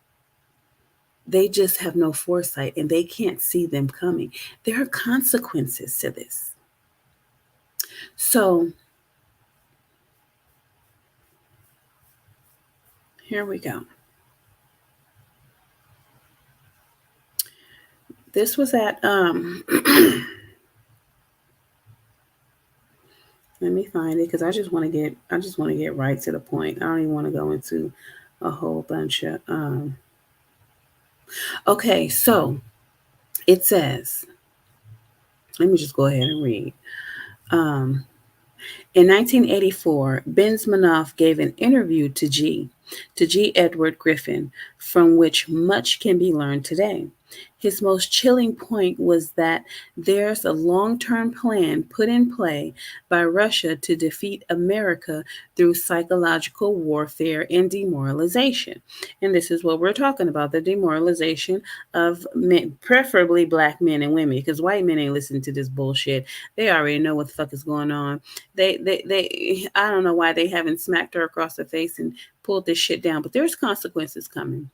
They just have no foresight and they can't see them coming. There are consequences to this. So here we go. This was at let me find it because I just want to get right to the point. I don't even want to go into a whole bunch of okay, so it says, let me just go ahead and read. In 1984, Bensmanoff gave an interview to G. Edward Griffin, from which much can be learned today. His most chilling point was that there's a long-term plan put in play by Russia to defeat America through psychological warfare and demoralization. And this is what we're talking about, the demoralization of men, preferably black men and women, because white men ain't listening to this bullshit. They already know what the fuck is going on. They I don't know why they haven't smacked her across the face and pulled this shit down, but there's consequences coming.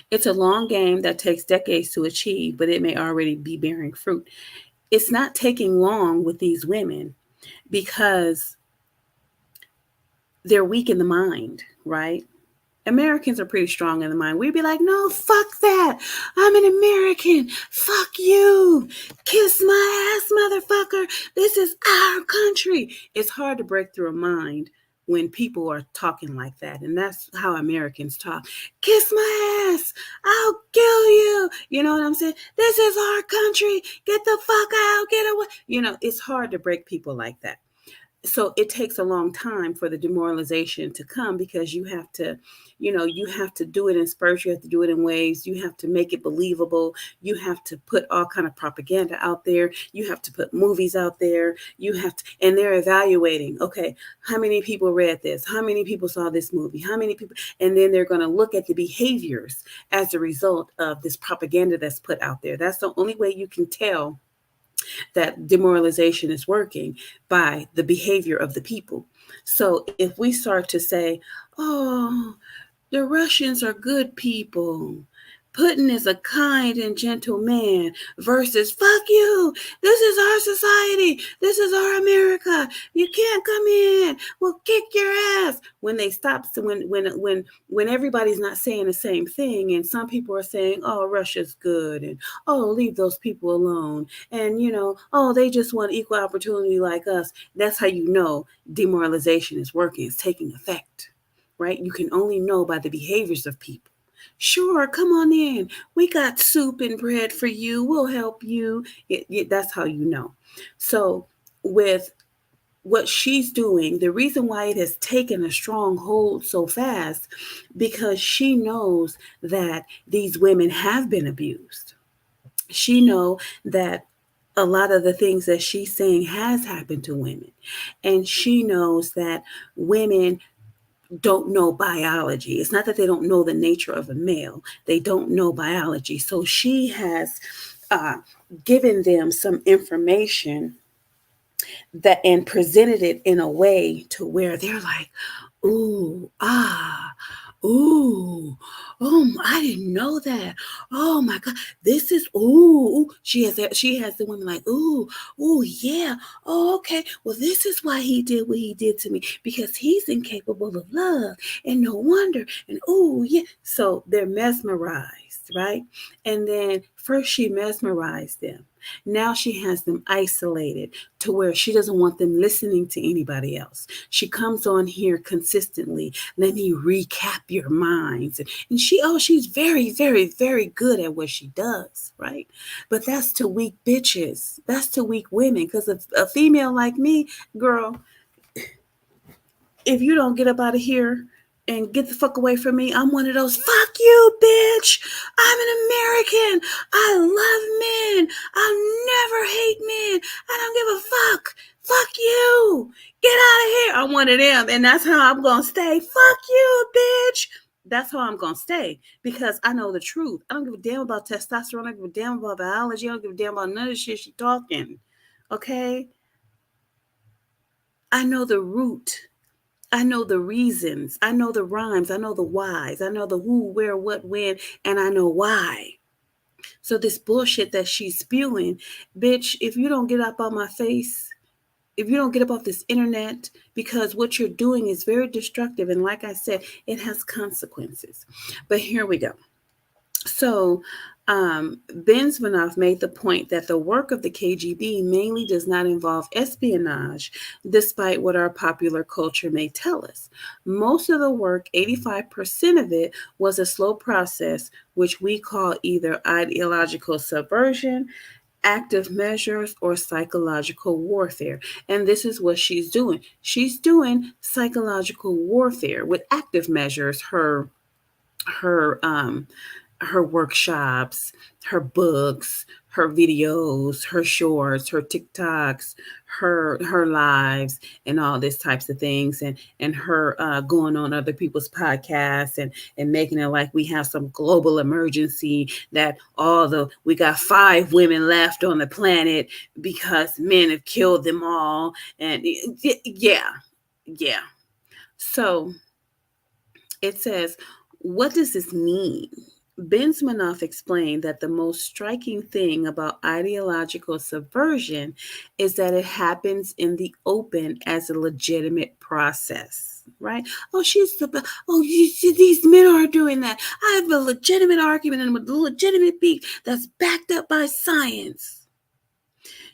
It's a long game that takes decades to achieve, but it may already be bearing fruit. It's not taking long with these women because they're weak in the mind, right? Americans are pretty strong in the mind. We'd be like, no, fuck that. I'm an American. Fuck you. Kiss my ass, motherfucker. This is our country. It's hard to break through a mind when people are talking like that. And that's how Americans talk. Kiss my ass. I'll kill you. You know what I'm saying? This is our country. Get the fuck out. Get away. You know, it's hard to break people like that. So it takes a long time for the demoralization to come because you have to do it in spurts. You have to do it in waves. You have to make it believable. You have to put all kind of propaganda out there. You have to put movies out there. And they're evaluating, okay, how many people read this? How many people saw this movie? How many people? And then they're going to look at the behaviors as a result of this propaganda that's put out there. That's the only way you can tell that demoralization is working, by the behavior of the people. So if we start to say, oh, the Russians are good people, Putin is a kind and gentle man, versus fuck you, this is our society, this is our America, you can't come in, we'll kick your ass. When they stop, when everybody's not saying the same thing, and some people are saying, oh, Russia's good, and oh, leave those people alone, and oh, they just want equal opportunity like us, that's how you know demoralization is working, it's taking effect, right? You can only know by the behaviors of people. Sure, come on in. We got soup and bread for you. We'll help you. That's how you know. So with what she's doing, the reason why it has taken a strong hold so fast, because she knows that these women have been abused. She know that a lot of the things that she's saying has happened to women. And she knows that women don't know biology. It's not that they don't know the nature of a male, they don't know biology. So she has given them some information that and presented it in a way to where they're like, ooh, ooh, I didn't know that. Oh my God, this is ooh. She has the women like, ooh, yeah. Oh, okay. Well, this is why he did what he did to me, because he's incapable of love, and no wonder. And ooh, yeah. So they're mesmerized, right? And then first she mesmerized them. Now she has them isolated to where she doesn't want them listening to anybody else. She comes on here consistently. Let me recap your minds. And she's very, very, very good at what she does, right? But that's to weak bitches. That's to weak women. Because a female like me, girl, if you don't get up out of here and get the fuck away from me, I'm one of those, fuck you, bitch. I'm an American. I love men. I'll never hate men. I don't give a fuck. Fuck you. Get out of here. I'm one of them. And that's how I'm going to stay. Fuck you, bitch. That's how I'm going to stay, because I know the truth. I don't give a damn about testosterone. I don't give a damn about biology. I don't give a damn about none of the shit she's talking. Okay? I know the root. I know the reasons. I know the rhymes. I know the whys. I know the who, where, what, when, and I know why. So this bullshit that she's spewing, bitch, if you don't get up on my face, if you don't get up off this internet, because what you're doing is very destructive. And like I said, it has consequences. But here we go. So Benzmanov made the point that the work of the KGB mainly does not involve espionage, despite what our popular culture may tell us. Most of the work, 85% of it, was a slow process, which we call either ideological subversion, active measures, or psychological warfare. And this is what she's doing. She's doing psychological warfare with active measures, her workshops, her books, her videos, her shorts, her TikToks, her lives, and all this types of things, and her going on other people's podcasts and making it like we have some global emergency, that we got 5 women left on the planet because men have killed them all. And yeah. So it says, what does this mean? Benzmanov explained that the most striking thing about ideological subversion is that it happens in the open as a legitimate process, right? These men are doing that. I have a legitimate argument and a legitimate beef that's backed up by science.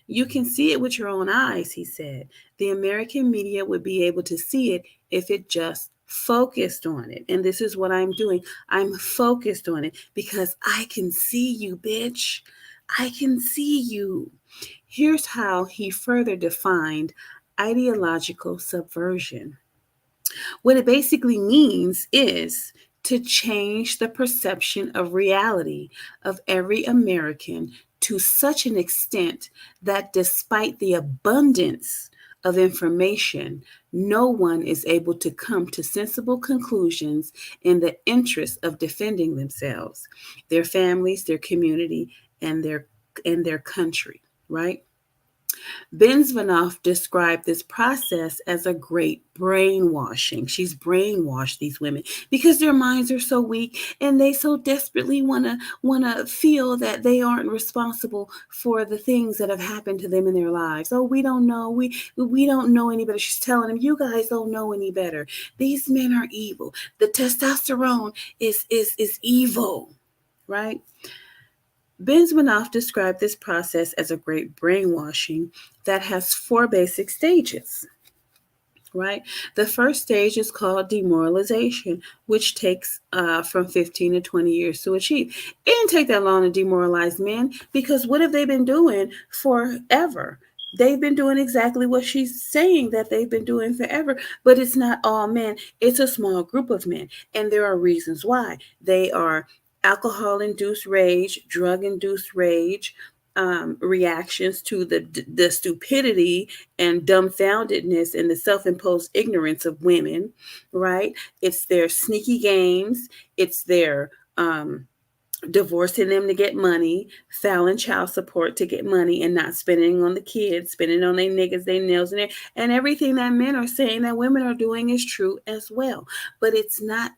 You can see it with your own eyes, he said. The American media would be able to see it if it just focused on it. And this is what I'm doing. I'm focused on it because I can see you, bitch. I can see you. Here's how he further defined ideological subversion. What it basically means is to change the perception of reality of every American to such an extent that despite the abundance of information, no one is able to come to sensible conclusions in the interest of defending themselves, their families, their community, and their country, right? Benzmanov described this process as a great brainwashing. She's brainwashed these women because their minds are so weak and they so desperately want to feel that they aren't responsible for the things that have happened to them in their lives. Oh, we don't know. We don't know any better. She's telling them, you guys don't know any better. These men are evil. The testosterone is evil, right? Benzmanov described this process as a great brainwashing that has 4 basic stages, right? The first stage is called demoralization, which takes from 15 to 20 years to achieve. It didn't take that long to demoralize men because what have they been doing forever? They've been doing exactly what she's saying that they've been doing forever, but it's not all men. It's a small group of men, and there are reasons why. They are alcohol-induced rage, drug-induced rage, reactions to the stupidity and dumbfoundedness and the self-imposed ignorance of women, right? It's their sneaky games. It's their divorcing them to get money, filing child support to get money, and not spending on the kids, spending on their niggas, their nails, and everything that men are saying that women are doing is true as well. But it's not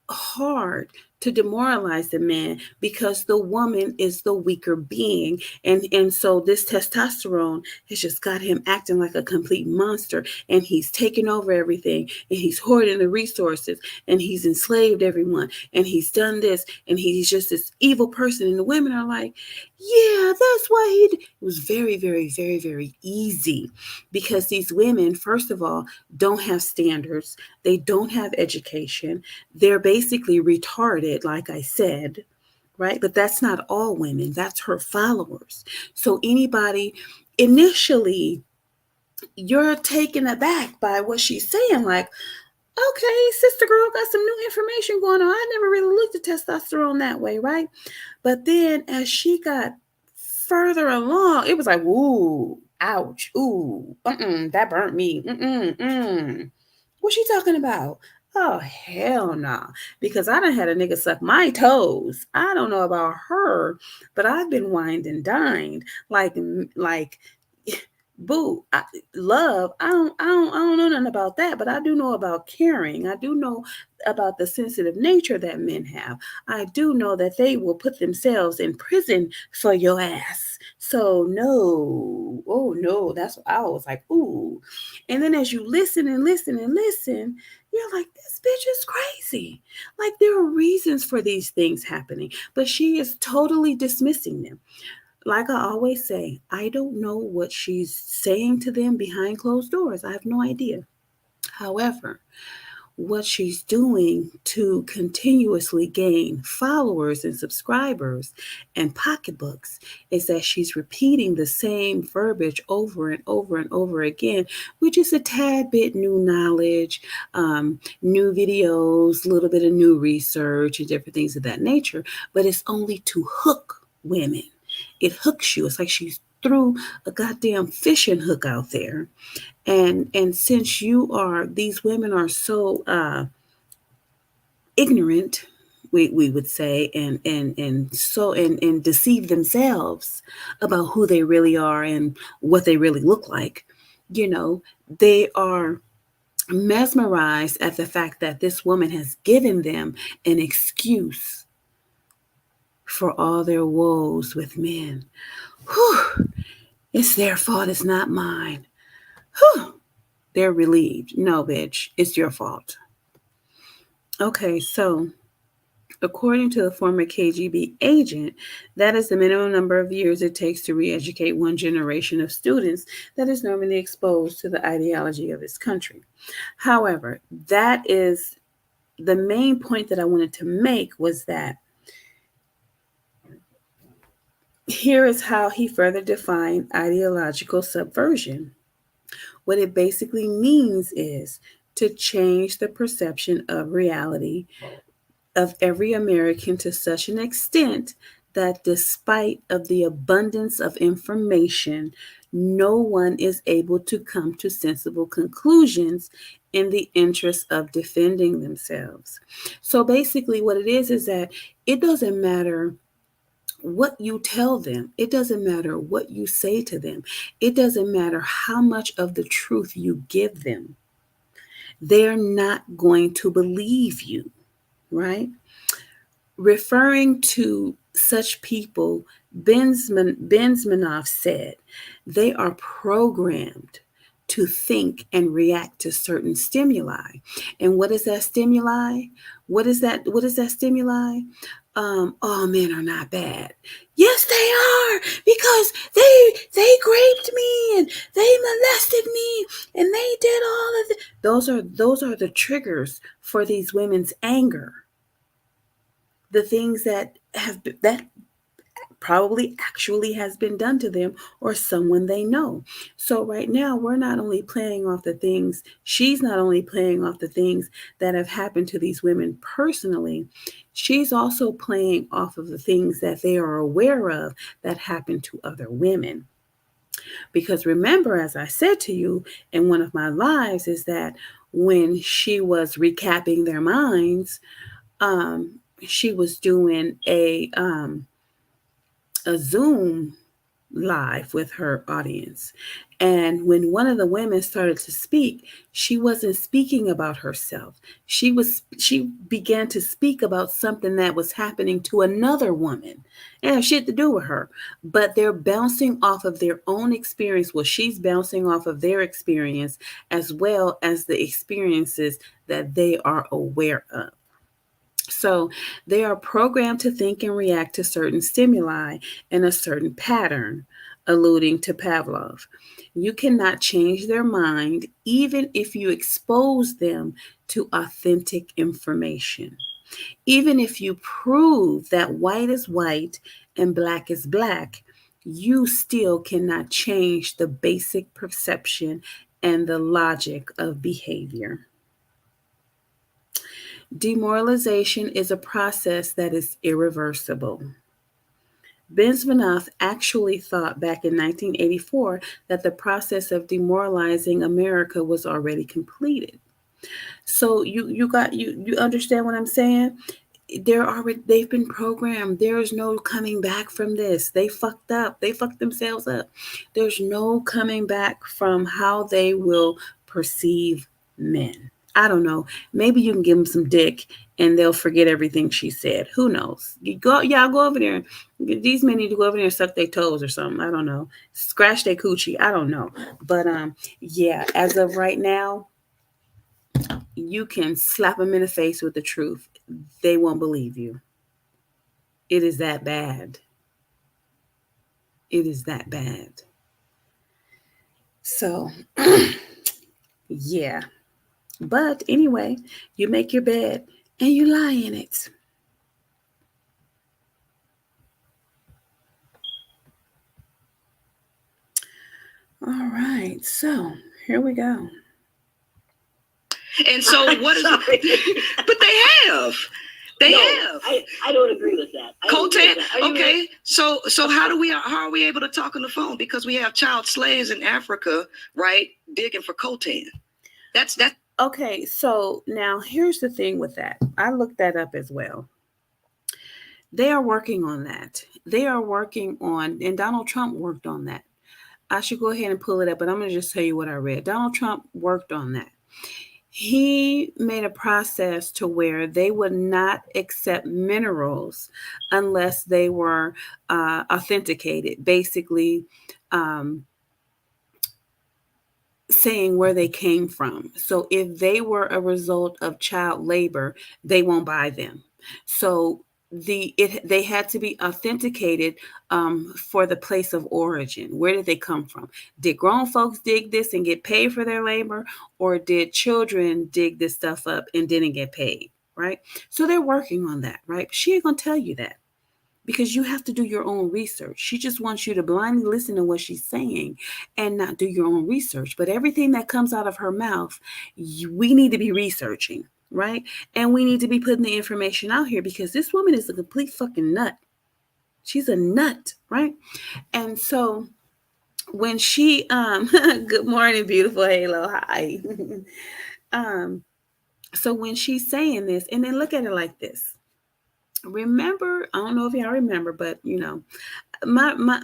hard to demoralize the man because the woman is the weaker being, and so this testosterone has just got him acting like a complete monster, and he's taking over everything, and he's hoarding the resources, and he's enslaved everyone, and he's done this, and he's just this evil person. And the women are like, yeah, that's why he did. It was very, very, very, very easy because these women, first of all, don't have standards. They don't have education. They're basically retarded, like I said, right? But that's not all women. That's her followers. So anybody, initially, you're taken aback by what she's saying, like, okay, sister girl got some new information going on. I never really looked at testosterone that way, right? But then as she got further along, it was like, ooh, ouch, ooh, that burnt me. What's she talking about? Oh, hell nah. Because I done had a nigga suck my toes. I don't know about her, but I've been wined and dined. Like, boo, love. I don't know nothing about that, but I do know about caring. I do know about the sensitive nature that men have. I do know that they will put themselves in prison for your ass. So no, oh no, that's what I was like, ooh. And then as you listen and listen and listen, you're like, this bitch is crazy. Like there are reasons for these things happening, but she is totally dismissing them. Like I always say, I don't know what she's saying to them behind closed doors. I have no idea. However, what she's doing to continuously gain followers and subscribers and pocketbooks is that she's repeating the same verbiage over and over and over again, which is a tad bit new knowledge, new videos, a little bit of new research and different things of that nature, but it's only to hook women. It hooks you. It's like she's threw a goddamn fishing hook out there. And since these women are so ignorant, we would say, and so and deceive themselves about who they really are and what they really look like, they are mesmerized at the fact that this woman has given them an excuse for all their woes with men. Whew. It's their fault. It's not mine. Whew. They're relieved. No, bitch, it's your fault. Okay, so according to the former KGB agent, that is the minimum number of years it takes to re-educate one generation of students that is normally exposed to the ideology of his country. However, that is the main point that I wanted to make, was that here is how he further defined ideological subversion. What it basically means is to change the perception of reality of every American to such an extent that despite of the abundance of information, no one is able to come to sensible conclusions in the interest of defending themselves. So basically what it is that it doesn't matter what you tell them. It doesn't matter what you say to them. It doesn't matter how much of the truth you give them. They're not going to believe you, right? Referring to such people, Benzmanov said, they are programmed to think and react to certain stimuli. And what is that stimuli? What is that stimuli? All men are not bad. Yes, they are, because they raped me and they molested me and they did all of it. Those are the triggers for these women's anger. The things that probably actually has been done to them or someone they know. So right now, we're not only playing off the things, she's not only playing off the things that have happened to these women personally, she's also playing off of the things that they are aware of that happen to other women. Because remember, as I said to you in one of my lives, is that when she was recapping their minds, she was doing a Zoom live with her audience. And when one of the women started to speak, she wasn't speaking about herself. She began to speak about something that was happening to another woman. It had shit to do with her. But they're bouncing off of their own experience. Well, she's bouncing off of their experience as well as the experiences that they are aware of. So they are programmed to think and react to certain stimuli in a certain pattern, alluding to Pavlov. You cannot change their mind even if you expose them to authentic information. Even if you prove that white is white and black is black, you still cannot change the basic perception and the logic of behavior. Demoralization is a process that is irreversible. Benzmanov actually thought back in 1984 that the process of demoralizing America was already completed. So you understand what I'm saying? They've been programmed. There's no coming back from this. They fucked up. They fucked themselves up. There's no coming back from how they will perceive men. I don't know. Maybe you can give them some dick and they'll forget everything she said. Who knows? Go over there. These men need to go over there and suck their toes or something. I don't know. Scratch their coochie. I don't know. But yeah, as of right now, you can slap them in the face with the truth. They won't believe you. It is that bad. It is that bad. So, yeah. But anyway, you make your bed and you lie in it. All right, so here we go. And so what is it? But they have. They have. I don't agree with that. Contend. Okay. So how are we able to talk on the phone? Because we have child slaves in Africa, right? Digging for Contend. That's that. Okay, so now here's the thing with that. I looked that up as well. They are working on that. They are working on, and Donald Trump worked on that. I should go ahead and pull it up, but I'm going to just tell you what I read. Donald Trump worked on that. He made a process to where they would not accept minerals unless they were authenticated, basically saying where they came from. So if they were a result of child labor, they won't buy them. So they had to be authenticated for the place of origin. Where did they come from? Did grown folks dig this and get paid for their labor, or did children dig this stuff up and didn't get paid? Right? So they're working on that, right? She ain't gonna tell you that because you have to do your own research. She just wants you to blindly listen to what she's saying and not do your own research. But everything that comes out of her mouth, we need to be researching. Right? And we need to be putting the information out here because this woman is a complete fucking nut. She's a nut, right? And so when she good morning, beautiful Halo. Hi. So when she's saying this, and then look at it like this. Remember, I don't know if y'all remember, but you know, my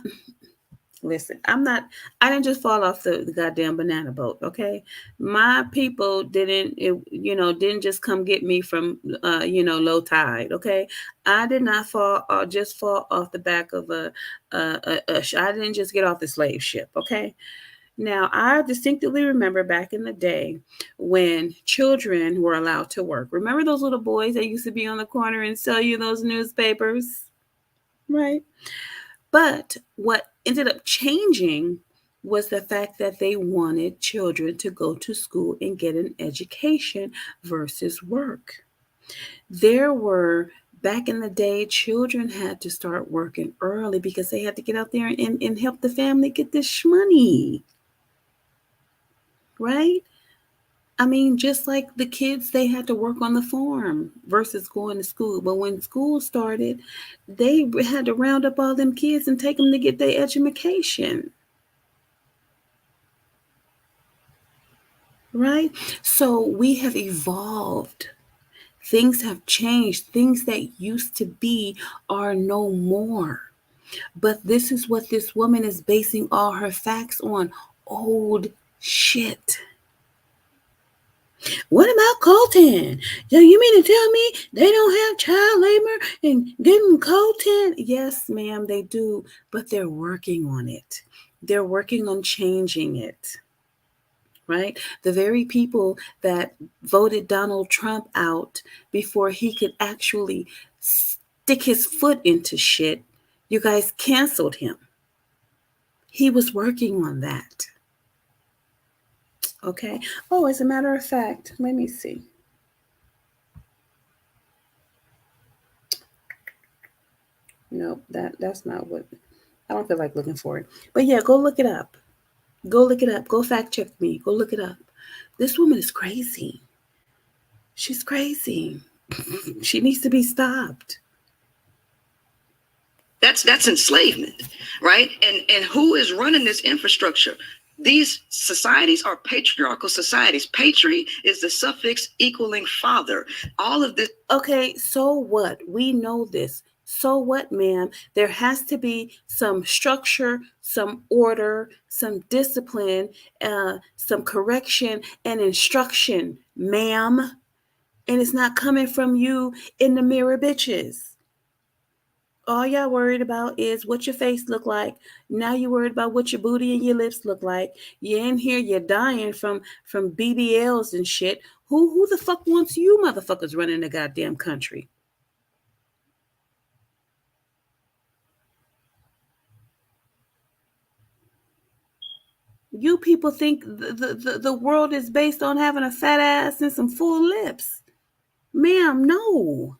listen, I didn't just fall off the goddamn banana boat, okay? My people didn't just come get me from, low tide, okay? I did not fall off the back of I didn't just get off the slave ship, okay? Now, I distinctly remember back in the day when children were allowed to work. Remember those little boys that used to be on the corner and sell you those newspapers, right? But what ended up changing was the fact that they wanted children to go to school and get an education versus work. There were Back in the day, children had to start working early because they had to get out there and help the family get this money. Right? I mean, just like the kids, they had to work on the farm versus going to school. But when school started, they had to round up all them kids and take them to get their education. Right? So we have evolved. Things have changed. Things that used to be are no more. But this is what this woman is basing all her facts on. Old shit. What about Contend? So you mean to tell me they don't have child labor and getting Contend? Yes, ma'am, they do, but they're working on it. They're working on changing it. Right? The very people that voted Donald Trump out before he could actually stick his foot into shit, you guys canceled him. He was working on that. Okay. Oh, as a matter of fact, let me see. Nope, that's not what. I don't feel like looking for it. But yeah, go look it up. Go look it up. Go fact check me. Go look it up. This woman is crazy. She's crazy. She needs to be stopped. That's enslavement, right? And who is running this infrastructure? These societies are patriarchal societies. Patri is the suffix equaling father. All of this. Okay, so what? We know this. So what, ma'am? There has to be some structure, some order, some discipline, some correction and instruction, ma'am. And it's not coming from you in the mirror, bitches. All y'all worried about is what your face look like. Now you worried about what your booty and your lips look like. You're in here, you're dying from BBLs and shit. Who the fuck wants you motherfuckers running the goddamn country? You people think the world is based on having a fat ass and some full lips. Ma'am, no.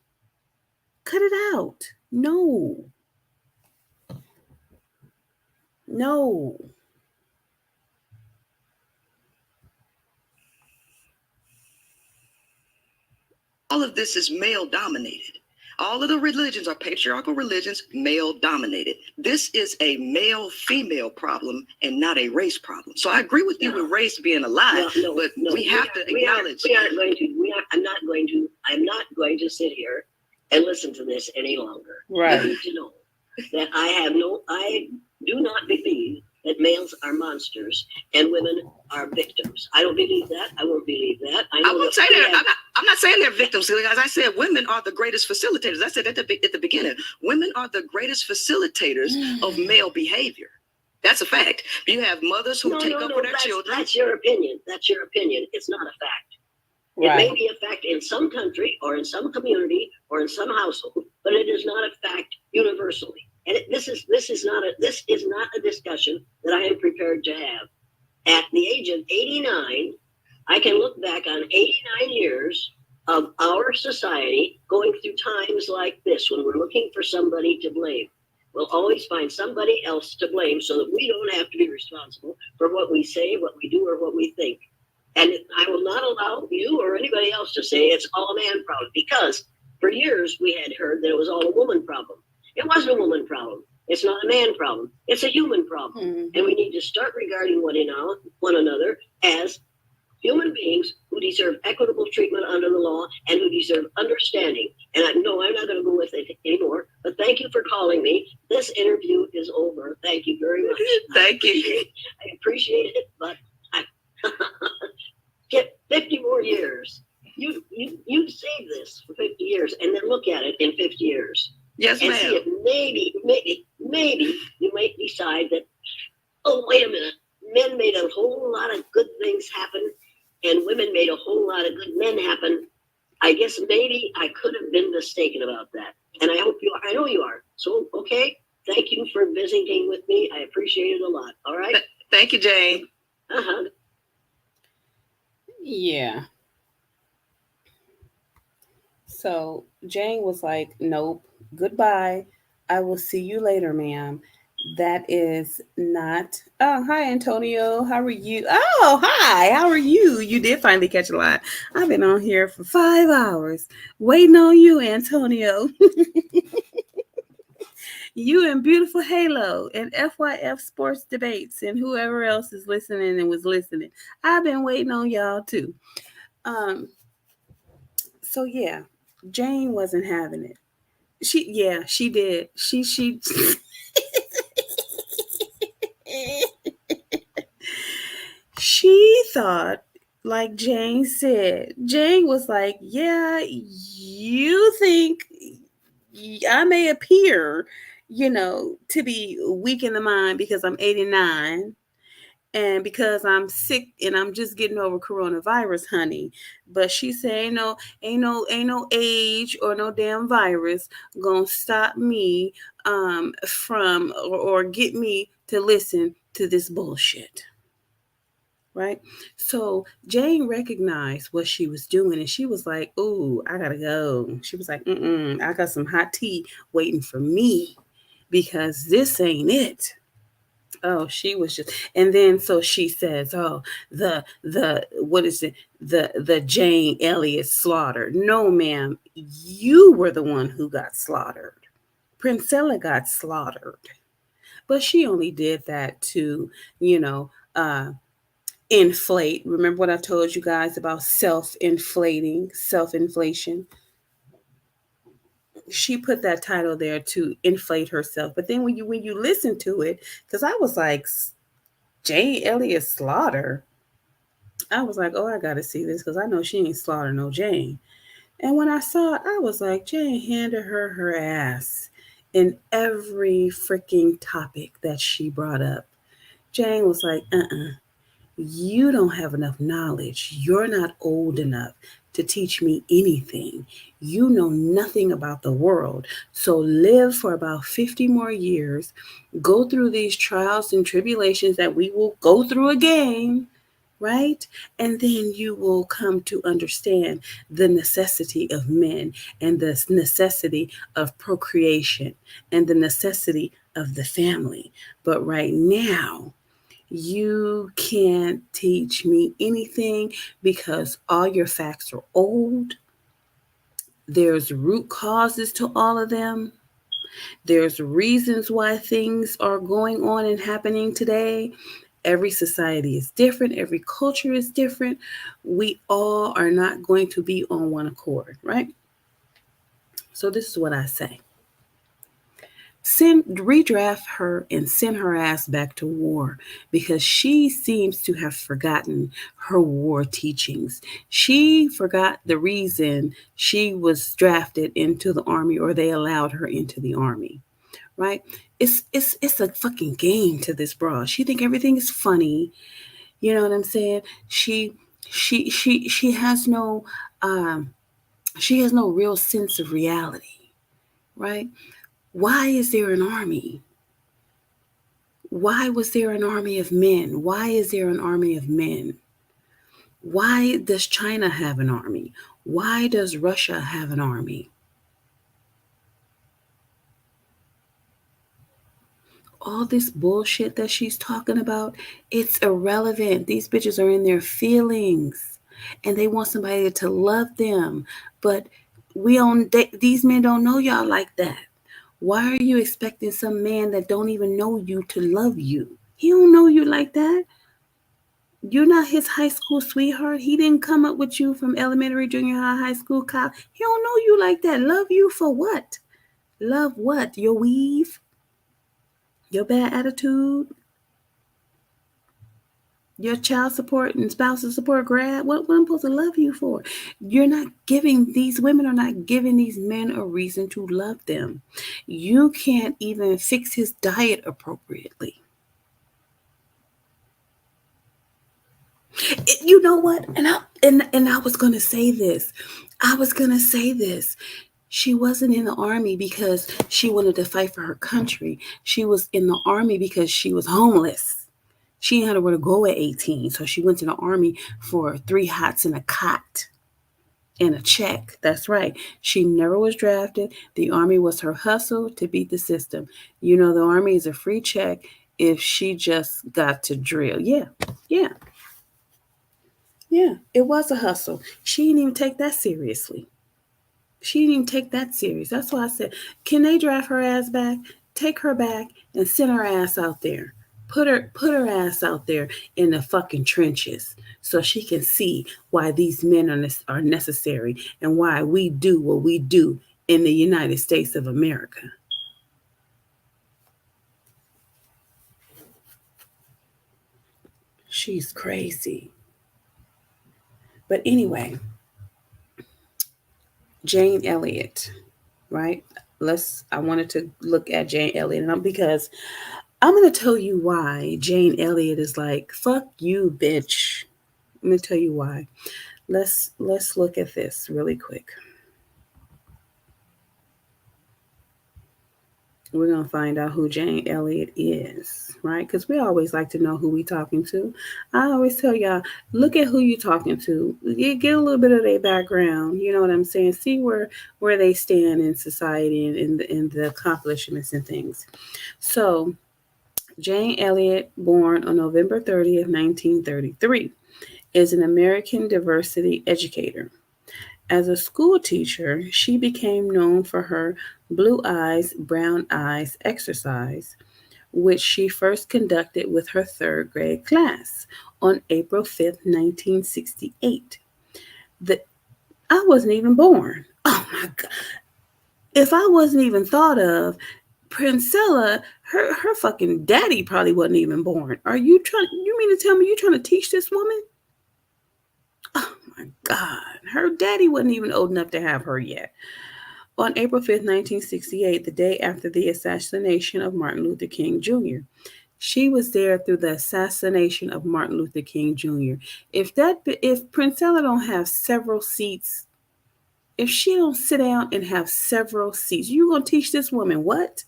Cut it out. No. No. All of this is male dominated. All of the religions are patriarchal religions, male dominated. This is a male female problem and not a race problem. So I agree with you with race being alive, but we have to acknowledge. I'm not going to sit here and listen to this any longer. Right. You need to know that I do not believe that males are monsters and women are victims. I don't believe that. I won't believe that. I won't say that. I'm not saying they're victims. As I said, women are the greatest facilitators. I said at the beginning, women are the greatest facilitators of male behavior. That's a fact. You have mothers who take up for their children. That's your opinion. That's your opinion. It's not a fact. Right. It may be a fact in some country or in some community or in some household, but it is not a fact universally. And this is not a discussion that I am prepared to have. At the age of 89, I can look back on 89 years of our society going through times like this when we're looking for somebody to blame. We'll always find somebody else to blame so that we don't have to be responsible for what we say, what we do, or what we think. And I will not allow you or anybody else to say it's all a man problem, because for years we had heard that it was all a woman problem. It wasn't a woman problem. It's not a man problem. It's a human problem. Mm-hmm. And we need to start regarding one another as human beings who deserve equitable treatment under the law and who deserve understanding. And I'm not going to go with it anymore. But thank you for calling me. This interview is over. Thank you very much. Thank you. I appreciate it, but I get 50 more years. You save this for 50 years and then look at it in 50 years. Yes, and ma'am. See if maybe you might decide that, oh, wait a minute, men made a whole lot of good things happen and women made a whole lot of good men happen. I guess maybe I could have been mistaken about that. And I hope you are. I know you are. So, okay, thank you for visiting with me. I appreciate it a lot. All right? Thank you, Jane. Uh-huh. Yeah. So Jane was like, nope, goodbye. I will see you later, ma'am. That is not. Oh, hi, Antonio. How are you? Oh, hi. How are you? You did finally catch a line. I've been on here for 5 hours waiting on you, Antonio. You and Beautiful Halo and FYF Sports Debates and whoever else is listening and was listening. I've been waiting on y'all too. Um, so yeah, Jane wasn't having it. She did. She she thought, like Jane said, Jane was like, yeah, you think I may appear, to be weak in the mind because I'm 89 and because I'm sick and I'm just getting over coronavirus, honey. But she said, ain't no age or no damn virus gonna stop me from or get me to listen to this bullshit. Right? So Jane recognized what she was doing and she was like, ooh, I gotta go. She was like, I got some hot tea waiting for me because this ain't it. Oh, she was just, and then so she says, "Oh, the what is it? The Jane Elliot slaughter." No, ma'am, you were the one who got slaughtered. Princella got slaughtered, but she only did that to, you know, uh, inflate. Remember what I told you guys about self-inflating, self-inflation? She put that title there to inflate herself. But then when you listen to it, because I was like, Jane Elliott slaughter. I was like, oh, I gotta see this because I know she ain't slaughter no Jane. And when I saw it, I was like, Jane handed her ass in every freaking topic that she brought up. Jane was like, you don't have enough knowledge. You're not old enough to teach me anything. You know nothing about the world. So live for about 50 more years, go through these trials and tribulations that we will go through again, right? And then you will come to understand the necessity of men and the necessity of procreation and the necessity of the family. But right now, you can't teach me anything because all your facts are old. There's root causes to all of them. There's reasons why things are going on and happening today. Every society is different. Every culture is different. We all are not going to be on one accord, right? So this is what I say. Redraft her and send her ass back to war because she seems to have forgotten her war teachings. She forgot the reason she was drafted into the army or they allowed her into the army, right? It's a fucking game to this broad. She think everything is funny. You know what I'm saying? She has no real sense of reality, right? Why is there an army? Why was there an army of men? Why is there an army of men? Why does China have an army? Why does Russia have an army? All this bullshit that she's talking about, it's irrelevant. These bitches are in their feelings and they want somebody to love them. But these men don't know y'all like that. Why are you expecting some man that don't even know you to love you? He don't know you like that. You're not his high school sweetheart. He didn't come up with you from elementary, junior high, high school, college. He don't know you like that. Love you for what? Love what? Your weave? Your bad attitude? Your child support and spousal support grab? What I'm supposed to love you for? These women are not giving these men a reason to love them. You can't even fix his diet appropriately. You know what? And I was gonna say this. She wasn't in the army because she wanted to fight for her country. She was in the army because she was homeless. She had nowhere to go at 18, so she went to the army for 3 hots and a cot. and a check. That's right. She never was drafted. The Army was her hustle to beat the system. You know, the Army is a free check if she just got to drill. Yeah, yeah, yeah. It was a hustle. She didn't even take that seriously. She didn't even take that serious. That's why I said, can they draft her ass back? Take her back and send her ass out there. Put her ass out there in the fucking trenches so she can see why these men are necessary and why we do what we do in the United States of America. She's crazy. But anyway, Jane Elliot, right? I wanted to look at Jane Elliot because I'm going to tell you why Jane Elliot is like, fuck you, bitch. I'm going to tell you why. Let's look at this really quick. We're going to find out who Jane Elliot is, right? Because we always like to know who we talking to. I always tell y'all, look at who you talking to. Get a little bit of their background. You know what I'm saying? See where they stand in society and in the accomplishments and things. So, Jane Elliot, born on November 30th, 1933, is an American diversity educator. As a school teacher, she became known for her Blue Eyes, Brown Eyes exercise, which she first conducted with her third grade class on April 5th, 1968. I wasn't even born. Oh my God. If I wasn't even thought of, Princella, her fucking daddy probably wasn't even born. You mean to tell me you're trying to teach this woman? Oh my God. Her daddy wasn't even old enough to have her yet. On April 5th, 1968, the day after the assassination of Martin Luther King Jr., she was there through the assassination of Martin Luther King Jr. If Princella don't have several seats, if she don't sit down and have several seats, you gonna teach this woman what?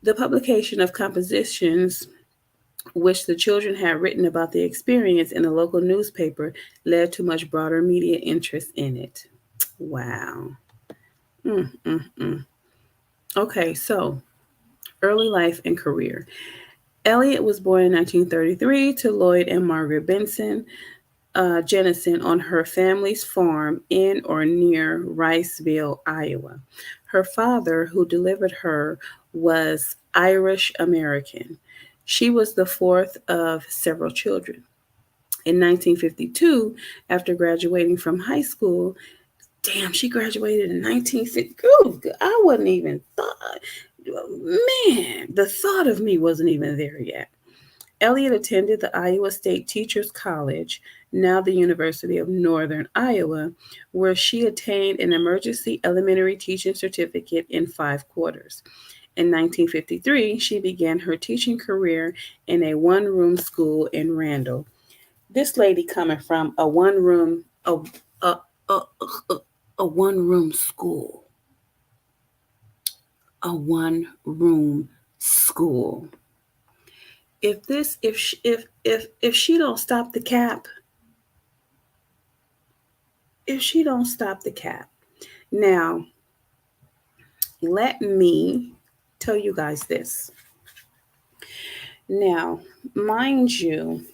The publication of compositions which the children had written about the experience in a local newspaper led to much broader media interest in it. Wow. Okay, so early life and career. Elliot was born in 1933 to Lloyd and Margaret Jennison on her family's farm in or near Riceville, Iowa. Her father, who delivered her, was Irish American. She was the fourth of several children. In 1952, after graduating from high school, she graduated in 1950. Ooh, I wasn't even thought. Man, the thought of me wasn't even there yet. Elliot attended the Iowa State Teachers College, now the University of Northern Iowa, where she attained an emergency elementary teaching certificate in 5 quarters. In 1953, she began her teaching career in a one-room school in Randall. This lady coming from a one-room school. A one-room school. If she don't stop the cap, now let me tell you guys this. Now, mind you,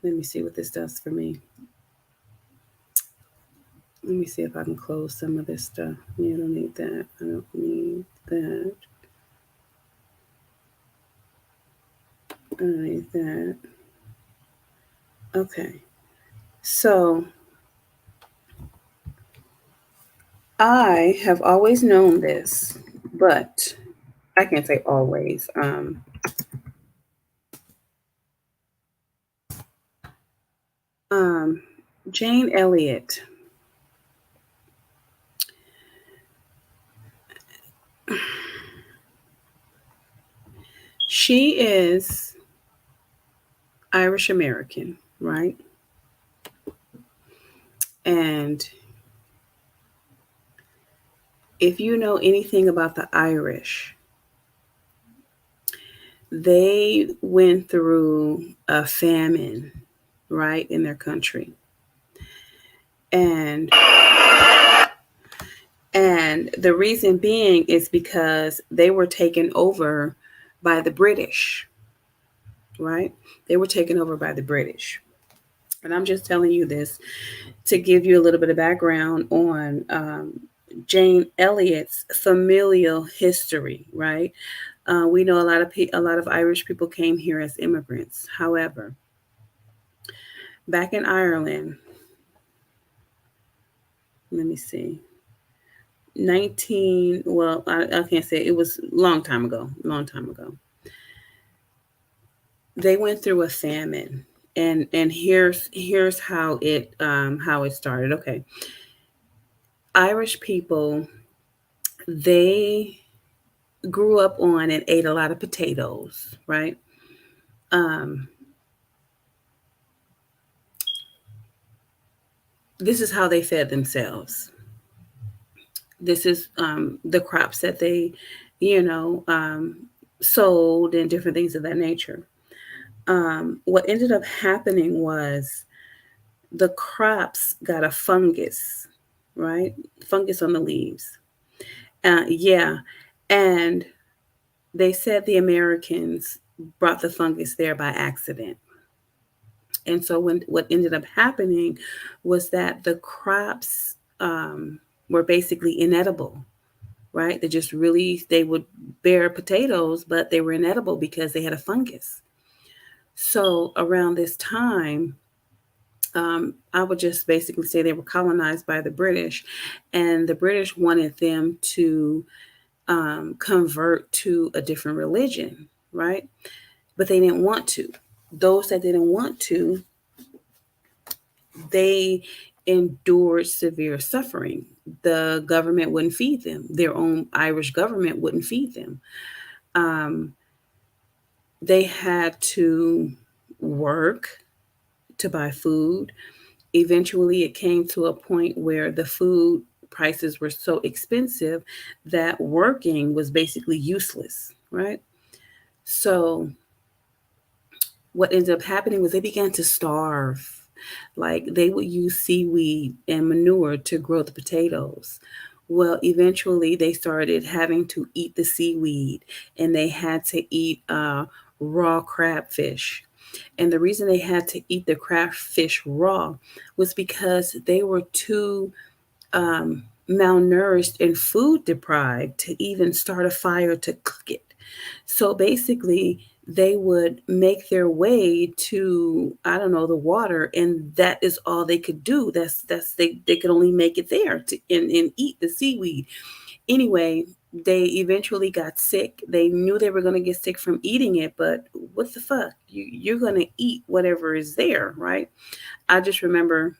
let me see what this does for me. Let me see if I can close some of this stuff. Yeah, I don't need that. I don't need that. I don't need that. Okay. So, I have always known this, but I can't say always. Jane Elliot. She is Irish American, right? And if you know anything about the Irish, they went through a famine right, in their country. And the reason being is because they were taken over by the British, right? They were taken over by the British. And I'm just telling you this to give you a little bit of background on Jane Elliott's familial history, right? We know a lot of Irish people came here as immigrants. However, back in Ireland, let me see, I can't say, it was a long time ago. They went through a famine, and here's how it started. Okay, Irish people, they grew up on and ate a lot of potatoes, right? Um, this is how they fed themselves. This is the crops that they, you know, sold and different things of that nature. What ended up happening was the crops got a fungus, right? Fungus on the leaves. Yeah. And they said the Americans brought the fungus there by accident. And so what ended up happening was that the crops were basically inedible, right? They would bear potatoes, but they were inedible because they had a fungus. So around this time, I would just basically say they were colonized by the British, and the British wanted them to convert to a different religion, right? But they didn't want to. Those that didn't want to, they endured severe suffering. The government wouldn't feed them. Their own Irish government wouldn't feed them. They had to work to buy food. Eventually, it came to a point where the food prices were so expensive that working was basically useless, right? So, what ended up happening was they began to starve. Like they would use seaweed and manure to grow the potatoes. Well, eventually they started having to eat the seaweed, and they had to eat raw crabfish. And the reason they had to eat the crabfish raw was because they were too malnourished and food deprived to even start a fire to cook it. So basically, they would make their way to, I don't know, the water, and that is all they could do. They could only make it there and eat the seaweed. Anyway, they eventually got sick. They knew they were going to get sick from eating it, but what the fuck? You're going to eat whatever is there, right? I just remember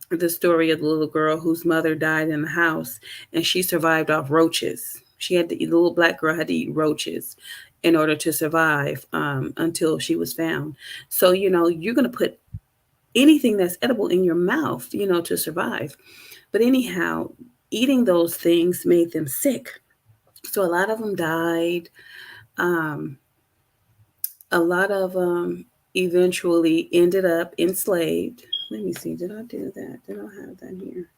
the story of the little girl whose mother died in the house, and she survived off roaches. The little black girl had to eat roaches in order to survive until she was found. So, you're going to put anything that's edible in your mouth, to survive. But anyhow, eating those things made them sick. So a lot of them died. A lot of them eventually ended up enslaved. Let me see. Did I do that? Did I have that here?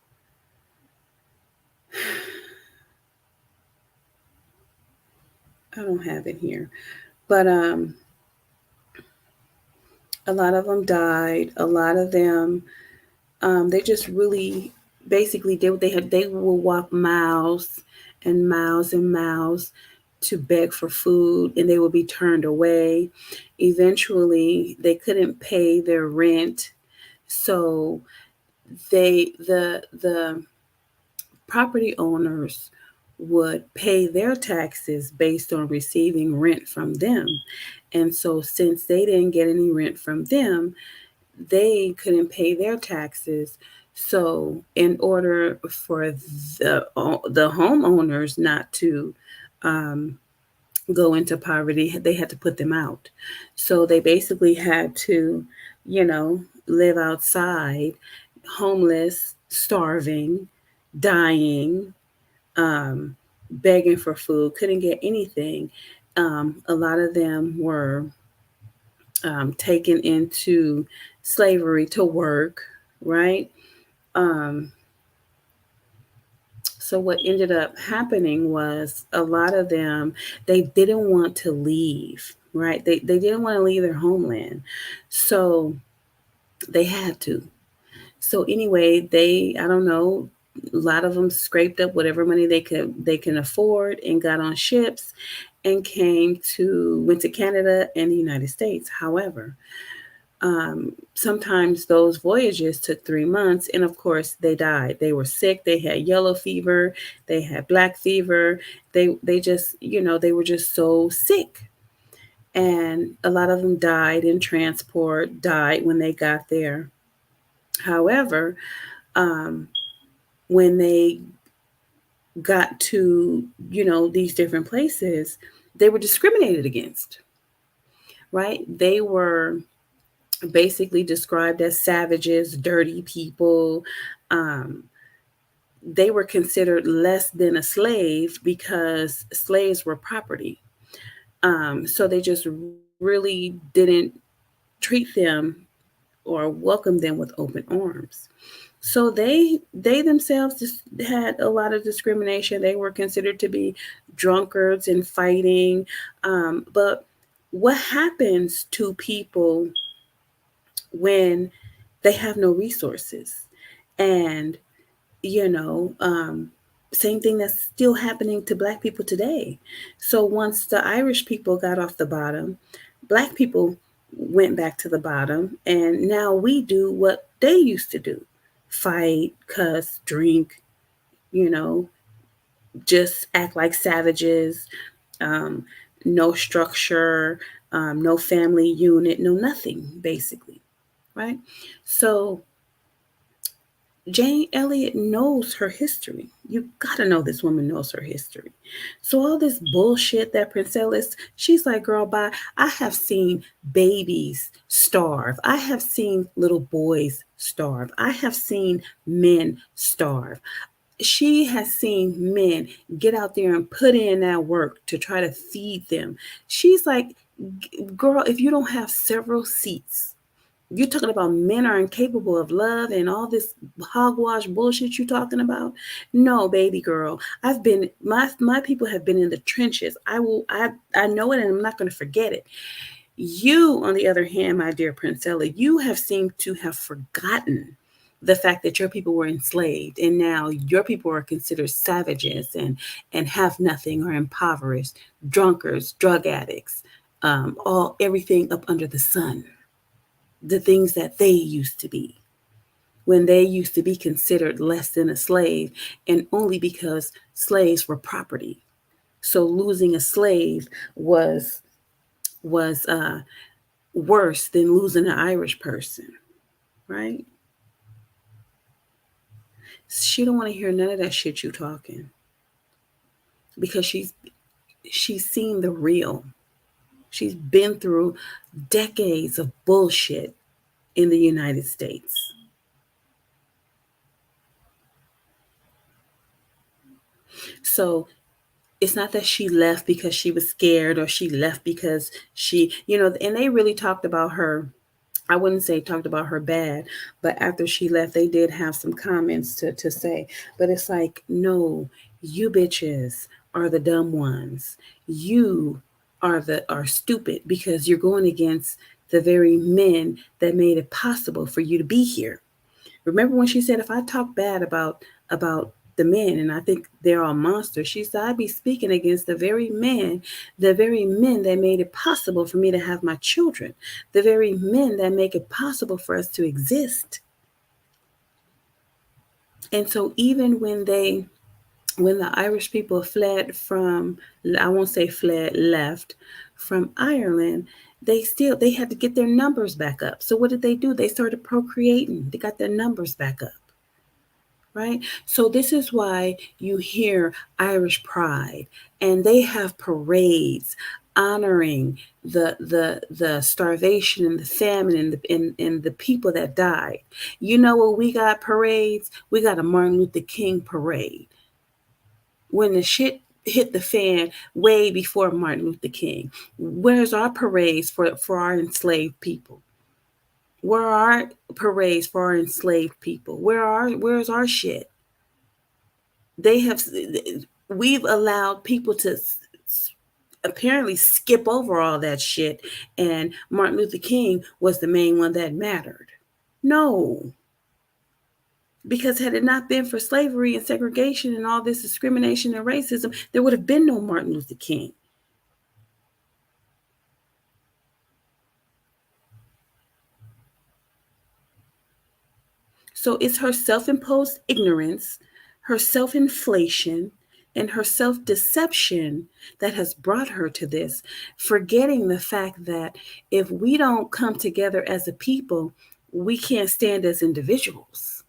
I don't have it here. But a lot of them died. A lot of them, they just really basically did what they had. They will walk miles and miles and miles to beg for food, and they will be turned away. Eventually, they couldn't pay their rent, so the property owners would pay their taxes based on receiving rent from them. And so since they didn't get any rent from them, they couldn't pay their taxes. So in order for the homeowners not to go into poverty, they had to put them out. So they basically had to, live outside, homeless, starving, dying, begging for food, couldn't get anything. A lot of them were taken into slavery to work, right? So what ended up happening was a lot of them, they didn't want to leave, right? They didn't want to leave their homeland. So they had to. So anyway, I don't know, a lot of them scraped up whatever money they can afford and got on ships and went to Canada and the United States. However, sometimes those voyages took 3 months, and of course they died. They were sick. They had yellow fever. They had black fever. They just, they were just so sick. And a lot of them died in transport, died when they got there. However, when they got to, these different places, they were discriminated against, right? They were basically described as savages, dirty people. They were considered less than a slave because slaves were property. So they just really didn't treat them or welcome them with open arms. So they themselves just had a lot of discrimination. They were considered to be drunkards and fighting. But what happens to people when they have no resources? And, same thing that's still happening to Black people today. So once the Irish people got off the bottom, Black people went back to the bottom, and now we do what they used to do: fight, cuss, drink, just act like savages, no structure, no family unit, no nothing, basically, right? So Jane Elliot knows her history. You gotta know this woman knows her history. So all this bullshit that Princella is, she's like, girl, bye. I have seen babies starve. I have seen little boys starve. I have seen men starve. She has seen men get out there and put in that work to try to feed them. She's like, girl, if you don't have several seats, you're talking about men are incapable of love and all this hogwash bullshit you're talking about. No, baby girl. I've been, my people have been in the trenches. I know it, and I'm not going to forget it. You, on the other hand, my dear Princella, you have seemed to have forgotten the fact that your people were enslaved, and now your people are considered savages and have nothing, or impoverished, drunkards, drug addicts, everything up under the sun. The things that they used to be, when they used to be considered less than a slave, and only because slaves were property. So losing a slave was worse than losing an Irish person, right? She don't want to hear none of that shit you talking, because she's seen the real. She's been through decades of bullshit in the United States. So it's not that she left because she was scared, or she left because she, and they really talked about her. I wouldn't say talked about her bad, but after she left, they did have some comments to say. But it's like, no, you bitches are the dumb ones. You are stupid, because you're going against the very men that made it possible for you to be here. Remember when she said, if I talk bad about the men, and I think they're all monsters, she said, I'd be speaking against the very men that made it possible for me to have my children, the very men that make it possible for us to exist. And so even when the Irish people fled from, I won't say fled, left from Ireland, they had to get their numbers back up. So what did they do? They started procreating. They got their numbers back up. Right? So this is why you hear Irish pride, and they have parades honoring the starvation and the famine and the people that died. You know what we got parades? We got a Martin Luther King parade. When the shit hit the fan way before Martin Luther King. Where's our parades for our enslaved people? Where are our parades for our enslaved people? Where's our shit? We've allowed people to apparently skip over all that shit, and Martin Luther King was the main one that mattered. No. Because had it not been for slavery and segregation and all this discrimination and racism, there would have been no Martin Luther King. So it's her self-imposed ignorance, her self-inflation, and her self-deception that has brought her to this, forgetting the fact that if we don't come together as a people, we can't stand as individuals.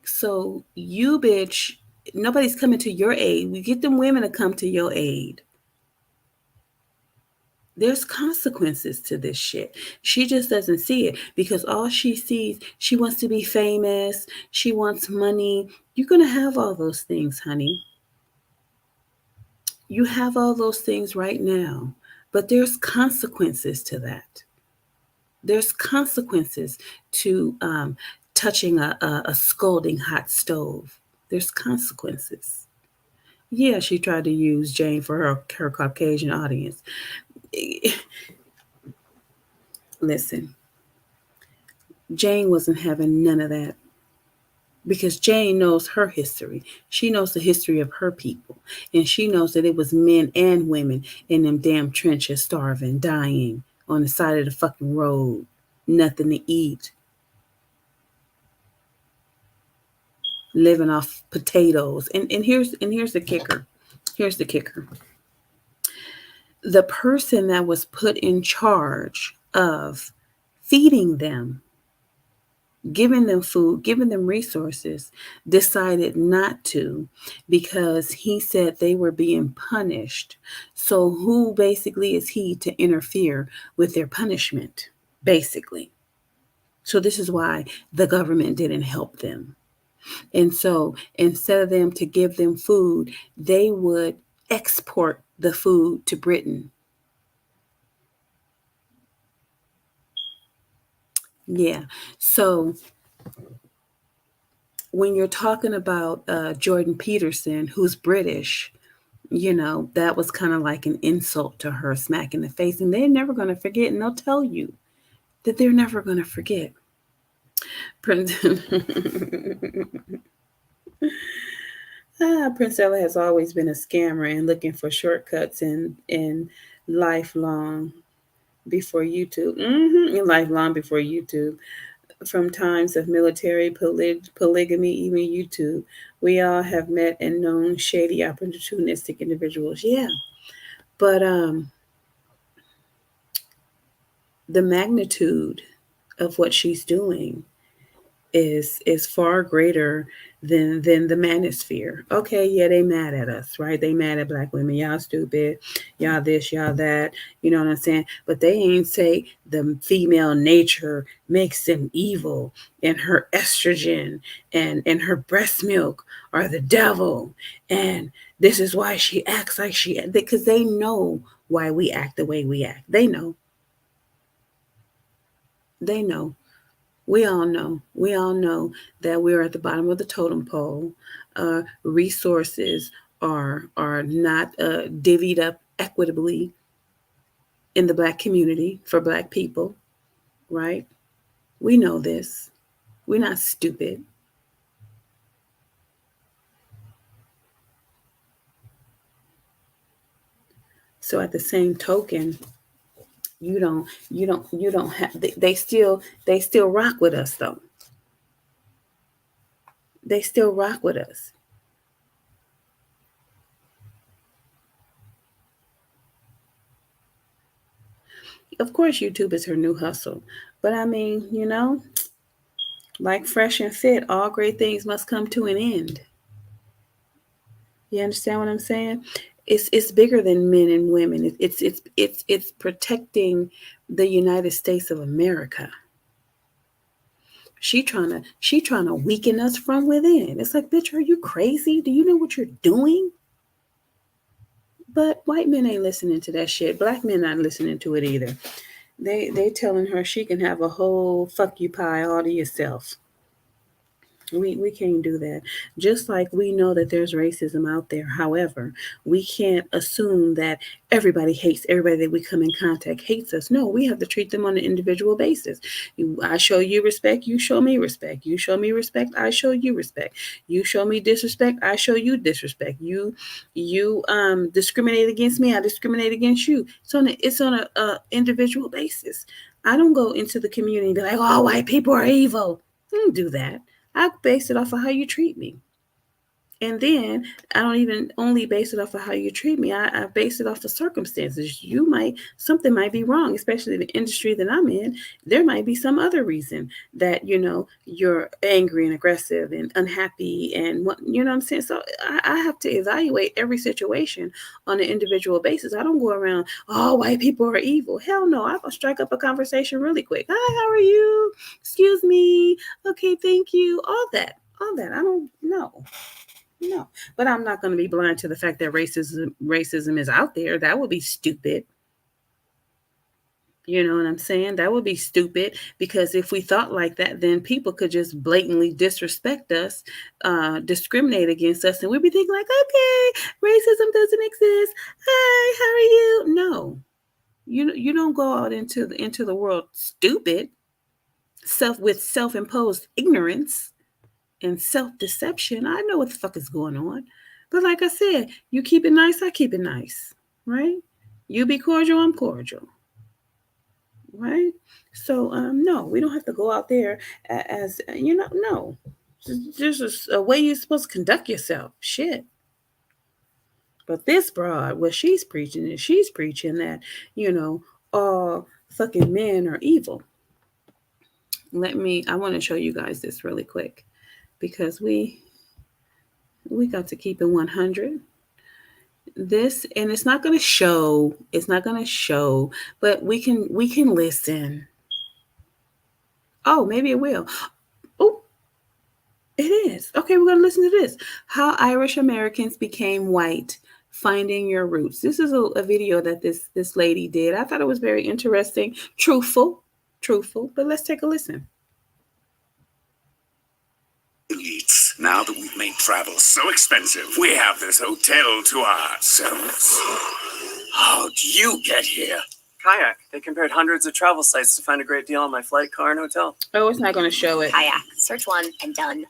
So you, bitch, nobody's coming to your aid. We get them women to come to your aid. There's consequences to this shit. She just doesn't see it because all she sees, she wants to be famous. She wants money. You're going to have all those things, honey. You have all those things right now, but there's consequences to that. There's consequences to touching a scalding hot stove. There's consequences. Yeah, she tried to use Jane for her Caucasian audience. Listen, Jane wasn't having none of that because Jane knows her history. She knows the history of her people, and she knows that it was men and women in them damn trenches starving, dying on the side of the fucking road, nothing to eat, living off potatoes. And here's the kicker. Here's the kicker. The person that was put in charge of feeding them, giving them food, giving them resources, decided not to because he said they were being punished. So who basically is he to interfere with their punishment, basically? So this is why the government didn't help them. And so instead of them to give them food, they would export the food to Britain. Yeah. So when you're talking about Jordan Peterson, who's British, that was kind of like an insult to her, smack in the face. And they're never going to forget. And they'll tell you that they're never going to forget. Princella has always been a scammer and looking for shortcuts in lifelong before YouTube. Lifelong before YouTube. From times of military polygamy, even YouTube, we all have met and known shady, opportunistic individuals. Yeah, but the magnitude of what she's doing is far greater than the manosphere. Okay, yeah, they mad at us, right? They mad at black women. Y'all stupid. Y'all this, y'all that. You know what I'm saying? But they ain't say the female nature makes them evil and her estrogen and her breast milk are the devil. And this is why she acts like she, because they know why we act the way we act. They know. They know. We all know. We all know that we're at the bottom of the totem pole. Resources are not divvied up equitably in the black community for black people, right? We know this. We're not stupid. So at the same token, you don't have. They still rock with us though. They still rock with us. Of course, YouTube is her new hustle. But I mean, like Fresh and Fit, all great things must come to an end. You understand what I'm saying? It's bigger than men and women. It's protecting the United States of America. She trying to weaken us from within. It's like, bitch, are you crazy? Do you know what you're doing? But white men ain't listening to that shit. Black men not listening to it either. They telling her she can have a whole fuck you pie all to yourself. We can't do that. Just like we know that there's racism out there. However, we can't assume that everybody hates everybody that we come in contact hates us. No, we have to treat them on an individual basis. I show you respect, you show me respect. You show me respect, I show you respect. You show me disrespect, I show you disrespect. You discriminate against me, I discriminate against you. It's on a individual basis. I don't go into the community and be like, oh, white people are evil. I don't do that. I base it off of how you treat me. And then I don't even only base it off of how you treat me. I base it off of circumstances. Something might be wrong, especially in the industry that I'm in. There might be some other reason that, you're angry and aggressive and unhappy and what, what I'm saying? So I have to evaluate every situation on an individual basis. I don't go around, oh, white people are evil. Hell no. I'm going to strike up a conversation really quick. Hi, how are you? Excuse me. Okay, thank you. All that. I don't know. No, but I'm not going to be blind to the fact that racism is out there. That would be stupid. You know what I'm saying? That would be stupid, because if we thought like that, then people could just blatantly disrespect us, discriminate against us, and we'd be thinking like, okay, racism doesn't exist. Hi, how are you? No, you don't go out into the world stupid, with self-imposed ignorance and self-deception. I know what the fuck is going on. But like I said, you keep it nice, I keep it nice. Right? You be cordial, I'm cordial. Right? So, no, we don't have to go out there as, no. There's a way you're supposed to conduct yourself. Shit. But this broad, what she's preaching that, all fucking men are evil. I want to show you guys this really quick, because we got to keep it 100. This, and it's not going to show, but we can listen. Oh, maybe it will. Oh, it is. Okay, we're going to listen to this. How Irish Americans Became White, Finding Your Roots. This is a video that this lady did. I thought it was very interesting, truthful, but let's take a listen. Now that we've made travel so expensive, we have this hotel to ourselves. How'd you get here? Kayak. They compared hundreds of travel sites to find a great deal on my flight, car, and hotel. Oh, it's not going to show it. Kayak. Search one and done.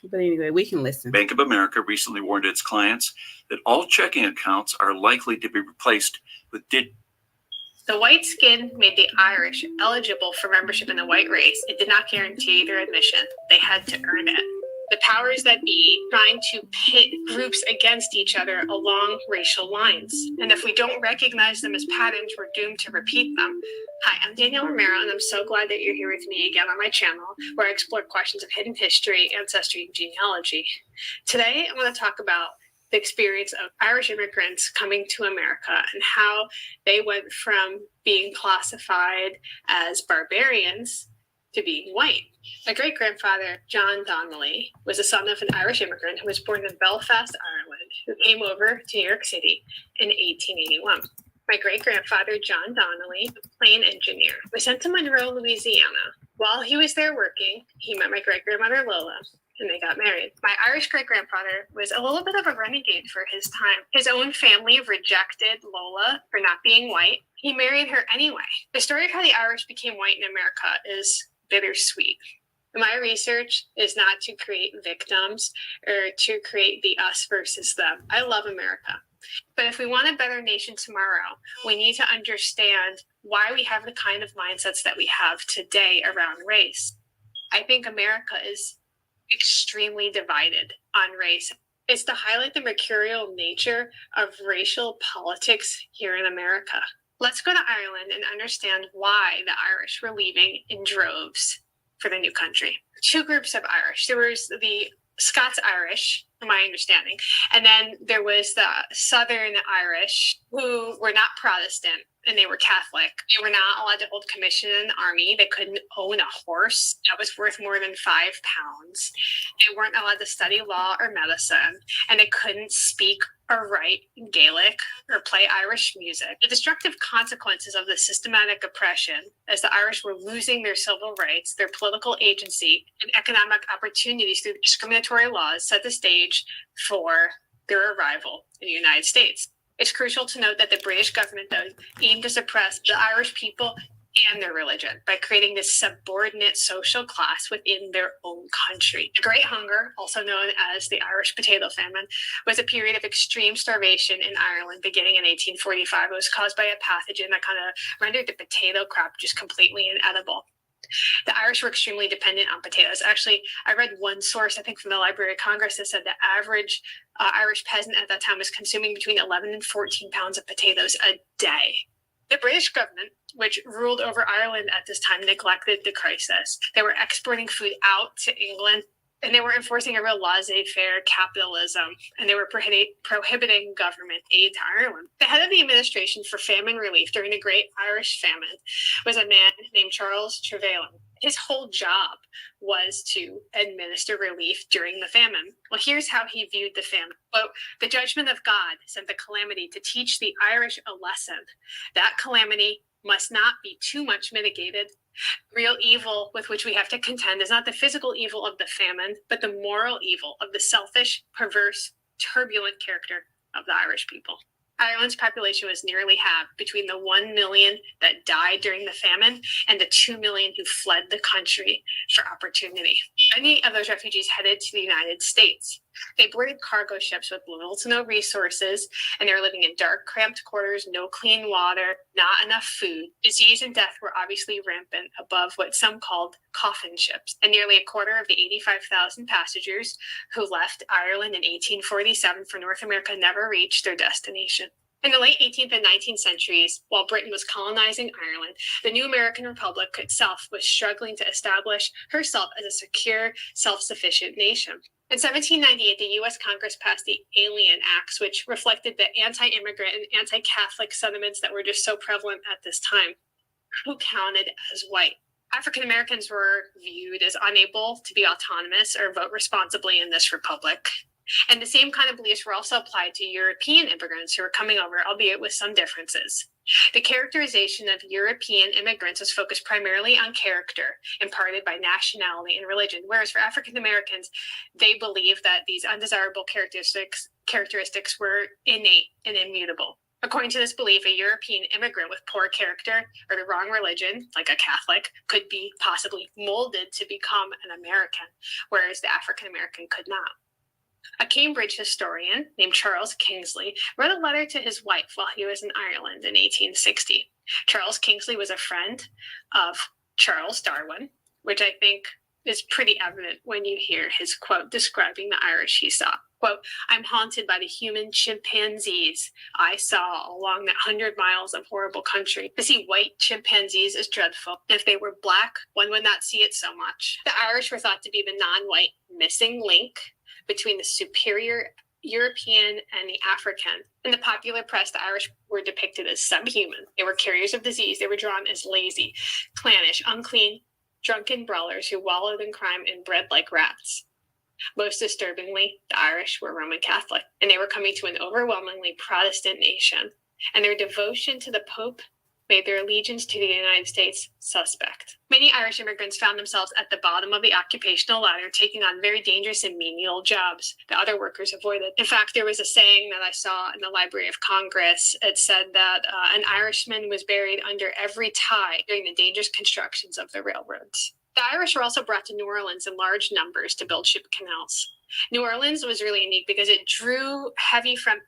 But anyway, we can listen. Bank of America recently warned its clients that all checking accounts are likely to be replaced with The white skin made the Irish eligible for membership in the white race. It did not guarantee their admission. They had to earn it. The powers that be trying to pit groups against each other along racial lines. And if we don't recognize them as patterns, we're doomed to repeat them. Hi, I'm Danielle Romero, and I'm so glad that you're here with me again on my channel, where I explore questions of hidden history, ancestry, and genealogy. Today, I want to talk about the experience of Irish immigrants coming to America and how they went from being classified as barbarians to being white. My great-grandfather, John Donnelly, was the son of an Irish immigrant who was born in Belfast, Ireland, who came over to New York City in 1881. My great-grandfather, John Donnelly, a plane engineer, was sent to Monroe, Louisiana. While he was there working, he met my great-grandmother, Lola, and they got married. My Irish great-grandfather was a little bit of a renegade for his time. His own family rejected Lola for not being white. He married her anyway. The story of how the Irish became white in America is bittersweet. My research is not to create victims or to create the us versus them. I love America. But if we want a better nation tomorrow, we need to understand why we have the kind of mindsets that we have today around race. I think America is extremely divided on race. It's to highlight the mercurial nature of racial politics here in America. Let's go to Ireland and understand why the Irish were leaving in droves for the new country. Two groups of Irish. There was the Scots Irish, from my understanding, and then there was the Southern Irish, who were not Protestant, and they were Catholic. They were not allowed to hold commission in the army. They couldn't own a horse that was worth more than 5 pounds. They weren't allowed to study law or medicine, and they couldn't speak or write Gaelic or play Irish music. The destructive consequences of the systematic oppression, as the Irish were losing their civil rights, their political agency, and economic opportunities through discriminatory laws, set the stage for their arrival in the United States. It's crucial to note that the British government, though, aimed to suppress the Irish people and their religion by creating this subordinate social class within their own country. The Great Hunger, also known as the Irish Potato Famine, was a period of extreme starvation in Ireland beginning in 1845. It was caused by a pathogen that kind of rendered the potato crop just completely inedible. The Irish were extremely dependent on potatoes. Actually, I read one source, I think from the Library of Congress, that said the average Irish peasant at that time was consuming between 11 and 14 pounds of potatoes a day. The British government, which ruled over Ireland at this time, neglected the crisis. They were exporting food out to England, and they were enforcing a real laissez-faire capitalism, and they were prohibiting government aid to Ireland. The head of the administration for famine relief during the Great Irish Famine was a man named Charles Trevelyan. His whole job was to administer relief during the famine. Well, here's how he viewed the famine. Quote, "The judgment of God sent the calamity to teach the Irish a lesson. That calamity must not be too much mitigated. Real evil with which we have to contend is not the physical evil of the famine, but the moral evil of the selfish, perverse, turbulent character of the Irish people." Ireland's population was nearly halved between the 1 million that died during the famine and the 2 million who fled the country for opportunity. Many of those refugees headed to the United States. They boarded cargo ships with little to no resources, and they were living in dark, cramped quarters, no clean water, not enough food. Disease and death were obviously rampant above what some called coffin ships. And nearly a quarter of the 85,000 passengers who left Ireland in 1847 for North America never reached their destination. In the late 18th and 19th centuries, while Britain was colonizing Ireland, the new American Republic itself was struggling to establish herself as a secure, self-sufficient nation. In 1798, the U.S. Congress passed the Alien Acts, which reflected the anti-immigrant and anti-Catholic sentiments that were just so prevalent at this time. Who counted as white? African Americans were viewed as unable to be autonomous or vote responsibly in this republic. And the same kind of beliefs were also applied to European immigrants who were coming over, albeit with some differences. The characterization of European immigrants was focused primarily on character, imparted by nationality and religion, whereas for African Americans, they believed that these undesirable characteristics were innate and immutable. According to this belief, a European immigrant with poor character or the wrong religion, like a Catholic, could be possibly molded to become an American, whereas the African American could not. A Cambridge historian named Charles Kingsley wrote a letter to his wife while he was in Ireland in 1860. Charles Kingsley was a friend of Charles Darwin, which I think is pretty evident when you hear his quote describing the Irish he saw. Quote, "I'm haunted by the human chimpanzees I saw along that 100 miles of horrible country. To see white chimpanzees is dreadful. If they were black, one would not see it so much." The Irish were thought to be the non-white missing link between the superior European and the African. In the popular press, the Irish were depicted as subhuman. They were carriers of disease. They were drawn as lazy, clannish, unclean, drunken brawlers who wallowed in crime and bred like rats. Most disturbingly, the Irish were Roman Catholic, and they were coming to an overwhelmingly Protestant nation, and their devotion to the Pope made their allegiance to the United States suspect. Many Irish immigrants found themselves at the bottom of the occupational ladder, taking on very dangerous and menial jobs that other workers avoided. In fact, there was a saying that I saw in the Library of Congress. It said that an Irishman was buried under every tie during the dangerous constructions of the railroads. The Irish were also brought to New Orleans in large numbers to build ship canals. New Orleans was really unique because it drew heavy from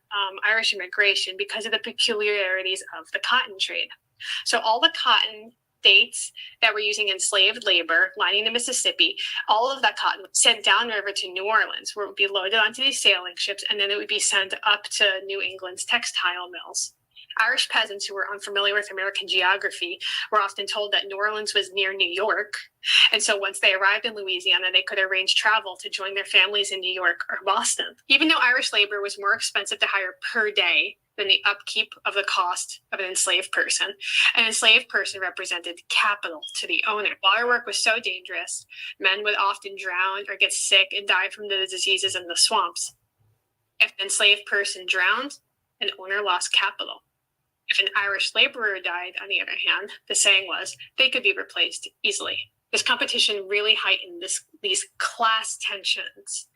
Irish immigration because of the peculiarities of the cotton trade. So all the cotton states that were using enslaved labor lining the Mississippi, all of that cotton was sent downriver to New Orleans, where it would be loaded onto these sailing ships, and then it would be sent up to New England's textile mills. Irish peasants who were unfamiliar with American geography were often told that New Orleans was near New York. And so once they arrived in Louisiana, they could arrange travel to join their families in New York or Boston. Even though Irish labor was more expensive to hire per day than the upkeep of the cost of an enslaved person. An enslaved person represented capital to the owner. Water work was so dangerous, men would often drown or get sick and die from the diseases in the swamps. If an enslaved person drowned, an owner lost capital. If an Irish laborer died, on the other hand, the saying was they could be replaced easily. This competition really heightened these class tensions,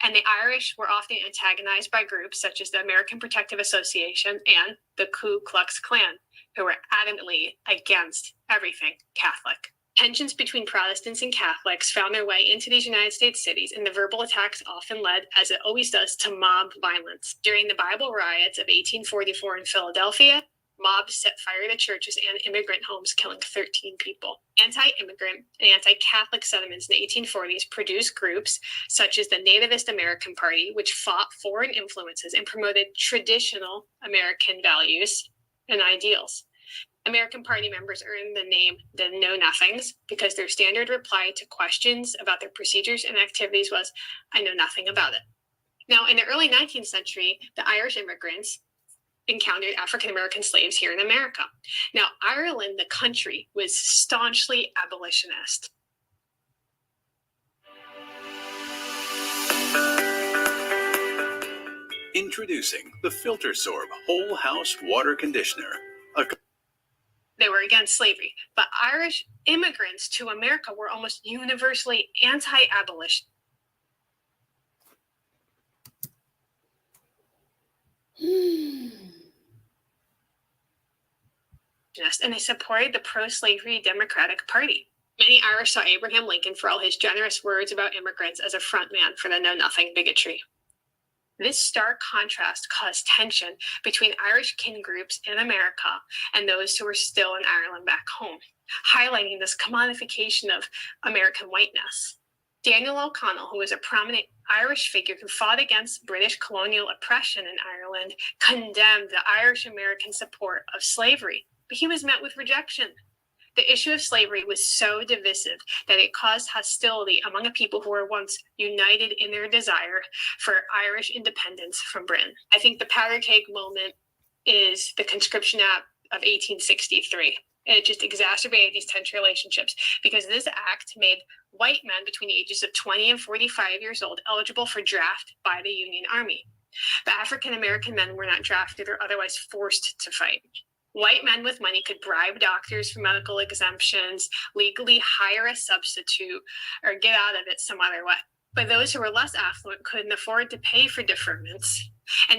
and the Irish were often antagonized by groups such as the American Protective Association and the Ku Klux Klan, who were adamantly against everything Catholic. Tensions between Protestants and Catholics found their way into these United States cities, and the verbal attacks often led, as it always does, to mob violence. During the Bible riots of 1844 in Philadelphia, mobs set fire to churches and immigrant homes, killing 13 people. Anti-immigrant and anti-Catholic sentiments in the 1840s produced groups such as the Nativist American Party, which fought foreign influences and promoted traditional American values and ideals. American Party members earned the name the Know-Nothings because their standard reply to questions about their procedures and activities was, "I know nothing about it." Now, in the early 19th century, the Irish immigrants encountered African-American slaves here in America. Now, Ireland, the country, was staunchly abolitionist. Introducing the Filter Sorb Whole House Water Conditioner. They were against slavery, but Irish immigrants to America were almost universally anti-abolition. And they supported the pro-slavery Democratic Party. Many Irish saw Abraham Lincoln, for all his generous words about immigrants, as a frontman for the know-nothing bigotry. This stark contrast caused tension between Irish kin groups in America and those who were still in Ireland back home, highlighting this commodification of American whiteness. Daniel O'Connell, who was a prominent Irish figure who fought against British colonial oppression in Ireland, condemned the Irish-American support of slavery, but he was met with rejection. The issue of slavery was so divisive that it caused hostility among a people who were once united in their desire for Irish independence from Britain. I think the powder keg moment is the Conscription Act of 1863. And it just exacerbated these tense relationships because this act made white men between the ages of 20 and 45 years old eligible for draft by the Union Army. But African American men were not drafted or otherwise forced to fight. White men with money could bribe doctors for medical exemptions, legally hire a substitute, or get out of it some other way. But those who were less affluent couldn't afford to pay for deferments. And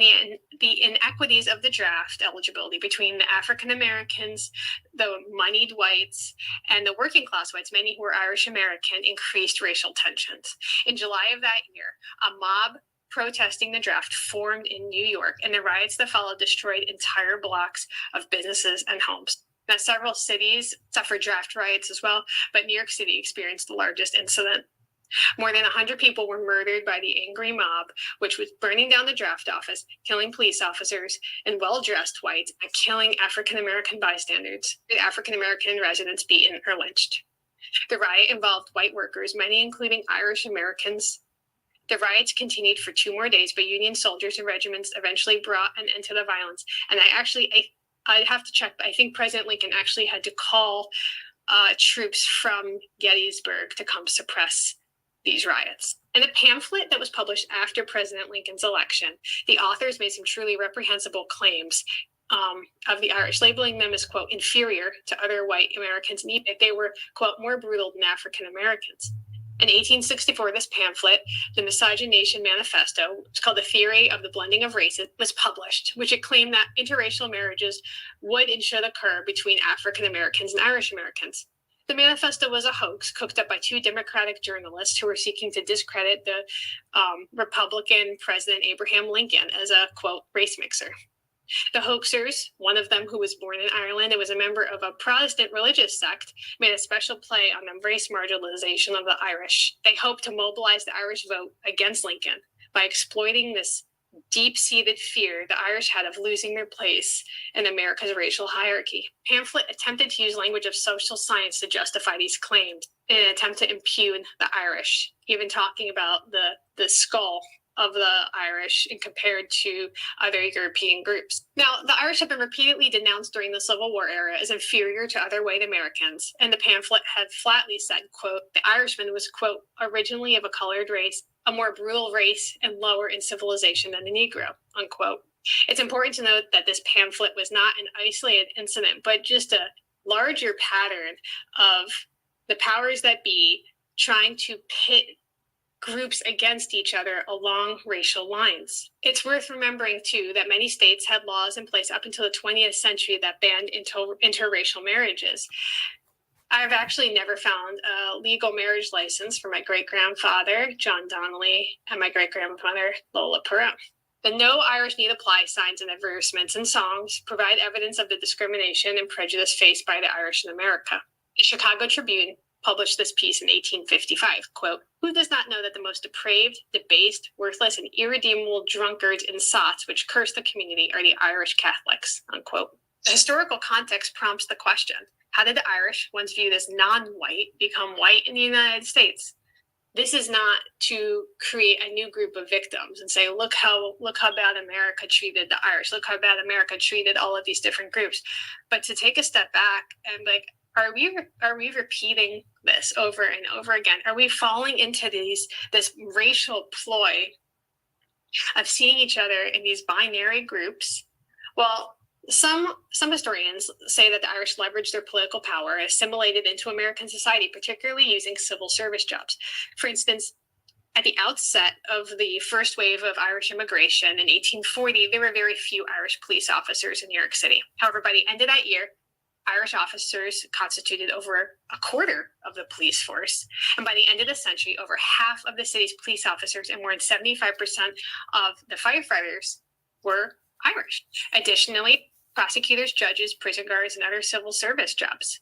the inequities of the draft eligibility between the African Americans, the moneyed whites, and the working class whites, many who were Irish American, increased racial tensions. In July of that year, a mob protesting the draft formed in New York, and the riots that followed destroyed entire blocks of businesses and homes. Now, several cities suffered draft riots as well, but New York City experienced the largest incident. More than 100 people were murdered by the angry mob, which was burning down the draft office, killing police officers and well-dressed whites, and killing African-American bystanders. The African-American residents beaten or lynched. The riot involved white workers, many including Irish Americans. The riots continued for 2 more days, but Union soldiers and regiments eventually brought an end to the violence. And I'd have to check, but I think President Lincoln actually had to call troops from Gettysburg to come suppress these riots. In a pamphlet that was published after President Lincoln's election, the authors made some truly reprehensible claims of the Irish, labeling them as, quote, inferior to other white Americans, and even if they were, quote, more brutal than African Americans. In 1864, this pamphlet, the Miscegenation Manifesto, it's called The Theory of the Blending of Races, was published, which it claimed that interracial marriages would and should occur between African Americans and Irish Americans. The manifesto was a hoax cooked up by 2 Democratic journalists who were seeking to discredit the Republican President Abraham Lincoln as a, quote, race mixer. The hoaxers, one of them who was born in Ireland and was a member of a Protestant religious sect, made a special play on the race marginalization of the Irish. They hoped to mobilize the Irish vote against Lincoln by exploiting this deep-seated fear the Irish had of losing their place in America's racial hierarchy. Pamphlet attempted to use language of social science to justify these claims in an attempt to impugn the Irish, even talking about the skull of the Irish and compared to other European groups. Now, the Irish have been repeatedly denounced during the Civil War era as inferior to other white Americans, and the pamphlet had flatly said, quote, the Irishman was, quote, originally of a colored race, a more brutal race, and lower in civilization than the Negro, unquote. It's important to note that this pamphlet was not an isolated incident, but just a larger pattern of the powers that be trying to pit groups against each other along racial lines. It's worth remembering, too, that many states had laws in place up until the 20th century that banned interracial marriages. I've actually never found a legal marriage license for my great-grandfather, John Donnelly, and my great-grandmother, Lola Perot. The No Irish Need Apply signs and advertisements and songs provide evidence of the discrimination and prejudice faced by the Irish in America. The Chicago Tribune published this piece in 1855, quote, who does not know that the most depraved, debased, worthless, and irredeemable drunkards and sots which curse the community are the Irish Catholics, unquote. The historical context prompts the question, how did the Irish, once viewed as non-white, become white in the United States? This is not to create a new group of victims and say, look how bad America treated the Irish, look how bad America treated all of these different groups, but to take a step back and like, are we repeating this over and over again? Are we falling into this racial ploy of seeing each other in these binary groups? Well, some historians say that the Irish leveraged their political power, assimilated into American society, particularly using civil service jobs. For instance, at the outset of the first wave of Irish immigration in 1840, there were very few Irish police officers in New York City. However, by the end of that year, Irish officers constituted over a quarter of the police force. And by the end of the century, over half of the city's police officers and more than 75% of the firefighters were Irish. Additionally, prosecutors, judges, prison guards, and other civil service jobs.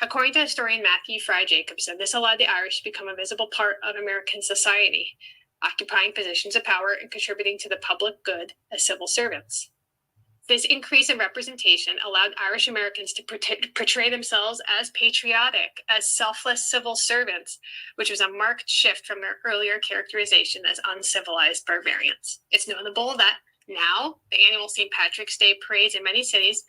According to historian Matthew Fry Jacobson, this allowed the Irish to become a visible part of American society, occupying positions of power and contributing to the public good as civil servants. This increase in representation allowed Irish Americans to portray themselves as patriotic, as selfless civil servants, which was a marked shift from their earlier characterization as uncivilized barbarians. It's notable that now the annual St. Patrick's Day parades in many cities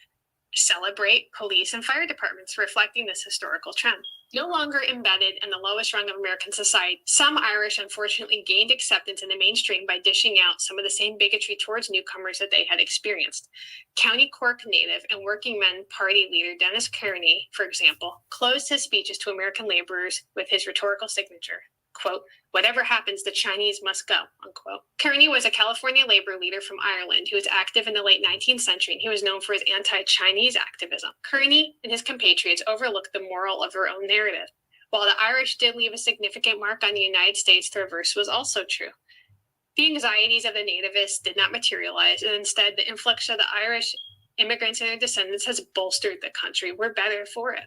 celebrate police and fire departments, reflecting this historical trend. No longer embedded in the lowest rung of American society, some Irish unfortunately gained acceptance in the mainstream by dishing out some of the same bigotry towards newcomers that they had experienced. County Cork native and working men party leader Dennis Kearney, for example, closed his speeches to American laborers with his rhetorical signature, quote, whatever happens, the Chinese must go, unquote. Kearney was a California labor leader from Ireland who was active in the late 19th century, and he was known for his anti-Chinese activism. Kearney and his compatriots overlooked the moral of their own narrative. While the Irish did leave a significant mark on the United States, the reverse was also true. The anxieties of the nativists did not materialize, and instead the influx of the Irish immigrants and their descendants has bolstered the country. We're better for it.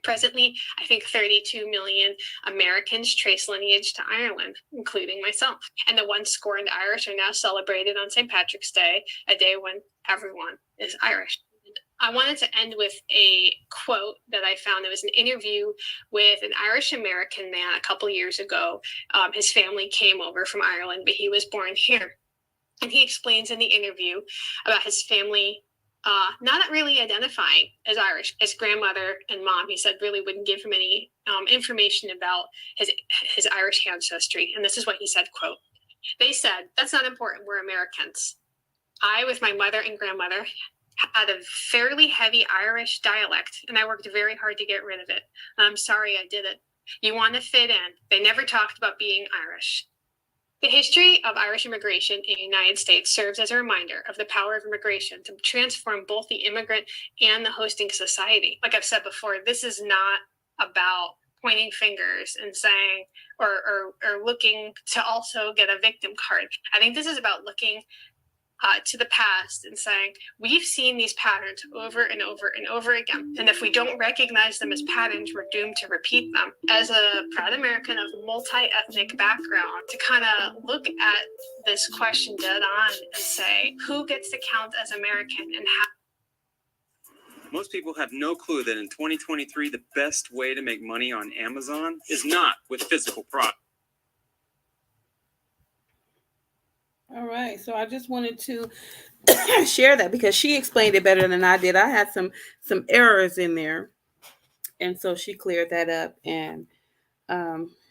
Presently, I think 32 million Americans trace lineage to Ireland, including myself. And the once scorned Irish are now celebrated on St. Patrick's Day, a day when everyone is Irish. I wanted to end with a quote that I found. It was an interview with an Irish-American man a couple years ago. His family came over from Ireland, but he was born here. And he explains in the interview about his family not really identifying as Irish. His grandmother and mom, he said, really wouldn't give him any information about his Irish ancestry. And this is what he said, quote, they said, that's not important, we're Americans. I, with my mother and grandmother, had a fairly heavy Irish dialect, and I worked very hard to get rid of it. I'm sorry I did it. You want to fit in. They never talked about being Irish. The history of Irish immigration in the United States serves as a reminder of the power of immigration to transform both the immigrant and the hosting society. Like I've said before, this is not about pointing fingers and saying, or looking to also get a victim card. I think this is about looking to the past and saying, we've seen these patterns over and over and over again. And if we don't recognize them as patterns, we're doomed to repeat them. As a proud American of multi-ethnic background, to kind of look at this question dead on and say, who gets to count as American and how? Most people have no clue that in 2023, the best way to make money on Amazon is not with physical products. All right. So I just wanted to share that because she explained it better than I did. I had some errors in there, and so she cleared that up, and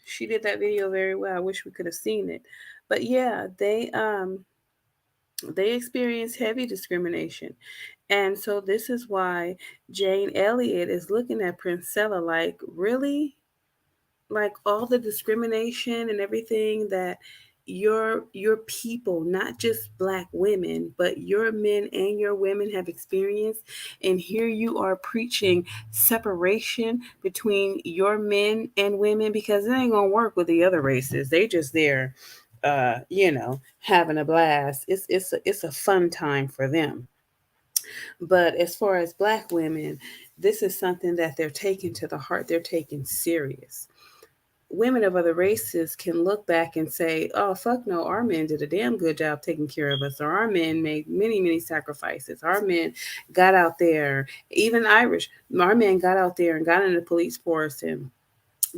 she did that video very well. I wish we could have seen it, but yeah, they experience heavy discrimination, and so this is why Jane Elliott is looking at Princella like, really, like all the discrimination and everything that your people, not just black women, but your men and your women have experienced, and here you are preaching separation between your men and women, because it ain't gonna work with the other races. They just there having a blast. It's a fun time for them. But as far as black women, this is something that they're taking to the heart. They're taking serious. Women of other races can look back and say, oh, fuck no, our men did a damn good job taking care of us, or our men made many, many sacrifices. Our men got out there, even Irish, our men got out there and got in the police force and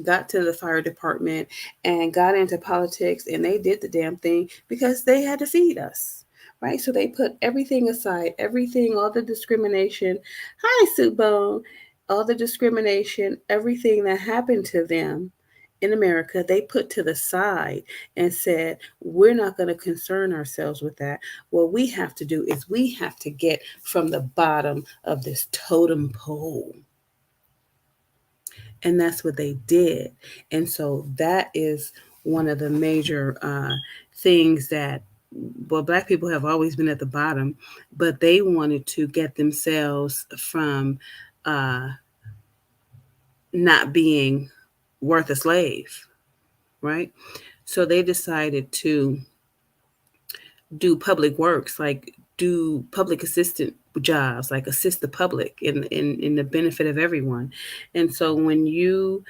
got to the fire department and got into politics, and they did the damn thing because they had to feed us. Right? So they put everything aside, everything, all the discrimination. Hi, Soup Bone. All the discrimination, everything that happened to them in America, they put to the side and said, we're not going to concern ourselves with that. What we have to do is we have to get from the bottom of this totem pole. And that's what they did. And so that is one of the major things that, well, black people have always been at the bottom, but they wanted to get themselves from not being worth a slave, right? So they decided to do public works, like do public assistant jobs, like assist the public in the benefit of everyone. And so when you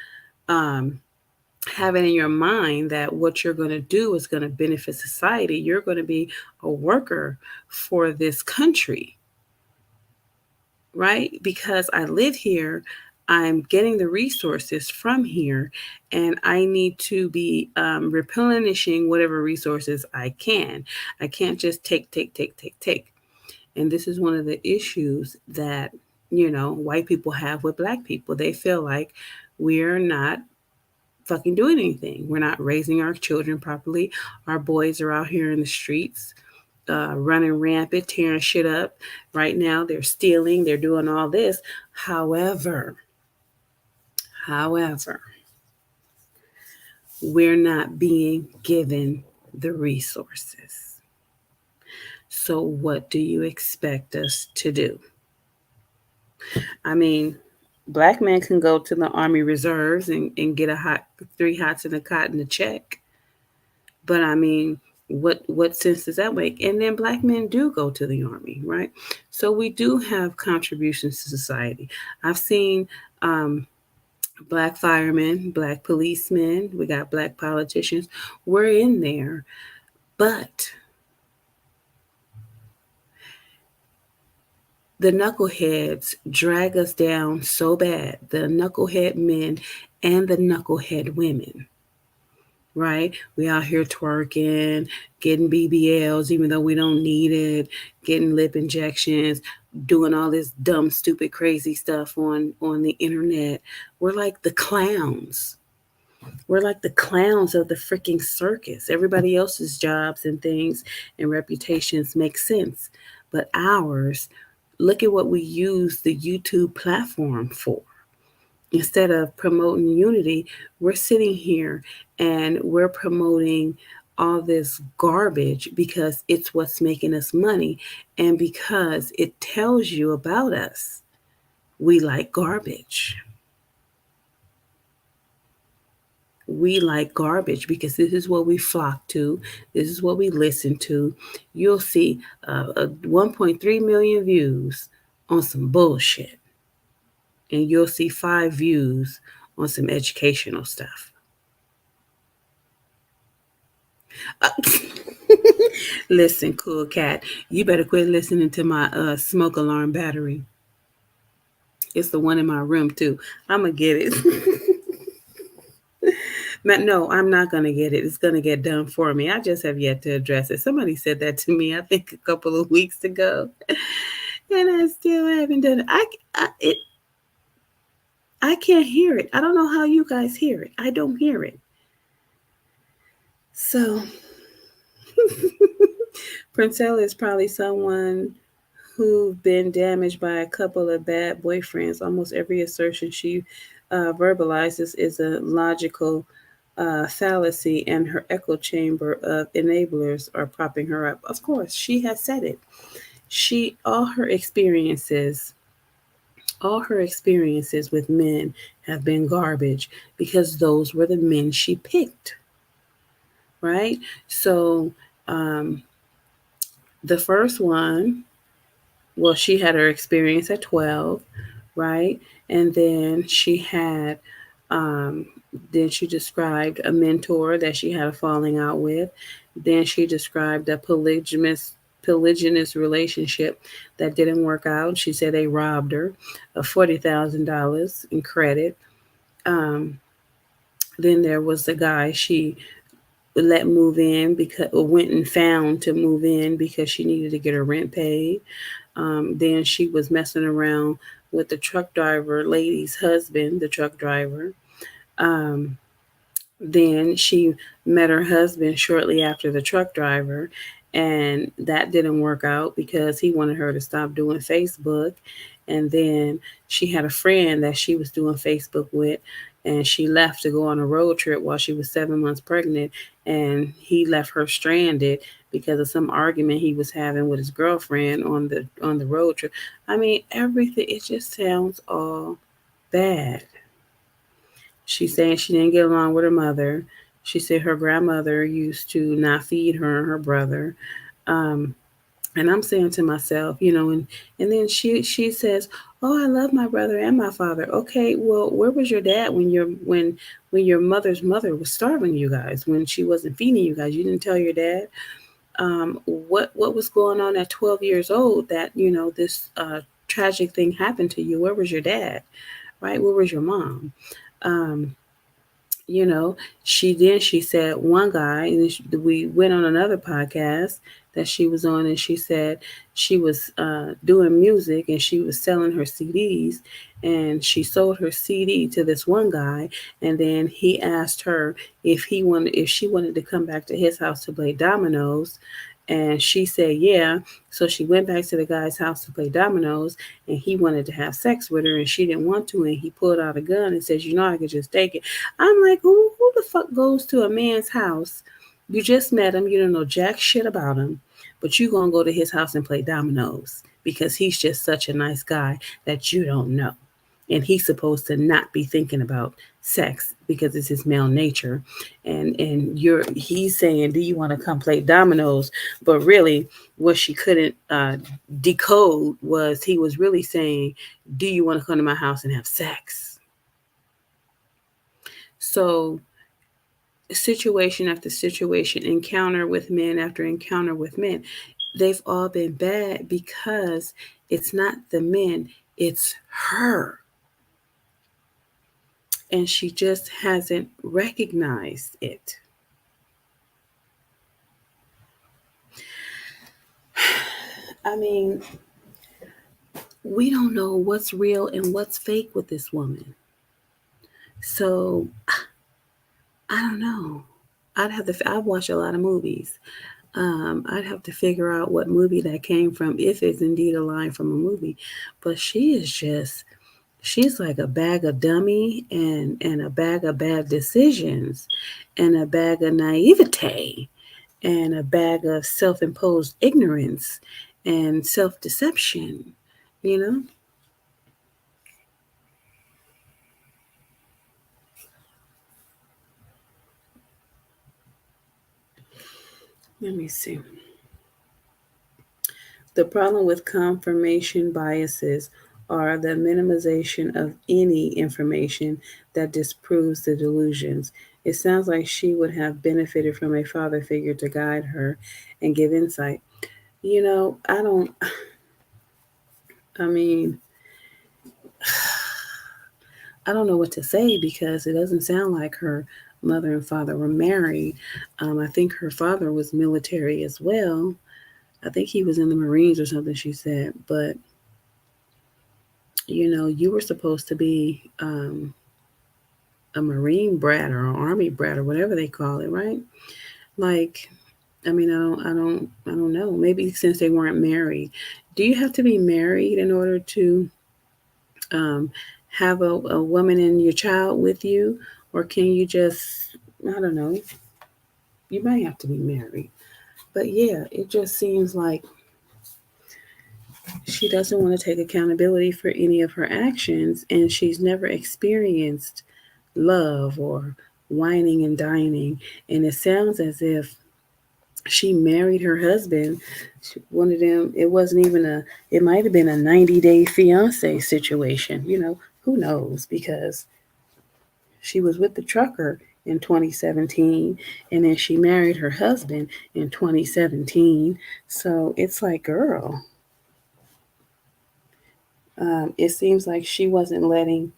have it in your mind that what you're going to do is going to benefit society, you're going to be a worker for this country, right? Because I live here, I'm getting the resources from here, and I need to be replenishing whatever resources I can. I can't just take. And this is one of the issues that, white people have with black people. They feel like we're not fucking doing anything. We're not raising our children properly. Our boys are out here in the streets, running rampant, tearing shit up. Right now, they're stealing, they're doing all this. However, we're not being given the resources. So what do you expect us to do? I mean, black men can go to the Army Reserves and get a 3 hots and a cot and a check. But I mean, what sense does that make? And then black men do go to the Army, right? So we do have contributions to society. I've seen black firemen, black policemen, we got black politicians. We're in there, but the knuckleheads drag us down so bad, the knucklehead men and the knucklehead women, right? We out here twerking, getting BBLs, even though we don't need it, getting lip injections, doing all this dumb, stupid, crazy stuff on the internet. We're like the clowns. We're like the clowns of the freaking circus. Everybody else's jobs and things and reputations make sense, but ours, look at what we use the YouTube platform for. Instead of promoting unity, we're sitting here and we're promoting all this garbage because it's what's making us money and because it tells you about us. We like garbage. We like garbage because this is what we flock to. This is what we listen to. You'll see 1.3 million views on some bullshit. And you'll see 5 views on some educational stuff. Listen, cool cat, you better quit listening to my smoke alarm battery. It's the one in my room too. I'm gonna get it. No, I'm not going to get it. It's going to get done for me. I just have yet to address it. Somebody said that to me, I think, a couple of weeks ago, and I still haven't done it. I can't hear it. I don't know how you guys hear it. I don't hear it. So, Princella is probably someone who've been damaged by a couple of bad boyfriends. Almost every assertion she verbalizes is a logical fallacy, and her echo chamber of enablers are propping her up. Of course, she has said it. All her experiences with men have been garbage because those were the men she picked, right? So, the first one, well, she had her experience at 12, right? And then then she described a mentor that she had a falling out with. Then she described a polygynous relationship that didn't work out. She said they robbed her of $40,000 in credit. Then there was the guy she let move in or went and found to move in because she needed to get her rent paid. Then she was messing around with the truck driver lady's husband, the truck driver. Then she met her husband shortly after the truck driver, and that didn't work out because he wanted her to stop doing Facebook. And then she had a friend that she was doing Facebook with, and she left to go on a road trip while she was 7 months pregnant, and he left her stranded because of some argument he was having with his girlfriend on the road trip. I mean, everything, it just sounds all bad. She's saying she didn't get along with her mother. She said her grandmother used to not feed her and her brother. And I'm saying to myself, and then she says, "Oh, I love my brother and my father." Okay, well, where was your dad when your mother's mother was starving you guys, when she wasn't feeding you guys? You didn't tell your dad what was going on at 12 years old that this tragic thing happened to you. Where was your dad? Right? Where was your mom? She said one guy, and we went on another podcast that she was on, and she said she was doing music and she was selling her CDs, and she sold her CD to this one guy, and then he asked her if she wanted to come back to his house to play dominoes. And she said, yeah. So she went back to the guy's house to play dominoes, and he wanted to have sex with her, and she didn't want to. And he pulled out a gun and says, I could just take it. I'm like, who the fuck goes to a man's house? You just met him. You don't know jack shit about him, but you going to go to his house and play dominoes because he's just such a nice guy that you don't know. And he's supposed to not be thinking about sex because it's his male nature. And he's saying, do you want to come play dominoes? But really, what she couldn't decode was he was really saying, do you want to come to my house and have sex? So situation after situation, encounter with men after encounter with men, they've all been bad because it's not the men, it's her. And she just hasn't recognized it. I mean, we don't know what's real and what's fake with this woman. So, I don't know. I've watched a lot of movies. I'd have to figure out what movie that came from, if it's indeed a line from a movie. But she's like a bag of dummy and a bag of bad decisions and a bag of naivete and a bag of self-imposed ignorance and self-deception, Let me see. The problem with confirmation biases are the minimization of any information that disproves the delusions. It sounds like she would have benefited from a father figure to guide her and give insight. I don't know what to say because it doesn't sound like her mother and father were married. I think her father was military as well. I think he was in the Marines or something, she said. But, you were supposed to be a Marine brat or an Army brat or whatever they call it, right? Like, I mean, I don't know. Maybe since they weren't married. Do you have to be married in order to have a woman and your child with you? Or can you just, I don't know, you might have to be married. But yeah, it just seems like she doesn't want to take accountability for any of her actions, and she's never experienced love or whining and dining. And it sounds as if she married her husband. One of them, it wasn't even it might have been a 90-day fiance situation. Who knows? Because she was with the trucker in 2017, and then she married her husband in 2017. So it's like, girl, it seems like she wasn't letting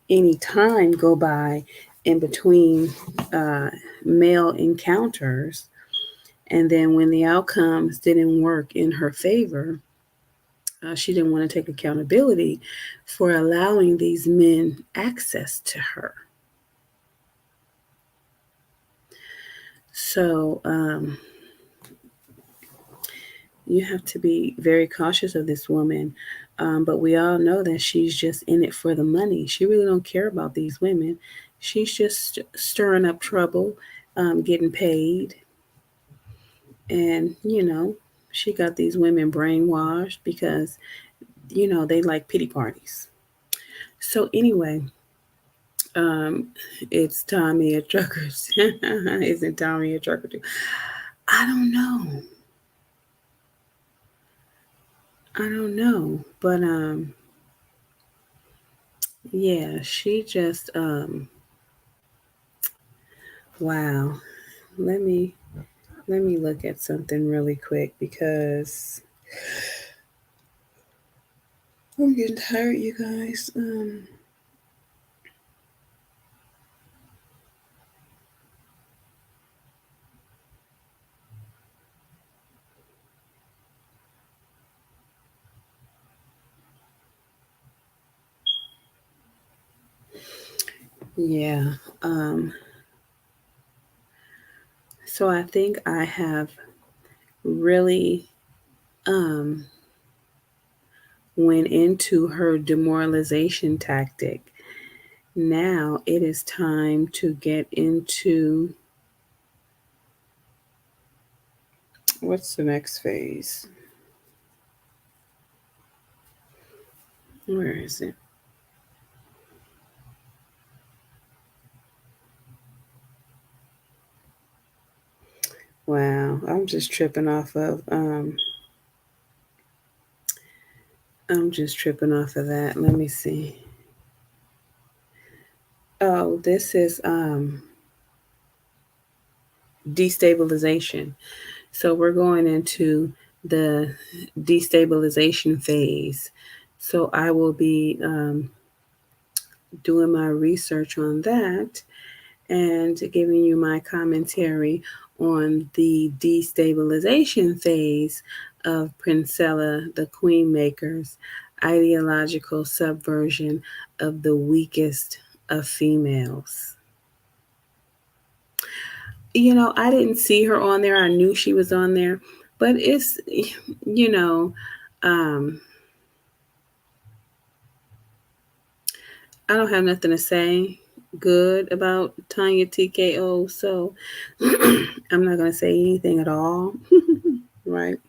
any time go by in between male encounters. And then when the outcomes didn't work in her favor, she didn't want to take accountability for allowing these men access to her. So you have to be very cautious of this woman. But we all know that she's just in it for the money. She really don't care about these women. She's just stirring up trouble, getting paid. And, she got these women brainwashed because, they like pity parties. So anyway, it's Tommy a trucker. Isn't Tommy a trucker too? I don't know. But yeah, she just wow. Let me look at something really quick because I'm getting tired, you guys. Yeah. So I think I have really went into her demoralization tactic. Now it is time to get into what's the next phase? Where is it? Wow, I'm just tripping off of that. Let me see. Oh, this is destabilization. So we're going into the destabilization phase. So I will be doing my research on that and giving you my commentary on the destabilization phase of Princella, the Queenmaker's ideological subversion of the weakest of females. I didn't see her on there. I knew she was on there, but it's, I don't have nothing to say good about Tanya TKO, so I'm not going to say anything at all, right?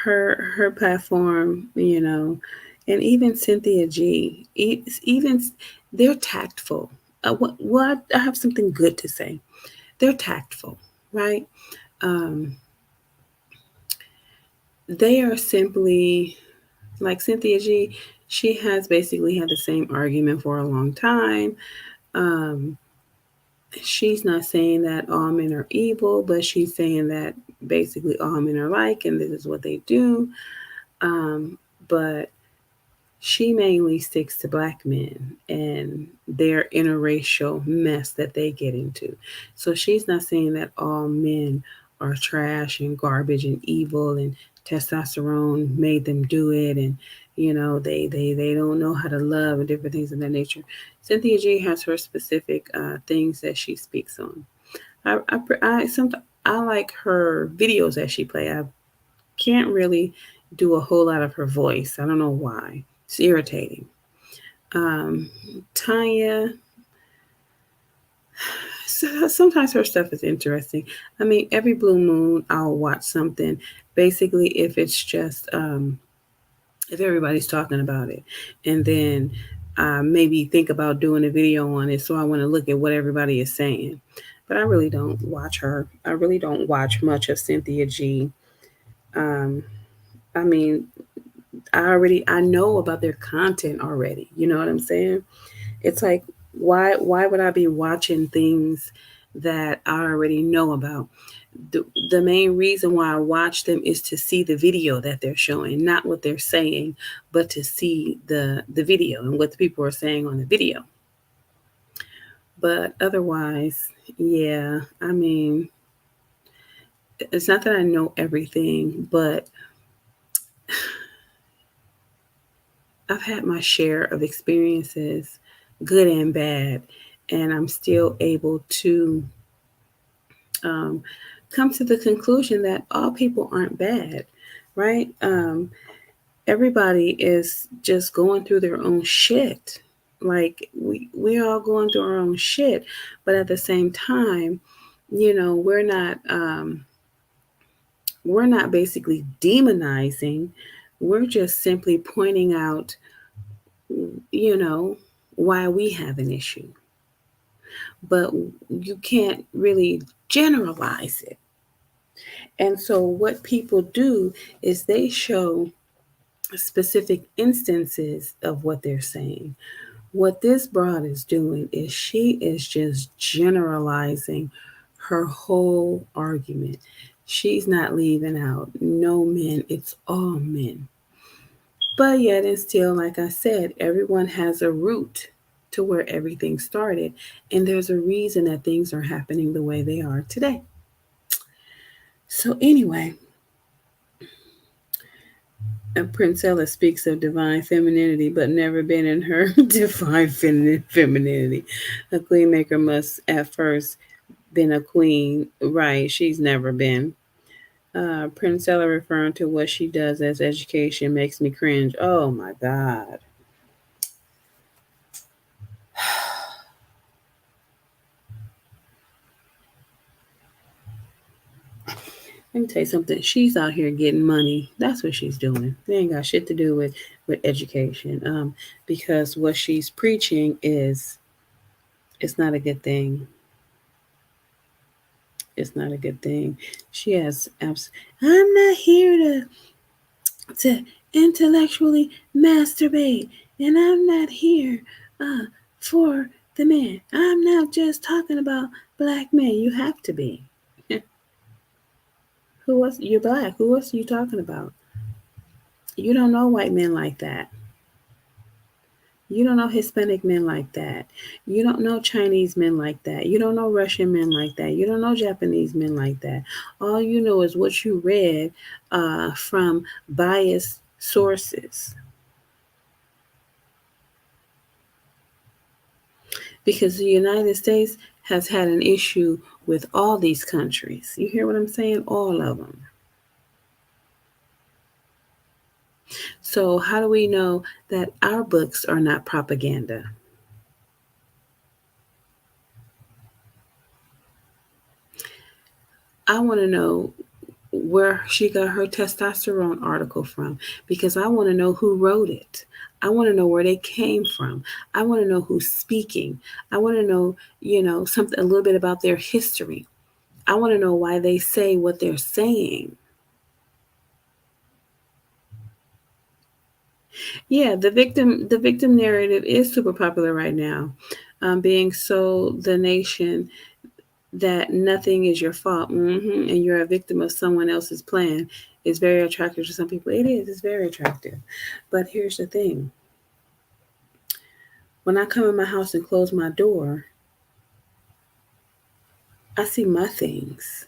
Her platform, and even Cynthia G, even they're tactful. What I have something good to say. They're tactful, right? They are simply like Cynthia G. She has basically had the same argument for a long time. She's not saying that all men are evil, but she's saying that basically all men are like, and this is what they do. But she mainly sticks to black men and their interracial mess that they get into. So she's not saying that all men are trash and garbage and evil and testosterone made them do it, and they don't know how to love and different things of that nature. Cynthia G has her specific things that she speaks on. I like her videos that she play. I can't really do a whole lot of her voice. I don't know why. It's irritating. Tanya, sometimes her stuff is interesting. I mean, every blue moon I'll watch something. Basically, if it's just if everybody's talking about it, and then maybe think about doing a video on it. So I want to look at what everybody is saying. But I really don't watch her. I really don't watch much of Cynthia G. I mean, I know about their content already. You know what I'm saying? It's like, why would I be watching things that I already know about? The main reason why I watch them is to see the video that they're showing, not what they're saying, but to see the video and what the people are saying on the video. But otherwise, yeah, I mean, it's not that I know everything, but I've had my share of experiences, good and bad, and I'm still able to come to the conclusion that all people aren't bad, right? Everybody is just going through their own shit. Like we're all going through our own shit, but at the same time, we're not basically demonizing. We're just simply pointing out, why we have an issue. But you can't really generalize it. And so what people do is they show specific instances of what they're saying. What this broad is doing is she is just generalizing her whole argument. She's not leaving out no men, it's all men. But yet and still, like I said, everyone has a root to where everything started. And there's a reason that things are happening the way they are today. So anyway, Princella speaks of divine femininity, but never been in her divine femininity. A queen maker must at first been a queen, right? She's never been. Princella referring to what she does as education makes me cringe. Oh my God. Let me tell you something. She's out here getting money. That's what she's doing. It ain't got shit to do with education. Because what she's preaching it's not a good thing. It's not a good thing. She has I'm not here to intellectually masturbate, and I'm not here for the man. I'm not just talking about black men. You have to be. Who else? You're black. Who else are you talking about? You don't know white men like that. You don't know Hispanic men like that. You don't know Chinese men like that. You don't know Russian men like that. You don't know Japanese men like that. All you know is what you read from biased sources. Because the United States has had an issue with all these countries. You hear what I'm saying? All of them. So how do we know that our books are not propaganda? I want to know where she got her testosterone article from, because I want to know who wrote it. I want to know where they came from. I want to know who's speaking. I want to know, something, a little bit about their history. I want to know why they say what they're saying. Yeah, the victim narrative is super popular right now, being so the nation that nothing is your fault, and you're a victim of someone else's plan is very attractive to some people. It is. It's very attractive. But here's the thing. When I come in my house and close my door, I see my things.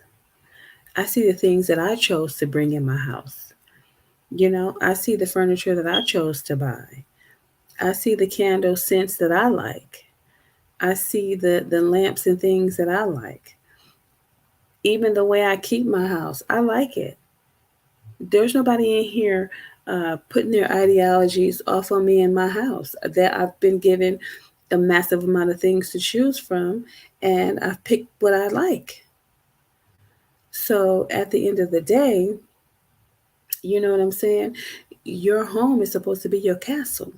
I see the things that I chose to bring in my house. I see the furniture that I chose to buy. I see the candle scents that I like. I see the lamps and things that I like. Even the way I keep my house, I like it. There's nobody in here putting their ideologies off on me in my house. That I've been given a massive amount of things to choose from, and I've picked what I like. So at the end of the day, you know what I'm saying? Your home is supposed to be your castle.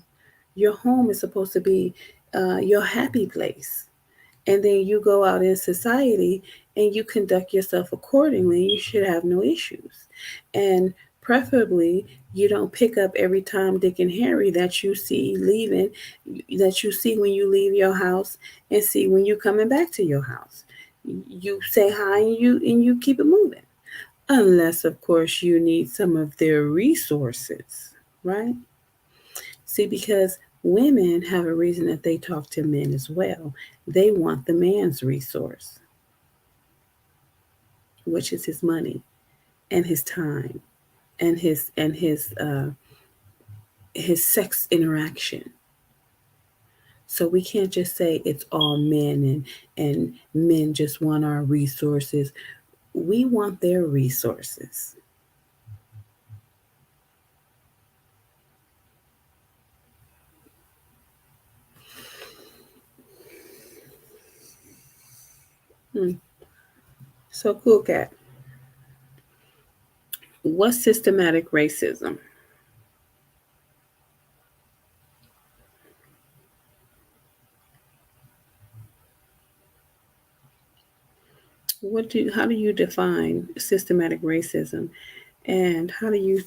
Your home is supposed to be your happy place. And then you go out in society and you conduct yourself accordingly. You should have no issues. And preferably, you don't pick up every Tom, Dick, and Harry that you see leaving, that you see when you leave your house and see when you're coming back to your house. You say hi and you keep it moving. Unless, of course, you need some of their resources, right? See, because women have a reason that they talk to men as well. They want the man's resource, which is his money and his time and his sex interaction. So we can't just say it's all men and men just want our resources. We want their resources. So cool cat. What's systematic racism? How do you define systematic racism, and how do you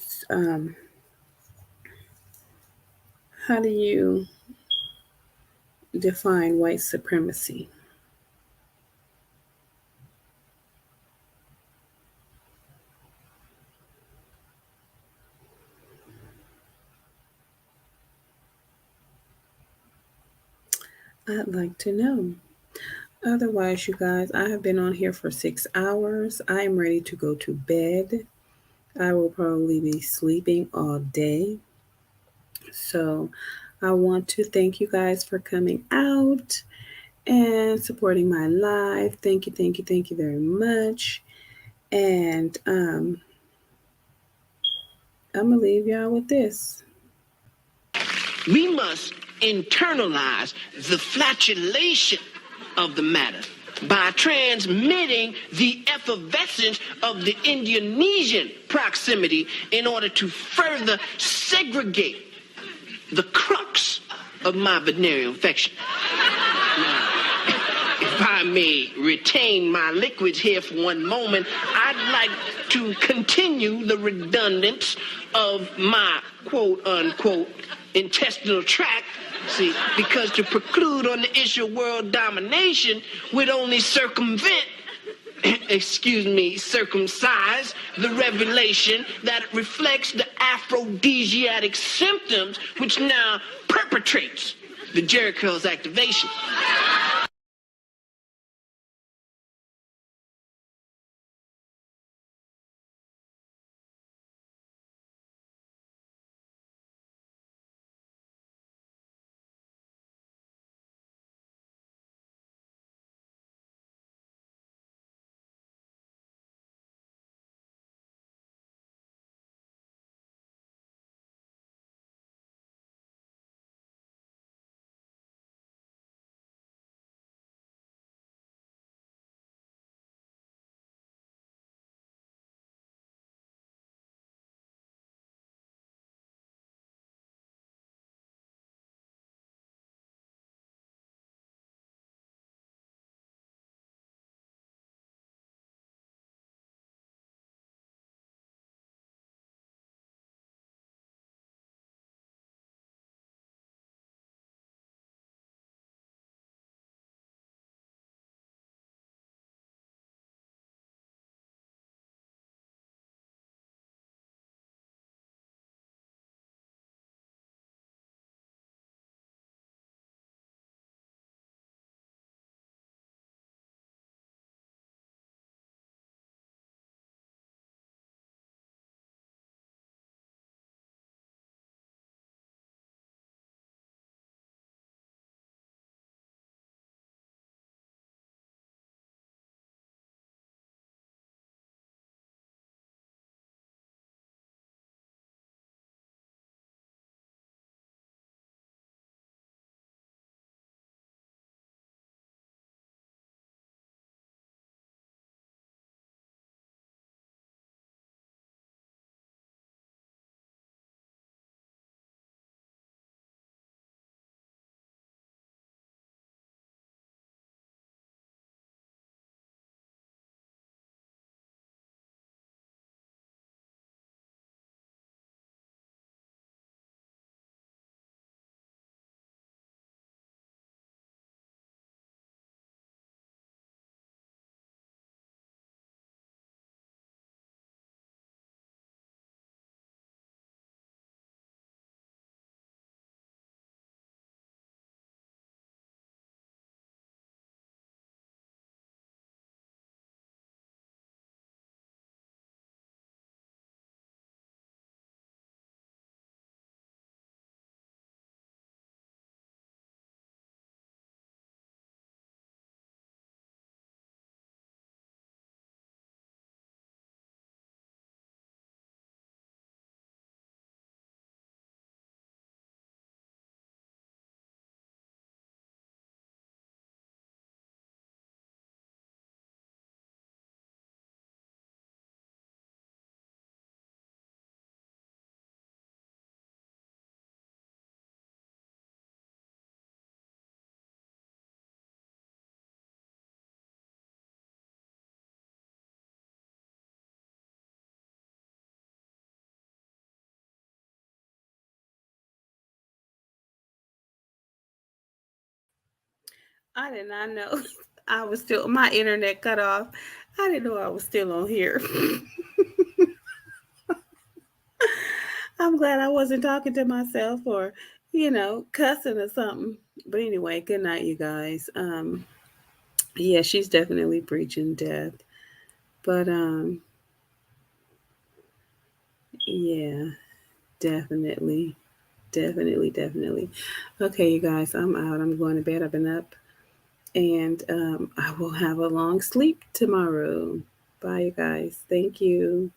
define white supremacy? I'd like to know. Otherwise, you guys, I have been on here for 6 hours. I am ready to go to bed. I will probably be sleeping all day. So I want to thank you guys for coming out and supporting my live. Thank you, thank you, thank you very much. And I'm going to leave y'all with this. We must internalize the flatulation of the matter by transmitting the effervescence of the Indonesian proximity in order to further segregate the crux of my venereal infection. Now, if I may retain my liquids here for one moment, I'd like to continue the redundance of my quote-unquote intestinal tract. See, because to preclude on the issue of world domination would only circumcise the revelation that it reflects the aphrodisiac symptoms which now perpetrates the Jericho's activation. I did not know I was still, my internet cut off. I didn't know I was still on here. I'm glad I wasn't talking to myself or, cussing or something. But anyway, good night, you guys. Yeah, she's definitely preaching death. But yeah, definitely. Okay, you guys, I'm out. I'm going to bed. I've been up. And I will have a long sleep tomorrow. Bye, you guys. Thank you.